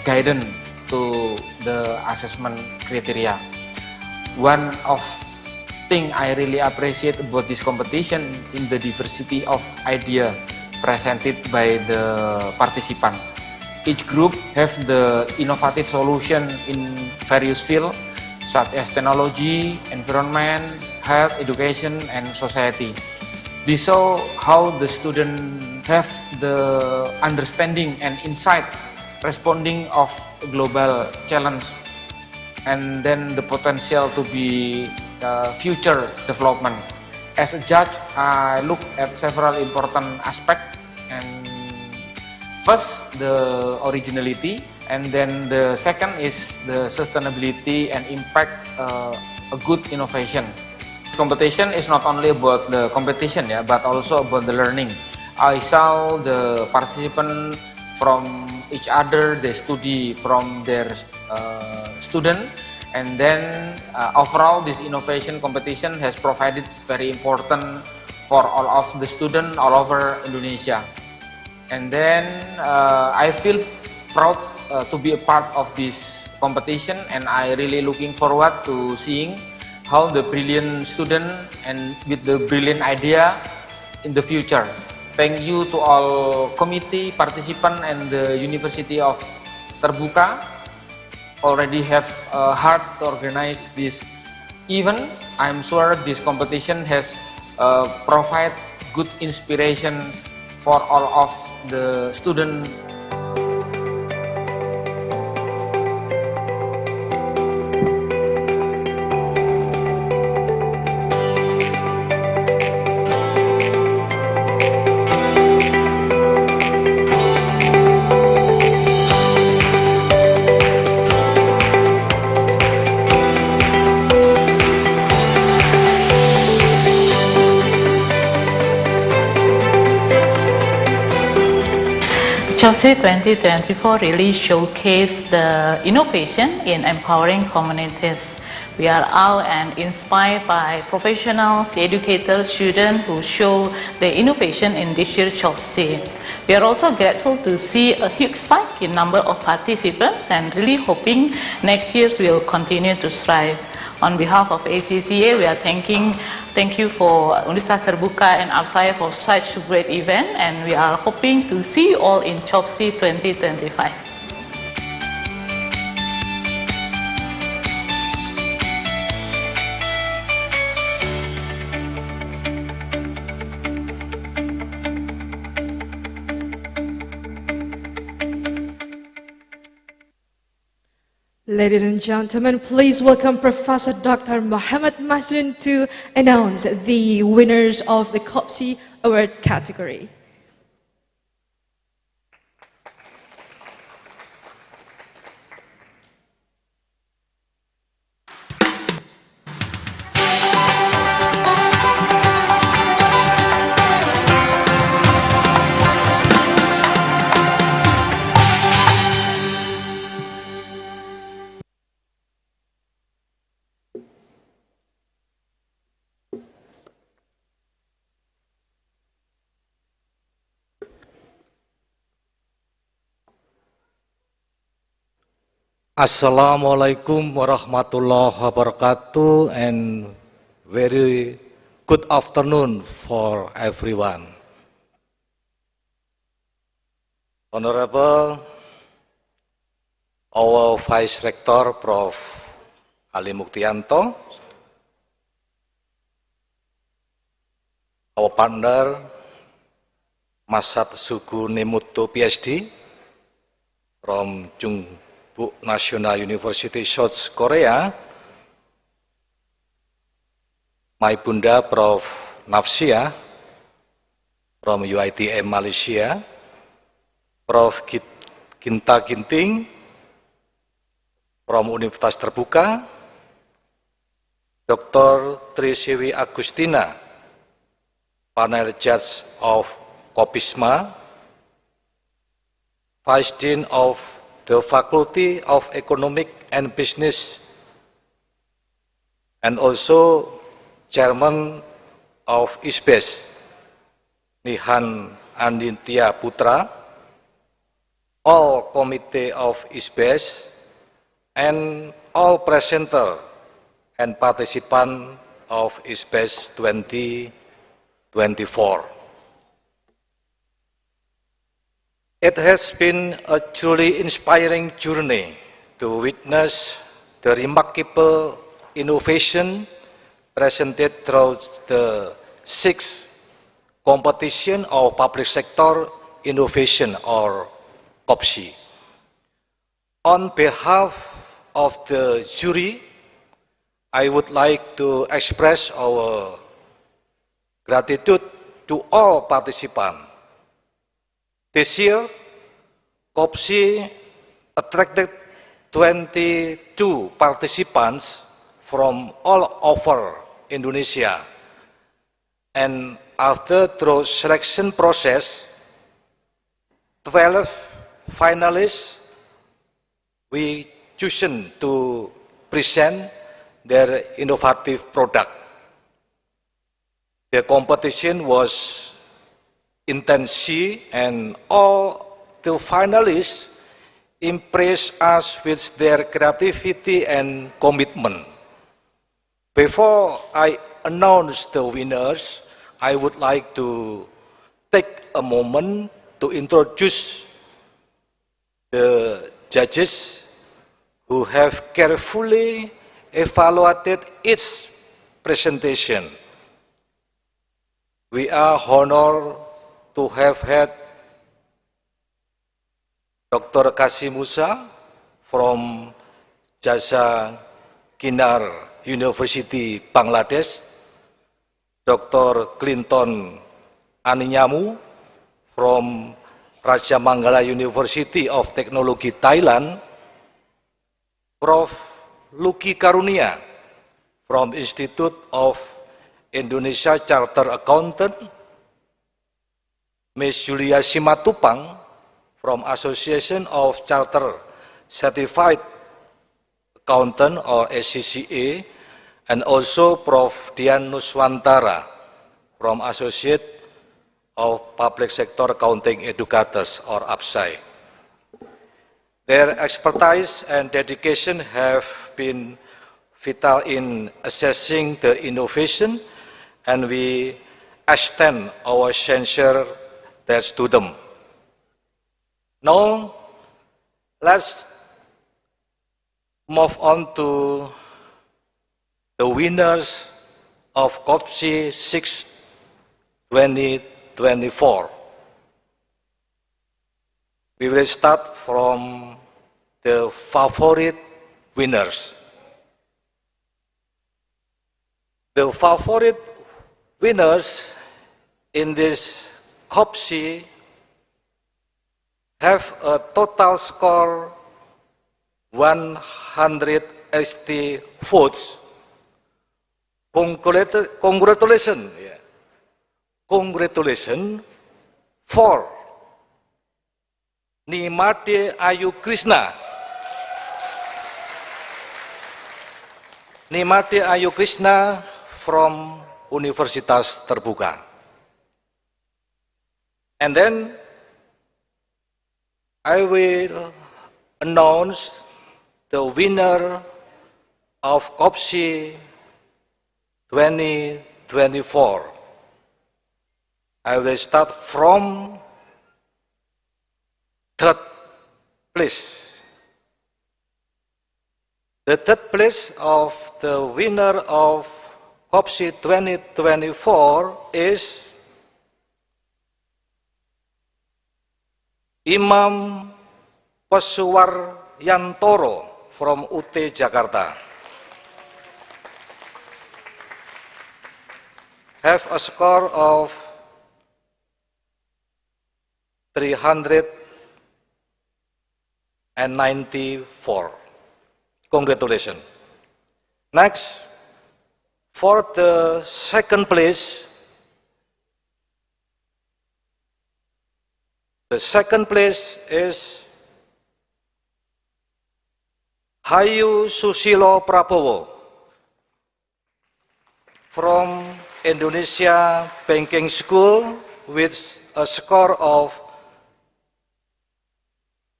guidance to the assessment criteria. One of thing I really appreciate about this competition in the diversity of idea presented by the participant. Each group have the innovative solution in various fields such as technology, environment, health, education, and society. This shows how the students have the understanding and insight responding of global challenge, and then the potential to be future development. As a judge, I look at several important aspects, and first, the originality, and then the second is the sustainability and impact a good innovation. Competition is not only about the competition, but also about the learning. I saw the participants from each other, they study from their student, and then overall this innovation competition has provided very important for all of the students all over Indonesia. And then I feel proud to be a part of this competition, and I really looking forward to seeing how the brilliant student and with the brilliant idea in the future. Thank you to all committee participant and the University of Terbuka already have a heart to organize this event. I'm sure this competition has provide good inspiration for all of the students. UTCC 2024 really showcased the innovation in empowering communities. We are out and inspired by professionals, educators, students who show the innovation in this year's UTCC. We are also grateful to see a huge spike in number of participants and really hoping next year will continue to strive. On behalf of ACCA, we are thank you for Universitas Terbuka and Absaya for such a great event, and we are hoping to see you all in UTCC 2025. Ladies and gentlemen, please welcome Professor Dr. Muhammad Masrin to announce the winners of the COPSI Award category. Assalamualaikum warahmatullahi wabarakatuh and very good afternoon for everyone. Honorable, our Vice Rector Prof. Ali Muktianto, our partner Masat Sugu Nemuto PhD from National University South Korea, my Bunda Prof. Nafsia from UITM Malaysia, Prof. Ginta Ginting from Universitas Terbuka, Dr. Trisiwi Agustina, panel judge of Kopisma, Vice Dean of the Faculty of Economic and Business, and also Chairman of ISBEST, Nihan Andintya Putra, all committee of ISBEST, and all presenter and participant of ISBEST 2024. It has been a truly inspiring journey to witness the remarkable innovation presented through the 6th Competition of Public Sector Innovation or COPSI. On behalf of the jury, I would like to express our gratitude to all participants. This year, COPSI attracted 22 participants from all over Indonesia, and after through selection process, 12 finalists we chosen to present their innovative product. The competition was intense and all the finalists impressed us with their creativity and commitment. Before I announce the winners, I would like to take a moment to introduce the judges who have carefully evaluated each presentation. We are honored to have had Dr. Kasim Musa from Jasa Kinar University, Bangladesh, Dr. Clinton Aninyamu from Raja Manggala University of Technology, Thailand, Prof. Luki Karunia from Institute of Indonesia Chartered Accountant, Ms. Julia Simatupang from Association of Chartered Certified Accountant or SCCA, and also Prof. Dian Nuswantara from Associate of Public Sector Accounting Educators or APSAI. Their expertise and dedication have been vital in assessing the innovation, and we extend our censure to them. Now, let's move on to the winners of COPSI 6 2024. We will start from the favorite winners. The favorite winners in this COPSI have a total score 180 votes. Congratulations. Congratulations for Nimade Ayu Krishna. Nimade Ayu Krishna from Universitas Terbuka. And then I will announce the winner of COPSI 2024. I will start from third place. The third place of the winner of COPSI 2024 is Imam Pesuwaryantoro from UT Jakarta. Have a score of 394. Congratulations. Next, for the second place, the second place is Hayu Susilo Prabowo from Indonesia Banking School with a score of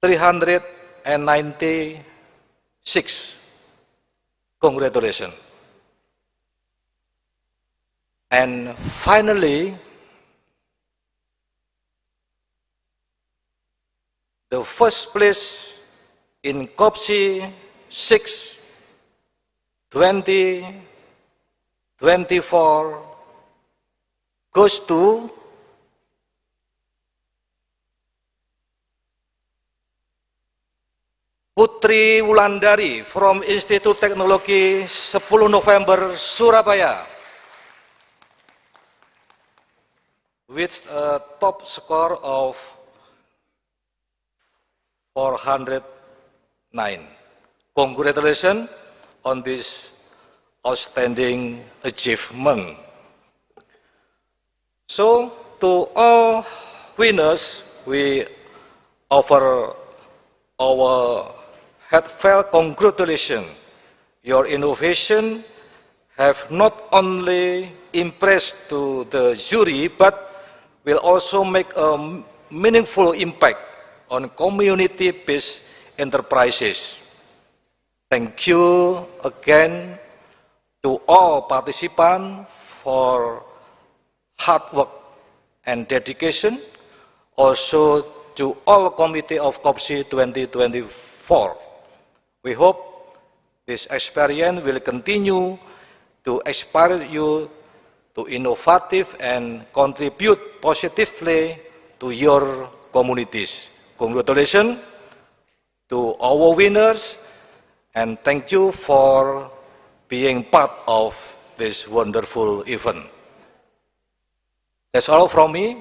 396. Congratulations. And finally, the first place in COPSI 6 2024 goes to Putri Wulandari from Institut Teknologi 10 November Surabaya with a top score of 409. Congratulations on this outstanding achievement. So, to all winners, we offer our heartfelt congratulations. Your innovation have not only impressed to the jury, but will also make a meaningful impact on community-based enterprises. Thank you again to all participants for hard work and dedication. Also to all committee of COPSI 2024. We hope this experience will continue to inspire you to innovative and contribute positively to your communities. Congratulations to our winners, and thank you for being part of this wonderful event. That's all from me.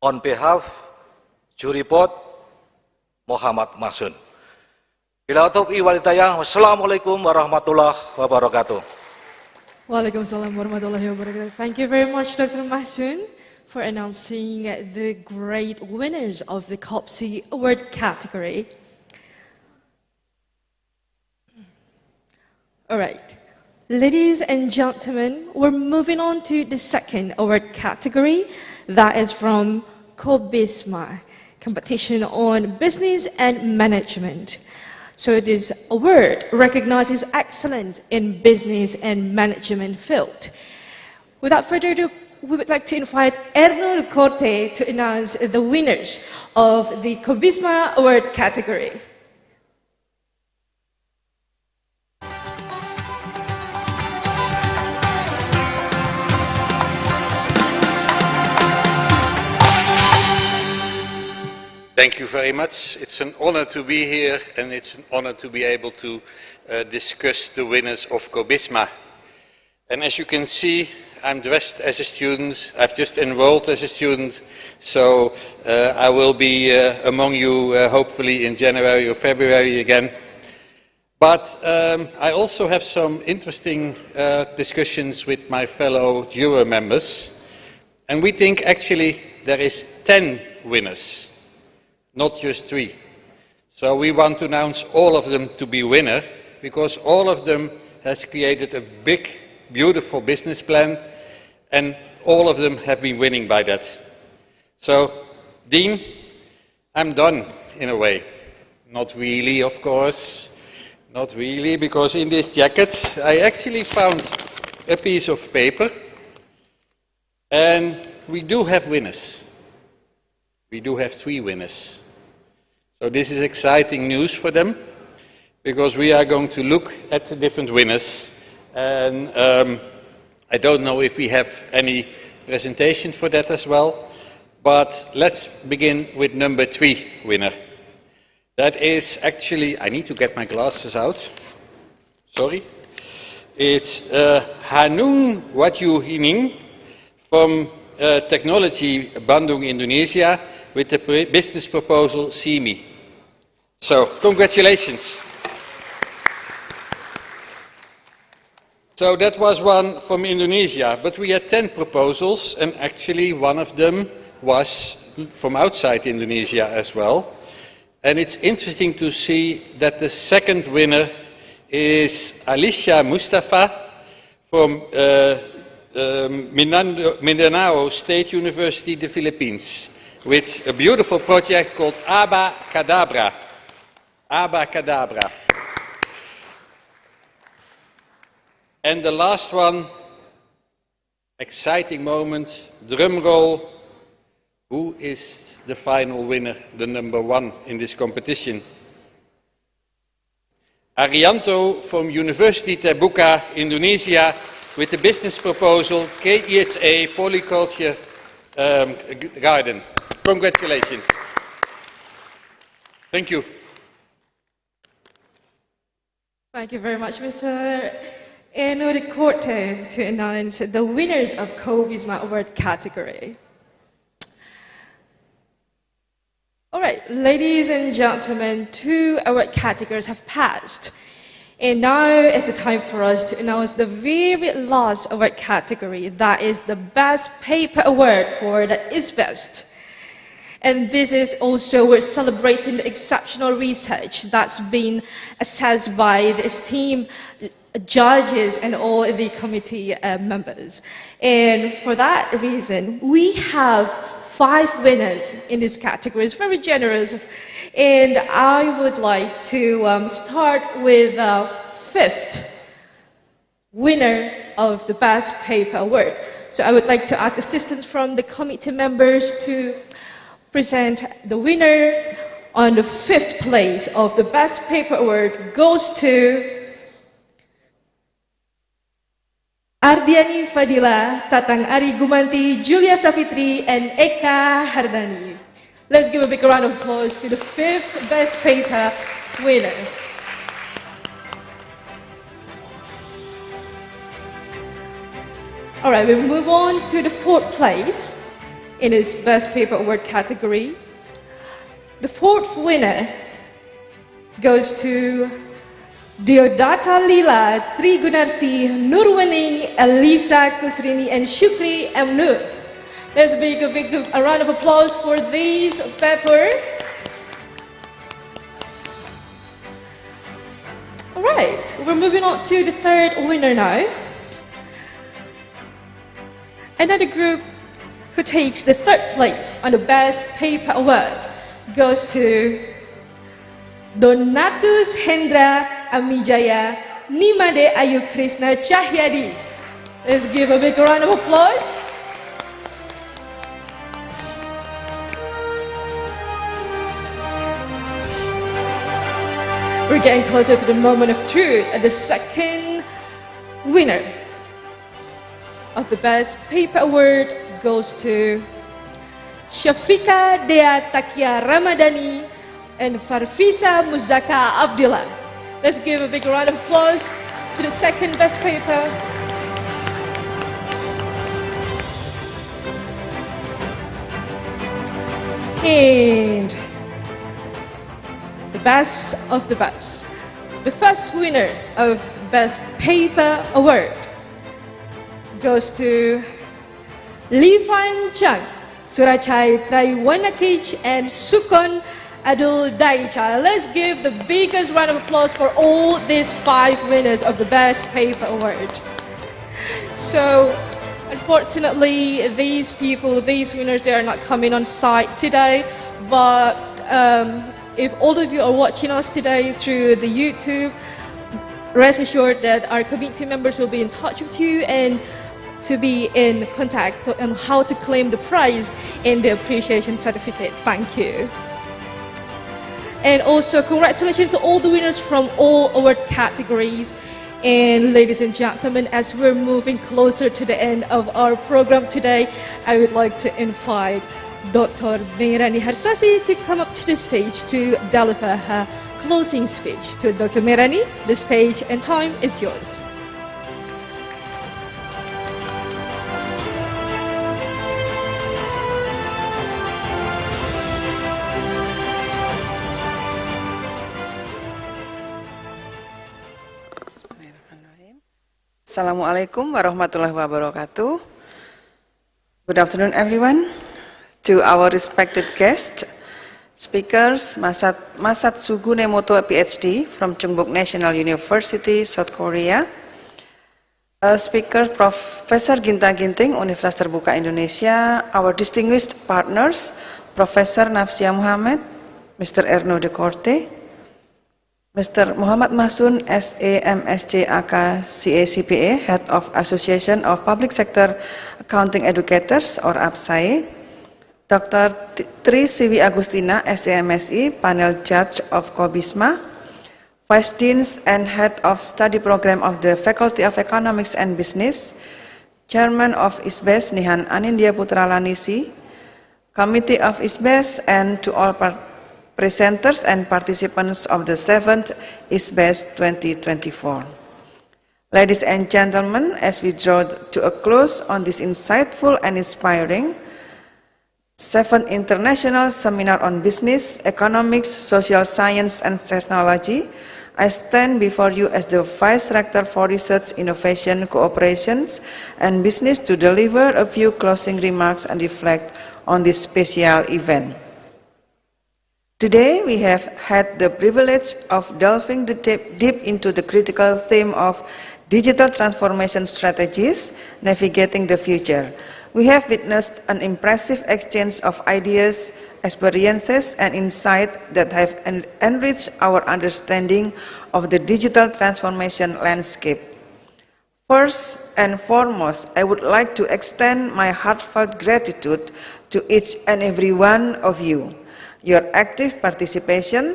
On behalf Juri Board, Muhammad Masun. Bila taufiq wal hidayah. Wassalamualaikum warahmatullahi wabarakatuh. Waalaikumsalam warahmatullahi wabarakatuh. Thank you very much, Dr. Masun, for announcing the great winners of the COPSI award category. All right, ladies and gentlemen, we're moving on to the second award category, that is from COBISMA, Competition on Business and Management. So this award recognizes excellence in business and management field. Without further ado, we would like to invite Erno Corte to announce the winners of the COBISMA award category. Thank you very much. It's an honor to be here, and it's an honor to be able to discuss the winners of COBISMA. And as you can see, I'm dressed as a student. I've just enrolled as a student, so I will be among you hopefully in January or February again. But I also have some interesting discussions with my fellow juror members, and we think actually there is 10 winners. Not just 3. So we want to announce all of them to be winner, because all of them has created a big, beautiful business plan, and all of them have been winning by that. So, Dean, I'm done in a way. Not really, of course. Not really, because in this jacket I actually found a piece of paper, and we do have winners. We do have 3 winners. So this is exciting news for them, because we are going to look at the different winners, and I don't know if we have any presentation for that as well, but let's begin with number 3 winner. That is actually, I need to get my glasses out, sorry. It's Hanung Watyuhining from Technology Bandung, Indonesia, with the business proposal See Me. So, congratulations. So that was one from Indonesia, but we had 10 proposals, and actually one of them was from outside Indonesia as well. And it's interesting to see that the second winner is Alicia Mustafa from Mindanao State University, the Philippines, with a beautiful project called Abacadabra. Abacadabra. And the last one, exciting moment, drum roll. Who is the final winner, the number 1 in this competition? Arianto from University Terbuka, Indonesia, with the business proposal KIHA Polyculture Garden. Congratulations. Thank you. Thank you very much, Mr. Eno Corte, to announce the winners of Co-BISMA Award category. All right, ladies and gentlemen, 2 award categories have passed. And now is the time for us to announce the very last award category, that is the Best Paper Award for the ISBEST. And this is also, we're celebrating the exceptional research that's been assessed by the esteemed judges and all the committee members. And for that reason, we have 5 winners in this category. It's very generous. And I would like to start with the 5th winner of the Best Paper Award. So I would like to ask assistance from the committee members to present the winner. On the 5th place of the Best Paper Award goes to Ardiani Fadila, Tatang Ari Gumanti, Julia Safitri, and Eka Hardani. Let's give a big round of applause to the 5th Best Paper winner. All right, we move on to the 4th place in this Best Paper Award category. The 4th winner goes to Diodata Lila, Trigunarsi, Nurwaning, Elisa Kusrini, and Shukri M. Nur. Let's make a big round of applause for these paper. All right, we're moving on to the 3rd winner now. Another group who takes the 3rd place on the Best Paper Award goes to Donatus Hendra Amijaya Nimade Ayu Krishna Cahyadi. Let's give a big round of applause. We're getting closer to the moment of truth, and the 2nd winner of the Best Paper Award goes to Shafika Dea Takia Ramadhani and Farfisa Muzaka Abdullah. Let's give a big round of applause to the 2nd Best Paper. And the best of the best, the 1st winner of Best Paper Award goes to Li Fan Chang, Surachai Traiwanakich, and Sukon Adul Daicha. Let's give the biggest round of applause for all these 5 winners of the Best Paper Award. So, unfortunately, these people, these winners, they are not coming on site today, but if all of you are watching us today through the YouTube, rest assured that our committee members will be in touch with you and to be in contact on how to claim the prize and the appreciation certificate. Thank you. And also congratulations to all the winners from all award categories. And ladies and gentlemen, as we're moving closer to the end of our program today, I would like to invite Dr. Merani Harsasi to come up to the stage to deliver her closing speech. To Dr. Merani, the stage and time is yours. Assalamualaikum warahmatullahi wabarakatuh. Good afternoon, everyone. To our respected guests, speakers, Masat Sugunemoto, PhD from Chungbuk National University, South Korea. Speaker Professor Ginta Ginting, Universitas Terbuka Indonesia. Our distinguished partners, Professor Nafsia Muhammad, Mr. Erno de Corte, Mr. Muhammad Mahsun, SA, MSc, AK, CA, CPA, Head of Association of Public Sector Accounting Educators, or APSAE, Dr. Tri Siwi Agustina, SA, MSc, Panel Judge of Kobisma, Vice Deans and Head of Study Program of the Faculty of Economics and Business, Chairman of ISBEST, Nihan Anindya Putra Lanisi, Committee of ISBEST, and to all presenters and participants of the 7th ISBEST 2024. Ladies and gentlemen, as we draw to a close on this insightful and inspiring 7th International Seminar on Business, Economics, Social Science and Technology, I stand before you as the Vice Rector for Research, Innovation, Cooperations and Business to deliver a few closing remarks and reflect on this special event. Today, we have had the privilege of delving deep into the critical theme of digital transformation strategies, navigating the future. We have witnessed an impressive exchange of ideas, experiences, and insight that have enriched our understanding of the digital transformation landscape. First and foremost, I would like to extend my heartfelt gratitude to each and every one of you. Your active participation,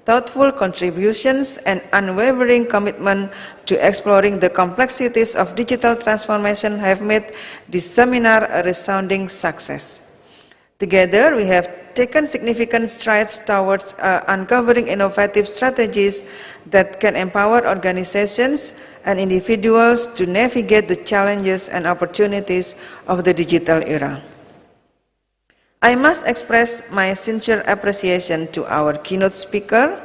thoughtful contributions, and unwavering commitment to exploring the complexities of digital transformation have made this seminar a resounding success. Together, we have taken significant strides towards uncovering innovative strategies that can empower organizations and individuals to navigate the challenges and opportunities of the digital era. I must express my sincere appreciation to our keynote speaker,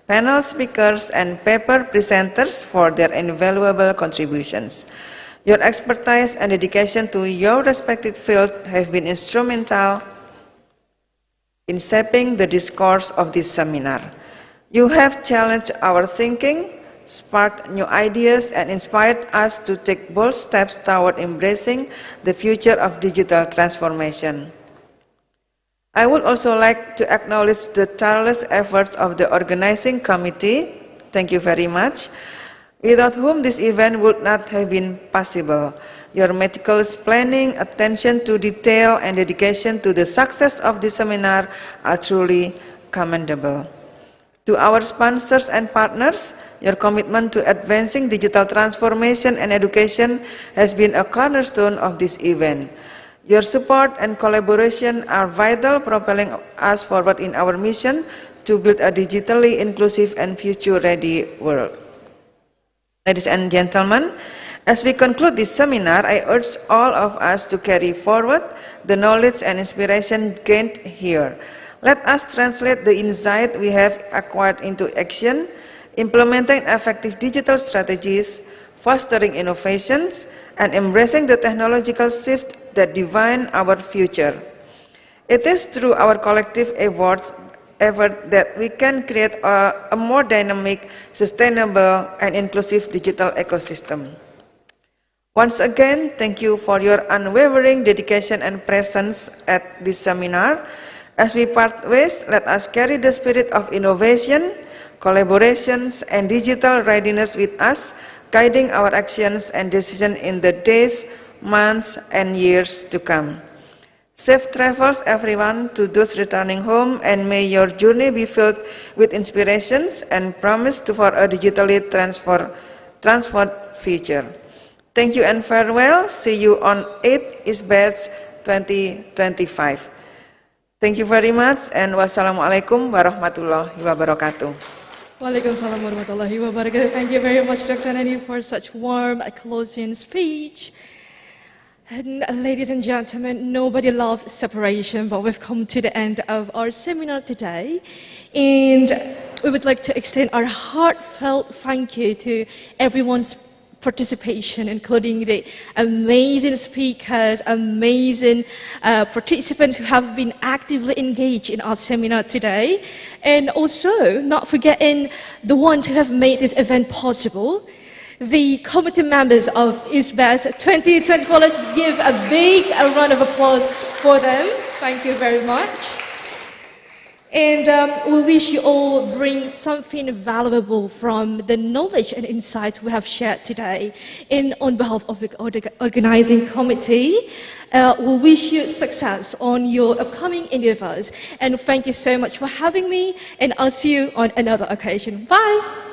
panel speakers, and paper presenters for their invaluable contributions. Your expertise and dedication to your respective field have been instrumental in shaping the discourse of this seminar. You have challenged our thinking, sparked new ideas, and inspired us to take bold steps toward embracing the future of digital transformation. I would also like to acknowledge the tireless efforts of the organizing committee. Thank you very much, without whom this event would not have been possible. Your meticulous planning, attention to detail, and dedication to the success of this seminar are truly commendable. To our sponsors and partners, your commitment to advancing digital transformation and education has been a cornerstone of this event. Your support and collaboration are vital, propelling us forward in our mission to build a digitally inclusive and future-ready world. Ladies and gentlemen, as we conclude this seminar, I urge all of us to carry forward the knowledge and inspiration gained here. Let us translate the insight we have acquired into action, implementing effective digital strategies, fostering innovations, and embracing the technological shift that define our future. It is through our collective effort that we can create a more dynamic, sustainable, and inclusive digital ecosystem. Once again, thank you for your unwavering dedication and presence at this seminar. As we part ways, let us carry the spirit of innovation, collaborations, and digital readiness with us, guiding our actions and decisions in the days, months, and years to come. Safe travels, everyone, to those returning home, and may your journey be filled with inspirations and promise for a digitally transformed future. Thank you and farewell. See you on 8th ISBEST 2025. Thank you very much, and wassalamualaikum warahmatullahi wabarakatuh. Waalaikumsalam warahmatullahi wabarakatuh. Thank you very much, Dr. Nani, for such warm closing speech. And ladies and gentlemen, nobody loves separation, but we've come to the end of our seminar today. And we would like to extend our heartfelt thank you to everyone's participation, including the amazing speakers, amazing participants who have been actively engaged in our seminar today. And also, not forgetting the ones who have made this event possible, the committee members of ISBEST 2024. Let's give a big round of applause for them. Thank you very much. And we wish you all bring something valuable from the knowledge and insights we have shared today. And on behalf of the organizing committee, we wish you success on your upcoming endeavors. And thank you so much for having me, and I'll see you on another occasion. Bye.